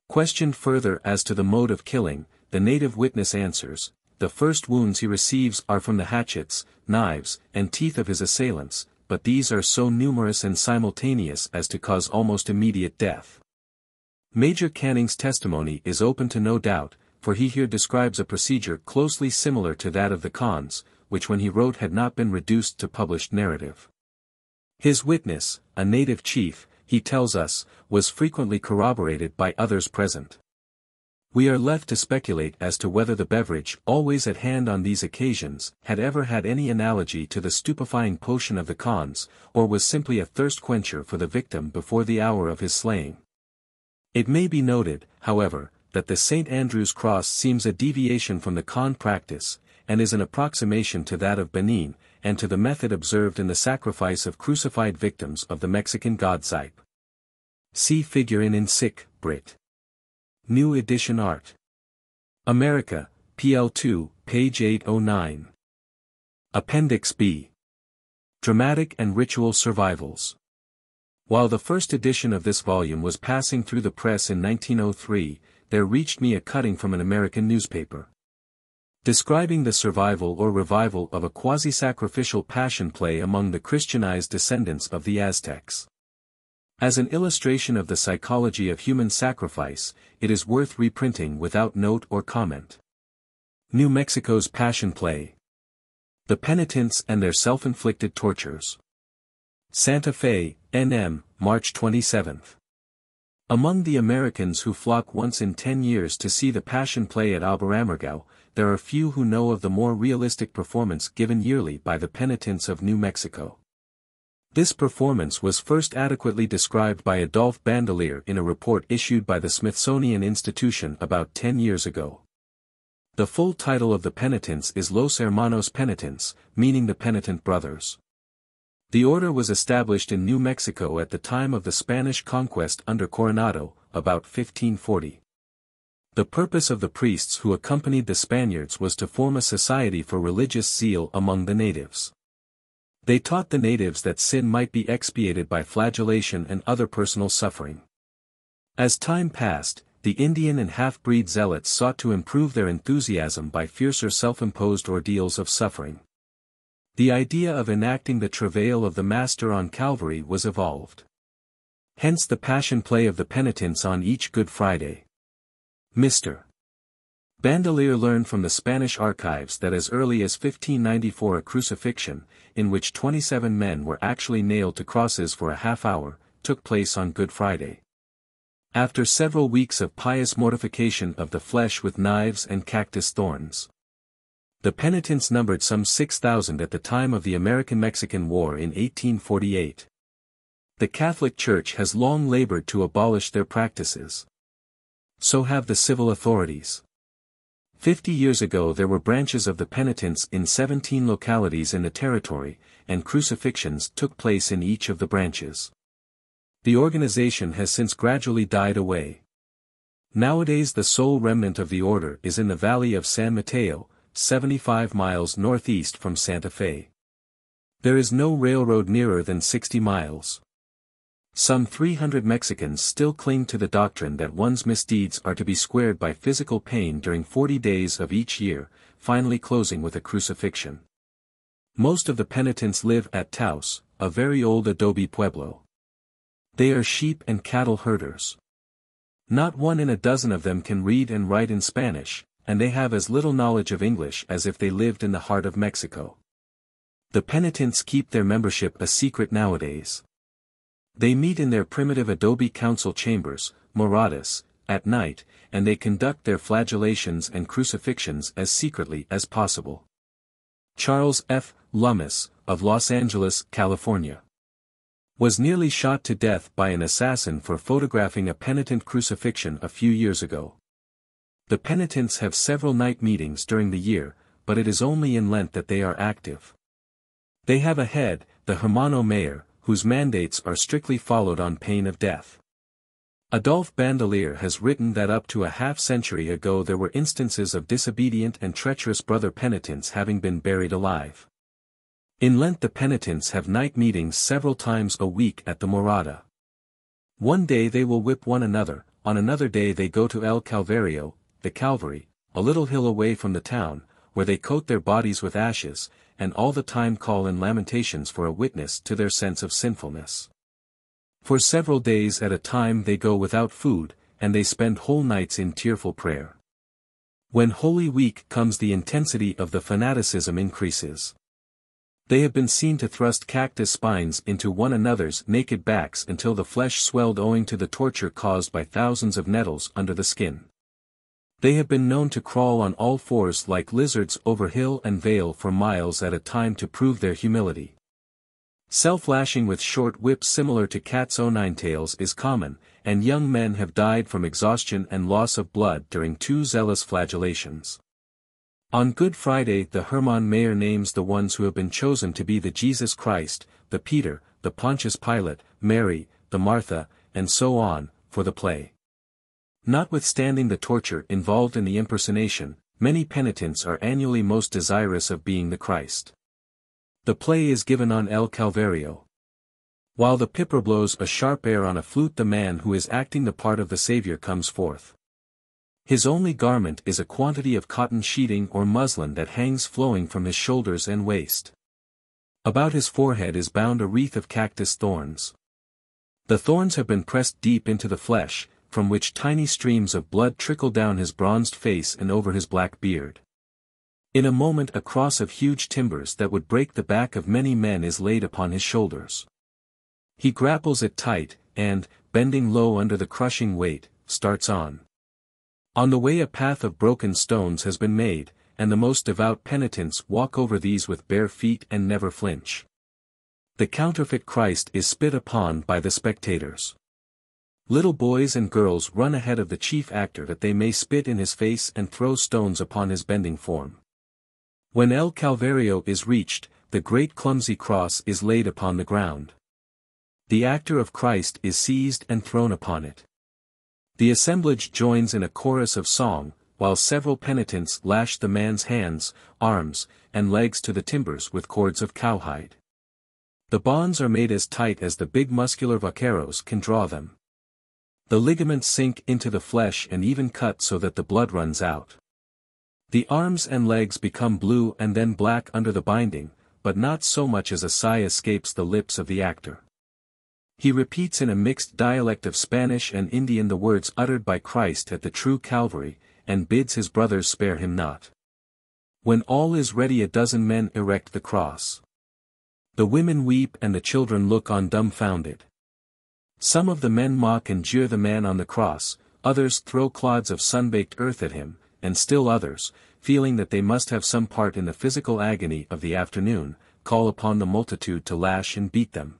Questioned further as to the mode of killing, the native witness answers, the first wounds he receives are from the hatchets, knives, and teeth of his assailants, but these are so numerous and simultaneous as to cause almost immediate death. Major Canning's testimony is open to no doubt, for he here describes a procedure closely similar to that of the Khans, which when he wrote had not been reduced to published narrative. His witness, a native chief, he tells us, was frequently corroborated by others present. We are left to speculate as to whether the beverage, always at hand on these occasions, had ever had any analogy to the stupefying potion of the Khans, or was simply a thirst quencher for the victim before the hour of his slaying. It may be noted, however, that the St. Andrew's cross seems a deviation from the Khan practice, and is an approximation to that of Benin, and to the method observed in the sacrifice of crucified victims of the Mexican god Zype. See figure in Sic, Brit. New edition art. America, PL2, page 809. Appendix B. Dramatic and Ritual Survivals. While the first edition of this volume was passing through the press in 1903, there reached me a cutting from an American newspaper, describing the survival or revival of a quasi-sacrificial passion play among the Christianized descendants of the Aztecs. As an illustration of the psychology of human sacrifice, it is worth reprinting without note or comment. New Mexico's Passion Play. The Penitents and Their Self-Inflicted Tortures. Santa Fe, NM, March 27. Among the Americans who flock once in 10 years to see the Passion Play at Abaramurgao, there are few who know of the more realistic performance given yearly by the penitents of New Mexico. This performance was first adequately described by Adolphe Bandelier in a report issued by the Smithsonian Institution about 10 years ago. The full title of the penitents is Los Hermanos Penitentes, meaning the penitent brothers. The order was established in New Mexico at the time of the Spanish conquest under Coronado, about 1540. The purpose of the priests who accompanied the Spaniards was to form a society for religious zeal among the natives. They taught the natives that sin might be expiated by flagellation and other personal suffering. As time passed, the Indian and half-breed zealots sought to improve their enthusiasm by fiercer self-imposed ordeals of suffering. The idea of enacting the travail of the Master on Calvary was evolved. Hence the Passion Play of the penitents on each Good Friday. Mr. Bandelier learned from the Spanish archives that as early as 1594 a crucifixion, in which 27 men were actually nailed to crosses for a half hour, took place on Good Friday. After several weeks of pious mortification of the flesh with knives and cactus thorns, the penitents numbered some 6,000 at the time of the American-Mexican War in 1848. The Catholic Church has long labored to abolish their practices. So have the civil authorities. 50 years ago there were branches of the penitents in 17 localities in the territory, and crucifixions took place in each of the branches. The organization has since gradually died away. Nowadays the sole remnant of the order is in the valley of San Mateo, 75 miles northeast from Santa Fe. There is no railroad nearer than 60 miles. Some 300 Mexicans still cling to the doctrine that one's misdeeds are to be squared by physical pain during 40 days of each year, finally closing with a crucifixion. Most of the penitents live at Taos, a very old adobe pueblo. They are sheep and cattle herders. Not one in a dozen of them can read and write in Spanish, and they have as little knowledge of English as if they lived in the heart of Mexico. The penitents keep their membership a secret nowadays. They meet in their primitive adobe council chambers, moradas, at night, and they conduct their flagellations and crucifixions as secretly as possible. Charles F. Lummis, of Los Angeles, California, was nearly shot to death by an assassin for photographing a penitent crucifixion a few years ago. The penitents have several night meetings during the year, but it is only in Lent that they are active. They have a head, the Hermano Mayor, whose mandates are strictly followed on pain of death. Adolphe Bandelier has written that up to a half-century ago there were instances of disobedient and treacherous brother penitents having been buried alive. In Lent the penitents have night meetings several times a week at the Morada. One day they will whip one another, on another day they go to El Calvario, the Calvary, a little hill away from the town, where they coat their bodies with ashes, and all the time call in lamentations for a witness to their sense of sinfulness. For several days at a time they go without food, and they spend whole nights in tearful prayer. When Holy Week comes the intensity of the fanaticism increases. They have been seen to thrust cactus spines into one another's naked backs until the flesh swelled owing to the torture caused by thousands of nettles under the skin. They have been known to crawl on all fours like lizards over hill and vale for miles at a time to prove their humility. Self-lashing with short whips similar to cat's own ninetails is common, and young men have died from exhaustion and loss of blood during 2 zealous flagellations. On Good Friday the Hermann Mayor names the ones who have been chosen to be the Jesus Christ, the Peter, the Pontius Pilate, Mary, the Martha, and so on, for the play. Notwithstanding the torture involved in the impersonation, many penitents are annually most desirous of being the Christ. The play is given on El Calvario. While the piper blows a sharp air on a flute the man who is acting the part of the Savior comes forth. His only garment is a quantity of cotton sheeting or muslin that hangs flowing from his shoulders and waist. About his forehead is bound a wreath of cactus thorns. The thorns have been pressed deep into the flesh, from which tiny streams of blood trickle down his bronzed face and over his black beard. In a moment a cross of huge timbers that would break the back of many men is laid upon his shoulders. He grapples it tight, and, bending low under the crushing weight, starts on. On the way a path of broken stones has been made, and the most devout penitents walk over these with bare feet and never flinch. The counterfeit Christ is spit upon by the spectators. Little boys and girls run ahead of the chief actor that they may spit in his face and throw stones upon his bending form. When El Calvario is reached, the great clumsy cross is laid upon the ground. The actor of Christ is seized and thrown upon it. The assemblage joins in a chorus of song, while several penitents lash the man's hands, arms, and legs to the timbers with cords of cowhide. The bonds are made as tight as the big muscular vaqueros can draw them. The ligaments sink into the flesh and even cut so that the blood runs out. The arms and legs become blue and then black under the binding, but not so much as a sigh escapes the lips of the actor. He repeats in a mixed dialect of Spanish and Indian the words uttered by Christ at the true Calvary, and bids his brothers spare him not. When all is ready a dozen men erect the cross. The women weep and the children look on dumbfounded. Some of the men mock and jeer the man on the cross, others throw clods of sun-baked earth at him, and still others, feeling that they must have some part in the physical agony of the afternoon, call upon the multitude to lash and beat them.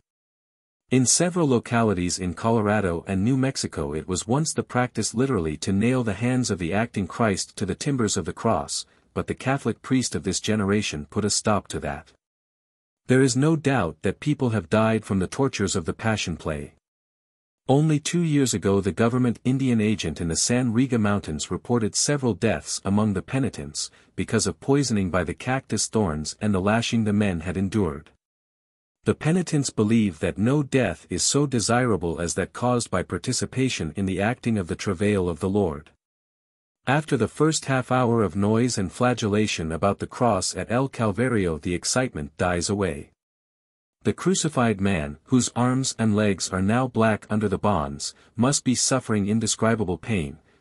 In several localities in Colorado and New Mexico it was once the practice literally to nail the hands of the acting Christ to the timbers of the cross, but the Catholic priest of this generation put a stop to that. There is no doubt that people have died from the tortures of the Passion Play. Only 2 years ago the government Indian agent in the San Riga Mountains reported several deaths among the penitents, because of poisoning by the cactus thorns and the lashing the men had endured. The penitents believe that no death is so desirable as that caused by participation in the acting of the travail of the Lord. After the first half-hour of noise and flagellation about the cross at El Calvario the excitement dies away. The crucified man, whose arms and legs are now black under the bonds, must be suffering indescribable pain,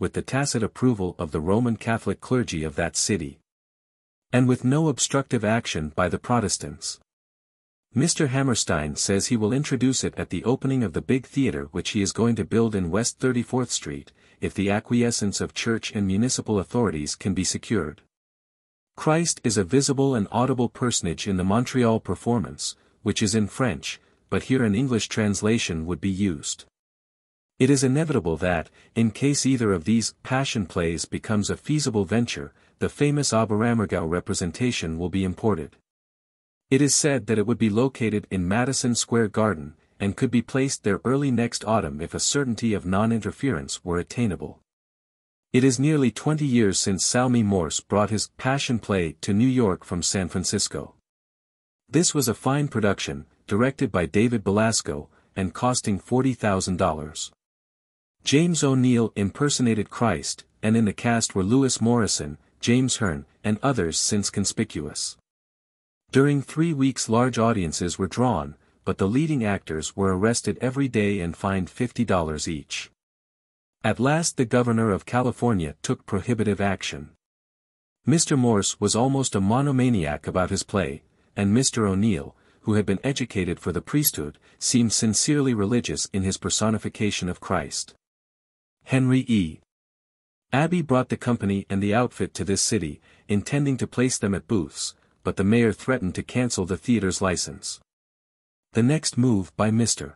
with the tacit approval of the Roman Catholic clergy of that city, and with no obstructive action by the Protestants. Mr. Hammerstein says he will introduce it at the opening of the big theater which he is going to build in West 34th Street, if the acquiescence of church and municipal authorities can be secured. Christ is a visible and audible personage in the Montreal performance, which is in French, but here an English translation would be used. It is inevitable that, in case either of these passion plays becomes a feasible venture, the famous Oberammergau representation will be imported. It is said that it would be located in Madison Square Garden, and could be placed there early next autumn if a certainty of non-interference were attainable. It is nearly 20 years since Salmi Morse brought his Passion play to New York from San Francisco. This was a fine production, directed by David Belasco, and costing $40,000. James O'Neill impersonated Christ, and in the cast were Lewis Morrison, James Hearn, and others since conspicuous. During 3 weeks large audiences were drawn, but the leading actors were arrested every day and fined $50 each. At last the governor of California took prohibitive action. Mr. Morse was almost a monomaniac about his play, and Mr. O'Neill, who had been educated for the priesthood, seemed sincerely religious in his personification of Christ. Henry E. Abbey brought the company and the outfit to this city, intending to place them at booths, but the mayor threatened to cancel the theater's license. The next move by Mr.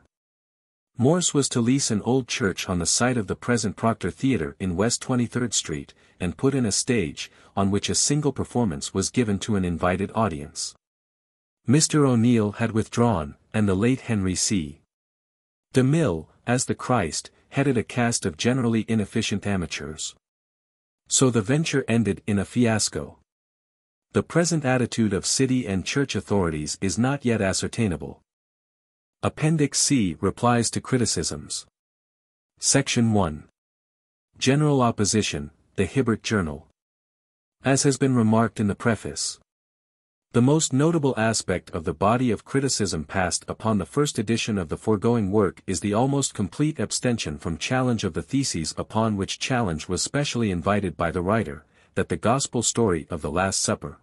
Morse was to lease an old church on the site of the present Proctor Theater in West 23rd Street, and put in a stage, on which a single performance was given to an invited audience. Mr. O'Neill had withdrawn, and the late Henry C. DeMille, as the Christ, headed a cast of generally inefficient amateurs. So the venture ended in a fiasco. The present attitude of city and church authorities is not yet ascertainable. Appendix C replies to criticisms. Section 1. General Opposition, the Hibbert Journal. As has been remarked in the preface, the most notable aspect of the body of criticism passed upon the first edition of the foregoing work is the almost complete abstention from challenge of the theses upon which challenge was specially invited by the writer, that the gospel story of the Last Supper,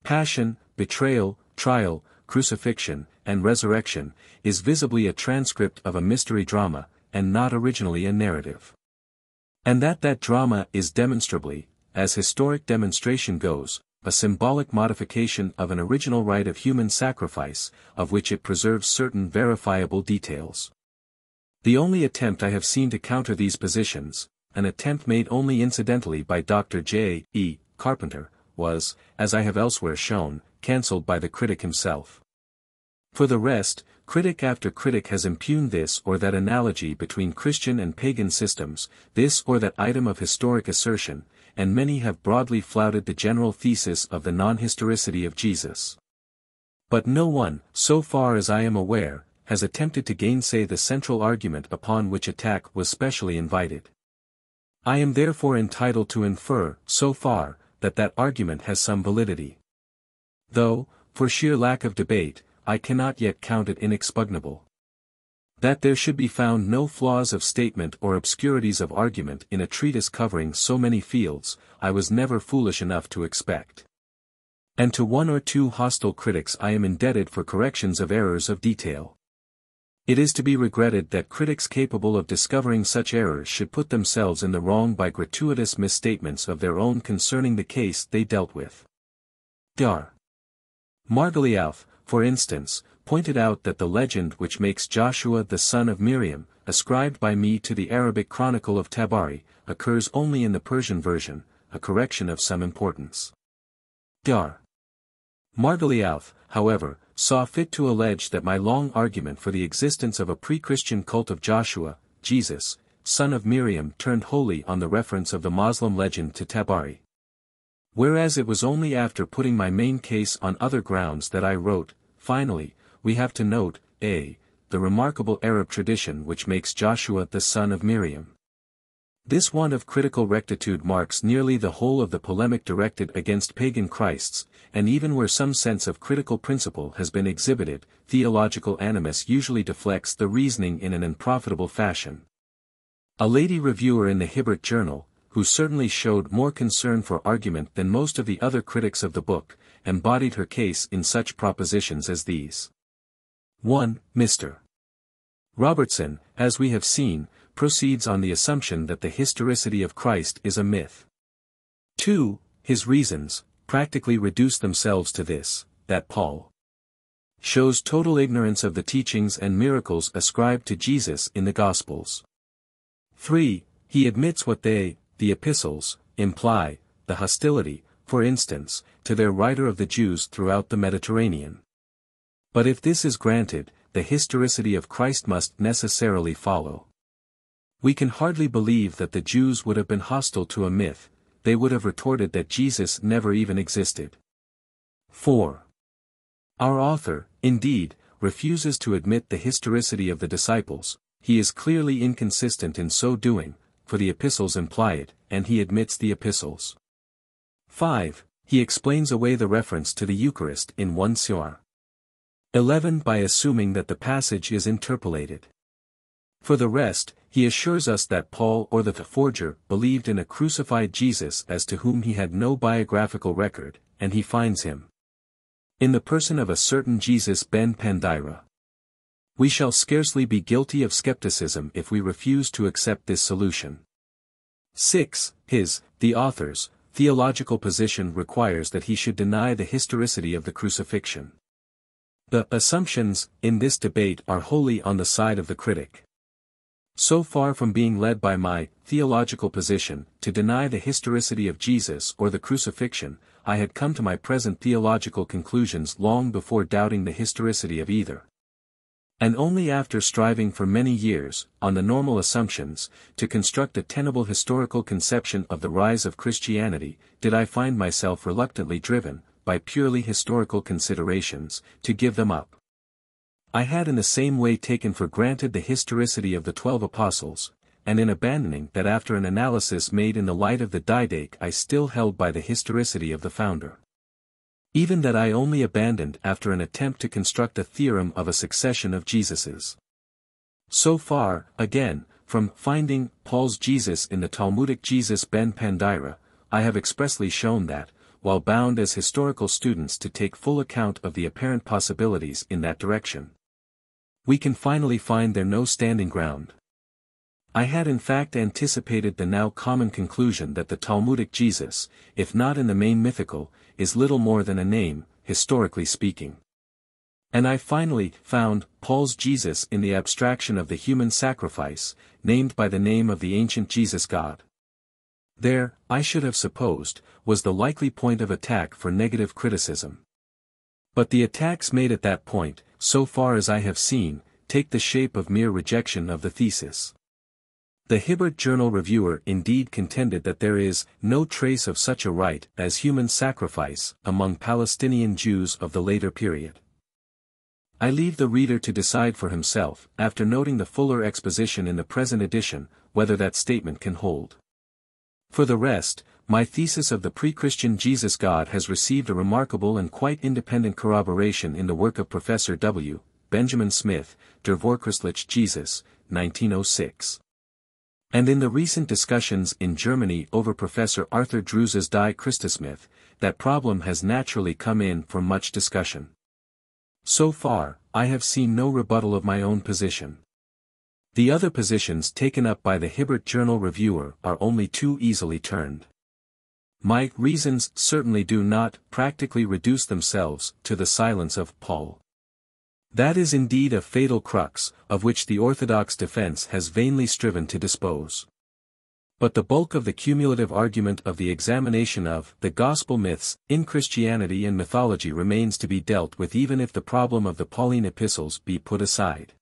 Passion, Betrayal, Trial, Crucifixion, and Resurrection, is visibly a transcript of a mystery drama, and not originally a narrative. And that drama is demonstrably, as historic demonstration goes, a symbolic modification of an original rite of human sacrifice, of which it preserves certain verifiable details. The only attempt I have seen to counter these positions, an attempt made only incidentally by Dr. J. E. Carpenter, was, as I have elsewhere shown, cancelled by the critic himself. For the rest, critic after critic has impugned this or that analogy between Christian and pagan systems, this or that item of historic assertion, and many have broadly flouted the general thesis of the non-historicity of Jesus. But no one, so far as I am aware, has attempted to gainsay the central argument upon which attack was specially invited. I am therefore entitled to infer, so far, that argument has some validity. Though, for sheer lack of debate, I cannot yet count it inexpugnable. That there should be found no flaws of statement or obscurities of argument in a treatise covering so many fields, I was never foolish enough to expect. And to one or two hostile critics I am indebted for corrections of errors of detail. It is to be regretted that critics capable of discovering such errors should put themselves in the wrong by gratuitous misstatements of their own concerning the case they dealt with. Dr. Margoliouth, for instance, pointed out that the legend which makes Joshua the son of Miriam, ascribed by me to the Arabic Chronicle of Tabari, occurs only in the Persian version, a correction of some importance. Dr. Margoliouth, however, saw fit to allege that my long argument for the existence of a pre-Christian cult of Joshua, Jesus, son of Miriam, turned wholly on the reference of the Moslem legend to Tabari. Whereas it was only after putting my main case on other grounds that I wrote, finally, we have to note, a, the remarkable Arab tradition which makes Joshua the son of Miriam. This want of critical rectitude marks nearly the whole of the polemic directed against pagan Christs, and even where some sense of critical principle has been exhibited, theological animus usually deflects the reasoning in an unprofitable fashion. A lady reviewer in the Hibbert Journal, who certainly showed more concern for argument than most of the other critics of the book, embodied her case in such propositions as these. 1. Mr. Robertson, as we have seen, proceeds on the assumption that the historicity of Christ is a myth. 2. His reasons, practically reduce themselves to this, that Paul shows total ignorance of the teachings and miracles ascribed to Jesus in the Gospels. 3. He admits what they, the epistles, imply, the hostility, for instance, to their writer of the Jews throughout the Mediterranean. But if this is granted, the historicity of Christ must necessarily follow. We can hardly believe that the Jews would have been hostile to a myth, they would have retorted that Jesus never even existed. 4. Our author, indeed, refuses to admit the historicity of the disciples. He is clearly inconsistent in so doing, for the epistles imply it, and he admits the epistles. 5. He explains away the reference to the Eucharist in 1 Cor. 11 by assuming that the passage is interpolated. For the rest, he assures us that Paul or the forger believed in a crucified Jesus as to whom he had no biographical record, and he finds him in the person of a certain Jesus ben Pandira. We shall scarcely be guilty of skepticism if we refuse to accept this solution. 6. The author's, theological position requires that he should deny the historicity of the crucifixion. The assumptions in this debate are wholly on the side of the critic. So far from being led by my theological position to deny the historicity of Jesus or the crucifixion, I had come to my present theological conclusions long before doubting the historicity of either. And only after striving for many years, on the normal assumptions, to construct a tenable historical conception of the rise of Christianity, did I find myself reluctantly driven, by purely historical considerations, to give them up. I had in the same way taken for granted the historicity of the 12 apostles, and in abandoning that after an analysis made in the light of the Didache I still held by the historicity of the founder. Even that I only abandoned after an attempt to construct a theorem of a succession of Jesuses. So far, again, from finding Paul's Jesus in the Talmudic Jesus ben Pandira, I have expressly shown that, while bound as historical students to take full account of the apparent possibilities in that direction, we can finally find there no standing ground. I had in fact anticipated the now common conclusion that the Talmudic Jesus, if not in the main mythical, is little more than a name, historically speaking. And I finally found Paul's Jesus in the abstraction of the human sacrifice, named by the name of the ancient Jesus God. There, I should have supposed, was the likely point of attack for negative criticism. But the attacks made at that point, so far as I have seen, take the shape of mere rejection of the thesis. The Hibbert Journal reviewer indeed contended that there is no trace of such a rite as human sacrifice among Palestinian Jews of the later period. I leave the reader to decide for himself, after noting the fuller exposition in the present edition, whether that statement can hold. For the rest, my thesis of the pre-Christian Jesus God has received a remarkable and quite independent corroboration in the work of Professor W. Benjamin Smith, Der Vorchristliche Jesus, 1906. And in the recent discussions in Germany over Professor Arthur Drew's Die Christusmyth, that problem has naturally come in for much discussion. So far, I have seen no rebuttal of my own position. The other positions taken up by the Hibbert Journal reviewer are only too easily turned. My reasons certainly do not practically reduce themselves to the silence of Paul. That is indeed a fatal crux, of which the orthodox defense has vainly striven to dispose. But the bulk of the cumulative argument of the examination of the gospel myths in Christianity and mythology remains to be dealt with even if the problem of the Pauline epistles be put aside.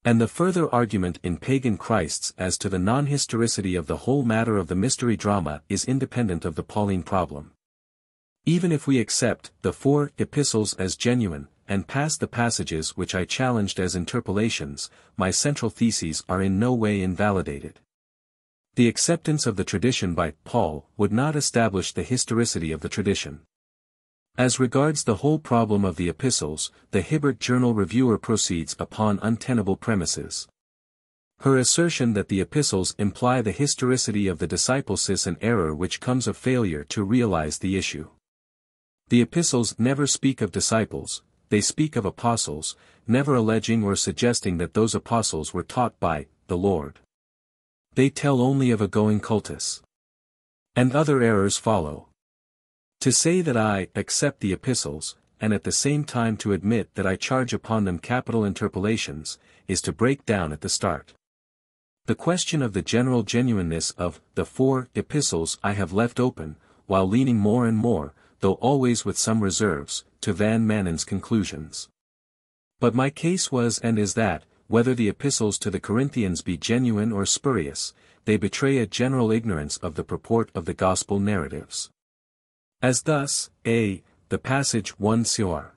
And the further argument in Pagan Christs as to the non-historicity of the whole matter of the mystery drama is independent of the Pauline problem. Even if we accept the 4 epistles as genuine, and pass the passages which I challenged as interpolations, my central theses are in no way invalidated. The acceptance of the tradition by Paul would not establish the historicity of the tradition. As regards the whole problem of the epistles, the Hibbert Journal reviewer proceeds upon untenable premises. Her assertion that the epistles imply the historicity of the disciples is an error which comes of failure to realize the issue. The epistles never speak of disciples, they speak of apostles, never alleging or suggesting that those apostles were taught by the Lord. They tell only of a going cultus. And other errors follow. To say that I accept the epistles, and at the same time to admit that I charge upon them capital interpolations, is to break down at the start. The question of the general genuineness of the 4 epistles I have left open, while leaning more and more, though always with some reserves, to Van Manen's conclusions. But my case was and is that, whether the epistles to the Corinthians be genuine or spurious, they betray a general ignorance of the purport of the gospel narratives. As thus, the passage 1 Cor.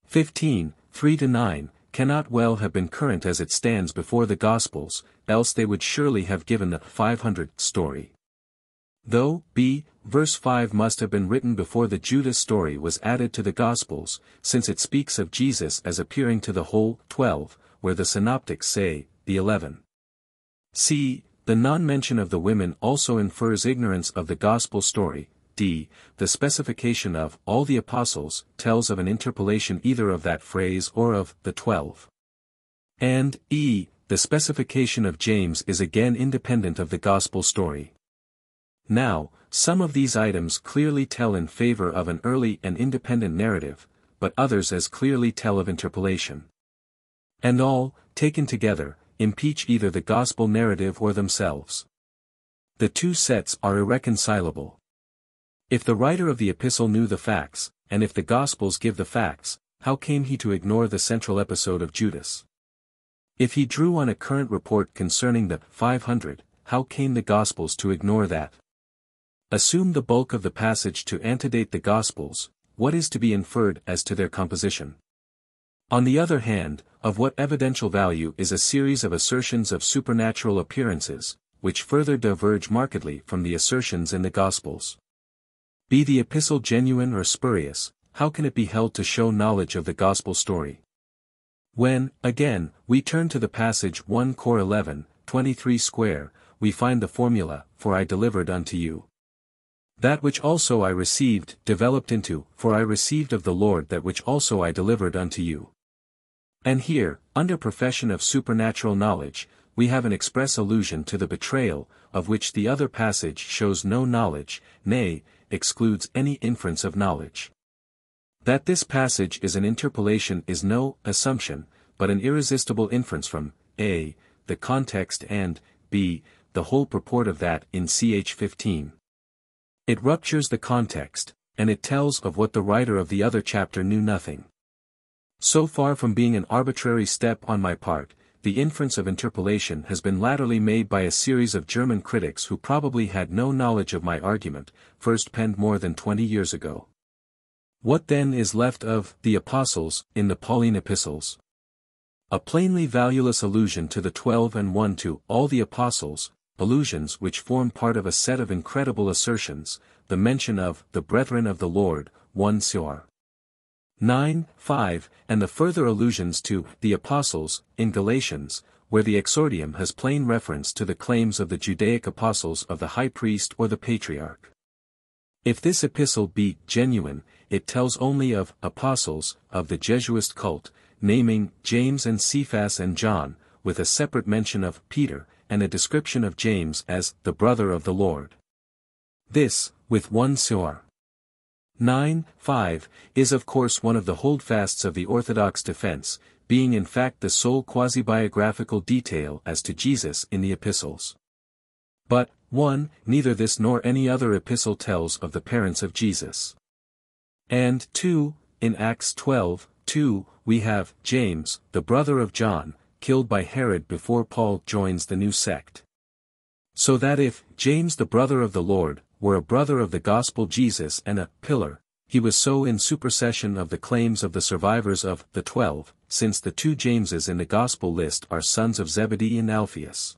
15, 3-9, cannot well have been current as it stands before the Gospels, else they would surely have given the 500 story. Though, verse 5 must have been written before the Judas story was added to the Gospels, since it speaks of Jesus as appearing to the whole 12, where the synoptics say, the 11. C. The non-mention of the women also infers ignorance of the Gospel story. D. The specification of all the apostles tells of an interpolation either of that phrase or of the 12. And E. The specification of James is again independent of the Gospel story. Now, some of these items clearly tell in favor of an early and independent narrative, but others as clearly tell of interpolation. And all, taken together, impeach either the Gospel narrative or themselves. The two sets are irreconcilable. If the writer of the epistle knew the facts, and if the Gospels give the facts, how came he to ignore the central episode of Judas? If he drew on a current report concerning the 500, how came the Gospels to ignore that? Assume the bulk of the passage to antedate the Gospels, what is to be inferred as to their composition? On the other hand, of what evidential value is a series of assertions of supernatural appearances, which further diverge markedly from the assertions in the Gospels? Be the epistle genuine or spurious, how can it be held to show knowledge of the Gospel story? When, again, we turn to the passage 1 Cor 11, 23 square, we find the formula, for I delivered unto you that which also I received, developed into, for I received of the Lord that which also I delivered unto you. And here, under profession of supernatural knowledge, we have an express allusion to the betrayal, of which the other passage shows no knowledge, nay, excludes any inference of knowledge. That this passage is an interpolation is no assumption, but an irresistible inference from a. the context and b. the whole purport of that in ch 15. It ruptures the context, and it tells of what the writer of the other chapter knew nothing. So far from being an arbitrary step on my part, the inference of interpolation has been latterly made by a series of German critics who probably had no knowledge of my argument, first penned more than 20 years ago. What then is left of the apostles in the Pauline epistles? A plainly valueless allusion to the 12 and 1 to all the apostles, allusions which form part of a set of incredible assertions, the mention of the brethren of the Lord, 1 Cor. 9, 5, and the further allusions to the apostles in Galatians, where the exordium has plain reference to the claims of the Judaic apostles of the high priest or the patriarch. If this epistle be genuine, it tells only of apostles of the Jesuit cult, naming James and Cephas and John, with a separate mention of Peter, and a description of James as the brother of the Lord. This, with 1 Cor. 9, 5, is of course one of the holdfasts of the Orthodox defense, being in fact the sole quasi-biographical detail as to Jesus in the epistles. But, 1, neither this nor any other epistle tells of the parents of Jesus. And 2, in Acts 12, 2, we have James, the brother of John, killed by Herod before Paul joins the new sect. So that if James the brother of the Lord were a brother of the gospel Jesus and a pillar, he was so in supersession of the claims of the survivors of the 12, since the 2 Jameses in the gospel list are sons of Zebedee and Alphaeus.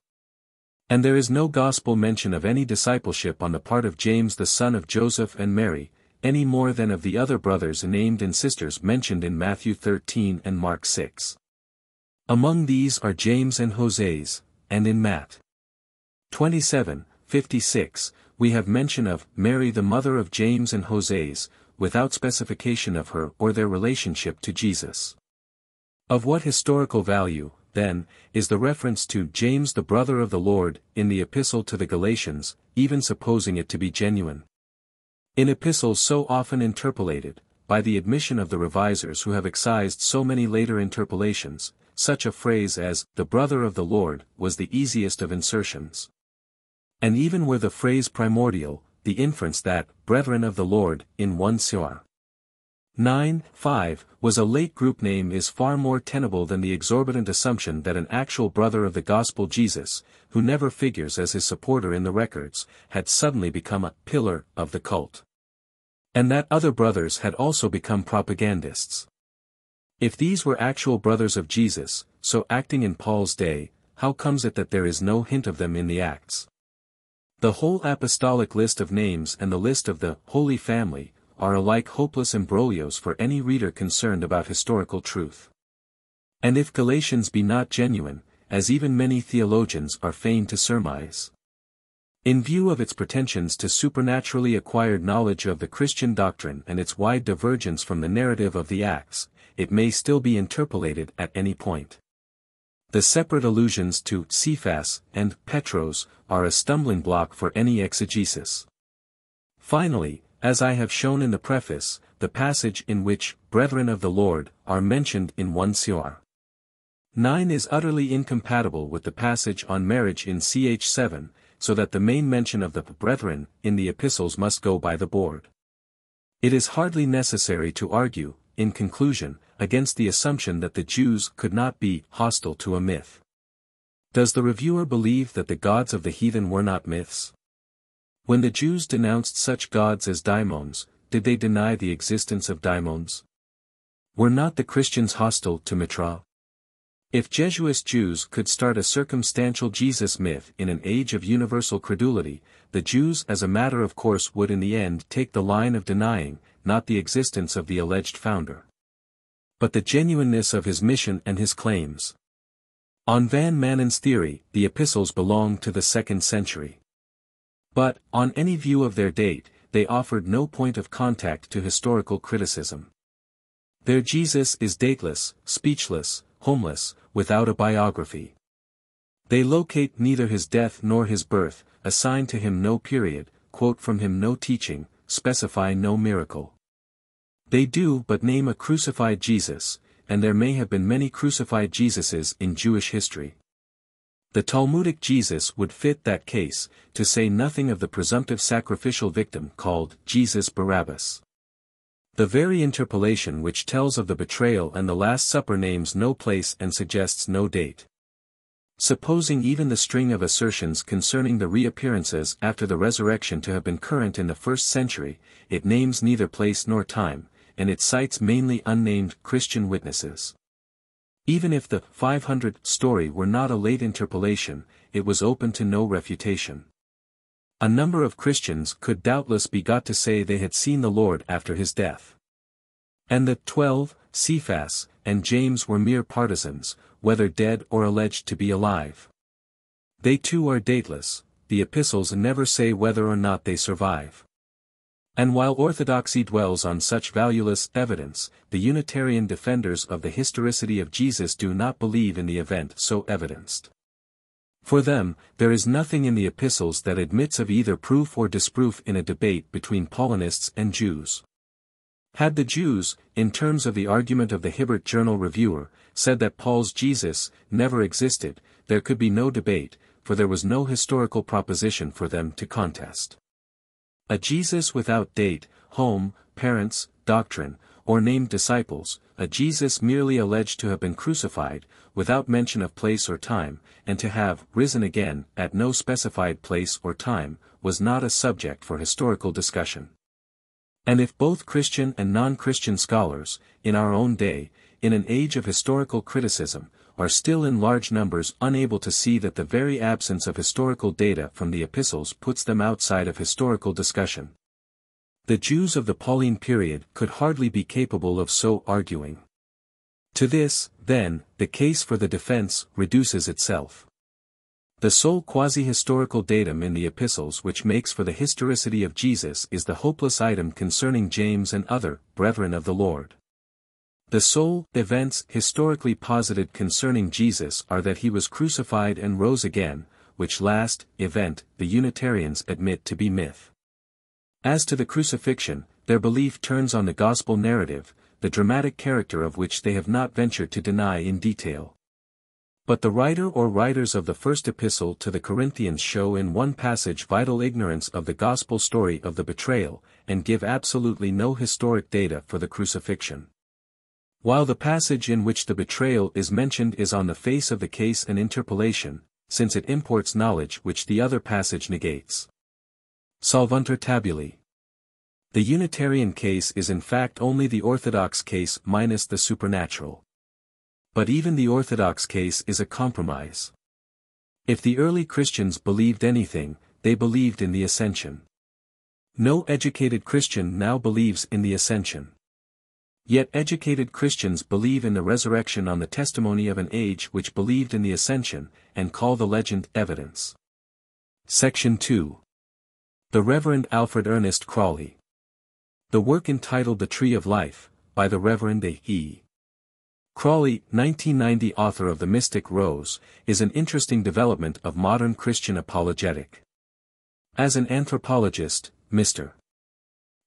And there is no gospel mention of any discipleship on the part of James the son of Joseph and Mary, any more than of the other brothers named and sisters mentioned in Matthew 13 and Mark 6. Among these are James and Hoseas, and in Matt. 27:56, we have mention of Mary the mother of James and Joses, without specification of her or their relationship to Jesus. Of what historical value, then, is the reference to James the brother of the Lord in the epistle to the Galatians, even supposing it to be genuine? In epistles so often interpolated, by the admission of the revisers who have excised so many later interpolations, such a phrase as, the brother of the Lord, was the easiest of insertions. And even were the phrase primordial, the inference that, brethren of the Lord, in 1 Cor. 9:5, was a late group name is far more tenable than the exorbitant assumption that an actual brother of the gospel Jesus, who never figures as his supporter in the records, had suddenly become a pillar of the cult. And that other brothers had also become propagandists. If these were actual brothers of Jesus, so acting in Paul's day, how comes it that there is no hint of them in the Acts? The whole apostolic list of names and the list of the Holy Family are alike hopeless imbroglios for any reader concerned about historical truth. And if Galatians be not genuine, as even many theologians are fain to surmise, in view of its pretensions to supernaturally acquired knowledge of the Christian doctrine and its wide divergence from the narrative of the Acts, it may still be interpolated at any point. The separate allusions to Cephas and Petros are a stumbling block for any exegesis. Finally, as I have shown in the preface, the passage in which brethren of the Lord are mentioned in 1 Cor. 9 is utterly incompatible with the passage on marriage in ch 7, so that the main mention of the brethren in the epistles must go by the board. It is hardly necessary to argue, in conclusion, against the assumption that the Jews could not be hostile to a myth. Does the reviewer believe that the gods of the heathen were not myths? When the Jews denounced such gods as daimons, did they deny the existence of daimons? Were not the Christians hostile to Mithra? If Jesuit Jews could start a circumstantial Jesus myth in an age of universal credulity, the Jews as a matter of course would in the end take the line of denying, not the existence of the alleged founder, but the genuineness of his mission and his claims. On Van Manen's theory, the epistles belong to the 2nd century. But, on any view of their date, they offered no point of contact to historical criticism. Their Jesus is dateless, speechless, homeless, without a biography. They locate neither his death nor his birth, assign to him no period, quote from him no teaching, specify no miracle. They do but name a crucified Jesus, and there may have been many crucified Jesuses in Jewish history. The Talmudic Jesus would fit that case, to say nothing of the presumptive sacrificial victim called Jesus Barabbas. The very interpolation which tells of the betrayal and the Last Supper names no place and suggests no date. Supposing even the string of assertions concerning the reappearances after the resurrection to have been current in the 1st century, it names neither place nor time, and it cites mainly unnamed Christian witnesses. Even if the 500 story were not a late interpolation, it was open to no refutation. A number of Christians could doubtless be got to say they had seen the Lord after his death. And the 12, Cephas, and James were mere partisans, whether dead or alleged to be alive. They too are dateless, the epistles never say whether or not they survive. And while orthodoxy dwells on such valueless evidence, the Unitarian defenders of the historicity of Jesus do not believe in the event so evidenced. For them, there is nothing in the epistles that admits of either proof or disproof in a debate between Paulinists and Jews. Had the Jews, in terms of the argument of the Hibbert Journal reviewer, said that Paul's Jesus never existed, there could be no debate, for there was no historical proposition for them to contest. A Jesus without date, home, parents, doctrine, or named disciples, a Jesus merely alleged to have been crucified, without mention of place or time, and to have risen again at no specified place or time, was not a subject for historical discussion. And if both Christian and non-Christian scholars, in our own day, in an age of historical criticism, are still in large numbers unable to see that the very absence of historical data from the epistles puts them outside of historical discussion, the Jews of the Pauline period could hardly be capable of so arguing. To this, then, the case for the defense reduces itself. The sole quasi-historical datum in the epistles which makes for the historicity of Jesus is the hopeless item concerning James and other brethren of the Lord. The sole events historically posited concerning Jesus are that he was crucified and rose again, which last event the Unitarians admit to be myth. As to the crucifixion, their belief turns on the gospel narrative, the dramatic character of which they have not ventured to deny in detail. But the writer or writers of the first epistle to the Corinthians show in one passage vital ignorance of the gospel story of the betrayal, and give absolutely no historic data for the crucifixion. While the passage in which the betrayal is mentioned is on the face of the case an interpolation, since it imports knowledge which the other passage negates. Solvuntur tabulae. The Unitarian case is in fact only the Orthodox case minus the supernatural. But even the Orthodox case is a compromise. If the early Christians believed anything, they believed in the Ascension. No educated Christian now believes in the Ascension. Yet educated Christians believe in the resurrection on the testimony of an age which believed in the Ascension, and call the legend evidence. Section 2. The Reverend Alfred Ernest Crawley. The work entitled The Tree of Life, by the Reverend A.E. Crawley, 1990, author of The Mystic Rose, is an interesting development of modern Christian apologetic. As an anthropologist, Mr.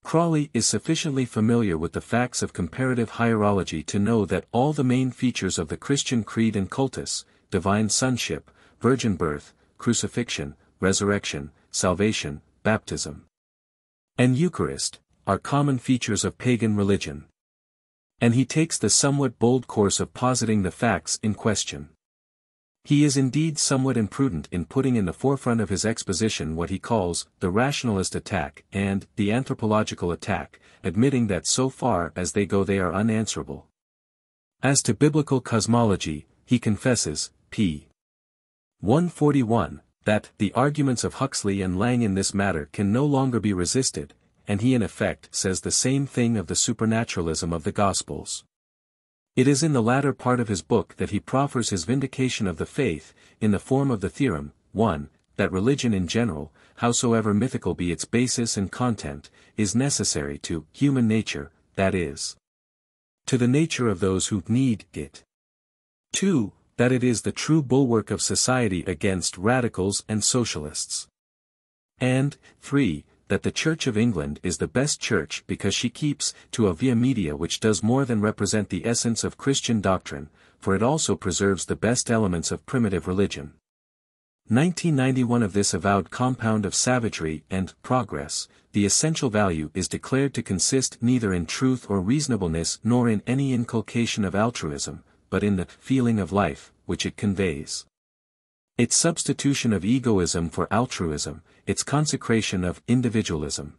Crawley is sufficiently familiar with the facts of comparative hierology to know that all the main features of the Christian creed and cultus, divine sonship, virgin birth, crucifixion, resurrection, salvation, baptism, and Eucharist, are common features of pagan religion. And he takes the somewhat bold course of positing the facts in question. He is indeed somewhat imprudent in putting in the forefront of his exposition what he calls the rationalist attack and the anthropological attack, admitting that so far as they go they are unanswerable. As to biblical cosmology, he confesses, p. 141, that the arguments of Huxley and Lang in this matter can no longer be resisted, and he in effect says the same thing of the supernaturalism of the Gospels. It is in the latter part of his book that he proffers his vindication of the faith, in the form of the theorem, 1, that religion in general, howsoever mythical be its basis and content, is necessary to human nature, that is, to the nature of those who need it. 2, that it is the true bulwark of society against radicals and socialists. And, 3, that the Church of England is the best church because she keeps to a via media which does more than represent the essence of Christian doctrine, for it also preserves the best elements of primitive religion. 1991 Of this avowed compound of savagery and progress, the essential value is declared to consist neither in truth or reasonableness nor in any inculcation of altruism, but in the feeling of life, which it conveys. Its substitution of egoism for altruism, its consecration of individualism.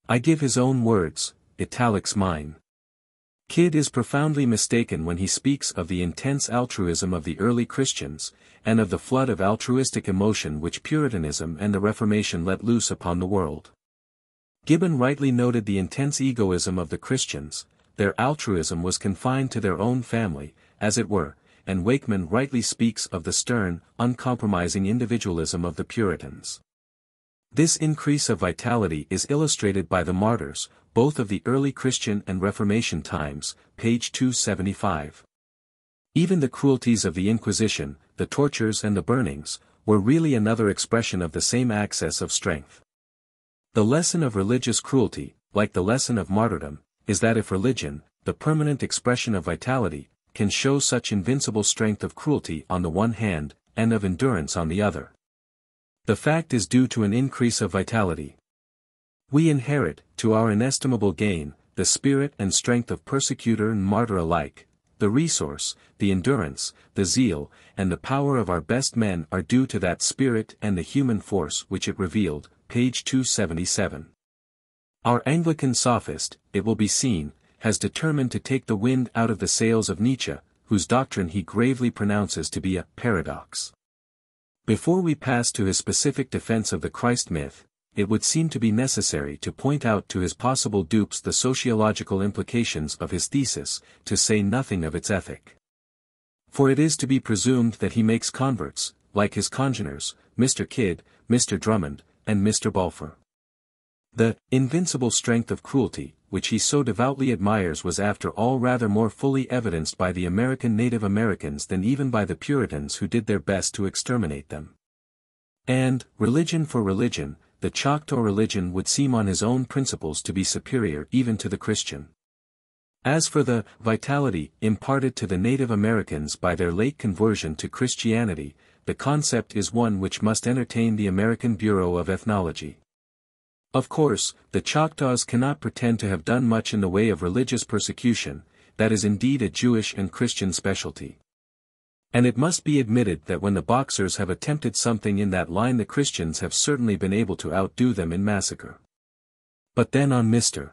I give his own words, italics mine. Kidd is profoundly mistaken when he speaks of the intense altruism of the early Christians, and of the flood of altruistic emotion which Puritanism and the Reformation let loose upon the world. Gibbon rightly noted the intense egoism of the Christians. Their altruism was confined to their own family, as it were, and Wakeman rightly speaks of the stern, uncompromising individualism of the Puritans. This increase of vitality is illustrated by the martyrs, both of the early Christian and Reformation times, page 275. Even the cruelties of the Inquisition, the tortures and the burnings, were really another expression of the same access of strength. The lesson of religious cruelty, like the lesson of martyrdom, is that if religion, the permanent expression of vitality, can show such invincible strength of cruelty on the one hand, and of endurance on the other, the fact is due to an increase of vitality. We inherit, to our inestimable gain, the spirit and strength of persecutor and martyr alike. The resource, the endurance, the zeal, and the power of our best men are due to that spirit and the human force which it revealed, page 277. Our Anglican sophist, it will be seen, has determined to take the wind out of the sails of Nietzsche, whose doctrine he gravely pronounces to be a paradox. Before we pass to his specific defense of the Christ myth, it would seem to be necessary to point out to his possible dupes the sociological implications of his thesis, to say nothing of its ethic. For it is to be presumed that he makes converts, like his congeners, Mr. Kidd, Mr. Drummond, and Mr. Balfour. The invincible strength of cruelty, which he so devoutly admires, was after all rather more fully evidenced by the American Native Americans than even by the Puritans who did their best to exterminate them. And, religion for religion, the Choctaw religion would seem on his own principles to be superior even to the Christian. As for the vitality imparted to the Native Americans by their late conversion to Christianity, the concept is one which must entertain the American Bureau of Ethnology. Of course, the Choctaws cannot pretend to have done much in the way of religious persecution, that is indeed a Jewish and Christian specialty. And it must be admitted that when the Boxers have attempted something in that line, the Christians have certainly been able to outdo them in massacre. But then on Mr.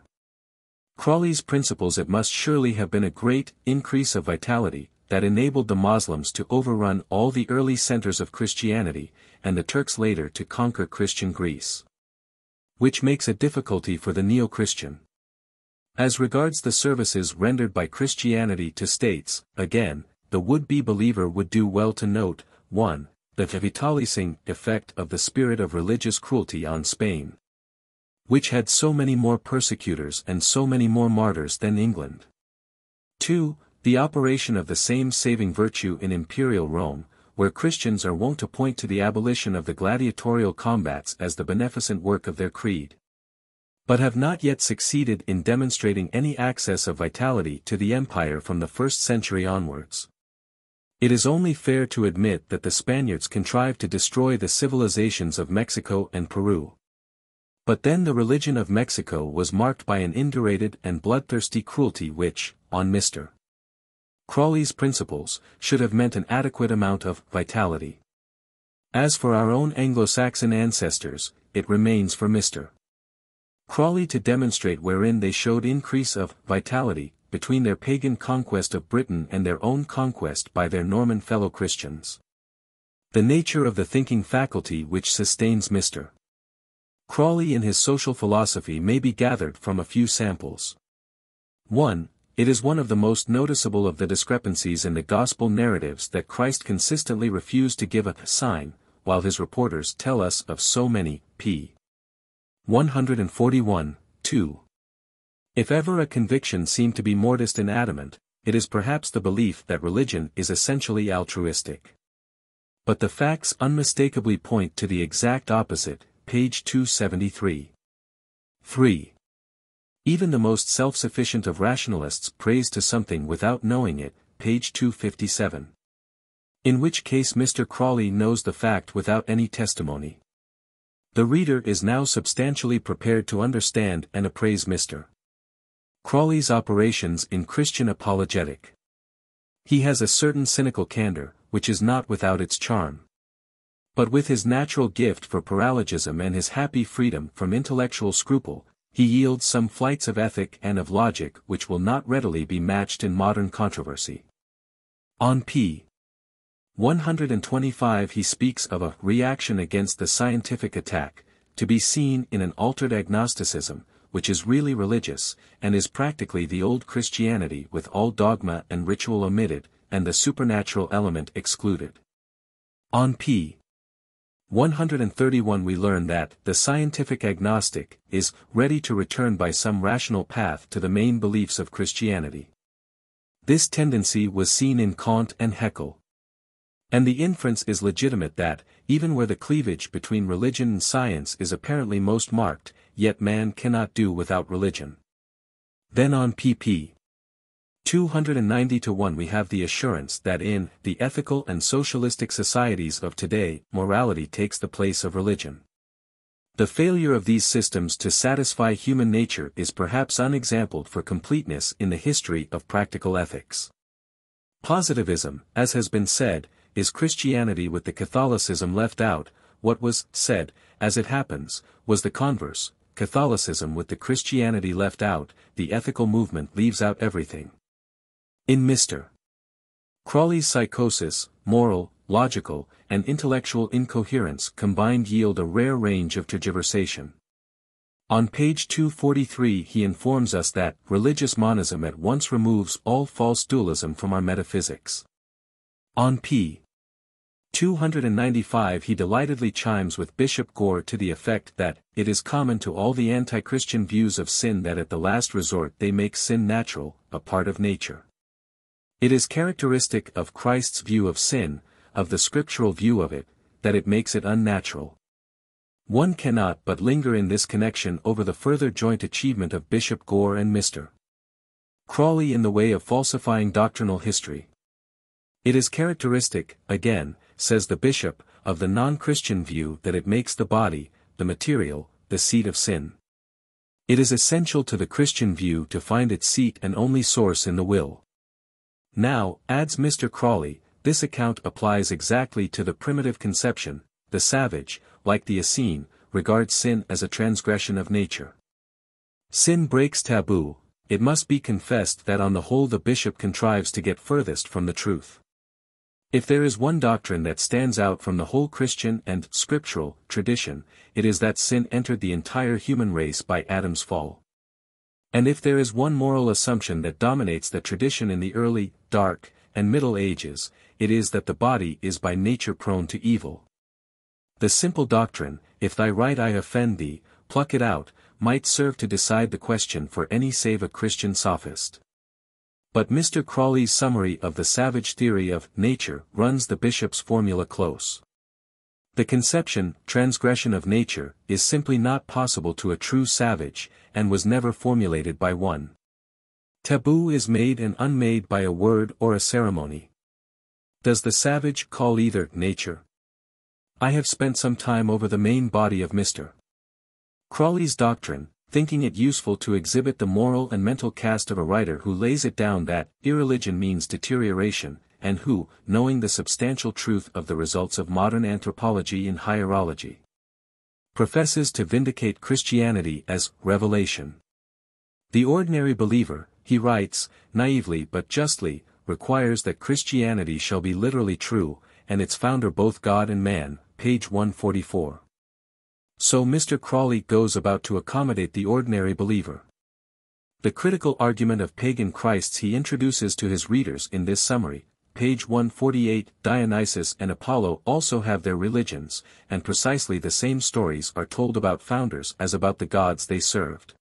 Crawley's principles it must surely have been a great increase of vitality, that enabled the Moslems to overrun all the early centers of Christianity, and the Turks later to conquer Christian Greece. Which makes a difficulty for the neo-Christian. As regards the services rendered by Christianity to states, again, the would-be believer would do well to note, 1. The vitalizing effect of the spirit of religious cruelty on Spain, which had so many more persecutors and so many more martyrs than England. 2. The operation of the same saving virtue in imperial Rome, where Christians are wont to point to the abolition of the gladiatorial combats as the beneficent work of their creed, but have not yet succeeded in demonstrating any access of vitality to the empire from the 1st century onwards. It is only fair to admit that the Spaniards contrived to destroy the civilizations of Mexico and Peru. But then the religion of Mexico was marked by an indurated and bloodthirsty cruelty which, on Mr. Crawley's principles, should have meant an adequate amount of vitality. As for our own Anglo-Saxon ancestors, it remains for Mr. Crawley to demonstrate wherein they showed increase of vitality, between their pagan conquest of Britain and their own conquest by their Norman fellow Christians. The nature of the thinking faculty which sustains Mr. Crawley in his social philosophy may be gathered from a few samples. 1. It is one of the most noticeable of the discrepancies in the gospel narratives that Christ consistently refused to give a sign, while his reporters tell us of so many, p. 141, 2. If ever a conviction seemed to be mortised and adamant, it is perhaps the belief that religion is essentially altruistic. But the facts unmistakably point to the exact opposite, page 273. 3. Even the most self-sufficient of rationalists prays to something without knowing it, page 257. In which case Mr. Crawley knows the fact without any testimony. The reader is now substantially prepared to understand and appraise Mr. Crawley's operations in Christian apologetic. He has a certain cynical candor, which is not without its charm. But with his natural gift for paralogism and his happy freedom from intellectual scruple, he yields some flights of ethic and of logic which will not readily be matched in modern controversy. On p. 125 he speaks of a reaction against the scientific attack, to be seen in an altered agnosticism, which is really religious, and is practically the old Christianity with all dogma and ritual omitted, and the supernatural element excluded. On p. 131 we learn that the scientific agnostic is ready to return by some rational path to the main beliefs of Christianity. This tendency was seen in Kant and Haeckel. And the inference is legitimate that, even where the cleavage between religion and science is apparently most marked, yet man cannot do without religion. Then on pp. 290-1 we have the assurance that in the ethical and socialistic societies of today, morality takes the place of religion. The failure of these systems to satisfy human nature is perhaps unexampled for completeness in the history of practical ethics. Positivism, as has been said, is Christianity with the Catholicism left out. What was said, as it happens, was the converse, Catholicism with the Christianity left out, the ethical movement leaves out everything. In Mr. Crawley's psychosis, moral, logical, and intellectual incoherence combined yield a rare range of tergiversation. On page 243 he informs us that religious monism at once removes all false dualism from our metaphysics. On p. 295 He delightedly chimes with Bishop Gore to the effect that, it is common to all the anti-Christian views of sin that at the last resort they make sin natural, a part of nature. It is characteristic of Christ's view of sin, of the scriptural view of it, that it makes it unnatural. One cannot but linger in this connection over the further joint achievement of Bishop Gore and Mr. Crawley in the way of falsifying doctrinal history. It is characteristic, again, says the bishop, of the non-Christian view that it makes the body, the material, the seat of sin. It is essential to the Christian view to find its seat and only source in the will. Now, adds Mr. Crawley, this account applies exactly to the primitive conception. The savage, like the Essene, regards sin as a transgression of nature. Sin breaks taboo. It must be confessed that on the whole the bishop contrives to get furthest from the truth. If there is one doctrine that stands out from the whole Christian and scriptural tradition, it is that sin entered the entire human race by Adam's fall. And if there is one moral assumption that dominates the tradition in the early, dark, and Middle Ages, it is that the body is by nature prone to evil. The simple doctrine, if thy right eye offend thee, pluck it out, might serve to decide the question for any save a Christian sophist. But Mr. Crawley's summary of the savage theory of nature runs the bishop's formula close. The conception, transgression of nature, is simply not possible to a true savage, and was never formulated by one. Taboo is made and unmade by a word or a ceremony. Does the savage call either nature? I have spent some time over the main body of Mr. Crawley's doctrine, thinking it useful to exhibit the moral and mental cast of a writer who lays it down that irreligion means deterioration, and who, knowing the substantial truth of the results of modern anthropology in hierology, professes to vindicate Christianity as revelation. The ordinary believer, he writes, naively but justly, requires that Christianity shall be literally true, and its founder both God and man, page 144. So Mr. Crawley goes about to accommodate the ordinary believer. The critical argument of pagan Christs he introduces to his readers in this summary, page 148. Dionysus and Apollo also have their religions, and precisely the same stories are told about founders as about the gods they served.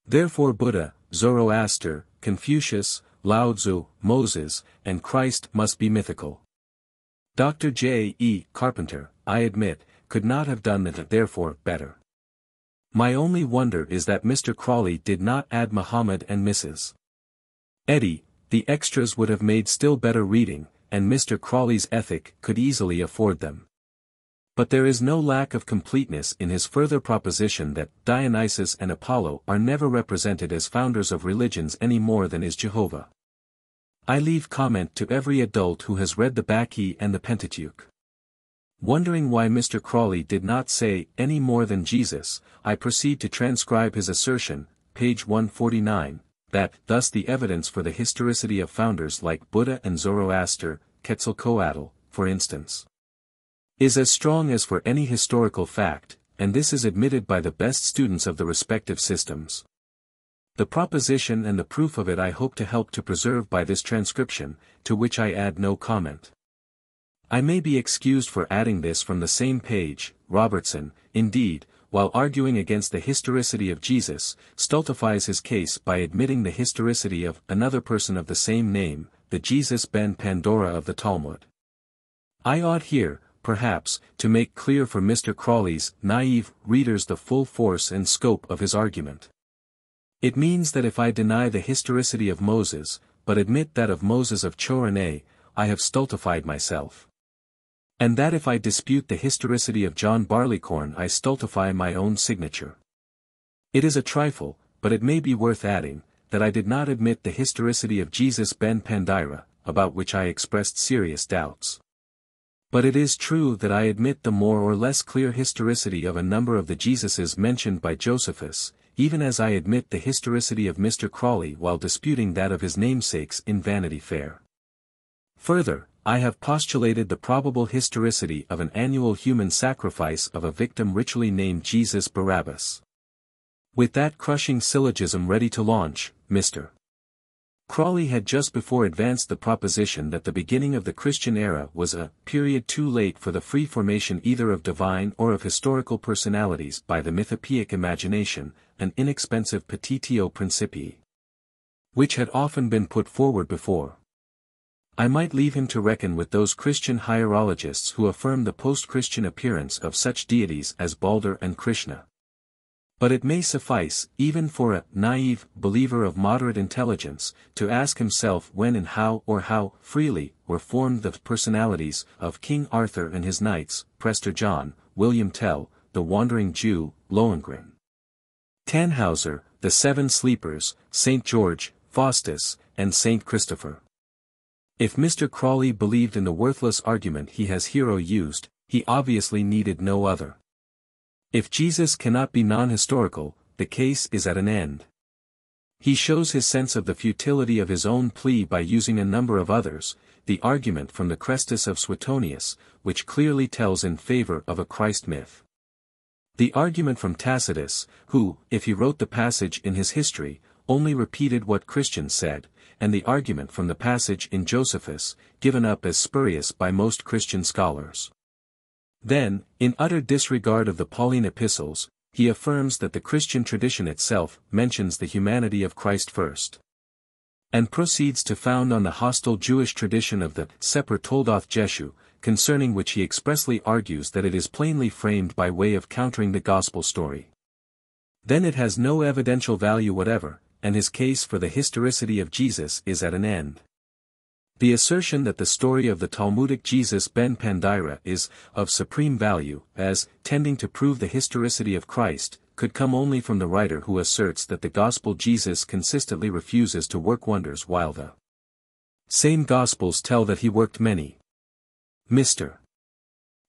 Therefore Buddha, Zoroaster, Confucius, Lao Tzu, Moses, and Christ must be mythical. Dr. J. E. Carpenter, I admit, could not have done that therefore better. My only wonder is that Mr. Crawley did not add Muhammad and Mrs. Eddy. The extras would have made still better reading, and Mr. Crawley's ethic could easily afford them. But there is no lack of completeness in his further proposition that Dionysus and Apollo are never represented as founders of religions any more than is Jehovah. I leave comment to every adult who has read the Bacchae and the Pentateuch. Wondering why Mr. Crawley did not say any more than Jesus, I proceed to transcribe his assertion, page 149, that thus the evidence for the historicity of founders like Buddha and Zoroaster, Quetzalcoatl, for instance, is as strong as for any historical fact, and this is admitted by the best students of the respective systems. The proposition and the proof of it I hope to help to preserve by this transcription, to which I add no comment. I may be excused for adding this from the same page. Robertson, indeed, while arguing against the historicity of Jesus, stultifies his case by admitting the historicity of another person of the same name, the Jesus ben Pandora of the Talmud. I ought here, perhaps, to make clear for Mr. Crawley's naive readers the full force and scope of his argument. It means that if I deny the historicity of Moses, but admit that of Moses of Chorene, I have stultified myself. And that if I dispute the historicity of John Barleycorn I stultify my own signature. It is a trifle, but it may be worth adding, that I did not admit the historicity of Jesus ben Pandira, about which I expressed serious doubts. But it is true that I admit the more or less clear historicity of a number of the Jesuses mentioned by Josephus, even as I admit the historicity of Mr. Crawley while disputing that of his namesakes in Vanity Fair. Further, I have postulated the probable historicity of an annual human sacrifice of a victim ritually named Jesus Barabbas. With that crushing syllogism ready to launch, Mr. Crawley had just before advanced the proposition that the beginning of the Christian era was a period too late for the free formation either of divine or of historical personalities by the mythopoeic imagination, an inexpensive petitio principii, which had often been put forward before. I might leave him to reckon with those Christian hierologists who affirm the post-Christian appearance of such deities as Balder and Krishna. But it may suffice, even for a naive believer of moderate intelligence, to ask himself when and how freely were formed the personalities of King Arthur and his knights, Prester John, William Tell, the Wandering Jew, Lohengrin, Tannhauser, the Seven Sleepers, St. George, Faustus, and St. Christopher. If Mr. Crawley believed in the worthless argument he has here used, he obviously needed no other. If Jesus cannot be non-historical, the case is at an end. He shows his sense of the futility of his own plea by using a number of others, the argument from the Crestus of Suetonius, which clearly tells in favor of a Christ myth. The argument from Tacitus, who, if he wrote the passage in his history, only repeated what Christians said, and the argument from the passage in Josephus, given up as spurious by most Christian scholars. Then, in utter disregard of the Pauline epistles, he affirms that the Christian tradition itself mentions the humanity of Christ first, and proceeds to found on the hostile Jewish tradition of the Seper Toldoth Jeshu, concerning which he expressly argues that it is plainly framed by way of countering the gospel story. Then it has no evidential value whatever, and his case for the historicity of Jesus is at an end. The assertion that the story of the Talmudic Jesus ben Pandira is of supreme value, as tending to prove the historicity of Christ, could come only from the writer who asserts that the gospel Jesus consistently refuses to work wonders while the same gospels tell that he worked many. Mr.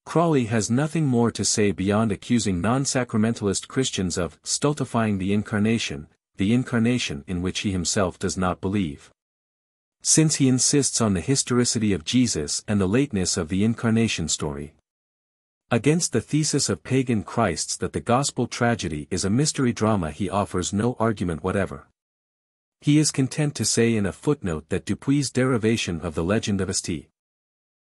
Crawley has nothing more to say beyond accusing non-sacramentalist Christians of stultifying the incarnation in which he himself does not believe. Since he insists on the historicity of Jesus and the lateness of the incarnation story. Against the thesis of Pagan Christs that the gospel tragedy is a mystery drama he offers no argument whatever. He is content to say in a footnote that Dupuy's derivation of the legend of St.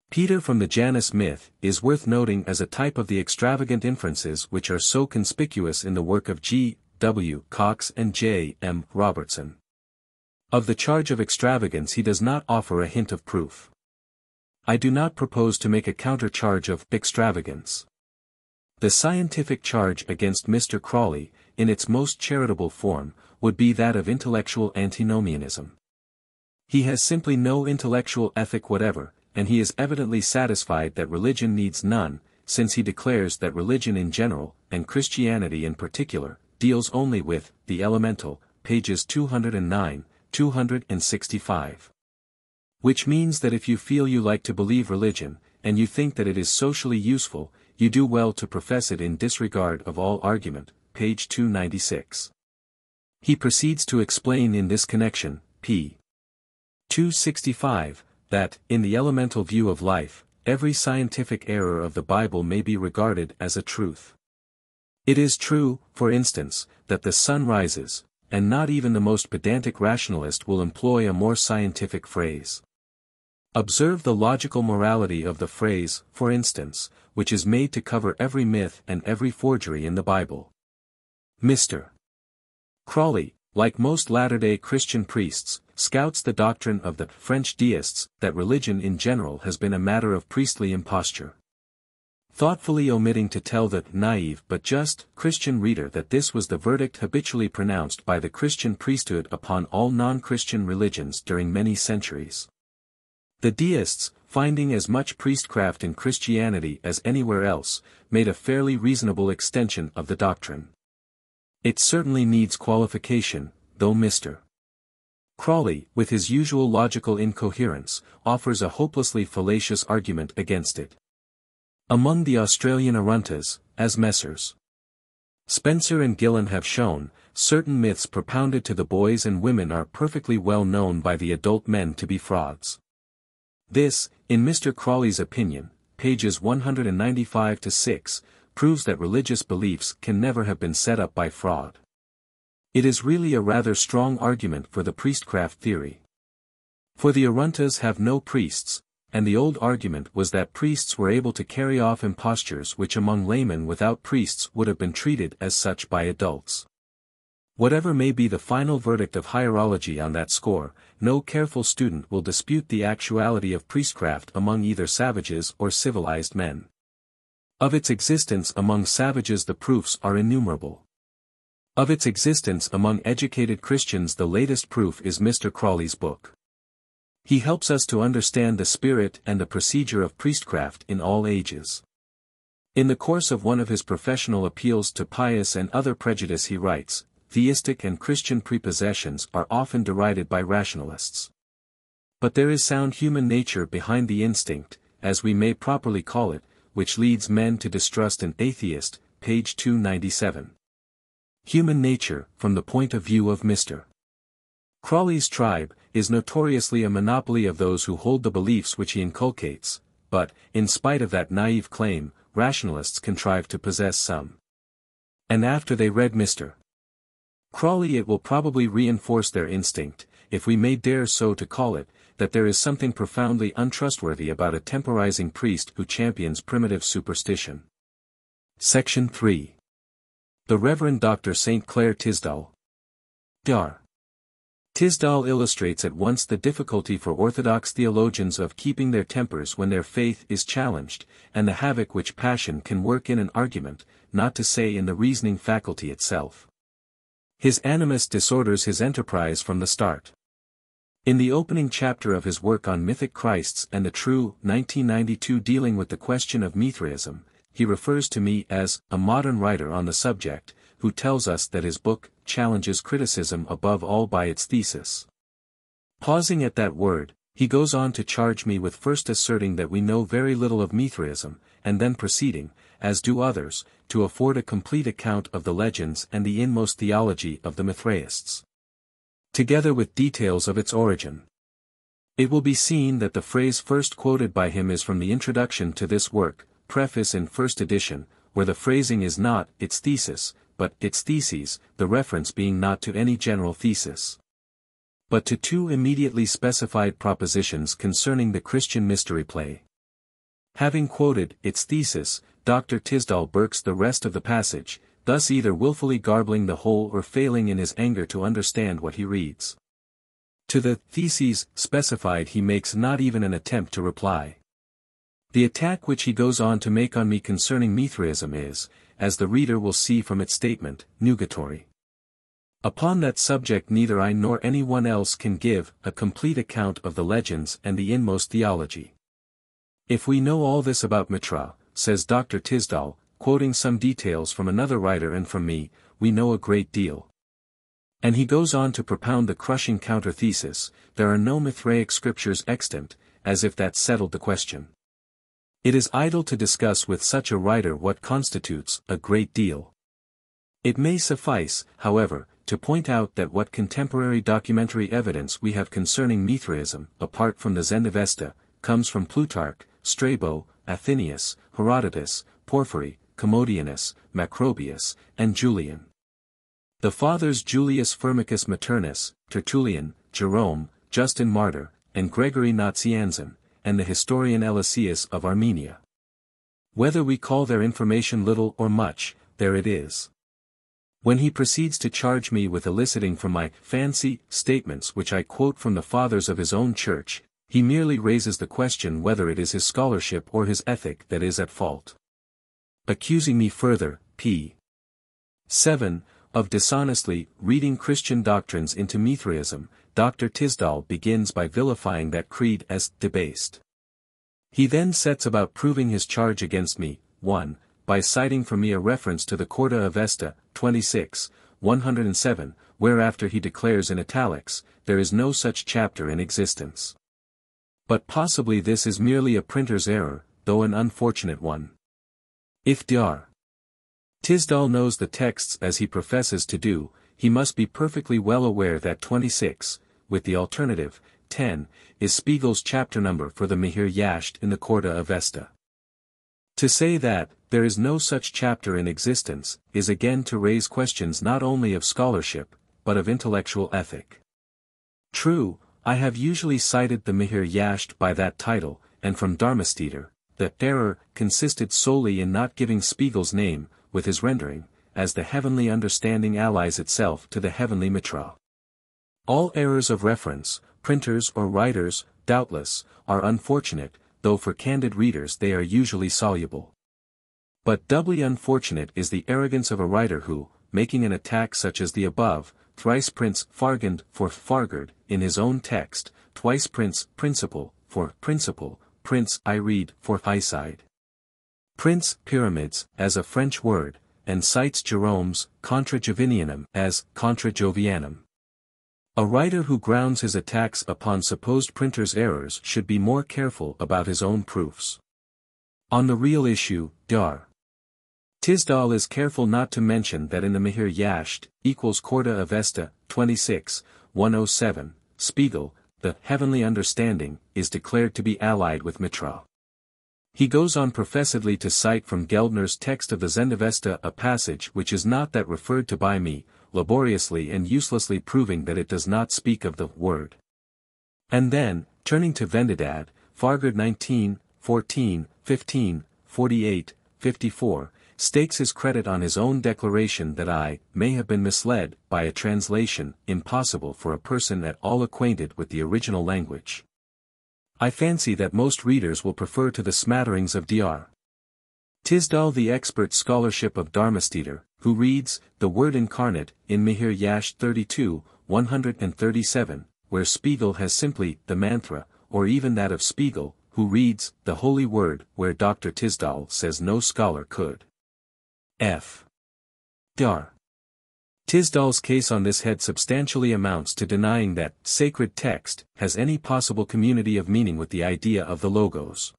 Peter from the Janus myth is worth noting as a type of the extravagant inferences which are so conspicuous in the work of G. W. Cox and J. M. Robertson. Of the charge of extravagance he does not offer a hint of proof. I do not propose to make a counter-charge of extravagance. The scientific charge against Mr. Crawley, in its most charitable form, would be that of intellectual antinomianism. He has simply no intellectual ethic whatever, and he is evidently satisfied that religion needs none, since he declares that religion in general, and Christianity in particular, deals only with the elemental, pages 209, 265. Which means that if you feel you like to believe religion, and you think that it is socially useful, you do well to profess it in disregard of all argument, page 296. He proceeds to explain in this connection, p. 265, that, in the elemental view of life, every scientific error of the Bible may be regarded as a truth. It is true, for instance, that the sun rises, and not even the most pedantic rationalist will employ a more scientific phrase. Observe the logical morality of the phrase, for instance, which is made to cover every myth and every forgery in the Bible. Mr. Crawley, like most Latter-day Christian priests, scouts the doctrine of the French deists that religion in general has been a matter of priestly imposture. Thoughtfully omitting to tell the naive but just Christian reader that this was the verdict habitually pronounced by the Christian priesthood upon all non-Christian religions during many centuries. The deists, finding as much priestcraft in Christianity as anywhere else, made a fairly reasonable extension of the doctrine. It certainly needs qualification, though Mr. Crawley, with his usual logical incoherence, offers a hopelessly fallacious argument against it. Among the Australian Aruntas, as Messrs. Spencer and Gillen have shown, certain myths propounded to the boys and women are perfectly well known by the adult men to be frauds. This, in Mr. Crawley's opinion, pages 195-6, proves that religious beliefs can never have been set up by fraud. It is really a rather strong argument for the priestcraft theory. For the Aruntas have no priests, and the old argument was that priests were able to carry off impostures which among laymen without priests would have been treated as such by adults. Whatever may be the final verdict of Hierology on that score, no careful student will dispute the actuality of priestcraft among either savages or civilized men. Of its existence among savages the proofs are innumerable. Of its existence among educated Christians the latest proof is Mr. Crawley's book. He helps us to understand the spirit and the procedure of priestcraft in all ages. In the course of one of his professional appeals to pious and other prejudice he writes, "Theistic and Christian prepossessions are often derided by rationalists. But there is sound human nature behind the instinct, as we may properly call it, which leads men to distrust an atheist," page 297. Human nature, from the point of view of Mr. Crawley's tribe, is notoriously a monopoly of those who hold the beliefs which he inculcates, but, in spite of that naive claim, rationalists contrive to possess some. And after they read Mr. Crawley it will probably reinforce their instinct, if we may dare so to call it, that there is something profoundly untrustworthy about a temporizing priest who champions primitive superstition. Section 3. The Reverend Dr. St. Clair Tisdall. Dr. Tisdall illustrates at once the difficulty for orthodox theologians of keeping their tempers when their faith is challenged, and the havoc which passion can work in an argument, not to say in the reasoning faculty itself. His animus disorders his enterprise from the start. In the opening chapter of his work on Mythic Christs and the True, 1992, dealing with the question of Mithraism, he refers to me as a modern writer on the subject, who tells us that his book challenges criticism above all by its thesis. Pausing at that word, he goes on to charge me with first asserting that we know very little of Mithraism, and then proceeding, as do others, to afford a complete account of the legends and the inmost theology of the Mithraists, together with details of its origin. It will be seen that the phrase first quoted by him is from the introduction to this work, preface in first edition, where the phrasing is not its thesis, but its theses, the reference being not to any general thesis, but to two immediately specified propositions concerning the Christian mystery play. Having quoted its thesis, Dr. Tisdall burks the rest of the passage, thus either willfully garbling the whole or failing in his anger to understand what he reads. To the theses specified he makes not even an attempt to reply. The attack which he goes on to make on me concerning Mithraism is, as the reader will see from its statement, nugatory. Upon that subject neither I nor any one else can give a complete account of the legends and the inmost theology. If we know all this about Mithra, says Dr. Tisdall, quoting some details from another writer and from me, we know a great deal. And he goes on to propound the crushing counter-thesis, there are no Mithraic scriptures extant, as if that settled the question. It is idle to discuss with such a writer what constitutes a great deal. It may suffice, however, to point out that what contemporary documentary evidence we have concerning Mithraism, apart from the Zendavesta, comes from Plutarch, Strabo, Athenaeus, Herodotus, Porphyry, Commodianus, Macrobius, and Julian. The fathers Julius Firmicus Maternus, Tertullian, Jerome, Justin Martyr, and Gregory Nazianzen, and the historian Eliseus of Armenia. Whether we call their information little or much, there it is. When he proceeds to charge me with eliciting from my fancy statements which I quote from the fathers of his own church, he merely raises the question whether it is his scholarship or his ethic that is at fault. Accusing me further, p. 7, of dishonestly reading Christian doctrines into Mithraism, Dr. Tisdall begins by vilifying that creed as debased. He then sets about proving his charge against me, 1. By citing for me a reference to the Corda Avesta, 26, 107, whereafter he declares in italics, there is no such chapter in existence. But possibly this is merely a printer's error, though an unfortunate one. If Dr. Tisdall knows the texts as he professes to do, he must be perfectly well aware that 26, with the alternative, 10, is Spiegel's chapter number for the Mihir Yasht in the Corda Avesta. To say that, there is no such chapter in existence, is again to raise questions not only of scholarship, but of intellectual ethic. True, I have usually cited the Mihir Yasht by that title, and from Dharmastiter, the error consisted solely in not giving Spiegel's name, with his rendering, as the heavenly understanding allies itself to the heavenly Mithra. All errors of reference, printers or writers, doubtless, are unfortunate, though for candid readers they are usually soluble. But doubly unfortunate is the arrogance of a writer who, making an attack such as the above, thrice prints Fargand for Fargard in his own text, twice prints principle for principle, prints I read for eyeside, prints pyramids as a French word, and cites Jerome's Contra Jovinianum as Contra Jovianum. A writer who grounds his attacks upon supposed printers' errors should be more careful about his own proofs. On the real issue, Dar. Tisdall is careful not to mention that in the Mihir Yasht, equals Corda Avesta, 26, 107, Spiegel, the heavenly understanding, is declared to be allied with Mithra. He goes on professedly to cite from Geldner's text of the Zendavesta a passage which is not that referred to by me, laboriously and uselessly proving that it does not speak of the word. And then, turning to Vendidad, Fargard 19, 14, 15, 48, 54, stakes his credit on his own declaration that I may have been misled by a translation impossible for a person at all acquainted with the original language. I fancy that most readers will prefer to the smatterings of Dr. Tisdall the expert scholarship of Dharmastiter, who reads, the word incarnate, in Mihir Yasht 32, 137, where Spiegel has simply, the mantra, or even that of Spiegel, who reads, the holy word, where Dr. Tisdall says no scholar could. F. Dar. Tisdall's case on this head substantially amounts to denying that sacred text has any possible community of meaning with the idea of the Logos.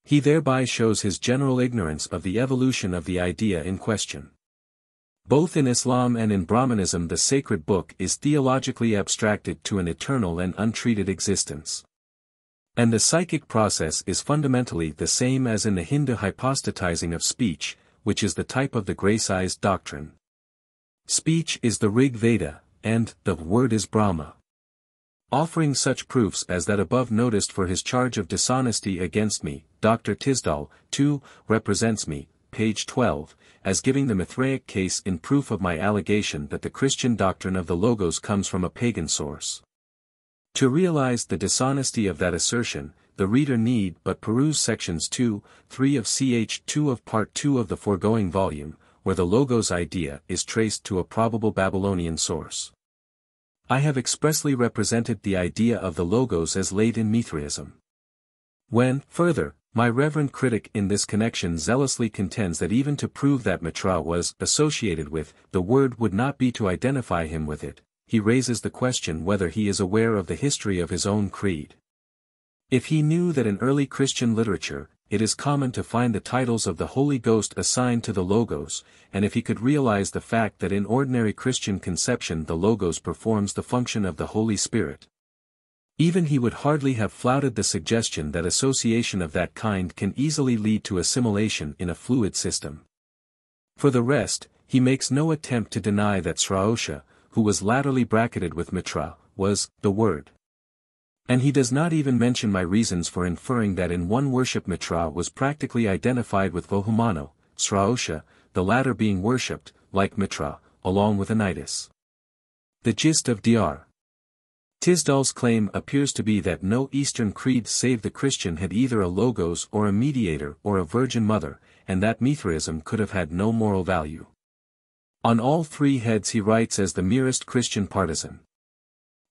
He thereby shows his general ignorance of the evolution of the idea in question. Both in Islam and in Brahmanism the sacred book is theologically abstracted to an eternal and untreated existence. And the psychic process is fundamentally the same as in the Hindu hypostatizing of speech, which is the type of the grace-ized doctrine. Speech is the Rig Veda, and the word is Brahma. Offering such proofs as that above noticed for his charge of dishonesty against me, Dr. Tisdall, too, represents me, page 12, as giving the Mithraic case in proof of my allegation that the Christian doctrine of the Logos comes from a pagan source. To realize the dishonesty of that assertion, the reader need but peruse sections 2, 3 of ch2 of part 2 of the foregoing volume, where the Logos idea is traced to a probable Babylonian source. I have expressly represented the idea of the Logos as laid in Mithraism. When, further, my reverend critic in this connection zealously contends that even to prove that Mithra was associated with the word would not be to identify him with it, he raises the question whether he is aware of the history of his own creed. If he knew that in early Christian literature, it is common to find the titles of the Holy Ghost assigned to the Logos, and if he could realize the fact that in ordinary Christian conception the Logos performs the function of the Holy Spirit, even he would hardly have flouted the suggestion that association of that kind can easily lead to assimilation in a fluid system. For the rest, he makes no attempt to deny that Sraosha, who was latterly bracketed with Mithra, was the Word. And he does not even mention my reasons for inferring that in one worship Mithra was practically identified with Vohumano, Sraosha, the latter being worshipped, like Mithra, along with Anitis. The gist of Dr. Tisdall's claim appears to be that no Eastern creed save the Christian had either a Logos or a mediator or a Virgin Mother, and that Mithraism could have had no moral value. On all three heads he writes as the merest Christian partisan.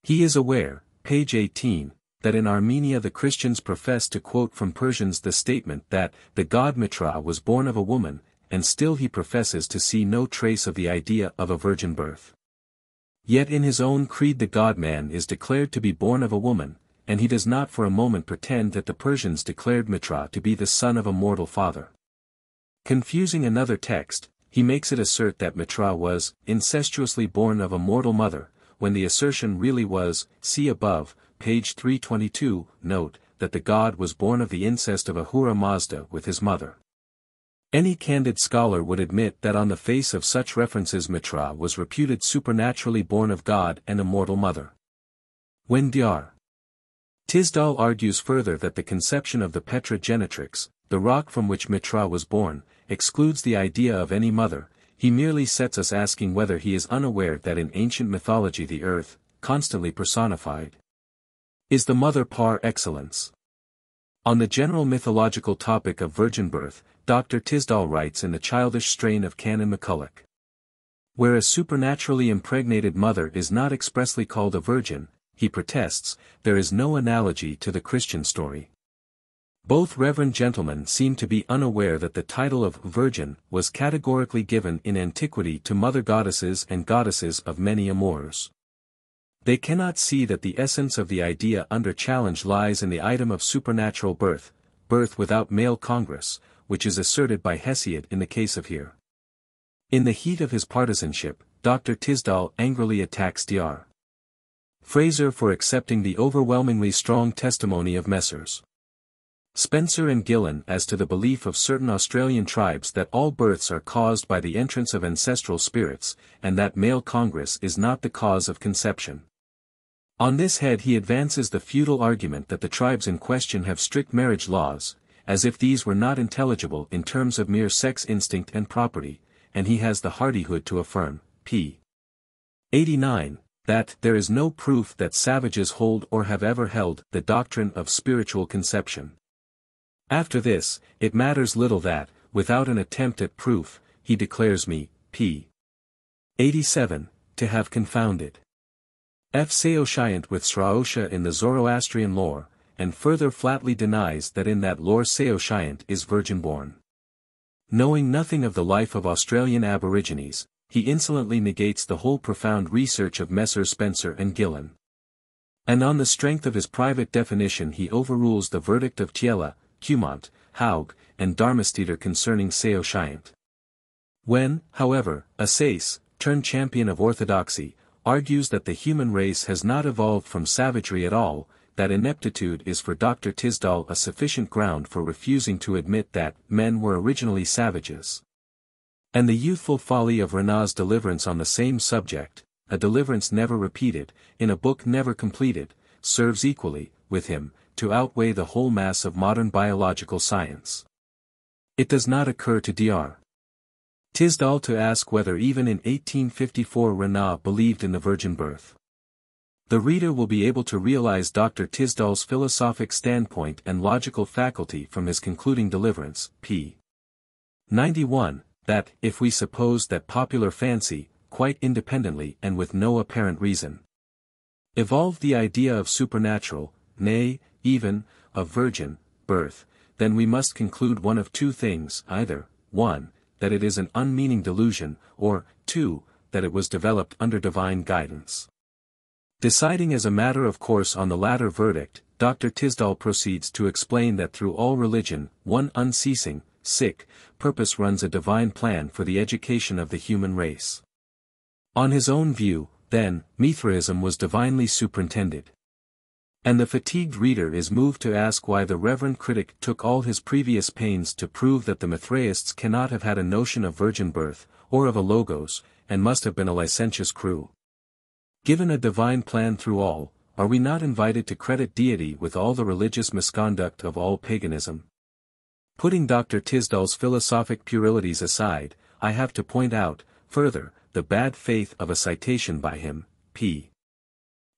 He is aware, page 18, that in Armenia the Christians profess to quote from Persians the statement that the god Mithra was born of a woman, and still he professes to see no trace of the idea of a virgin birth. Yet in his own creed the God-man is declared to be born of a woman, and he does not for a moment pretend that the Persians declared Mithra to be the son of a mortal father. Confusing another text, he makes it assert that Mithra was incestuously born of a mortal mother, when the assertion really was, see above, page 322, note, that the god was born of the incest of Ahura Mazda with his mother. Any candid scholar would admit that on the face of such references Mithra was reputed supernaturally born of God and a mortal mother. When Dr. Tisdall argues further that the conception of the Petra Genitrix, the rock from which Mithra was born, excludes the idea of any mother, he merely sets us asking whether he is unaware that in ancient mythology the earth, constantly personified, is the mother par excellence. On the general mythological topic of virgin birth, Dr. Tisdall writes in the childish strain of Canon MacCulloch. Where a supernaturally impregnated mother is not expressly called a virgin, he protests, there is no analogy to the Christian story. Both reverend gentlemen seem to be unaware that the title of virgin was categorically given in antiquity to mother goddesses and goddesses of many amours. They cannot see that the essence of the idea under challenge lies in the item of supernatural birth, birth without male congress, which is asserted by Hesiod in the case of here. In the heat of his partisanship, Dr. Tisdall angrily attacks Dr. Fraser for accepting the overwhelmingly strong testimony of Messrs. Spencer and Gillen as to the belief of certain Australian tribes that all births are caused by the entrance of ancestral spirits, and that male congress is not the cause of conception. On this head he advances the futile argument that the tribes in question have strict marriage laws, as if these were not intelligible in terms of mere sex instinct and property, and he has the hardihood to affirm, p. 89, that there is no proof that savages hold or have ever held the doctrine of spiritual conception. After this, it matters little that, without an attempt at proof, he declares me, p. 87, to have confounded F. Saoshyant with Sraosha in the Zoroastrian lore, and further flatly denies that in that lore Saoshyant is virgin-born. Knowing nothing of the life of Australian Aborigines, he insolently negates the whole profound research of Messrs. Spencer and Gillen. And on the strength of his private definition he overrules the verdict of Thiele, Cumont, Haug, and Darmesteter concerning Saoshyant. When, however, a Sayce, turned champion of orthodoxy, argues that the human race has not evolved from savagery at all, that ineptitude is for Dr. Tisdall a sufficient ground for refusing to admit that men were originally savages. And the youthful folly of Renan's deliverance on the same subject, a deliverance never repeated, in a book never completed, serves equally, with him, to outweigh the whole mass of modern biological science. It does not occur to Dr. Tisdall to ask whether even in 1854 Renan believed in the virgin birth. The reader will be able to realize Dr. Tisdall's philosophic standpoint and logical faculty from his concluding deliverance, p. 91, that, if we suppose that popular fancy, quite independently and with no apparent reason, evolved the idea of supernatural, nay, even, of virgin birth, then we must conclude one of two things, either, 1, that it is an unmeaning delusion, or, 2, that it was developed under divine guidance. Deciding as a matter of course on the latter verdict, Dr. Tisdall proceeds to explain that through all religion, one unceasing, purpose runs a divine plan for the education of the human race. On his own view, then, Mithraism was divinely superintended. And the fatigued reader is moved to ask why the reverend critic took all his previous pains to prove that the Mithraists cannot have had a notion of virgin birth, or of a logos, and must have been a licentious crew. Given a divine plan through all, are we not invited to credit deity with all the religious misconduct of all paganism? Putting Dr. Tisdall's philosophic puerilities aside, I have to point out, further, the bad faith of a citation by him, p.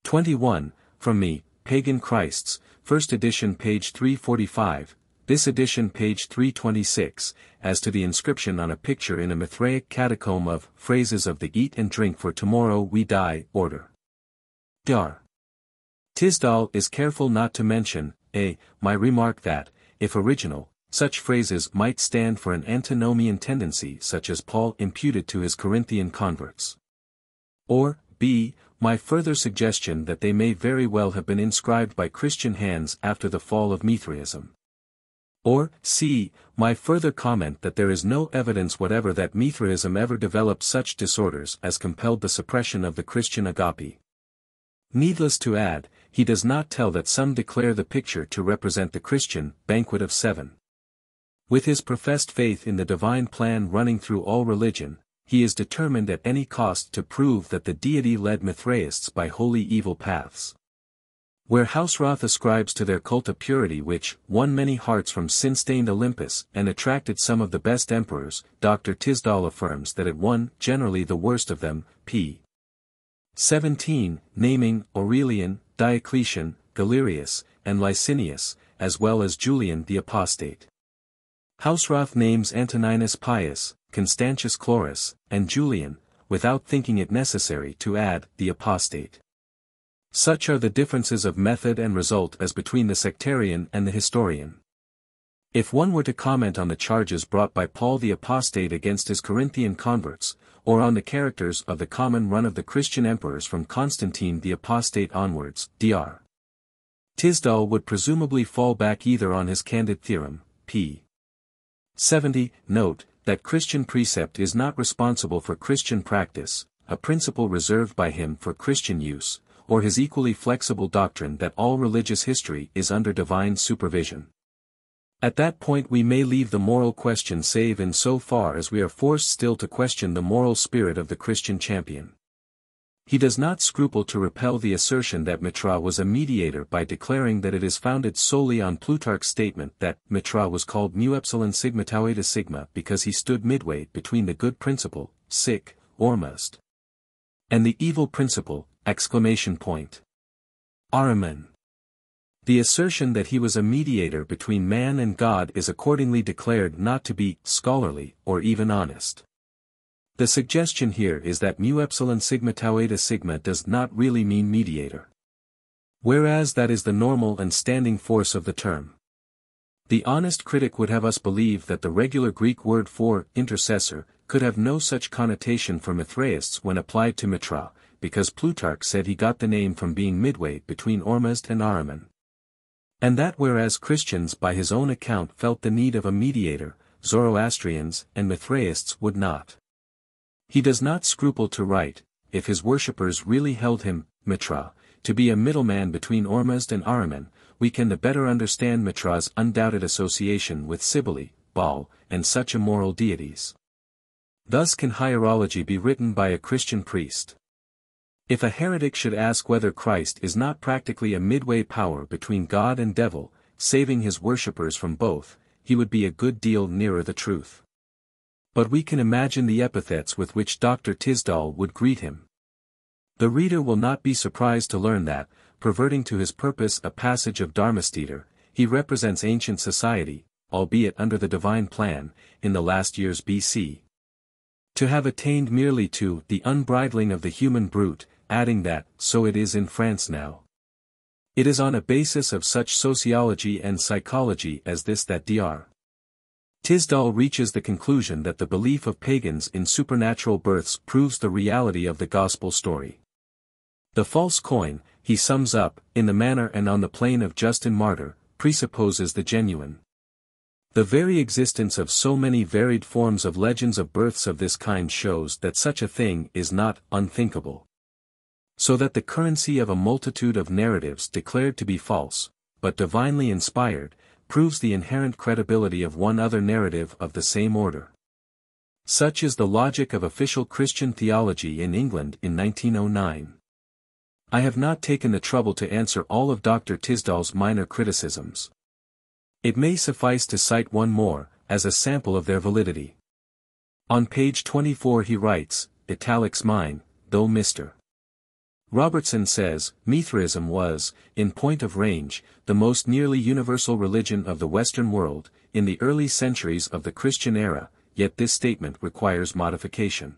21, from me, Pagan Christs, first edition page 345, this edition page 326, as to the inscription on a picture in a Mithraic catacomb of phrases of the eat and drink for tomorrow we die order. Dr. Tisdall is careful not to mention, my remark that, if original, such phrases might stand for an antinomian tendency such as Paul imputed to his Corinthian converts. Or, b. my further suggestion that they may very well have been inscribed by Christian hands after the fall of Mithraism. Or, c. my further comment that there is no evidence whatever that Mithraism ever developed such disorders as compelled the suppression of the Christian agape. Needless to add, he does not tell that some declare the picture to represent the Christian banquet of seven. With his professed faith in the divine plan running through all religion, he is determined at any cost to prove that the deity led Mithraists by wholly evil paths. Where Hausroth ascribes to their cult a purity which won many hearts from sin-stained Olympus and attracted some of the best emperors, Dr. Tisdall affirms that it won generally the worst of them, p. 17, naming Aurelian, Diocletian, Galerius, and Licinius, as well as Julian the Apostate. Hausroth names Antoninus Pius, Constantius Chlorus, and Julian, without thinking it necessary to add the Apostate. Such are the differences of method and result as between the sectarian and the historian. If one were to comment on the charges brought by Paul the Apostate against his Corinthian converts, or on the characters of the common run of the Christian emperors from Constantine the Apostate onwards, Dr. Tisdall would presumably fall back either on his candid theorem, p. 70, note, that Christian precept is not responsible for Christian practice, a principle reserved by him for Christian use, or his equally flexible doctrine that all religious history is under divine supervision. At that point we may leave the moral question save in so far as we are forced still to question the moral spirit of the Christian champion. He does not scruple to repel the assertion that Mithra was a mediator by declaring that it is founded solely on Plutarch's statement that Mithra was called mu epsilon sigma tau eta sigma because he stood midway between the good principle, sic, ormuzd, and the evil principle, ! Ahriman. The assertion that he was a mediator between man and God is accordingly declared not to be scholarly or even honest. The suggestion here is that mu epsilon sigma tau eta sigma does not really mean mediator, whereas that is the normal and standing force of the term. The honest critic would have us believe that the regular Greek word for intercessor could have no such connotation for Mithraists when applied to Mithra, because Plutarch said he got the name from being midway between Ormuzd and Ahriman. And that whereas Christians by his own account felt the need of a mediator, Zoroastrians and Mithraists would not. He does not scruple to write, if his worshippers really held him, Mithra, to be a middleman between Ormuzd and Ahriman, we can the better understand Mithra's undoubted association with Cybele, Baal, and such immoral deities. Thus can Hierology be written by a Christian priest. If a heretic should ask whether Christ is not practically a midway power between God and devil, saving his worshippers from both, he would be a good deal nearer the truth. But we can imagine the epithets with which Dr. Tisdall would greet him. The reader will not be surprised to learn that, perverting to his purpose a passage of Dharmastiter, he represents ancient society, albeit under the divine plan, in the last years BC. To have attained merely to the unbridling of the human brute, adding that, so it is in France now. It is on a basis of such sociology and psychology as this that Dr. Tisdall reaches the conclusion that the belief of pagans in supernatural births proves the reality of the gospel story. The false coin, he sums up, in the manner and on the plane of Justin Martyr, presupposes the genuine. The very existence of so many varied forms of legends of births of this kind shows that such a thing is not unthinkable. So that the currency of a multitude of narratives declared to be false, but divinely inspired, proves the inherent credibility of one other narrative of the same order. Such is the logic of official Christian theology in England in 1909. I have not taken the trouble to answer all of Dr. Tisdall's minor criticisms. It may suffice to cite one more, as a sample of their validity. On page 24 he writes, italics mine, though Mr. Robertson says, Mithraism was, in point of range, the most nearly universal religion of the Western world, in the early centuries of the Christian era, yet this statement requires modification.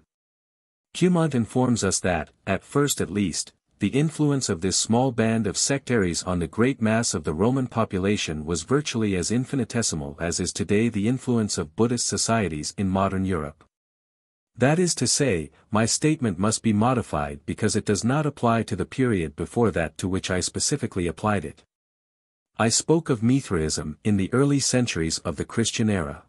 Cumont informs us that, at first at least, the influence of this small band of sectaries on the great mass of the Roman population was virtually as infinitesimal as is today the influence of Buddhist societies in modern Europe. That is to say, my statement must be modified because it does not apply to the period before that to which I specifically applied it. I spoke of Mithraism in the early centuries of the Christian era.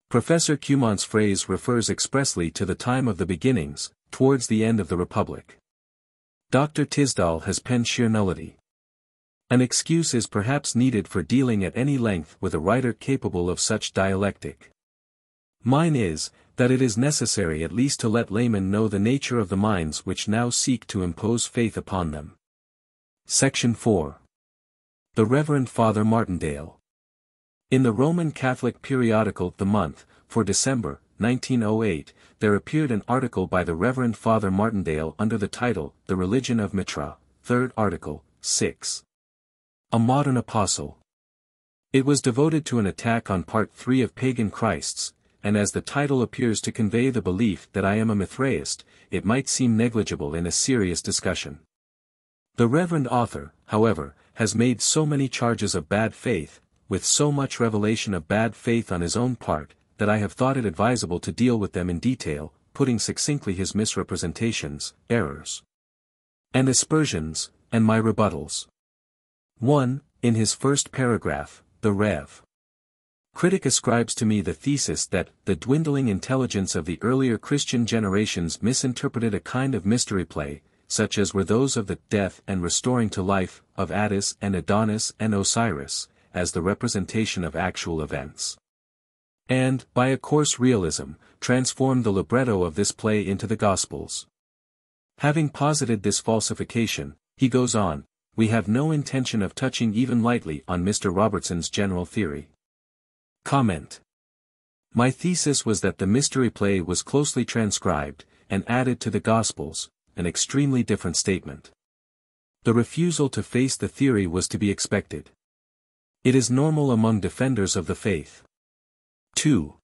Professor Cumont's phrase refers expressly to the time of the beginnings, towards the end of the Republic. Dr. Tisdall has penned sheer nullity. An excuse is perhaps needed for dealing at any length with a writer capable of such dialectic. Mine is, that it is necessary at least to let laymen know the nature of the minds which now seek to impose faith upon them. Section 4. The Reverend Father Martindale. In the Roman Catholic periodical The Month, for December, 1908, there appeared an article by the Reverend Father Martindale under the title, The Religion of Mithra, 3rd article, 6. A Modern Apostle. It was devoted to an attack on Part 3 of Pagan Christs, and as the title appears to convey the belief that I am a Mithraist, it might seem negligible in a serious discussion. The Reverend author, however, has made so many charges of bad faith, with so much revelation of bad faith on his own part, that I have thought it advisable to deal with them in detail, putting succinctly his misrepresentations, errors, and aspersions, and my rebuttals. 1. In his first paragraph, the Rev. Critic ascribes to me the thesis that the dwindling intelligence of the earlier Christian generations misinterpreted a kind of mystery play, such as were those of the death and restoring to life of Attis and Adonis and Osiris, as the representation of actual events. And, by a coarse realism, transformed the libretto of this play into the Gospels. Having posited this falsification, he goes on, we have no intention of touching even lightly on Mr. Robertson's general theory. Comment. My thesis was that the mystery play was closely transcribed, and added to the Gospels, an extremely different statement. The refusal to face the theory was to be expected. It is normal among defenders of the faith. 2.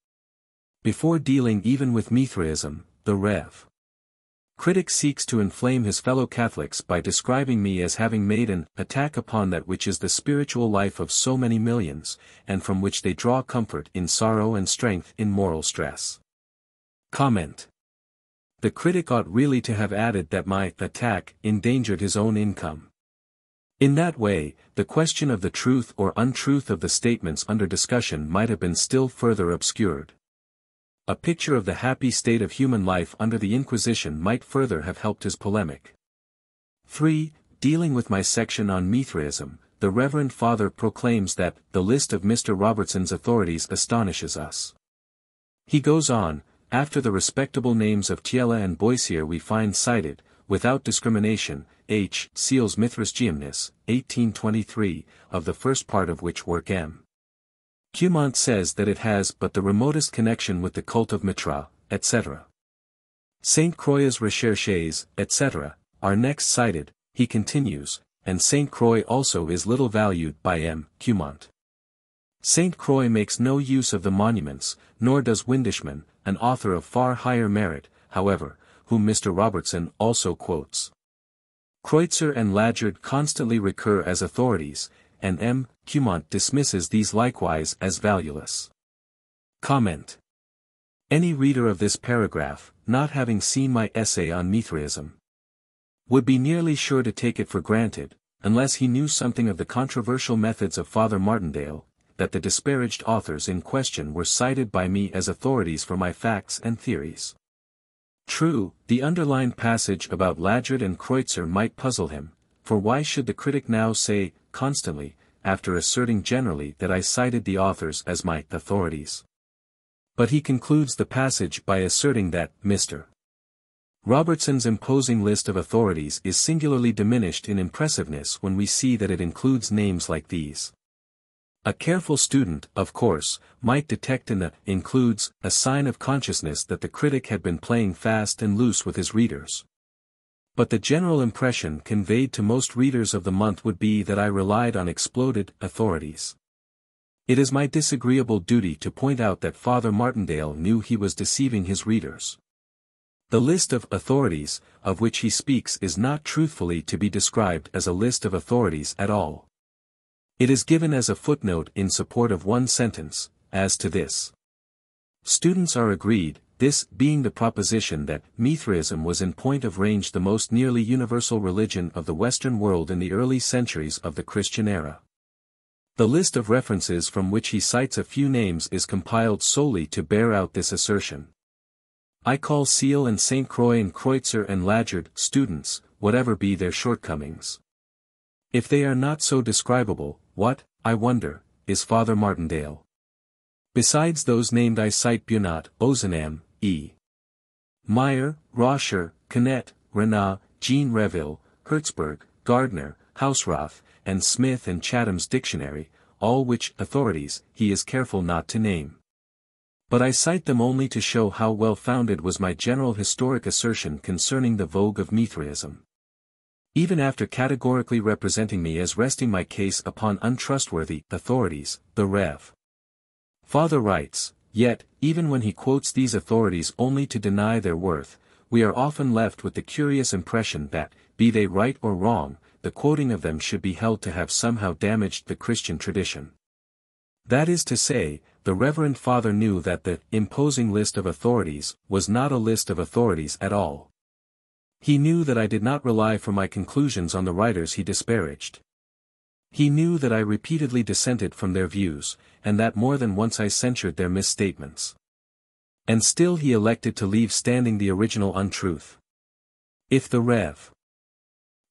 Before dealing even with Mithraism, the Rev. Critic seeks to inflame his fellow Catholics by describing me as having made an attack upon that which is the spiritual life of so many millions, and from which they draw comfort in sorrow and strength in moral stress. Comment. The critic ought really to have added that my attack endangered his own income. In that way, the question of the truth or untruth of the statements under discussion might have been still further obscured. A picture of the happy state of human life under the Inquisition might further have helped his polemic. 3. Dealing with my section on Mithraism, the Reverend Father proclaims that the list of Mr. Robertson's authorities astonishes us. He goes on, after the respectable names of Thiele and Boissier we find cited, without discrimination, H. Seal's Mithraism, 1823, of the first part of which work M. Cumont says that it has but the remotest connection with the cult of Mithra, etc. Saint Croix's Recherches, etc., are next cited, he continues, and Saint Croix also is little valued by M. Cumont. Saint Croix makes no use of the monuments, nor does Windishman, an author of far higher merit, however, whom Mr. Robertson also quotes. Kreutzer and Lagerd constantly recur as authorities, and M. Cumont dismisses these likewise as valueless. Comment. Any reader of this paragraph, not having seen my essay on Mithraism, would be nearly sure to take it for granted, unless he knew something of the controversial methods of Father Martindale, that the disparaged authors in question were cited by me as authorities for my facts and theories. True, the underlined passage about Lagerd and Kreutzer might puzzle him, for why should the critic now say, constantly, after asserting generally that I cited the authors as my authorities? But he concludes the passage by asserting that Mr. Robertson's imposing list of authorities is singularly diminished in impressiveness when we see that it includes names like these. A careful student, of course, might detect in the includes a sign of consciousness that the critic had been playing fast and loose with his readers. But the general impression conveyed to most readers of the month would be that I relied on exploded authorities. It is my disagreeable duty to point out that Father Martindale knew he was deceiving his readers. The list of authorities, of which he speaks is not truthfully to be described as a list of authorities at all. It is given as a footnote in support of one sentence, as to this. Students are agreed, this being the proposition that Mithraism was in point of range the most nearly universal religion of the Western world in the early centuries of the Christian era. The list of references from which he cites a few names is compiled solely to bear out this assertion. I call Seal and Saint Croix and Kreutzer and Lagerd students, whatever be their shortcomings. If they are not so describable, what, I wonder, is Father Martindale? Besides those named I cite Bunat, Ozanam, E. Meyer, Roscher, Canet, Renat, Jean Reville, Hertzberg, Gardner, Hausrath, and Smith and Chatham's dictionary, all which authorities he is careful not to name. But I cite them only to show how well-founded was my general historic assertion concerning the vogue of Mithraism. Even after categorically representing me as resting my case upon untrustworthy authorities, the Rev. Father writes, yet, even when he quotes these authorities only to deny their worth, we are often left with the curious impression that, be they right or wrong, the quoting of them should be held to have somehow damaged the Christian tradition. That is to say, the Reverend Father knew that the imposing list of authorities was not a list of authorities at all. He knew that I did not rely for my conclusions on the writers he disparaged. He knew that I repeatedly dissented from their views, and that more than once I censured their misstatements. And still he elected to leave standing the original untruth. If the Rev.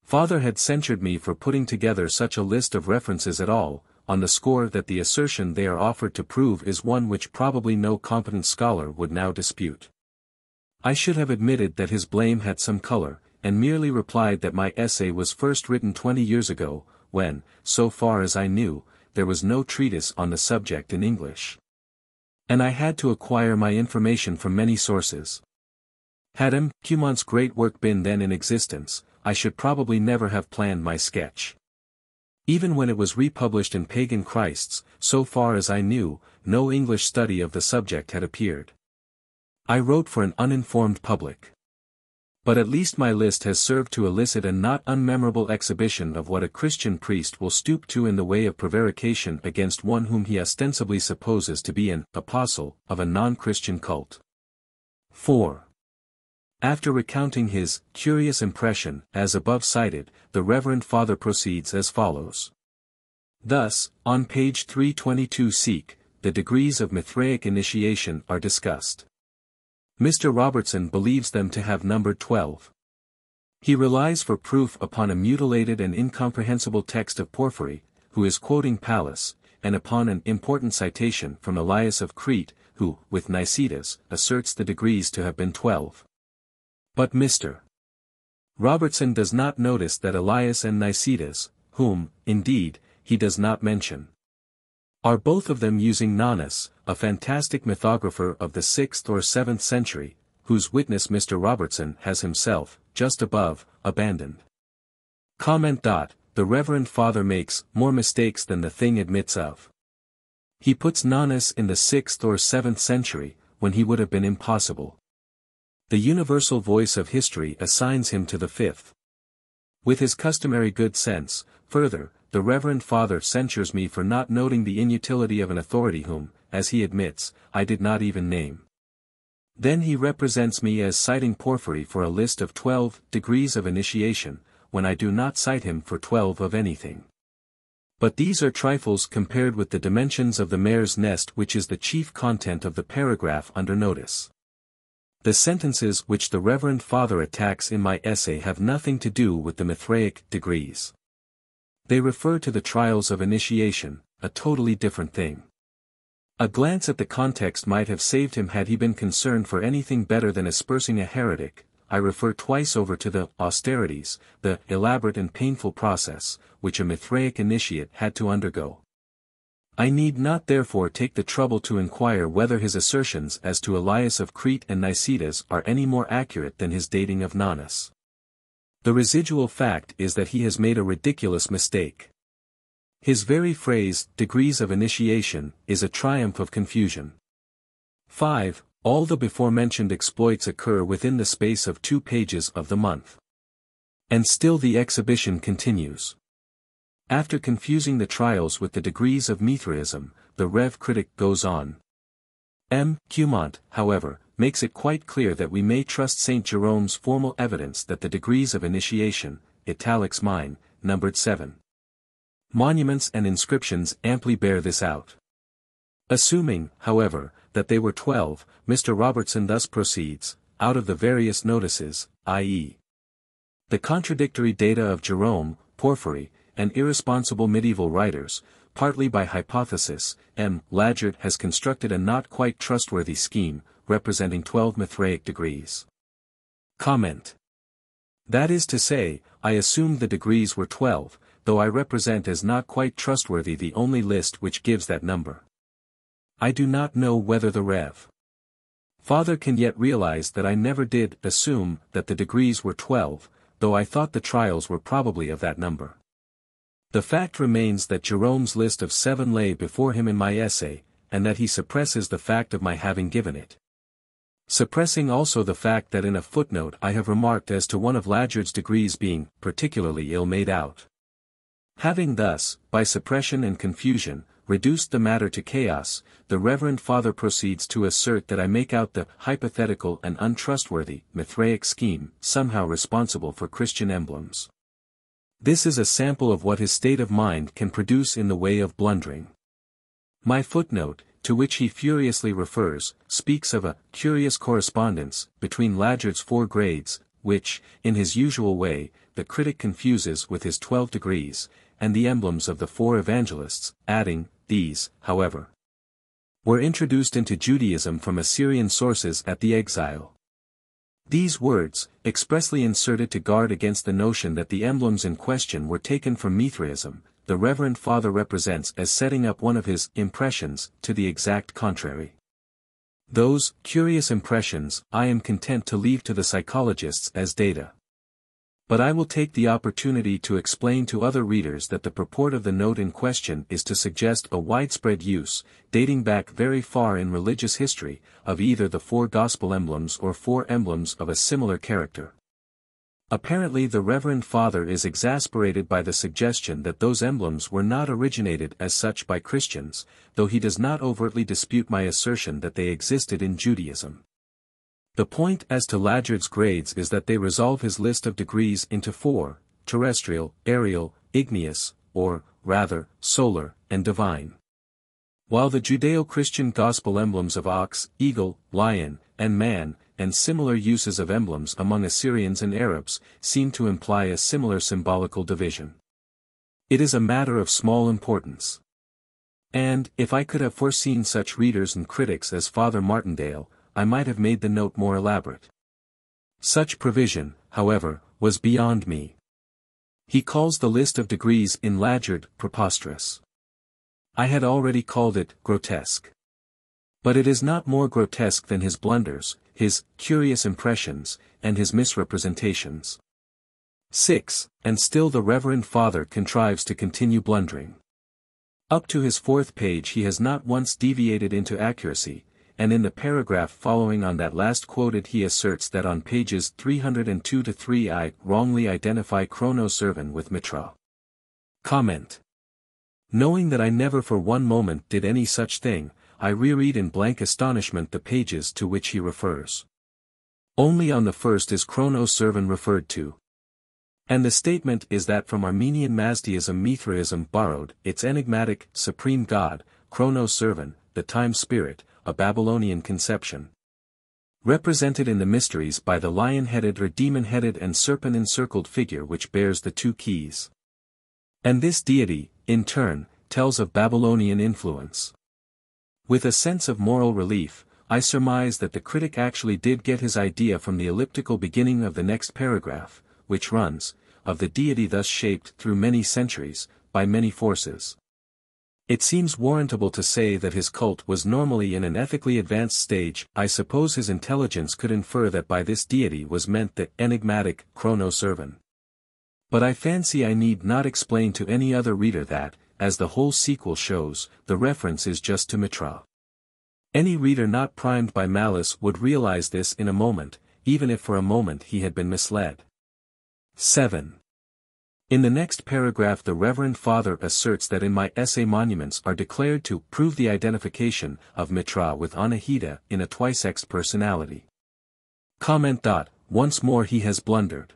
Father had censured me for putting together such a list of references at all, on the score that the assertion they are offered to prove is one which probably no competent scholar would now dispute, I should have admitted that his blame had some color, and merely replied that my essay was first written 20 years ago, when, so far as I knew, there was no treatise on the subject in English. And I had to acquire my information from many sources. Had M. Cumont's great work been then in existence, I should probably never have planned my sketch. Even when it was republished in Pagan Christs, so far as I knew, no English study of the subject had appeared. I wrote for an uninformed public. But at least my list has served to elicit a not unmemorable exhibition of what a Christian priest will stoop to in the way of prevarication against one whom he ostensibly supposes to be an apostle of a non-Christian cult. 4. After recounting his curious impression, as above cited, the Reverend Father proceeds as follows. Thus, on page 322 seek, the degrees of Mithraic initiation are discussed. Mr. Robertson believes them to have numbered 12. He relies for proof upon a mutilated and incomprehensible text of Porphyry, who is quoting Pallas, and upon an important citation from Elias of Crete, who, with Nicetas, asserts the degrees to have been 12. But Mr. Robertson does not notice that Elias and Nicetas, whom, indeed, he does not mention, are both of them using Nonnus, a fantastic mythographer of the 6th or 7th century, whose witness Mr. Robertson has himself, just above, abandoned. Comment. The Reverend Father makes more mistakes than the thing admits of. He puts Nonnus in the 6th or 7th century, when he would have been impossible. The universal voice of history assigns him to the 5th. With his customary good sense, further, the Reverend Father censures me for not noting the inutility of an authority whom, as he admits, I did not even name. Then he represents me as citing Porphyry for a list of 12 degrees of initiation, when I do not cite him for 12 of anything. But these are trifles compared with the dimensions of the mare's nest, which is the chief content of the paragraph under notice. The sentences which the Reverend Father attacks in my essay have nothing to do with the Mithraic degrees. They refer to the trials of initiation, a totally different thing. A glance at the context might have saved him had he been concerned for anything better than aspersing a heretic. I refer twice over to the austerities, the elaborate and painful process, which a Mithraic initiate had to undergo. I need not therefore take the trouble to inquire whether his assertions as to Elias of Crete and Nicetas are any more accurate than his dating of Nonnus. The residual fact is that he has made a ridiculous mistake. His very phrase, degrees of initiation, is a triumph of confusion. 5. All the before-mentioned exploits occur within the space of 2 pages of the month. And still the exhibition continues. After confusing the trials with the degrees of Mithraism, the Rev. Critic goes on. M. Cumont, however, makes it quite clear that we may trust St. Jerome's formal evidence that the degrees of initiation, italics mine, numbered 7. Monuments and inscriptions amply bear this out. Assuming, however, that they were 12, Mr. Robertson thus proceeds, out of the various notices, i.e. the contradictory data of Jerome, Porphyry, and irresponsible medieval writers, partly by hypothesis, M. Lagert has constructed a not quite trustworthy scheme, representing 12 Mithraic degrees. Comment. That is to say, I assumed the degrees were 12, though I represent as not quite trustworthy the only list which gives that number. I do not know whether the Rev. Father can yet realize that I never did assume that the degrees were 12, though I thought the trials were probably of that number. The fact remains that Jerome's list of 7 lay before him in my essay, and that he suppresses the fact of my having given it. Suppressing also the fact that in a footnote I have remarked as to one of Ladgard's degrees being particularly ill made out. Having thus, by suppression and confusion, reduced the matter to chaos, the Reverend Father proceeds to assert that I make out the hypothetical and untrustworthy Mithraic scheme somehow responsible for Christian emblems. This is a sample of what his state of mind can produce in the way of blundering. My footnote, to which he furiously refers, speaks of a curious correspondence between Ladgard's 4 grades, which, in his usual way, the critic confuses with his 12 degrees, and the emblems of the 4 evangelists, adding, these, however, were introduced into Judaism from Assyrian sources at the exile. These words, expressly inserted to guard against the notion that the emblems in question were taken from Mithraism, the Reverend Father represents as setting up one of his impressions to the exact contrary. Those curious impressions I am content to leave to the psychologists as data. But I will take the opportunity to explain to other readers that the purport of the note in question is to suggest a widespread use, dating back very far in religious history, of either the 4 gospel emblems or 4 emblems of a similar character. Apparently the Reverend Father is exasperated by the suggestion that those emblems were not originated as such by Christians, though he does not overtly dispute my assertion that they existed in Judaism. The point as to Ladgard's grades is that they resolve his list of degrees into 4, terrestrial, aerial, igneous, or, rather, solar, and divine. While the Judeo-Christian gospel emblems of ox, eagle, lion, and man, and similar uses of emblems among Assyrians and Arabs, seem to imply a similar symbolical division. It is a matter of small importance. And, if I could have foreseen such readers and critics as Father Martindale, I might have made the note more elaborate. Such provision, however, was beyond me. He calls the list of degrees in Ladgard preposterous. I had already called it grotesque. But it is not more grotesque than his blunders, his curious impressions, and his misrepresentations. 6. And still the Reverend Father contrives to continue blundering. Up to his 4th page he has not once deviated into accuracy, and in the paragraph following on that last quoted he asserts that on pages 302-3 I wrongly identify Chronoservan with Mithra. Comment. Knowing that I never for one moment did any such thing, I reread in blank astonishment the pages to which he refers. Only on the first is Chronoservan referred to. And the statement is that from Armenian Mazdaism Mithraism borrowed its enigmatic, supreme god, Chronoservan, the time spirit, a Babylonian conception. Represented in the mysteries by the lion-headed or demon-headed and serpent-encircled figure which bears the 2 keys. And this deity, in turn, tells of Babylonian influence. With a sense of moral relief, I surmise that the critic actually did get his idea from the elliptical beginning of the next paragraph, which runs, of the deity thus shaped through many centuries, by many forces. It seems warrantable to say that his cult was normally in an ethically advanced stage. I suppose his intelligence could infer that by this deity was meant the enigmatic Chronoservan. But I fancy I need not explain to any other reader that, as the whole sequel shows, the reference is just to Mithra. Any reader not primed by malice would realize this in a moment, even if for a moment he had been misled. 7. In the next paragraph the Reverend Father asserts that in my essay monuments are declared to prove the identification of Mithra with Anahita in a twice-X personality. Comment. Once more he has blundered.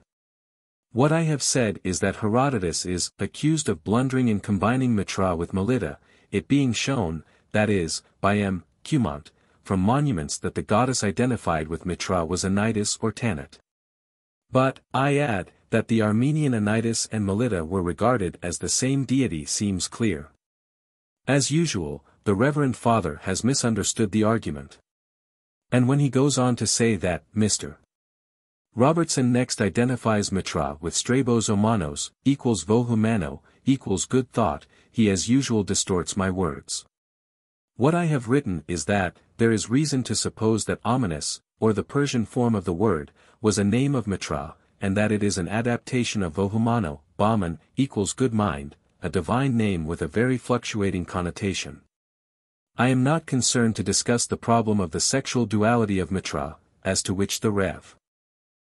What I have said is that Herodotus is accused of blundering in combining Mithra with Melita, it being shown, that is, by M. Cumont, from monuments that the goddess identified with Mithra was Anytus or Tanit. But, I add, that the Armenian Anytus and Melita were regarded as the same deity seems clear. As usual, the Reverend Father has misunderstood the argument. And when he goes on to say that, Mr. Robertson next identifies Mithra with Strabos Omanos, equals Vohumano, equals good thought, he as usual distorts my words. What I have written is that, there is reason to suppose that ominous, or the Persian form of the word, was a name of Mithra, and that it is an adaptation of vohumano, Bahman, equals good mind, a divine name with a very fluctuating connotation. I am not concerned to discuss the problem of the sexual duality of Mithra, as to which the Rev.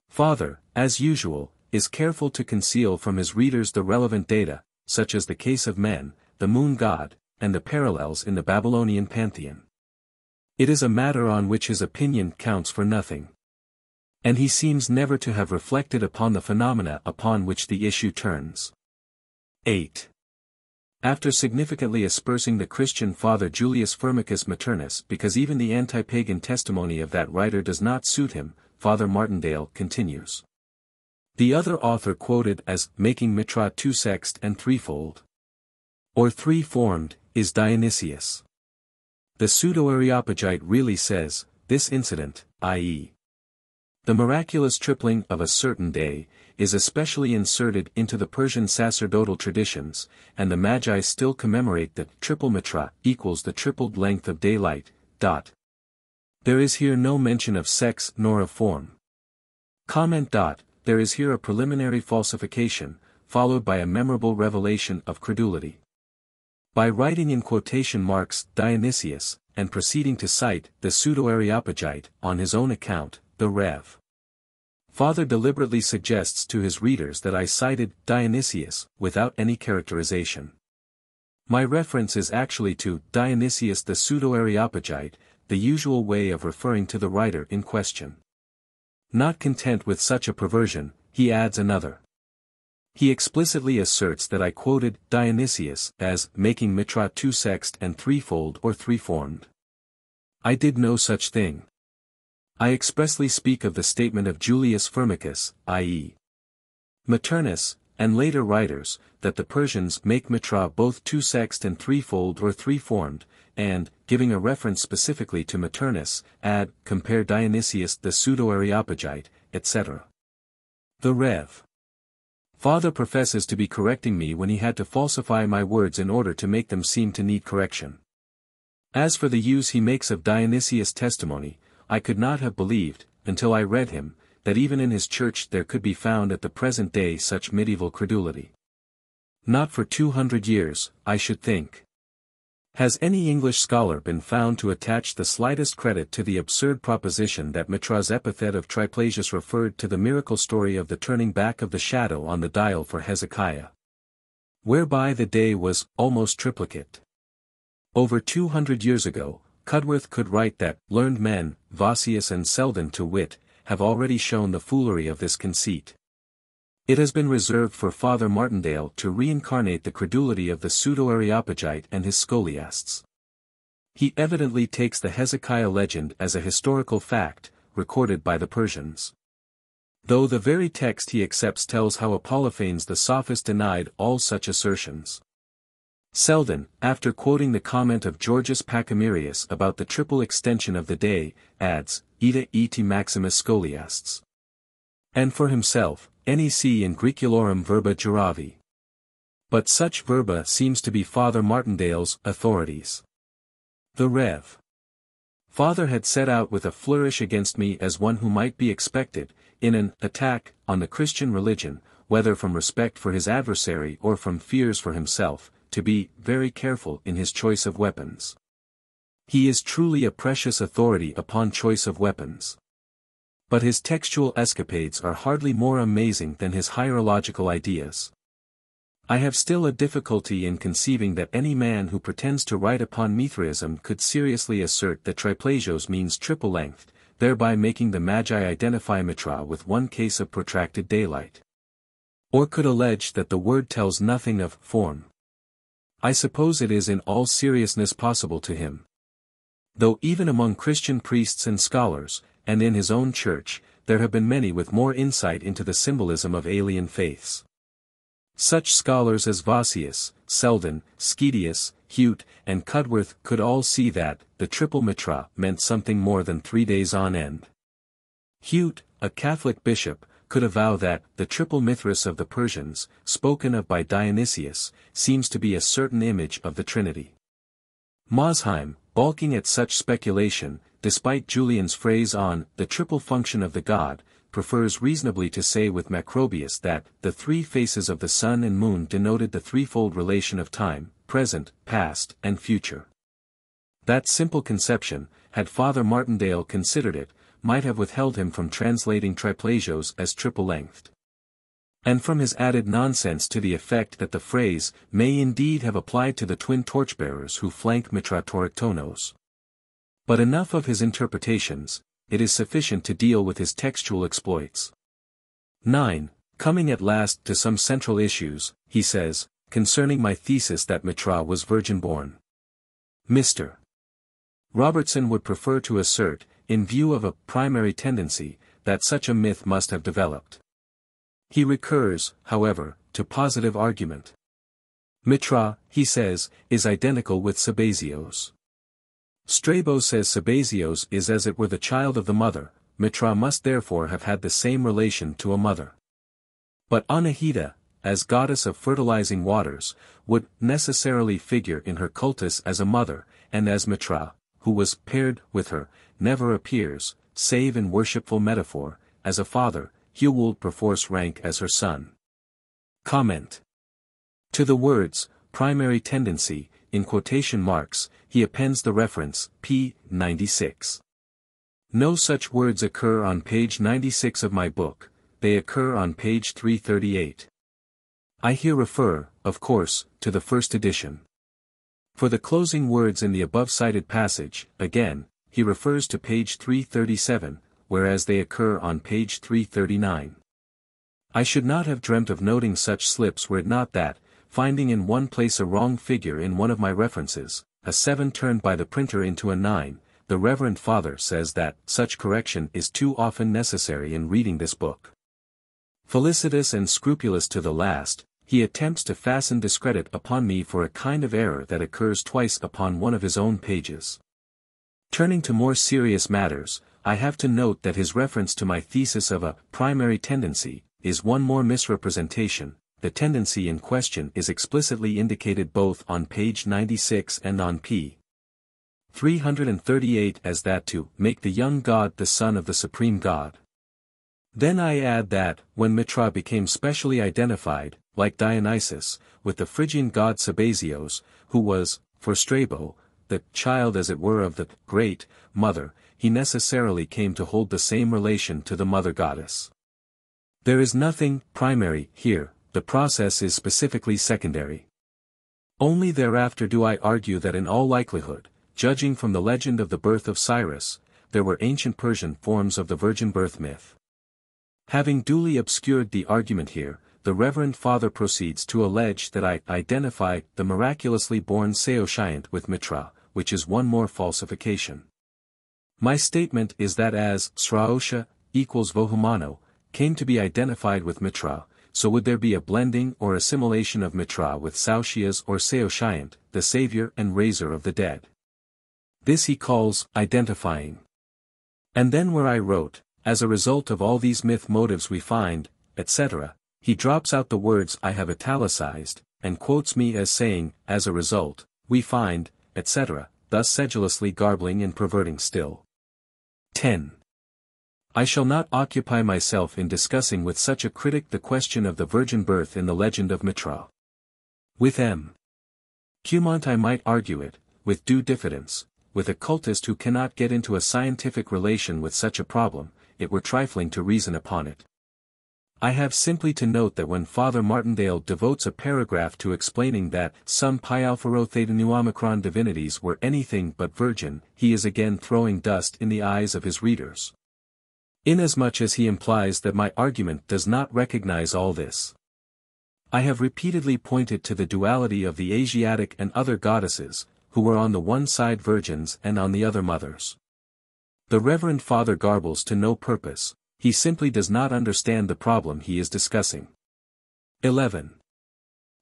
Father, as usual, is careful to conceal from his readers the relevant data, such as the case of men, the moon god, and the parallels in the Babylonian pantheon. It is a matter on which his opinion counts for nothing. And he seems never to have reflected upon the phenomena upon which the issue turns. 8. After significantly aspersing the Christian father Julius Firmicus Maternus because even the anti-pagan testimony of that writer does not suit him, Father Martindale continues. The other author quoted as making Mithra two-sexed and threefold, or three-formed, is Dionysius. The Pseudo-Areopagite really says, this incident, i.e. the miraculous tripling of a certain day, is especially inserted into the Persian sacerdotal traditions, and the Magi still commemorate that triple Mithra equals the tripled length of daylight. There is here no mention of sex nor of form. Comment. There is here a preliminary falsification, followed by a memorable revelation of credulity. By writing in quotation marks Dionysius, and proceeding to cite the Pseudo-Areopagite on his own account, the Rev. Father deliberately suggests to his readers that I cited Dionysius without any characterization. My reference is actually to Dionysius the Pseudo-Areopagite, the usual way of referring to the writer in question. Not content with such a perversion, he adds another. He explicitly asserts that I quoted Dionysius as making Mithra two-sexed and threefold or three-formed. I did no such thing. I expressly speak of the statement of Julius Firmicus, i.e. Maternus, and later writers, that the Persians make Mithra both two-sexed and threefold or three-formed, and, giving a reference specifically to Maternus, add, compare Dionysius the Pseudo-Areopagite, etc. The Rev. Father professes to be correcting me when he had to falsify my words in order to make them seem to need correction. As for the use he makes of Dionysius' testimony, I could not have believed, until I read him, that even in his church there could be found at the present day such medieval credulity. Not for 200 years, I should think. Has any English scholar been found to attach the slightest credit to the absurd proposition that Mithra's epithet of triplasius referred to the miracle story of the turning back of the shadow on the dial for Hezekiah, whereby the day was almost triplicate? Over 200 years ago, Cudworth could write that learned men, Vossius and Selden to wit, have already shown the foolery of this conceit. It has been reserved for Father Martindale to reincarnate the credulity of the Pseudo-Areopagite and his scholiasts. He evidently takes the Hezekiah legend as a historical fact, recorded by the Persians. Though the very text he accepts tells how Apolophanes the sophist denied all such assertions. Selden, after quoting the comment of Georgius Pachymerius about the triple extension of the day, adds, Ita eti maximus scholiasts. And for himself, nec in Graeculorum verba juravi. But such verba seems to be Father Martindale's authorities. The Rev. Father had set out with a flourish against me as one who might be expected, in an attack on the Christian religion, whether from respect for his adversary or from fears for himself, to be very careful in his choice of weapons. He is truly a precious authority upon choice of weapons. But his textual escapades are hardly more amazing than his hierological ideas. I have still a difficulty in conceiving that any man who pretends to write upon Mithraism could seriously assert that triplasios means triple length, thereby making the Magi identify Mithra with one case of protracted daylight. Or could allege that the word tells nothing of form. I suppose it is in all seriousness possible to him. Though even among Christian priests and scholars, and in his own church, there have been many with more insight into the symbolism of alien faiths. Such scholars as Vossius, Selden, Schedius, Hute, and Cudworth could all see that the triple Mithra meant something more than 3 days on end. Hute, a Catholic bishop, could avow that the triple Mithras of the Persians, spoken of by Dionysius, seems to be a certain image of the Trinity. Mosheim, balking at such speculation, despite Julian's phrase on the triple function of the god, prefers reasonably to say with Macrobius that the three faces of the sun and moon denoted the threefold relation of time, present, past, and future. That simple conception, had Father Martindale considered it, might have withheld him from translating triplasios as triple-lengthed. And from his added nonsense to the effect that the phrase may indeed have applied to the twin torchbearers who flank Mithra Torictonos. But enough of his interpretations, it is sufficient to deal with his textual exploits. 9. Coming at last to some central issues, he says, concerning my thesis that Mithra was virgin-born. Mr. Robertson would prefer to assert, in view of a primary tendency, that such a myth must have developed. He recurs, however, to positive argument. Mithra, he says, is identical with Sabazios. Strabo says Sabazios is as it were the child of the mother, Mithra must therefore have had the same relation to a mother. But Anahita, as goddess of fertilizing waters, would necessarily figure in her cultus as a mother, and as Mithra, who was paired with her, never appears, save in worshipful metaphor, as a father, he would perforce rank as her son. Comment. To the words, primary tendency, in quotation marks, he appends the reference, p. 96. No such words occur on page 96 of my book, they occur on page 338. I here refer, of course, to the first edition. For the closing words in the above-cited passage, again, he refers to page 337, whereas they occur on page 339. I should not have dreamt of noting such slips were it not that, finding in one place a wrong figure in one of my references, a 7 turned by the printer into a 9, the Reverend Father says that such correction is too often necessary in reading this book. Felicitous and scrupulous to the last, he attempts to fasten discredit upon me for a kind of error that occurs twice upon one of his own pages. Turning to more serious matters, I have to note that his reference to my thesis of a primary tendency is one more misrepresentation. The tendency in question is explicitly indicated both on page 96 and on p. 338 as that to make the young god the son of the supreme god. Then I add that, when Mithra became specially identified, like Dionysus, with the Phrygian god Sabazios, who was, for Strabo, the child as it were of the great mother, he necessarily came to hold the same relation to the mother goddess. There is nothing primary here, the process is specifically secondary. Only thereafter do I argue that in all likelihood, judging from the legend of the birth of Cyrus, there were ancient Persian forms of the virgin birth myth. Having duly obscured the argument here, the Reverend Father proceeds to allege that I identify the miraculously born Saoshyant with Mithra, which is one more falsification. My statement is that as Sraosha equals Vohumano, came to be identified with Mithra, so would there be a blending or assimilation of Mithra with Saoshyas or Saoshyant, the savior and raiser of the dead. This he calls identifying. And then where I wrote, as a result of all these myth motives we find, etc., he drops out the words I have italicized, and quotes me as saying, as a result, we find, etc., thus sedulously garbling and perverting still. 10. I shall not occupy myself in discussing with such a critic the question of the virgin birth in the legend of Mithra. With M. Cumont I might argue it, with due diffidence, with a cultist who cannot get into a scientific relation with such a problem, it were trifling to reason upon it. I have simply to note that when Father Martindale devotes a paragraph to explaining that some Pi Alpha Rho Theta Nu Omicron divinities were anything but virgin, he is again throwing dust in the eyes of his readers. Inasmuch as he implies that my argument does not recognize all this. I have repeatedly pointed to the duality of the Asiatic and other goddesses, who were on the one side virgins and on the other mothers. The Reverend Father garbles to no purpose, he simply does not understand the problem he is discussing. 11.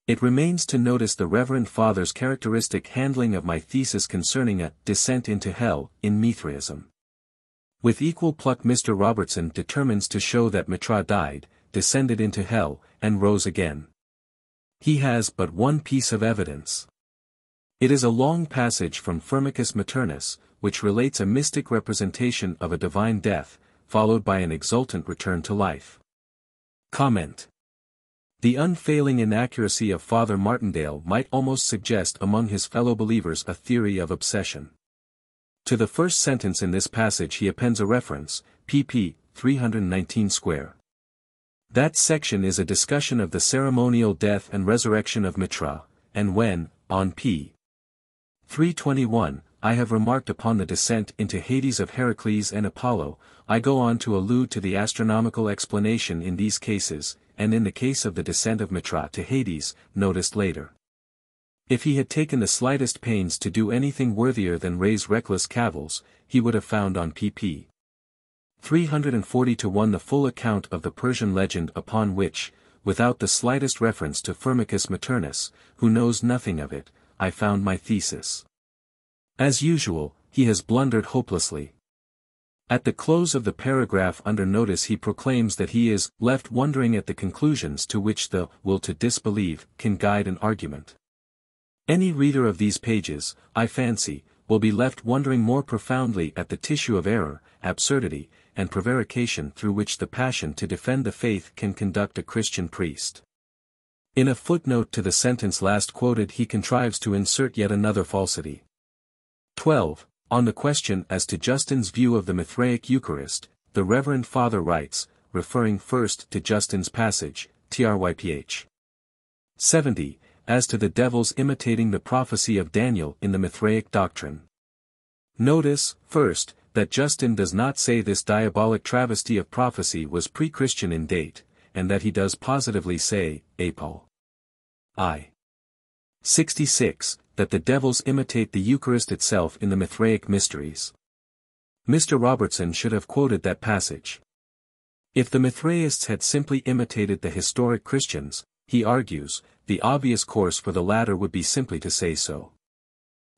It remains to notice the Reverend Father's characteristic handling of my thesis concerning a descent into hell in Mithraism. With equal pluck Mr. Robertson determines to show that Mithra died, descended into hell, and rose again. He has but one piece of evidence. It is a long passage from Firmicus Maternus, which relates a mystic representation of a divine death, followed by an exultant return to life. Comment. The unfailing inaccuracy of Father Martindale might almost suggest among his fellow believers a theory of obsession. To the first sentence in this passage he appends a reference, pp. 319 square. That section is a discussion of the ceremonial death and resurrection of Mithra, and when, on p. 321, I have remarked upon the descent into Hades of Heracles and Apollo, I go on to allude to the astronomical explanation in these cases, and in the case of the descent of Mithra to Hades, noticed later. If he had taken the slightest pains to do anything worthier than raise reckless cavils, he would have found on pp. 340-1 the full account of the Persian legend upon which, without the slightest reference to Firmicus Maternus, who knows nothing of it, I found my thesis. As usual, he has blundered hopelessly. At the close of the paragraph under notice he proclaims that he is left wondering at the conclusions to which the will to disbelieve can guide an argument. Any reader of these pages, I fancy, will be left wondering more profoundly at the tissue of error, absurdity, and prevarication through which the passion to defend the faith can conduct a Christian priest. In a footnote to the sentence last quoted he contrives to insert yet another falsity. 12. On the question as to Justin's view of the Mithraic Eucharist, the Reverend Father writes, referring first to Justin's passage, tryph. 70, as to the devils imitating the prophecy of Daniel in the Mithraic doctrine. Notice, first, that Justin does not say this diabolic travesty of prophecy was pre-Christian in date, and that he does positively say, Apol. I. 66, that the devils imitate the Eucharist itself in the Mithraic mysteries. Mr. Robertson should have quoted that passage. If the Mithraists had simply imitated the historic Christians, he argues, the obvious course for the latter would be simply to say so.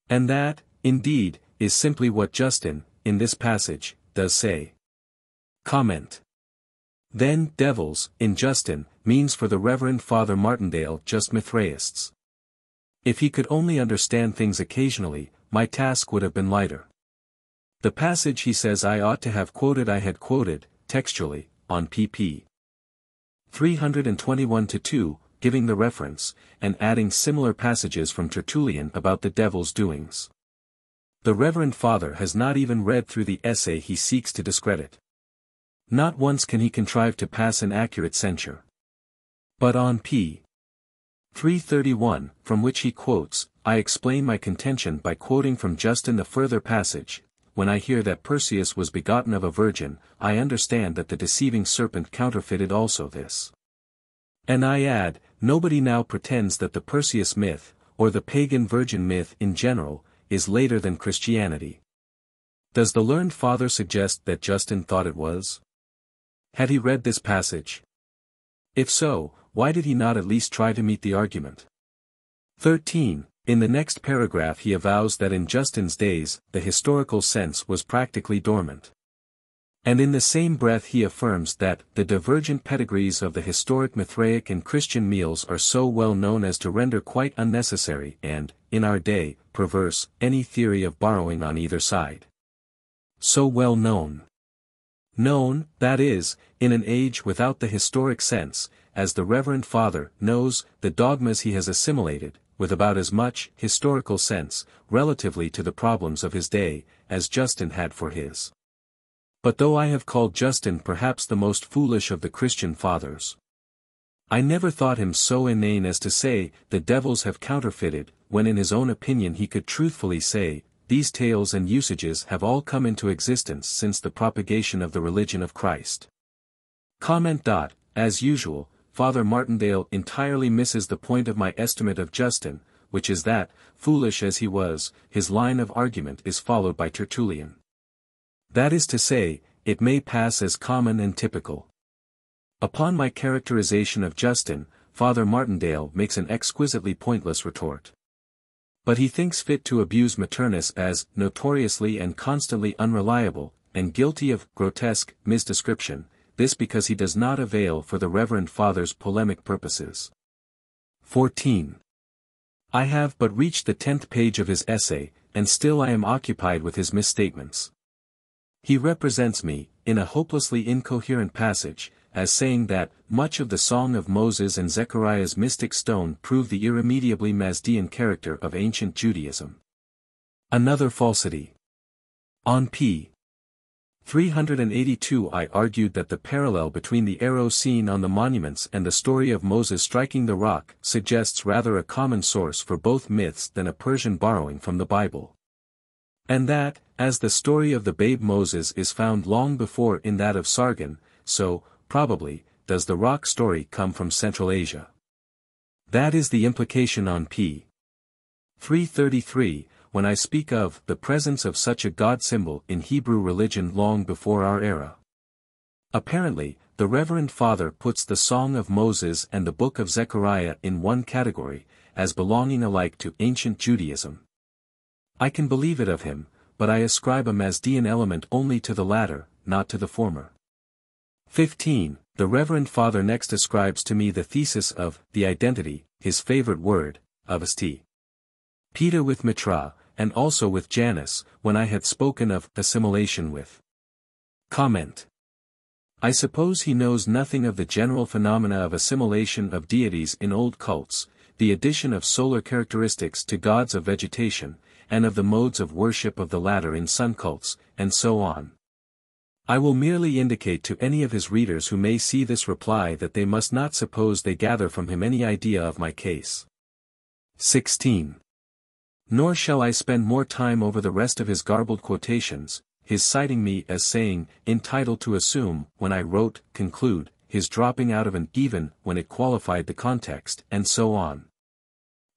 And that, indeed, is simply what Justin, in this passage, does say. Comment. Then, devils, in Justin, means for the Reverend Father Martindale just Mithraists. If he could only understand things occasionally, my task would have been lighter. The passage he says I ought to have quoted I had quoted, textually, on pp. 321-2, giving the reference, and adding similar passages from Tertullian about the devil's doings. The Reverend Father has not even read through the essay he seeks to discredit. Not once can he contrive to pass an accurate censure. But on p. 331, from which he quotes, I explain my contention by quoting from Justin the further passage, when I hear that Perseus was begotten of a virgin, I understand that the deceiving serpent counterfeited also this. And I add, nobody now pretends that the Perseus myth, or the pagan virgin myth in general, is later than Christianity. Does the learned father suggest that Justin thought it was? Had he read this passage? If so, why did he not at least try to meet the argument? 13. In the next paragraph he avows that in Justin's days, the historical sense was practically dormant. And in the same breath he affirms that the divergent pedigrees of the historic Mithraic and Christian meals are so well known as to render quite unnecessary and, in our day, perverse, any theory of borrowing on either side. So well known. Known, that is, in an age without the historic sense, as the Reverend Father knows the dogmas he has assimilated, with about as much historical sense, relatively to the problems of his day, as Justin had for his. But though I have called Justin perhaps the most foolish of the Christian fathers, I never thought him so inane as to say, the devils have counterfeited, when in his own opinion he could truthfully say, these tales and usages have all come into existence since the propagation of the religion of Christ. Comment. As usual, Father Martindale entirely misses the point of my estimate of Justin, which is that, foolish as he was, his line of argument is followed by Tertullian. That is to say, it may pass as common and typical. Upon my characterization of Justin, Father Martindale makes an exquisitely pointless retort. But he thinks fit to abuse Maternus as notoriously and constantly unreliable, and guilty of grotesque misdescription, this because he does not avail for the Reverend Father's polemic purposes. 14. I have but reached the 10th page of his essay, and still I am occupied with his misstatements. He represents me, in a hopelessly incoherent passage, as saying that, much of the Song of Moses and Zechariah's mystic stone prove the irremediably Mazdean character of ancient Judaism. Another falsity. On p. 382 I argued that the parallel between the arrow seen on the monuments and the story of Moses striking the rock suggests rather a common source for both myths than a Persian borrowing from the Bible. And that, as the story of the babe Moses is found long before in that of Sargon, so, probably, does the rock story come from Central Asia. That is the implication on p. 333, when I speak of the presence of such a god symbol in Hebrew religion long before our era. Apparently, the Reverend Father puts the Song of Moses and the Book of Zechariah in one category, as belonging alike to ancient Judaism. I can believe it of him, but I ascribe a Mazdean element only to the latter, not to the former. 15. The Reverend Father next ascribes to me the thesis of the identity, his favorite word, of St. Peter with Mithra, and also with Janus, when I had spoken of assimilation with. Comment. I suppose he knows nothing of the general phenomena of assimilation of deities in old cults, the addition of solar characteristics to gods of vegetation, and of the modes of worship of the latter in sun cults, and so on. I will merely indicate to any of his readers who may see this reply that they must not suppose they gather from him any idea of my case. 16. Nor shall I spend more time over the rest of his garbled quotations, his citing me as saying, entitled to assume, when I wrote, conclude, his dropping out of an even, when it qualified the context, and so on.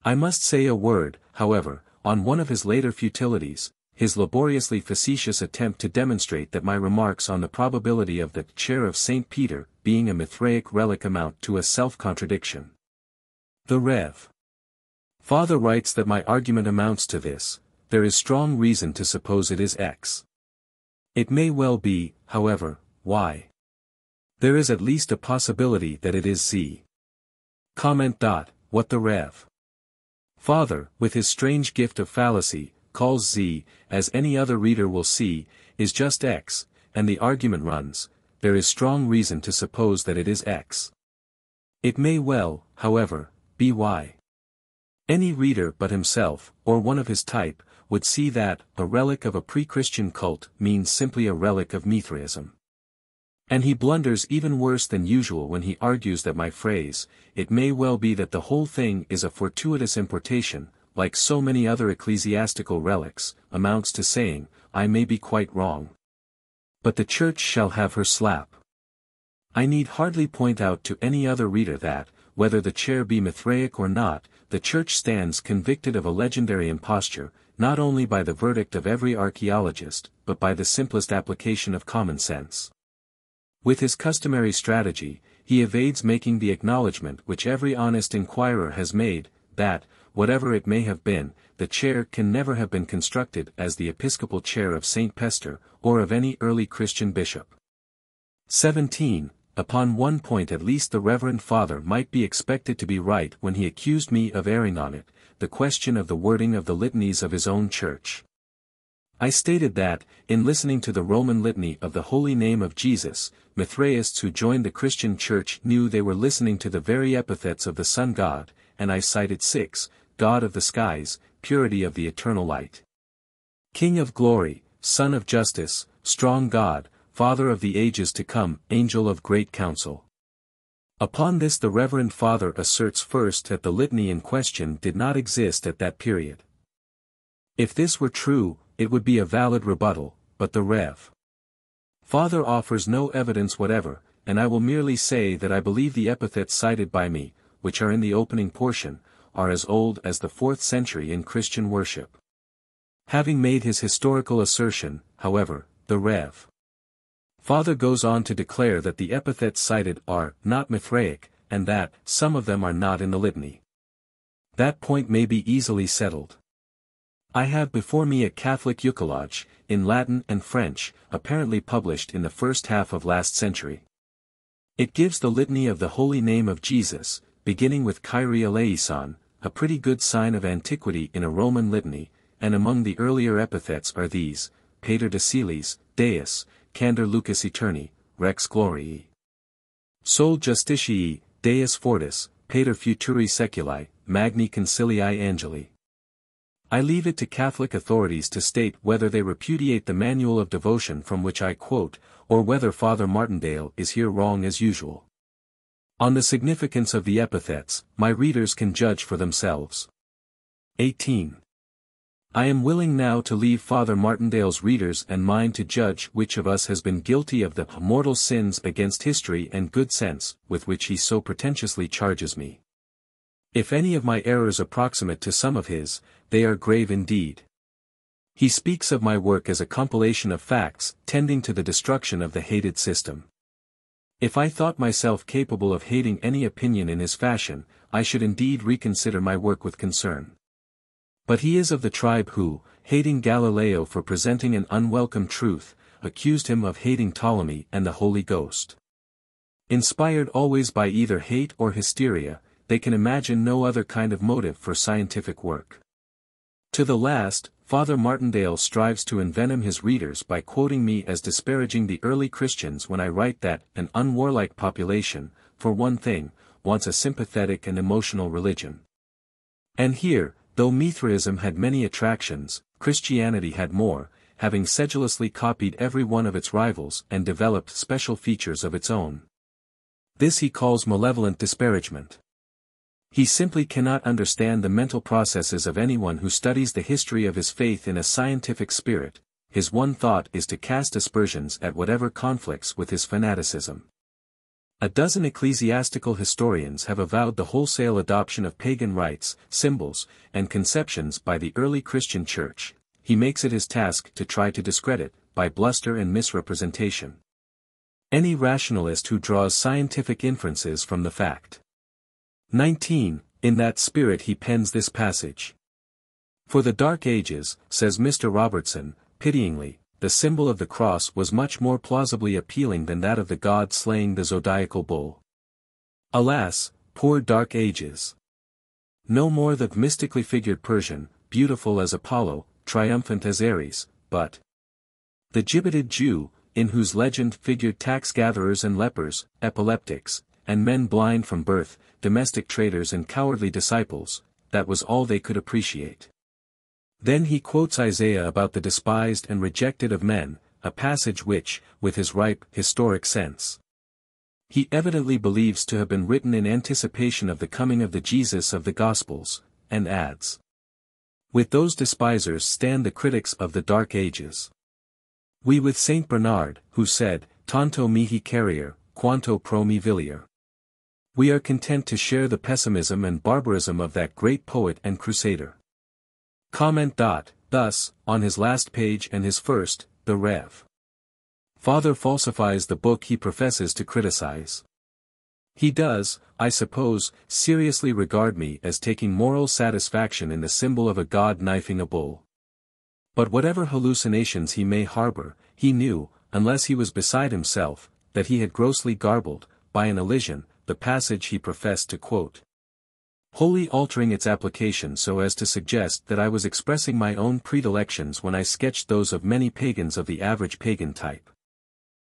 I must say a word, however, on one of his later futilities, his laboriously facetious attempt to demonstrate that my remarks on the probability of the chair of St. Peter being a Mithraic relic amount to a self-contradiction. The Rev. Father writes that my argument amounts to this: there is strong reason to suppose it is X. It may well be, however, Y. There is at least a possibility that it is Z. Comment. What the Rev. Father, with his strange gift of fallacy, calls Z, as any other reader will see, is just X, and the argument runs, there is strong reason to suppose that it is X. It may well, however, be Y. Any reader but himself, or one of his type, would see that a relic of a pre-Christian cult means simply a relic of Mithraism. And he blunders even worse than usual when he argues that my phrase, it may well be that the whole thing is a fortuitous importation, like so many other ecclesiastical relics, amounts to saying, I may be quite wrong. But the Church shall have her slap. I need hardly point out to any other reader that, whether the chair be Mithraic or not, the Church stands convicted of a legendary imposture, not only by the verdict of every archaeologist, but by the simplest application of common sense. With his customary strategy, he evades making the acknowledgment which every honest inquirer has made, that, whatever it may have been, the chair can never have been constructed as the episcopal chair of St. Pester, or of any early Christian bishop. 17. Upon one point at least the Reverend Father might be expected to be right when he accused me of erring on it, the question of the wording of the litanies of his own church. I stated that, in listening to the Roman litany of the holy name of Jesus, Mithraists who joined the Christian church knew they were listening to the very epithets of the Sun God, and I cited 6, God of the skies, purity of the eternal light. King of glory, Son of justice, strong God, Father of the ages to come, Angel of great counsel. Upon this the Reverend Father asserts first that the litany in question did not exist at that period. If this were true, it would be a valid rebuttal, but the Rev. Father offers no evidence whatever, and I will merely say that I believe the epithets cited by me, which are in the opening portion, are as old as the 4th century in Christian worship. Having made his historical assertion, however, the Rev. Father goes on to declare that the epithets cited are not Mithraic, and that some of them are not in the litany. That point may be easily settled. I have before me a Catholic Hierology, in Latin and French, apparently published in the first half of last century. It gives the litany of the holy name of Jesus, beginning with Kyrie eleison, a pretty good sign of antiquity in a Roman litany, and among the earlier epithets are these: Pater Decilis, Deus, Candor Lucis Eterni, Rex Gloriae. Sol Justitiae, Deus Fortis, Pater Futuri Seculi, Magni Concilii Angeli. I leave it to Catholic authorities to state whether they repudiate the manual of devotion from which I quote, or whether Father Martindale is here wrong as usual. On the significance of the epithets, my readers can judge for themselves. 18. I am willing now to leave Father Martindale's readers and mine to judge which of us has been guilty of the mortal sins against history and good sense, with which he so pretentiously charges me. If any of my errors approximate to some of his, they are grave indeed. He speaks of my work as a compilation of facts, tending to the destruction of the hated system. If I thought myself capable of hating any opinion in his fashion, I should indeed reconsider my work with concern. But he is of the tribe who, hating Galileo for presenting an unwelcome truth, accused him of hating Ptolemy and the Holy Ghost. Inspired always by either hate or hysteria, they can imagine no other kind of motive for scientific work. To the last, Father Martindale strives to envenom his readers by quoting me as disparaging the early Christians when I write that an unwarlike population, for one thing, wants a sympathetic and emotional religion. And here, though Mithraism had many attractions, Christianity had more, having sedulously copied every one of its rivals and developed special features of its own. This he calls malevolent disparagement. He simply cannot understand the mental processes of anyone who studies the history of his faith in a scientific spirit. His one thought is to cast aspersions at whatever conflicts with his fanaticism. A dozen ecclesiastical historians have avowed the wholesale adoption of pagan rites, symbols, and conceptions by the early Christian Church. He makes it his task to try to discredit, by bluster and misrepresentation, any rationalist who draws scientific inferences from the fact. 19. In that spirit he pens this passage. For the Dark Ages, says Mr. Robertson, pityingly, the symbol of the cross was much more plausibly appealing than that of the god slaying the zodiacal bull. Alas, poor Dark Ages! No more the mystically figured Persian, beautiful as Apollo, triumphant as Ares, but the gibbeted Jew, in whose legend figured tax-gatherers and lepers, epileptics, and men blind from birth, domestic traitors and cowardly disciples, that was all they could appreciate. Then he quotes Isaiah about the despised and rejected of men, a passage which, with his ripe, historic sense, he evidently believes to have been written in anticipation of the coming of the Jesus of the Gospels, and adds, with those despisers stand the critics of the Dark Ages. We with Saint Bernard, who said, tanto mihi carrier, quanto pro me vilier. We are content to share the pessimism and barbarism of that great poet and crusader. Comment. Thus, on his last page and his first, the Rev. Father falsifies the book he professes to criticize. He does, I suppose, seriously regard me as taking moral satisfaction in the symbol of a god knifing a bull. But whatever hallucinations he may harbor, he knew, unless he was beside himself, that he had grossly garbled, by an elision, the passage he professed to quote, wholly altering its application so as to suggest that I was expressing my own predilections when I sketched those of many pagans of the average pagan type.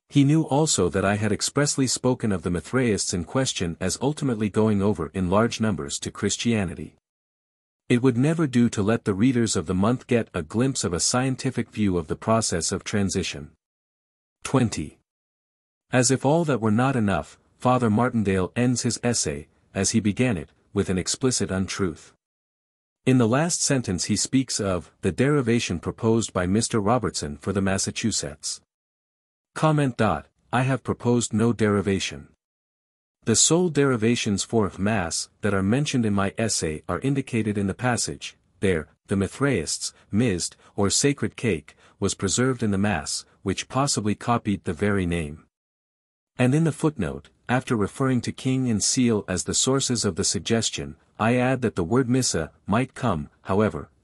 He knew also that I had expressly spoken of the Mithraists in question as ultimately going over in large numbers to Christianity. It would never do to let the readers of the month get a glimpse of a scientific view of the process of transition. 20. As if all that were not enough, Father Martindale ends his essay, as he began it, with an explicit untruth. In the last sentence he speaks of the derivation proposed by Mr. Robertson for the Massachusetts. Comment. I have proposed no derivation. The sole derivations for Mass that are mentioned in my essay are indicated in the passage. There, the Mithraists, mizd, or sacred cake, was preserved in the Mass, which possibly copied the very name. And in the footnote, after referring to king and seal as the sources of the suggestion, I add that the word missa might come, however,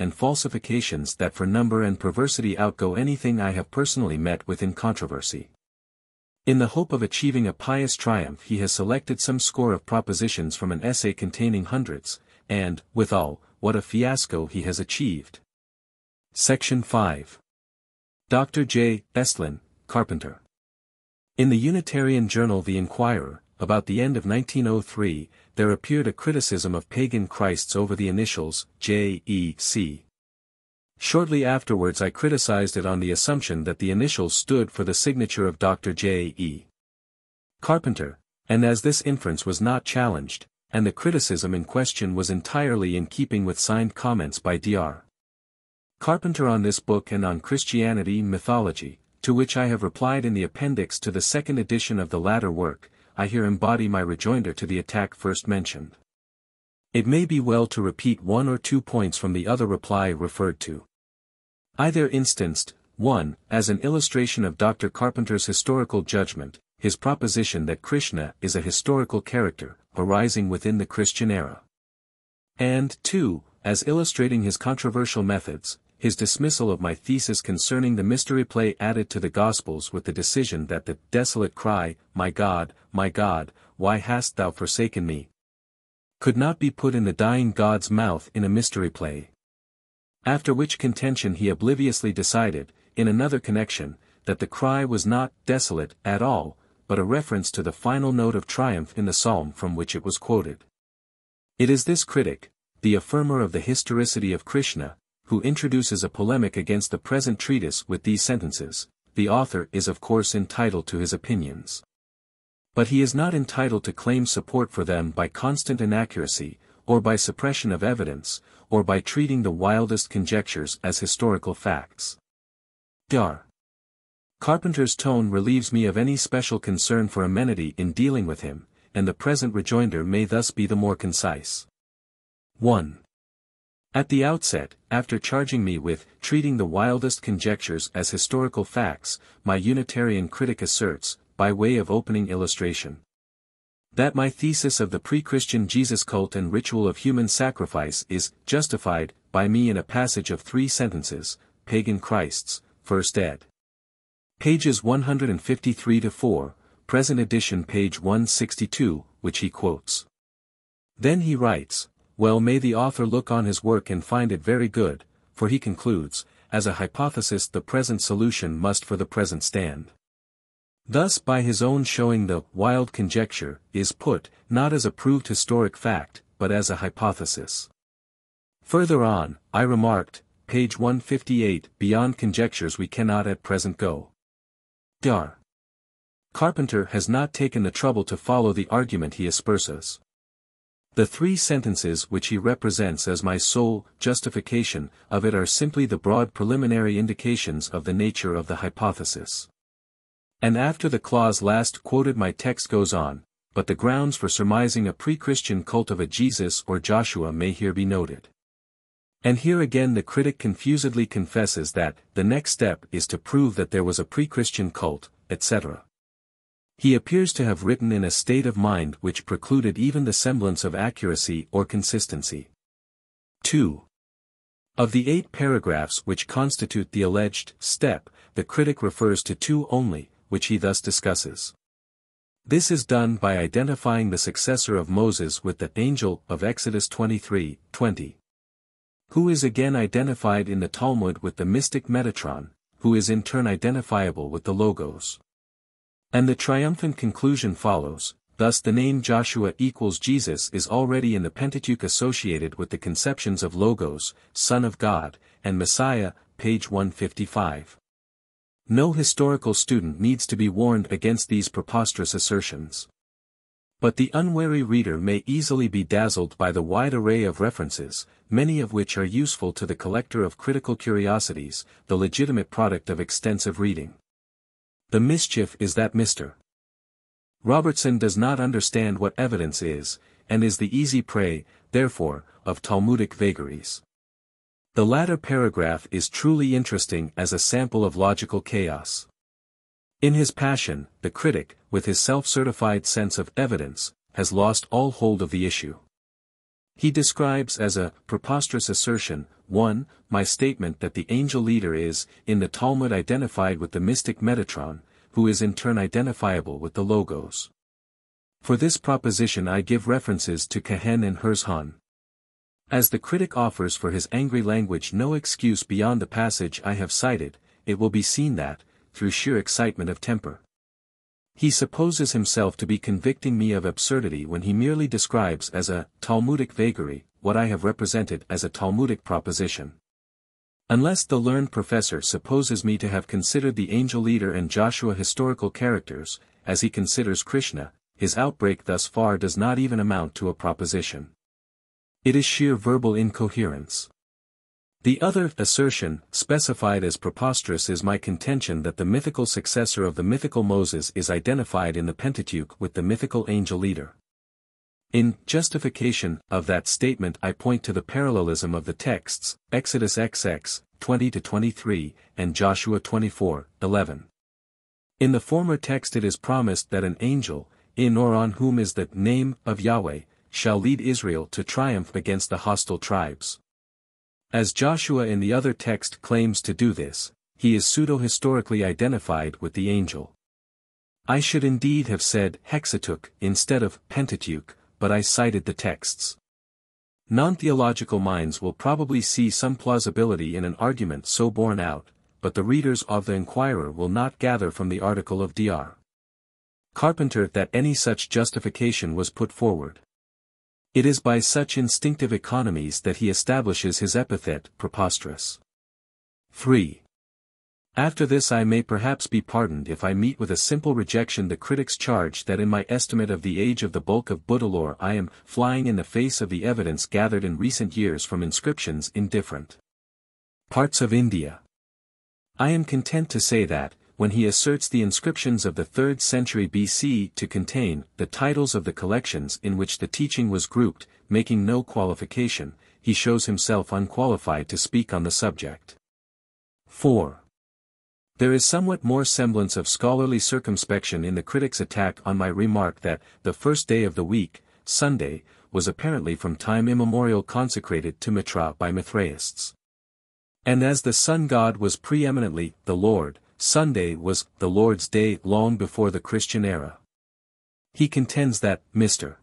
and falsifications that for number and perversity outgo anything I have personally met with in controversy. In the hope of achieving a pious triumph he has selected some score of propositions from an essay containing hundreds, and, withal, what a fiasco he has achieved. Section 5. Dr. J. Estlin, Carpenter. In the Unitarian journal The Inquirer, about the end of 1903, there appeared a criticism of Pagan Christs over the initials, J.E.C. Shortly afterwards I criticized it on the assumption that the initials stood for the signature of Dr. J.E. Carpenter, and as this inference was not challenged, and the criticism in question was entirely in keeping with signed comments by Dr. Carpenter on this book and on Christianity Mythology, to which I have replied in the appendix to the second edition of the latter work, I here embody my rejoinder to the attack first mentioned. It may be well to repeat one or two points from the other reply referred to. Either instanced, 1. As an illustration of Dr. Carpenter's historical judgment, his proposition that Krishna is a historical character, arising within the Christian era. And 2. As illustrating his controversial methods, his dismissal of my thesis concerning the mystery play added to the Gospels with the decision that the desolate cry, my God, why hast thou forsaken me?" could not be put in the dying God's mouth in a mystery play. After which contention he obliviously decided, in another connection, that the cry was not desolate at all, but a reference to the final note of triumph in the psalm from which it was quoted. It is this critic, the affirmer of the historicity of Krishna, who introduces a polemic against the present treatise with these sentences. The author is of course entitled to his opinions. But he is not entitled to claim support for them by constant inaccuracy, or by suppression of evidence, or by treating the wildest conjectures as historical facts. Dr. Carpenter's tone relieves me of any special concern for amenity in dealing with him, and the present rejoinder may thus be the more concise. 1. At the outset, after charging me with treating the wildest conjectures as historical facts, my Unitarian critic asserts, by way of opening illustration, that my thesis of the pre-Christian Jesus cult and ritual of human sacrifice is justified by me in a passage of 3 sentences, Pagan Christs, 1st ed. Pages 153-4, present edition page 162, which he quotes. Then he writes, well, may the author look on his work and find it very good, for he concludes, as a hypothesis the present solution must for the present stand. Thus by his own showing the wild conjecture is put, not as a proved historic fact, but as a hypothesis. Further on, I remarked, page 158, beyond conjectures we cannot at present go. Dr. Carpenter has not taken the trouble to follow the argument he asperses. The 3 sentences which he represents as my sole justification of it are simply the broad preliminary indications of the nature of the hypothesis. And after the clause last quoted my text goes on, but the grounds for surmising a pre-Christian cult of a Jesus or Joshua may here be noted. And here again the critic confusedly confesses that the next step is to prove that there was a pre-Christian cult, etc. He appears to have written in a state of mind which precluded even the semblance of accuracy or consistency. 2. Of the 8 paragraphs which constitute the alleged step, the critic refers to 2 only, which he thus discusses. This is done by identifying the successor of Moses with the angel of Exodus 23:20, who is again identified in the Talmud with the mystic Metatron, who is in turn identifiable with the Logos. And the triumphant conclusion follows, thus the name Joshua equals Jesus is already in the Pentateuch associated with the conceptions of Logos, Son of God, and Messiah, page 155. No historical student needs to be warned against these preposterous assertions. But the unwary reader may easily be dazzled by the wide array of references, many of which are useful to the collector of critical curiosities, the legitimate product of extensive reading. The mischief is that Mr. Robertson does not understand what evidence is, and is the easy prey, therefore, of Talmudic vagaries. The latter paragraph is truly interesting as a sample of logical chaos. In his passion, the critic, with his self-certified sense of evidence, has lost all hold of the issue. He describes as a preposterous assertion 1. My statement that the angel leader is, in the Talmud, identified with the mystic Metatron, who is in turn identifiable with the Logos. For this proposition I give references to Cohen and Herzhahn. As the critic offers for his angry language no excuse beyond the passage I have cited, it will be seen that, through sheer excitement of temper, he supposes himself to be convicting me of absurdity when he merely describes as a Talmudic vagary what I have represented as a Talmudic proposition. Unless the learned professor supposes me to have considered the angel leader and Joshua historical characters, as he considers Krishna, his outbreak thus far does not even amount to a proposition. It is sheer verbal incoherence. The other assertion, specified as preposterous, is my contention that the mythical successor of the mythical Moses is identified in the Pentateuch with the mythical angel leader. In justification of that statement I point to the parallelism of the texts, Exodus XX, 20-23, and Joshua 24:11. In the former text it is promised that an angel, in or on whom is the name of Yahweh, shall lead Israel to triumph against the hostile tribes. As Joshua in the other text claims to do this, he is pseudo-historically identified with the angel. I should indeed have said Hexateuch instead of Pentateuch, but I cited the texts. Non-theological minds will probably see some plausibility in an argument so borne out, but the readers of the Inquirer will not gather from the article of Dr. Carpenter that any such justification was put forward. It is by such instinctive economies that he establishes his epithet preposterous. 3. After this I may perhaps be pardoned if I meet with a simple rejection the critic's charge that in my estimate of the age of the bulk of Buddha lore I am flying in the face of the evidence gathered in recent years from inscriptions in different parts of India. I am content to say that, when he asserts the inscriptions of the 3rd century BC to contain the titles of the collections in which the teaching was grouped, making no qualification, he shows himself unqualified to speak on the subject. 4. There is somewhat more semblance of scholarly circumspection in the critic's attack on my remark that the first day of the week, Sunday, was apparently from time immemorial consecrated to Mithra by Mithraists. And as the sun god was preeminently the Lord, Sunday was the Lord's day long before the Christian era. He contends that Mr.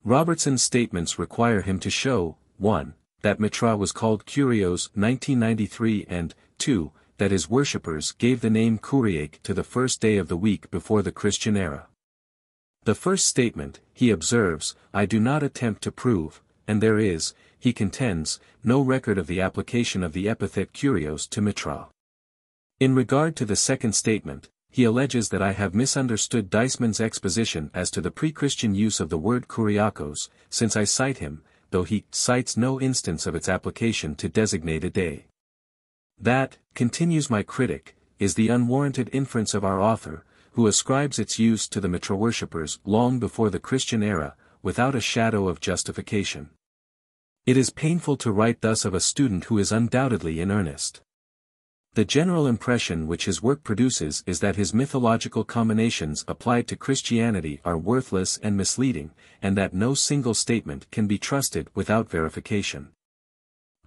Robertson's statements require him to show, 1. That Mithra was called Kurios 1993 and, 2. That his worshippers gave the name Kuriak to the first day of the week before the Christian era. The first statement, he observes, I do not attempt to prove, and there is, he contends, no record of the application of the epithet Kurios to Mithra. In regard to the second statement, he alleges that I have misunderstood Deisman's exposition as to the pre-Christian use of the word Kuriakos, since I cite him, though he cites no instance of its application to designate a day. That, continues my critic, is the unwarranted inference of our author, who ascribes its use to the Mithra worshippers long before the Christian era, without a shadow of justification. It is painful to write thus of a student who is undoubtedly in earnest. The general impression which his work produces is that his mythological combinations applied to Christianity are worthless and misleading, and that no single statement can be trusted without verification.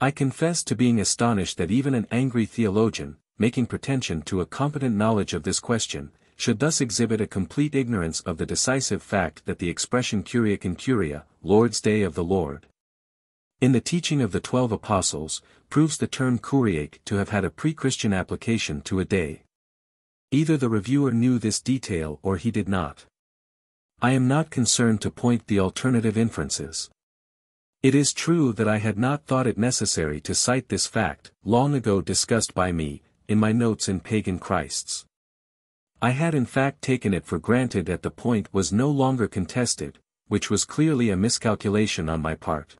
I confess to being astonished that even an angry theologian, making pretension to a competent knowledge of this question, should thus exhibit a complete ignorance of the decisive fact that the expression Kuriak in Curia, Lord's Day of the Lord, in the teaching of the 12 Apostles, proves the term Kuriak to have had a pre-Christian application to a day. Either the reviewer knew this detail or he did not. I am not concerned to point the alternative inferences. It is true that I had not thought it necessary to cite this fact, long ago discussed by me, in my notes in Pagan Christs. I had in fact taken it for granted that the point was no longer contested, which was clearly a miscalculation on my part.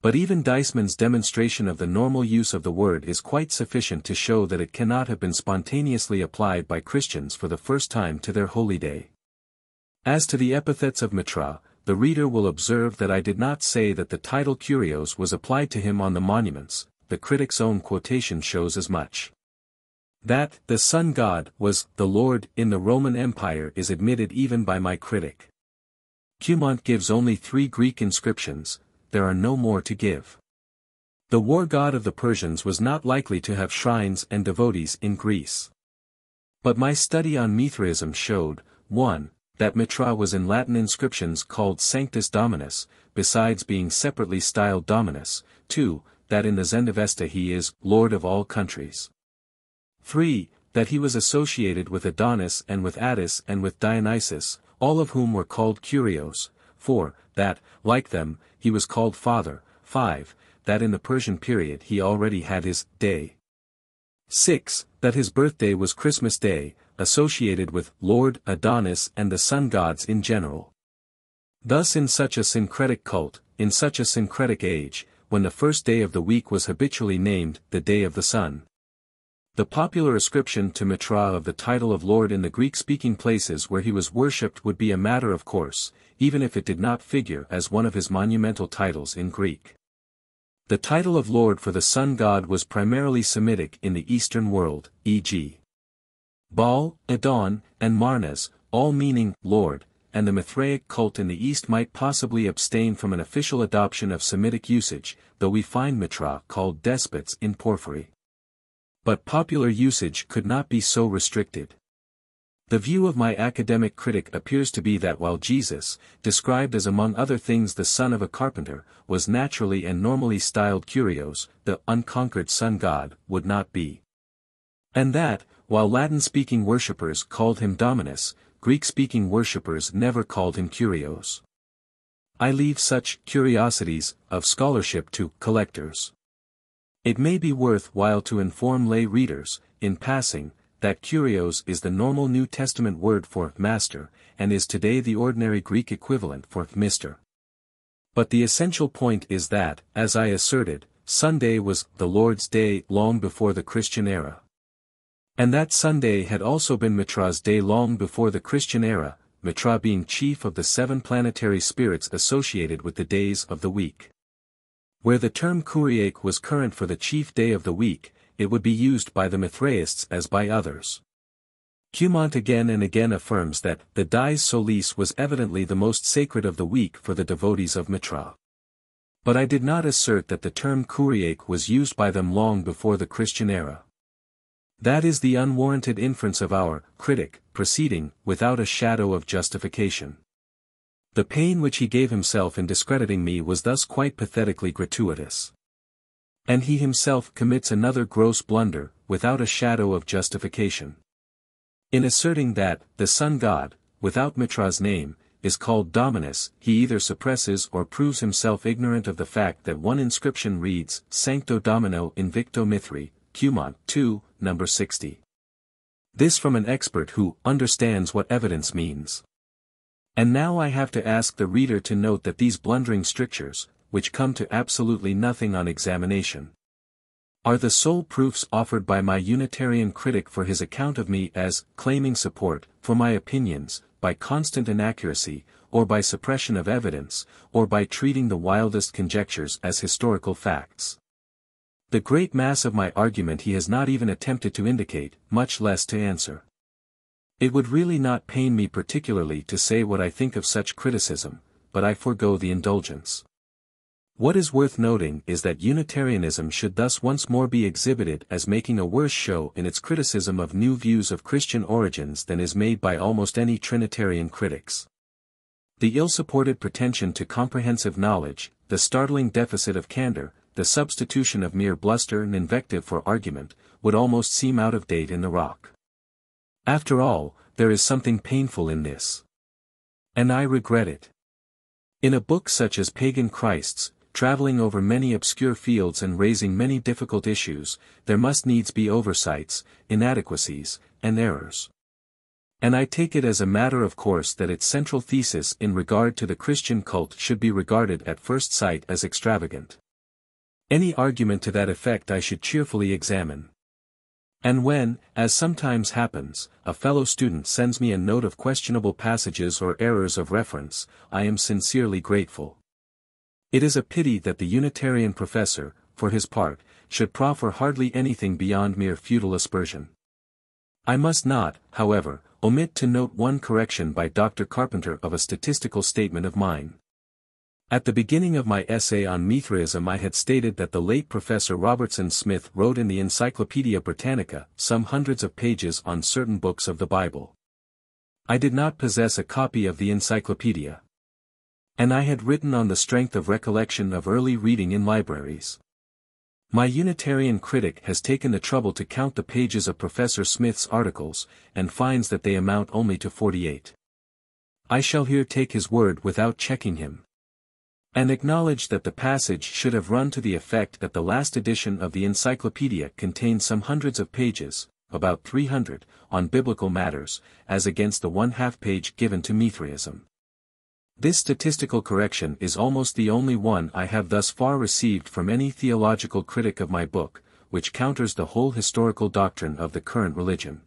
But even Deisman's demonstration of the normal use of the word is quite sufficient to show that it cannot have been spontaneously applied by Christians for the first time to their holy day. As to the epithets of Mithra, the reader will observe that I did not say that the title Kurios was applied to him on the monuments, the critic's own quotation shows as much. That the sun god was the Lord in the Roman Empire is admitted even by my critic. Cumont gives only 3 Greek inscriptions, there are no more to give. The war god of the Persians was not likely to have shrines and devotees in Greece. But my study on Mithraism showed, 1. That Mithra was in Latin inscriptions called Sanctus Dominus, besides being separately styled Dominus, 2. That in the Zendavesta he is Lord of all countries. 3. That he was associated with Adonis and with Attis and with Dionysus, all of whom were called Kyrios. 4. That, like them, he was called Father. 5. That in the Persian period he already had his day. 6. That his birthday was Christmas Day, associated with Lord Adonis and the sun gods in general. Thus in such a syncretic cult, in such a syncretic age, when the first day of the week was habitually named the Day of the Sun, the popular ascription to Mithra of the title of Lord in the Greek-speaking places where he was worshipped would be a matter of course, even if it did not figure as one of his monumental titles in Greek. The title of Lord for the sun god was primarily Semitic in the Eastern world, e.g. Baal, Adon, and Marnas, all meaning Lord, and the Mithraic cult in the East might possibly abstain from an official adoption of Semitic usage, though we find Mithra called despots in Porphyry. But popular usage could not be so restricted. The view of my academic critic appears to be that while Jesus, described as among other things the son of a carpenter, was naturally and normally styled Kyrios, the unconquered sun god, would not be. And that, while Latin-speaking worshippers called him Dominus, Greek-speaking worshippers never called him Kyrios. I leave such curiosities of scholarship to collectors. It may be worth while to inform lay readers, in passing, that Kyrios is the normal New Testament word for master, and is today the ordinary Greek equivalent for Mr. But the essential point is that, as I asserted, Sunday was the Lord's Day long before the Christian era. And that Sunday had also been Mithra's day long before the Christian era, Mithra being chief of the 7 planetary spirits associated with the days of the week. Where the term Kuriake was current for the chief day of the week, it would be used by the Mithraists as by others. Cumont again and again affirms that the dies solis was evidently the most sacred of the week for the devotees of Mithra. But I did not assert that the term Kuriake was used by them long before the Christian era. That is the unwarranted inference of our critic, proceeding without a shadow of justification. The pain which he gave himself in discrediting me was thus quite pathetically gratuitous. And he himself commits another gross blunder, without a shadow of justification. In asserting that, the sun god, without Mithra's name, is called Dominus, he either suppresses or proves himself ignorant of the fact that one inscription reads, Sancto Domino Invicto Mithri, Cumont 2, number 60. This from an expert who understands what evidence means. And now I have to ask the reader to note that these blundering strictures, which come to absolutely nothing on examination, are the sole proofs offered by my Unitarian critic for his account of me as claiming support for my opinions, by constant inaccuracy, or by suppression of evidence, or by treating the wildest conjectures as historical facts. The great mass of my argument he has not even attempted to indicate, much less to answer. It would really not pain me particularly to say what I think of such criticism, but I forego the indulgence. What is worth noting is that Unitarianism should thus once more be exhibited as making a worse show in its criticism of new views of Christian origins than is made by almost any Trinitarian critics. The ill-supported pretension to comprehensive knowledge, the startling deficit of candor, the substitution of mere bluster and invective for argument, would almost seem out of date in the rock. After all, there is something painful in this. And I regret it. In a book such as Pagan Christs, traveling over many obscure fields and raising many difficult issues, there must needs be oversights, inadequacies, and errors. And I take it as a matter of course that its central thesis in regard to the Christian cult should be regarded at first sight as extravagant. Any argument to that effect I should cheerfully examine. And when, as sometimes happens, a fellow student sends me a note of questionable passages or errors of reference, I am sincerely grateful. It is a pity that the Unitarian professor, for his part, should proffer hardly anything beyond mere futile aspersion. I must not, however, omit to note one correction by Dr. Carpenter of a statistical statement of mine. At the beginning of my essay on Mithraism I had stated that the late Professor Robertson Smith wrote in the Encyclopaedia Britannica some hundreds of pages on certain books of the Bible. I did not possess a copy of the encyclopedia. And I had written on the strength of recollection of early reading in libraries. My Unitarian critic has taken the trouble to count the pages of Professor Smith's articles, and finds that they amount only to 48. I shall here take his word without checking him, and acknowledge that the passage should have run to the effect that the last edition of the encyclopedia contained some hundreds of pages, about 300, on biblical matters, as against the 1/2 page given to Mithraism. This statistical correction is almost the only one I have thus far received from any theological critic of my book, which counters the whole historical doctrine of the current religion.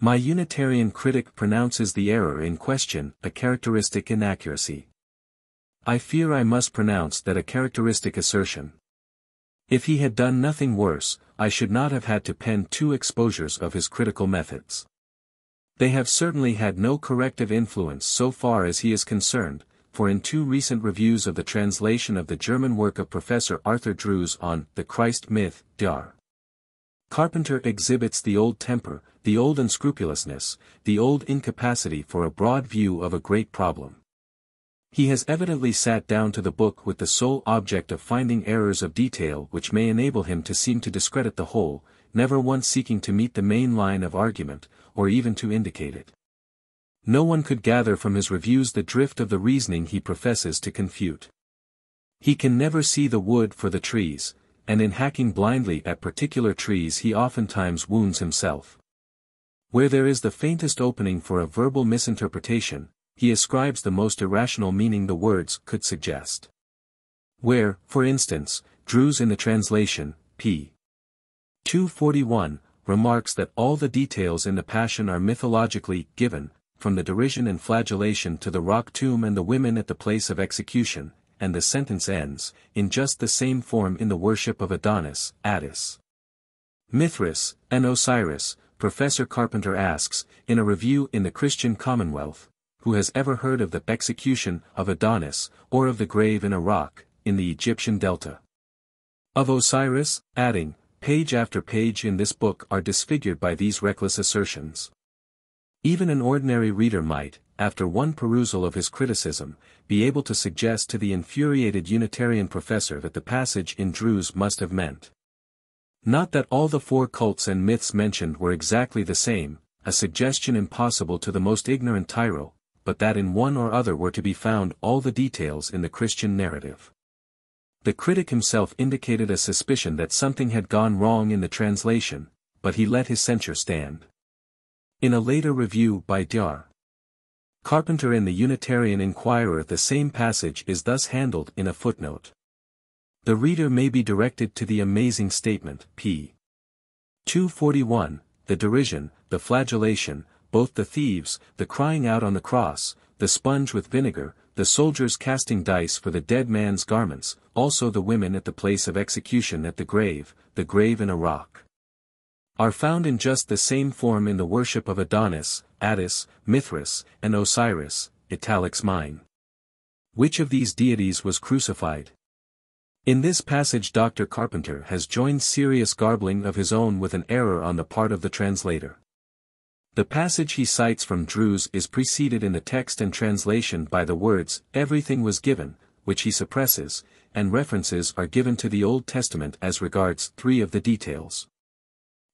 My Unitarian critic pronounces the error in question a characteristic inaccuracy. I fear I must pronounce that a characteristic assertion. If he had done nothing worse, I should not have had to pen 2 exposures of his critical methods. They have certainly had no corrective influence so far as he is concerned, for in 2 recent reviews of the translation of the German work of Professor Arthur Drews on the Christ myth, Dr. Carpenter exhibits the old temper, the old unscrupulousness, the old incapacity for a broad view of a great problem. He has evidently sat down to the book with the sole object of finding errors of detail which may enable him to seem to discredit the whole, never once seeking to meet the main line of argument, or even to indicate it. No one could gather from his reviews the drift of the reasoning he professes to confute. He can never see the wood for the trees, and in hacking blindly at particular trees he oftentimes wounds himself. Where there is the faintest opening for a verbal misinterpretation, he ascribes the most irrational meaning the words could suggest. Where, for instance, Drews in the translation, p. 241, remarks that all the details in the Passion are mythologically given, from the derision and flagellation to the rock tomb and the women at the place of execution, and the sentence ends, in just the same form in the worship of Adonis, Attis, Mithras, and Osiris, Professor Carpenter asks, in a review in the Christian Commonwealth, who has ever heard of the execution of Adonis, or of the grave in a rock, in the Egyptian delta of Osiris, adding, page after page in this book are disfigured by these reckless assertions. Even an ordinary reader might, after one perusal of his criticism, be able to suggest to the infuriated Unitarian professor that the passage in Drews must have meant not that all the 4 cults and myths mentioned were exactly the same, a suggestion impossible to the most ignorant tyro, but that in one or other were to be found all the details in the Christian narrative. The critic himself indicated a suspicion that something had gone wrong in the translation, but he let his censure stand. In a later review by Dr. Carpenter in the Unitarian Inquirer the same passage is thus handled in a footnote. The reader may be directed to the amazing statement, p. 241, the derision, the flagellation, both the thieves, the crying out on the cross, the sponge with vinegar, the soldiers casting dice for the dead man's garments, also the women at the place of execution at the grave in a rock, are found in just the same form in the worship of Adonis, Attis, Mithras, and Osiris, italics mine. Which of these deities was crucified? In this passage Dr. Carpenter has joined serious garbling of his own with an error on the part of the translator. The passage he cites from Drews is preceded in the text and translation by the words, everything was given, which he suppresses, and references are given to the Old Testament as regards 3 of the details.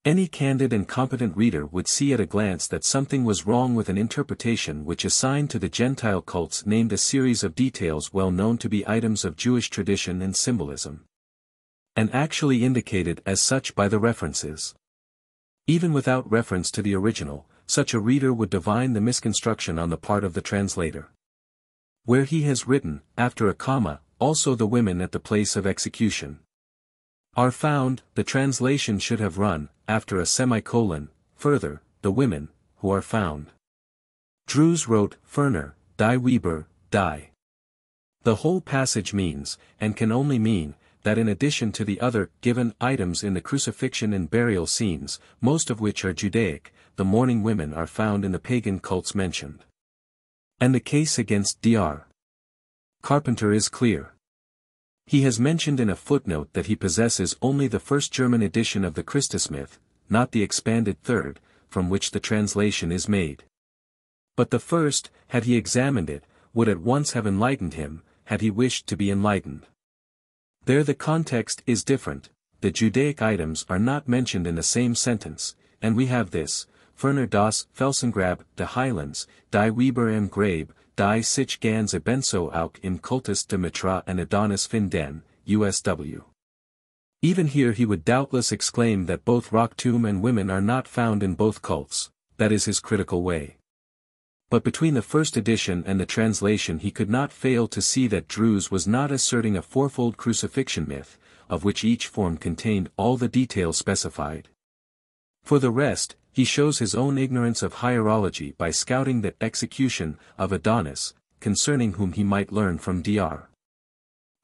Any candid and competent reader would see at a glance that something was wrong with an interpretation which assigned to the Gentile cults named a series of details well known to be items of Jewish tradition and symbolism, and actually indicated as such by the references. Even without reference to the original, such a reader would divine the misconstruction on the part of the translator. Where he has written, after a comma, also the women at the place of execution are found, the translation should have run, after a semicolon, further, the women, who are found. Drews wrote, Ferner, die Weber, die. The whole passage means, and can only mean, that in addition to the other given items in the crucifixion and burial scenes, most of which are Judaic, the mourning women are found in the pagan cults mentioned. And the case against Dr. Carpenter is clear. He has mentioned in a footnote that he possesses only the first German edition of the Christus myth, not the expanded third, from which the translation is made. But the first, had he examined it, would at once have enlightened him, had he wished to be enlightened. There the context is different, the Judaic items are not mentioned in the same sentence, and we have this, Ferner das Felsengrab, de Highlands, die Weber im Grabe, die sich ganz ebenso auch im Cultus de Mithra and Adonis finden, USW. Even here he would doubtless exclaim that both rock tomb and women are not found in both cults, that is his critical way. But between the first edition and the translation he could not fail to see that Drews was not asserting a fourfold crucifixion myth, of which each form contained all the details specified. For the rest, he shows his own ignorance of hierology by scouting the execution of Adonis, concerning whom he might learn from Dr.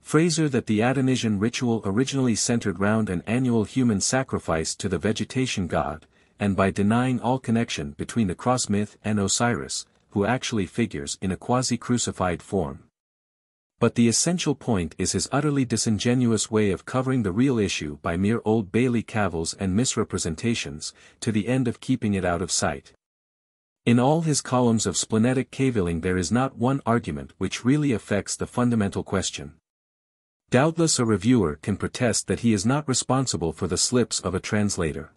Fraser that the Adonisian ritual originally centered round an annual human sacrifice to the vegetation god, and by denying all connection between the cross myth and Osiris, who actually figures in a quasi-crucified form. But the essential point is his utterly disingenuous way of covering the real issue by mere Old Bailey cavils and misrepresentations, to the end of keeping it out of sight. In all his columns of splenetic cavilling there is not one argument which really affects the fundamental question. Doubtless a reviewer can protest that he is not responsible for the slips of a translator.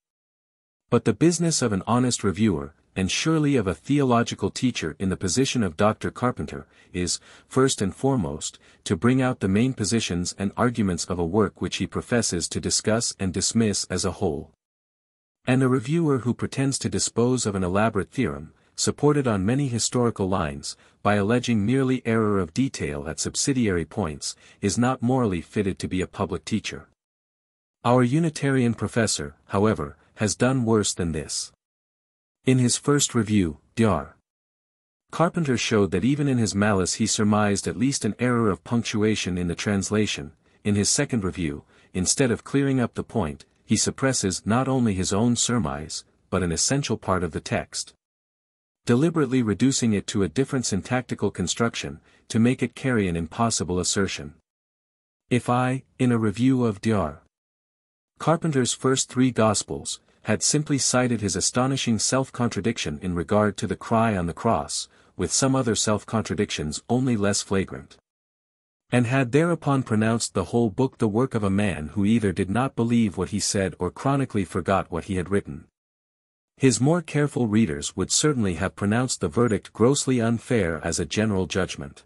But the business of an honest reviewer, and surely of a theological teacher in the position of Dr. Carpenter, is, first and foremost, to bring out the main positions and arguments of a work which he professes to discuss and dismiss as a whole. And a reviewer who pretends to dispose of an elaborate theorem, supported on many historical lines, by alleging merely error of detail at subsidiary points, is not morally fitted to be a public teacher. Our Unitarian professor, however, has done worse than this. In his first review, Dr. Carpenter showed that even in his malice he surmised at least an error of punctuation in the translation. In his second review, instead of clearing up the point, he suppresses not only his own surmise, but an essential part of the text, deliberately reducing it to a different syntactical construction, to make it carry an impossible assertion. If I, in a review of Dr. Carpenter's first three Gospels, had simply cited his astonishing self-contradiction in regard to the cry on the cross, with some other self-contradictions only less flagrant, and had thereupon pronounced the whole book the work of a man who either did not believe what he said or chronically forgot what he had written, his more careful readers would certainly have pronounced the verdict grossly unfair as a general judgment.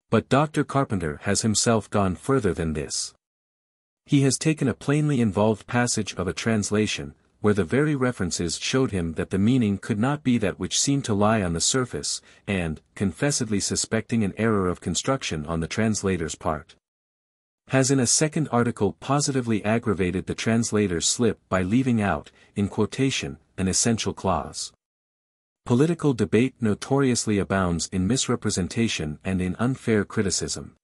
But Dr. Carpenter has himself gone further than this. He has taken a plainly involved passage of a translation, where the very references showed him that the meaning could not be that which seemed to lie on the surface, and, confessedly suspecting an error of construction on the translator's part, has in a second article positively aggravated the translator's slip by leaving out, in quotation, an essential clause. Political debate notoriously abounds in misrepresentation and in unfair criticism.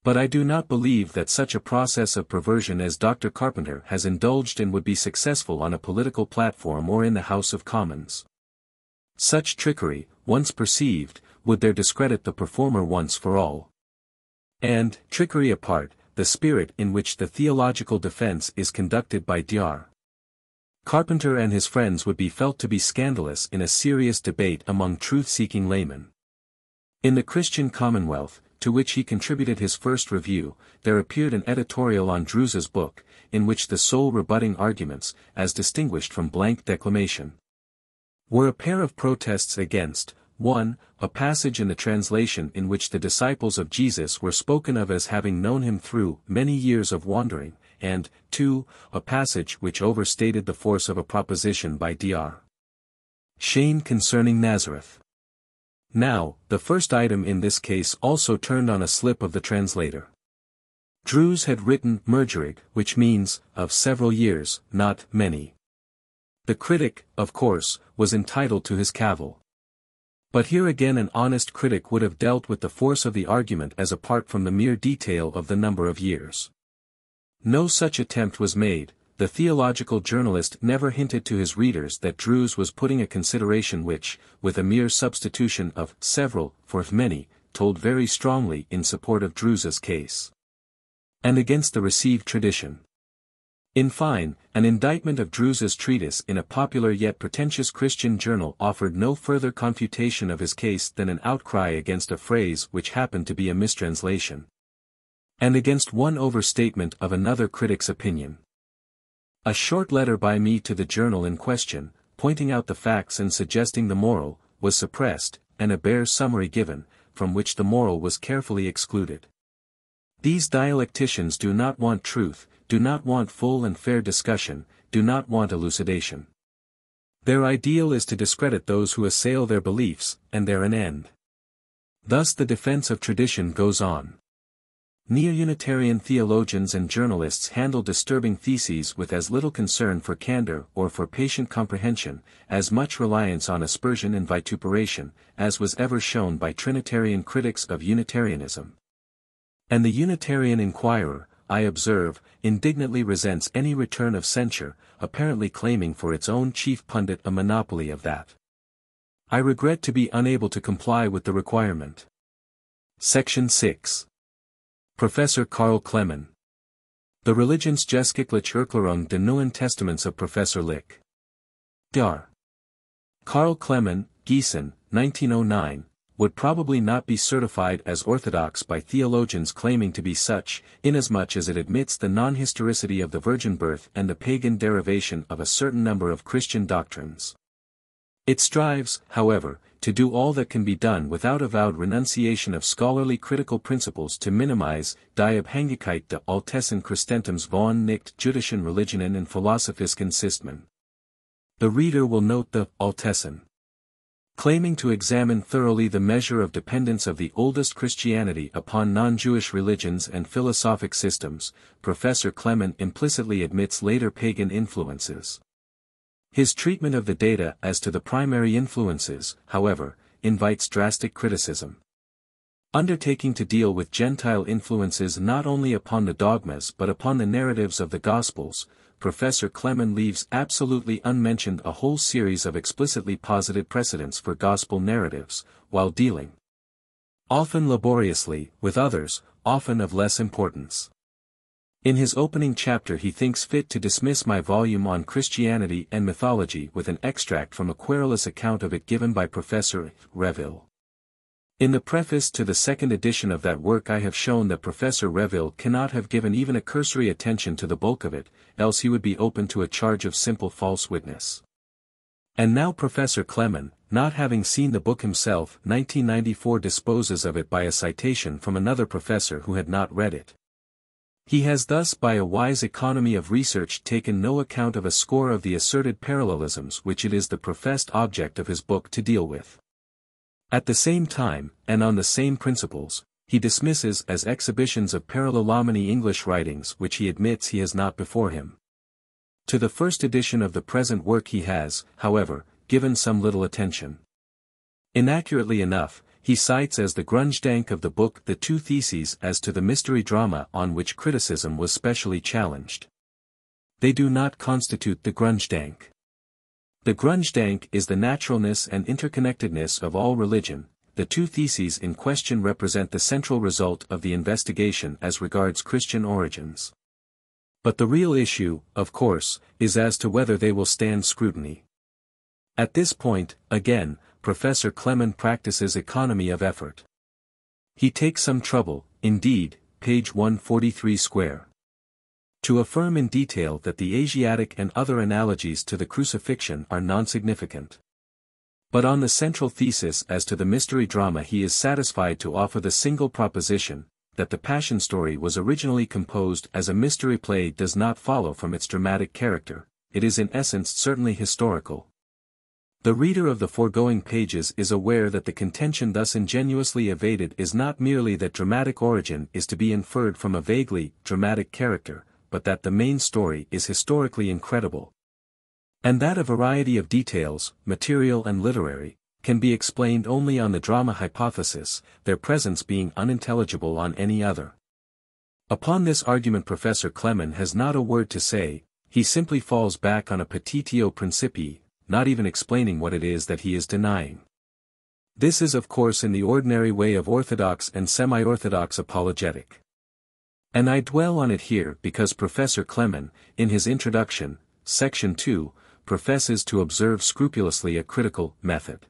But I do not believe that such a process of perversion as Dr. Carpenter has indulged in would be successful on a political platform or in the House of Commons. Such trickery, once perceived, would there discredit the performer once for all. And, trickery apart, the spirit in which the theological defense is conducted by Dr. Carpenter and his friends would be felt to be scandalous in a serious debate among truth-seeking laymen. In the Christian Commonwealth, to which he contributed his first review, there appeared an editorial on Drews's book, in which the sole rebutting arguments, as distinguished from blank declamation, were a pair of protests against, 1. A passage in the translation in which the disciples of Jesus were spoken of as having known him through many years of wandering, and, 2. A passage which overstated the force of a proposition by Dr. Shane concerning Nazareth. Now, the first item in this case also turned on a slip of the translator. Drews had written mergerig, which means, of several years, not many. The critic, of course, was entitled to his cavil. But here again an honest critic would have dealt with the force of the argument as apart from the mere detail of the number of years. No such attempt was made. The theological journalist never hinted to his readers that Drews was putting a consideration which, with a mere substitution of several for many, told very strongly in support of Druse's case, and against the received tradition. In fine, an indictment of Druse's treatise in a popular yet pretentious Christian journal offered no further confutation of his case than an outcry against a phrase which happened to be a mistranslation, and against one overstatement of another critic's opinion. A short letter by me to the journal in question, pointing out the facts and suggesting the moral, was suppressed, and a bare summary given, from which the moral was carefully excluded. These dialecticians do not want truth, do not want full and fair discussion, do not want elucidation. Their ideal is to discredit those who assail their beliefs, and there an end. Thus the defense of tradition goes on. Neo-Unitarian theologians and journalists handle disturbing theses with as little concern for candor or for patient comprehension, as much reliance on aspersion and vituperation, as was ever shown by Trinitarian critics of Unitarianism. And the Unitarian Inquirer, I observe, indignantly resents any return of censure, apparently claiming for its own chief pundit a monopoly of that. I regret to be unable to comply with the requirement. Section 6. Professor Karl Klemmen. The Religionsgeschichtliche Erklärung der Neuen Testaments of Professor Lick. Dar. Karl Klemmen, Gießen, 1909, would probably not be certified as orthodox by theologians claiming to be such, inasmuch as it admits the non-historicity of the virgin birth and the pagan derivation of a certain number of Christian doctrines. It strives, however, to do all that can be done without avowed renunciation of scholarly critical principles to minimize die Abhängigkeit der Altessen Christentums von nicht jüdischen Religionen und philosophischen Systemen. The reader will note the Altessen. Claiming to examine thoroughly the measure of dependence of the oldest Christianity upon non-Jewish religions and philosophic systems, Professor Klemmen implicitly admits later pagan influences. His treatment of the data as to the primary influences, however, invites drastic criticism. Undertaking to deal with Gentile influences not only upon the dogmas but upon the narratives of the Gospels, Professor Klemmen leaves absolutely unmentioned a whole series of explicitly posited precedents for Gospel narratives, while dealing, often laboriously, with others, often of less importance. In his opening chapter he thinks fit to dismiss my volume on Christianity and Mythology with an extract from a querulous account of it given by Professor Reville. In the preface to the second edition of that work I have shown that Professor Reville cannot have given even a cursory attention to the bulk of it, else he would be open to a charge of simple false witness. And now Professor Klemmen, not having seen the book himself, 1994 disposes of it by a citation from another professor who had not read it. He has thus by a wise economy of research taken no account of a score of the asserted parallelisms which it is the professed object of his book to deal with. At the same time, and on the same principles, he dismisses as exhibitions of parallelomany English writings which he admits he has not before him. To the first edition of the present work he has, however, given some little attention. Inaccurately enough, he cites as the Grundgedanke of the book the two theses as to the mystery drama on which criticism was specially challenged. They do not constitute the Grundgedanke. The Grundgedanke is the naturalness and interconnectedness of all religion. The two theses in question represent the central result of the investigation as regards Christian origins. But the real issue, of course, is as to whether they will stand scrutiny. At this point, again, Professor Klemmen practices economy of effort. He takes some trouble, indeed, page 143 square, to affirm in detail that the Asiatic and other analogies to the Crucifixion are non-significant. But on the central thesis as to the mystery drama he is satisfied to offer the single proposition, that the Passion story was originally composed as a mystery play does not follow from its dramatic character, it is in essence certainly historical. The reader of the foregoing pages is aware that the contention thus ingenuously evaded is not merely that dramatic origin is to be inferred from a vaguely dramatic character, but that the main story is historically incredible. And that a variety of details, material and literary, can be explained only on the drama hypothesis, their presence being unintelligible on any other. Upon this argument Professor Klemmen has not a word to say, he simply falls back on a petitio principii, not even explaining what it is that he is denying. This is of course in the ordinary way of orthodox and semi-orthodox apologetic. And I dwell on it here because Professor Clemen, in his introduction, section 2, professes to observe scrupulously a critical method.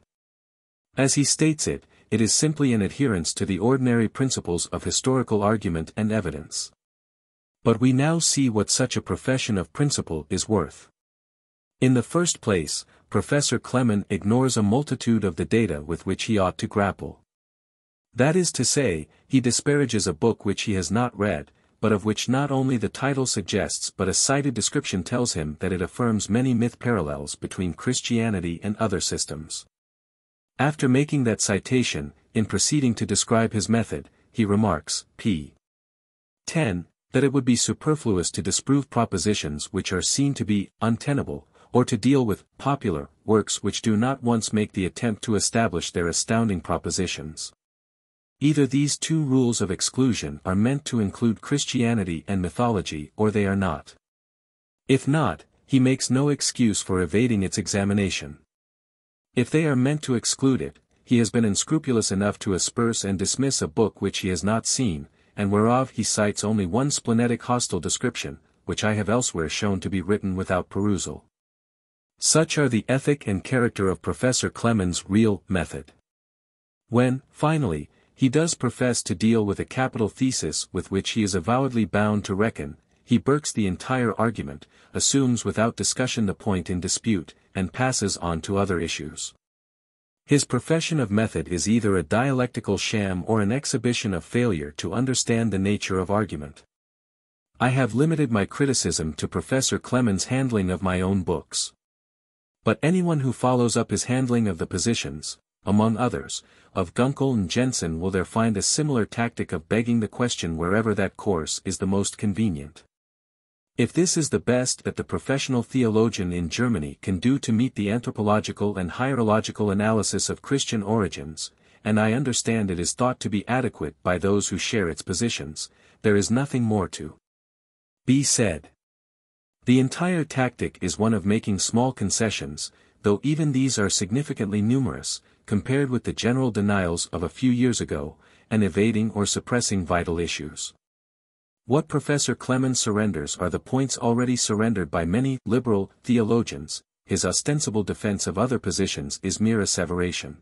As he states it, it is simply an adherence to the ordinary principles of historical argument and evidence. But we now see what such a profession of principle is worth. In the first place, Professor Clemen ignores a multitude of the data with which he ought to grapple. That is to say, he disparages a book which he has not read, but of which not only the title suggests but a cited description tells him that it affirms many myth parallels between Christianity and other systems. After making that citation, in proceeding to describe his method, he remarks, p. 10, that it would be superfluous to disprove propositions which are seen to be untenable, or to deal with popular works which do not once make the attempt to establish their astounding propositions. Either these two rules of exclusion are meant to include Christianity and mythology or they are not. If not, he makes no excuse for evading its examination. If they are meant to exclude it, he has been unscrupulous enough to asperse and dismiss a book which he has not seen, and whereof he cites only one splenetic hostile description, which I have elsewhere shown to be written without perusal. Such are the ethic and character of Professor Clemen's real method. When, finally, he does profess to deal with a capital thesis with which he is avowedly bound to reckon, he burks the entire argument, assumes without discussion the point in dispute, and passes on to other issues. His profession of method is either a dialectical sham or an exhibition of failure to understand the nature of argument. I have limited my criticism to Professor Clemen's handling of my own books. But anyone who follows up his handling of the positions, among others, of Gunkel and Jensen will there find a similar tactic of begging the question wherever that course is the most convenient. If this is the best that the professional theologian in Germany can do to meet the anthropological and hierological analysis of Christian origins, and I understand it is thought to be adequate by those who share its positions, there is nothing more to be said. The entire tactic is one of making small concessions, though even these are significantly numerous, compared with the general denials of a few years ago, and evading or suppressing vital issues. What Professor Clemen surrenders are the points already surrendered by many liberal theologians. His ostensible defense of other positions is mere asseveration.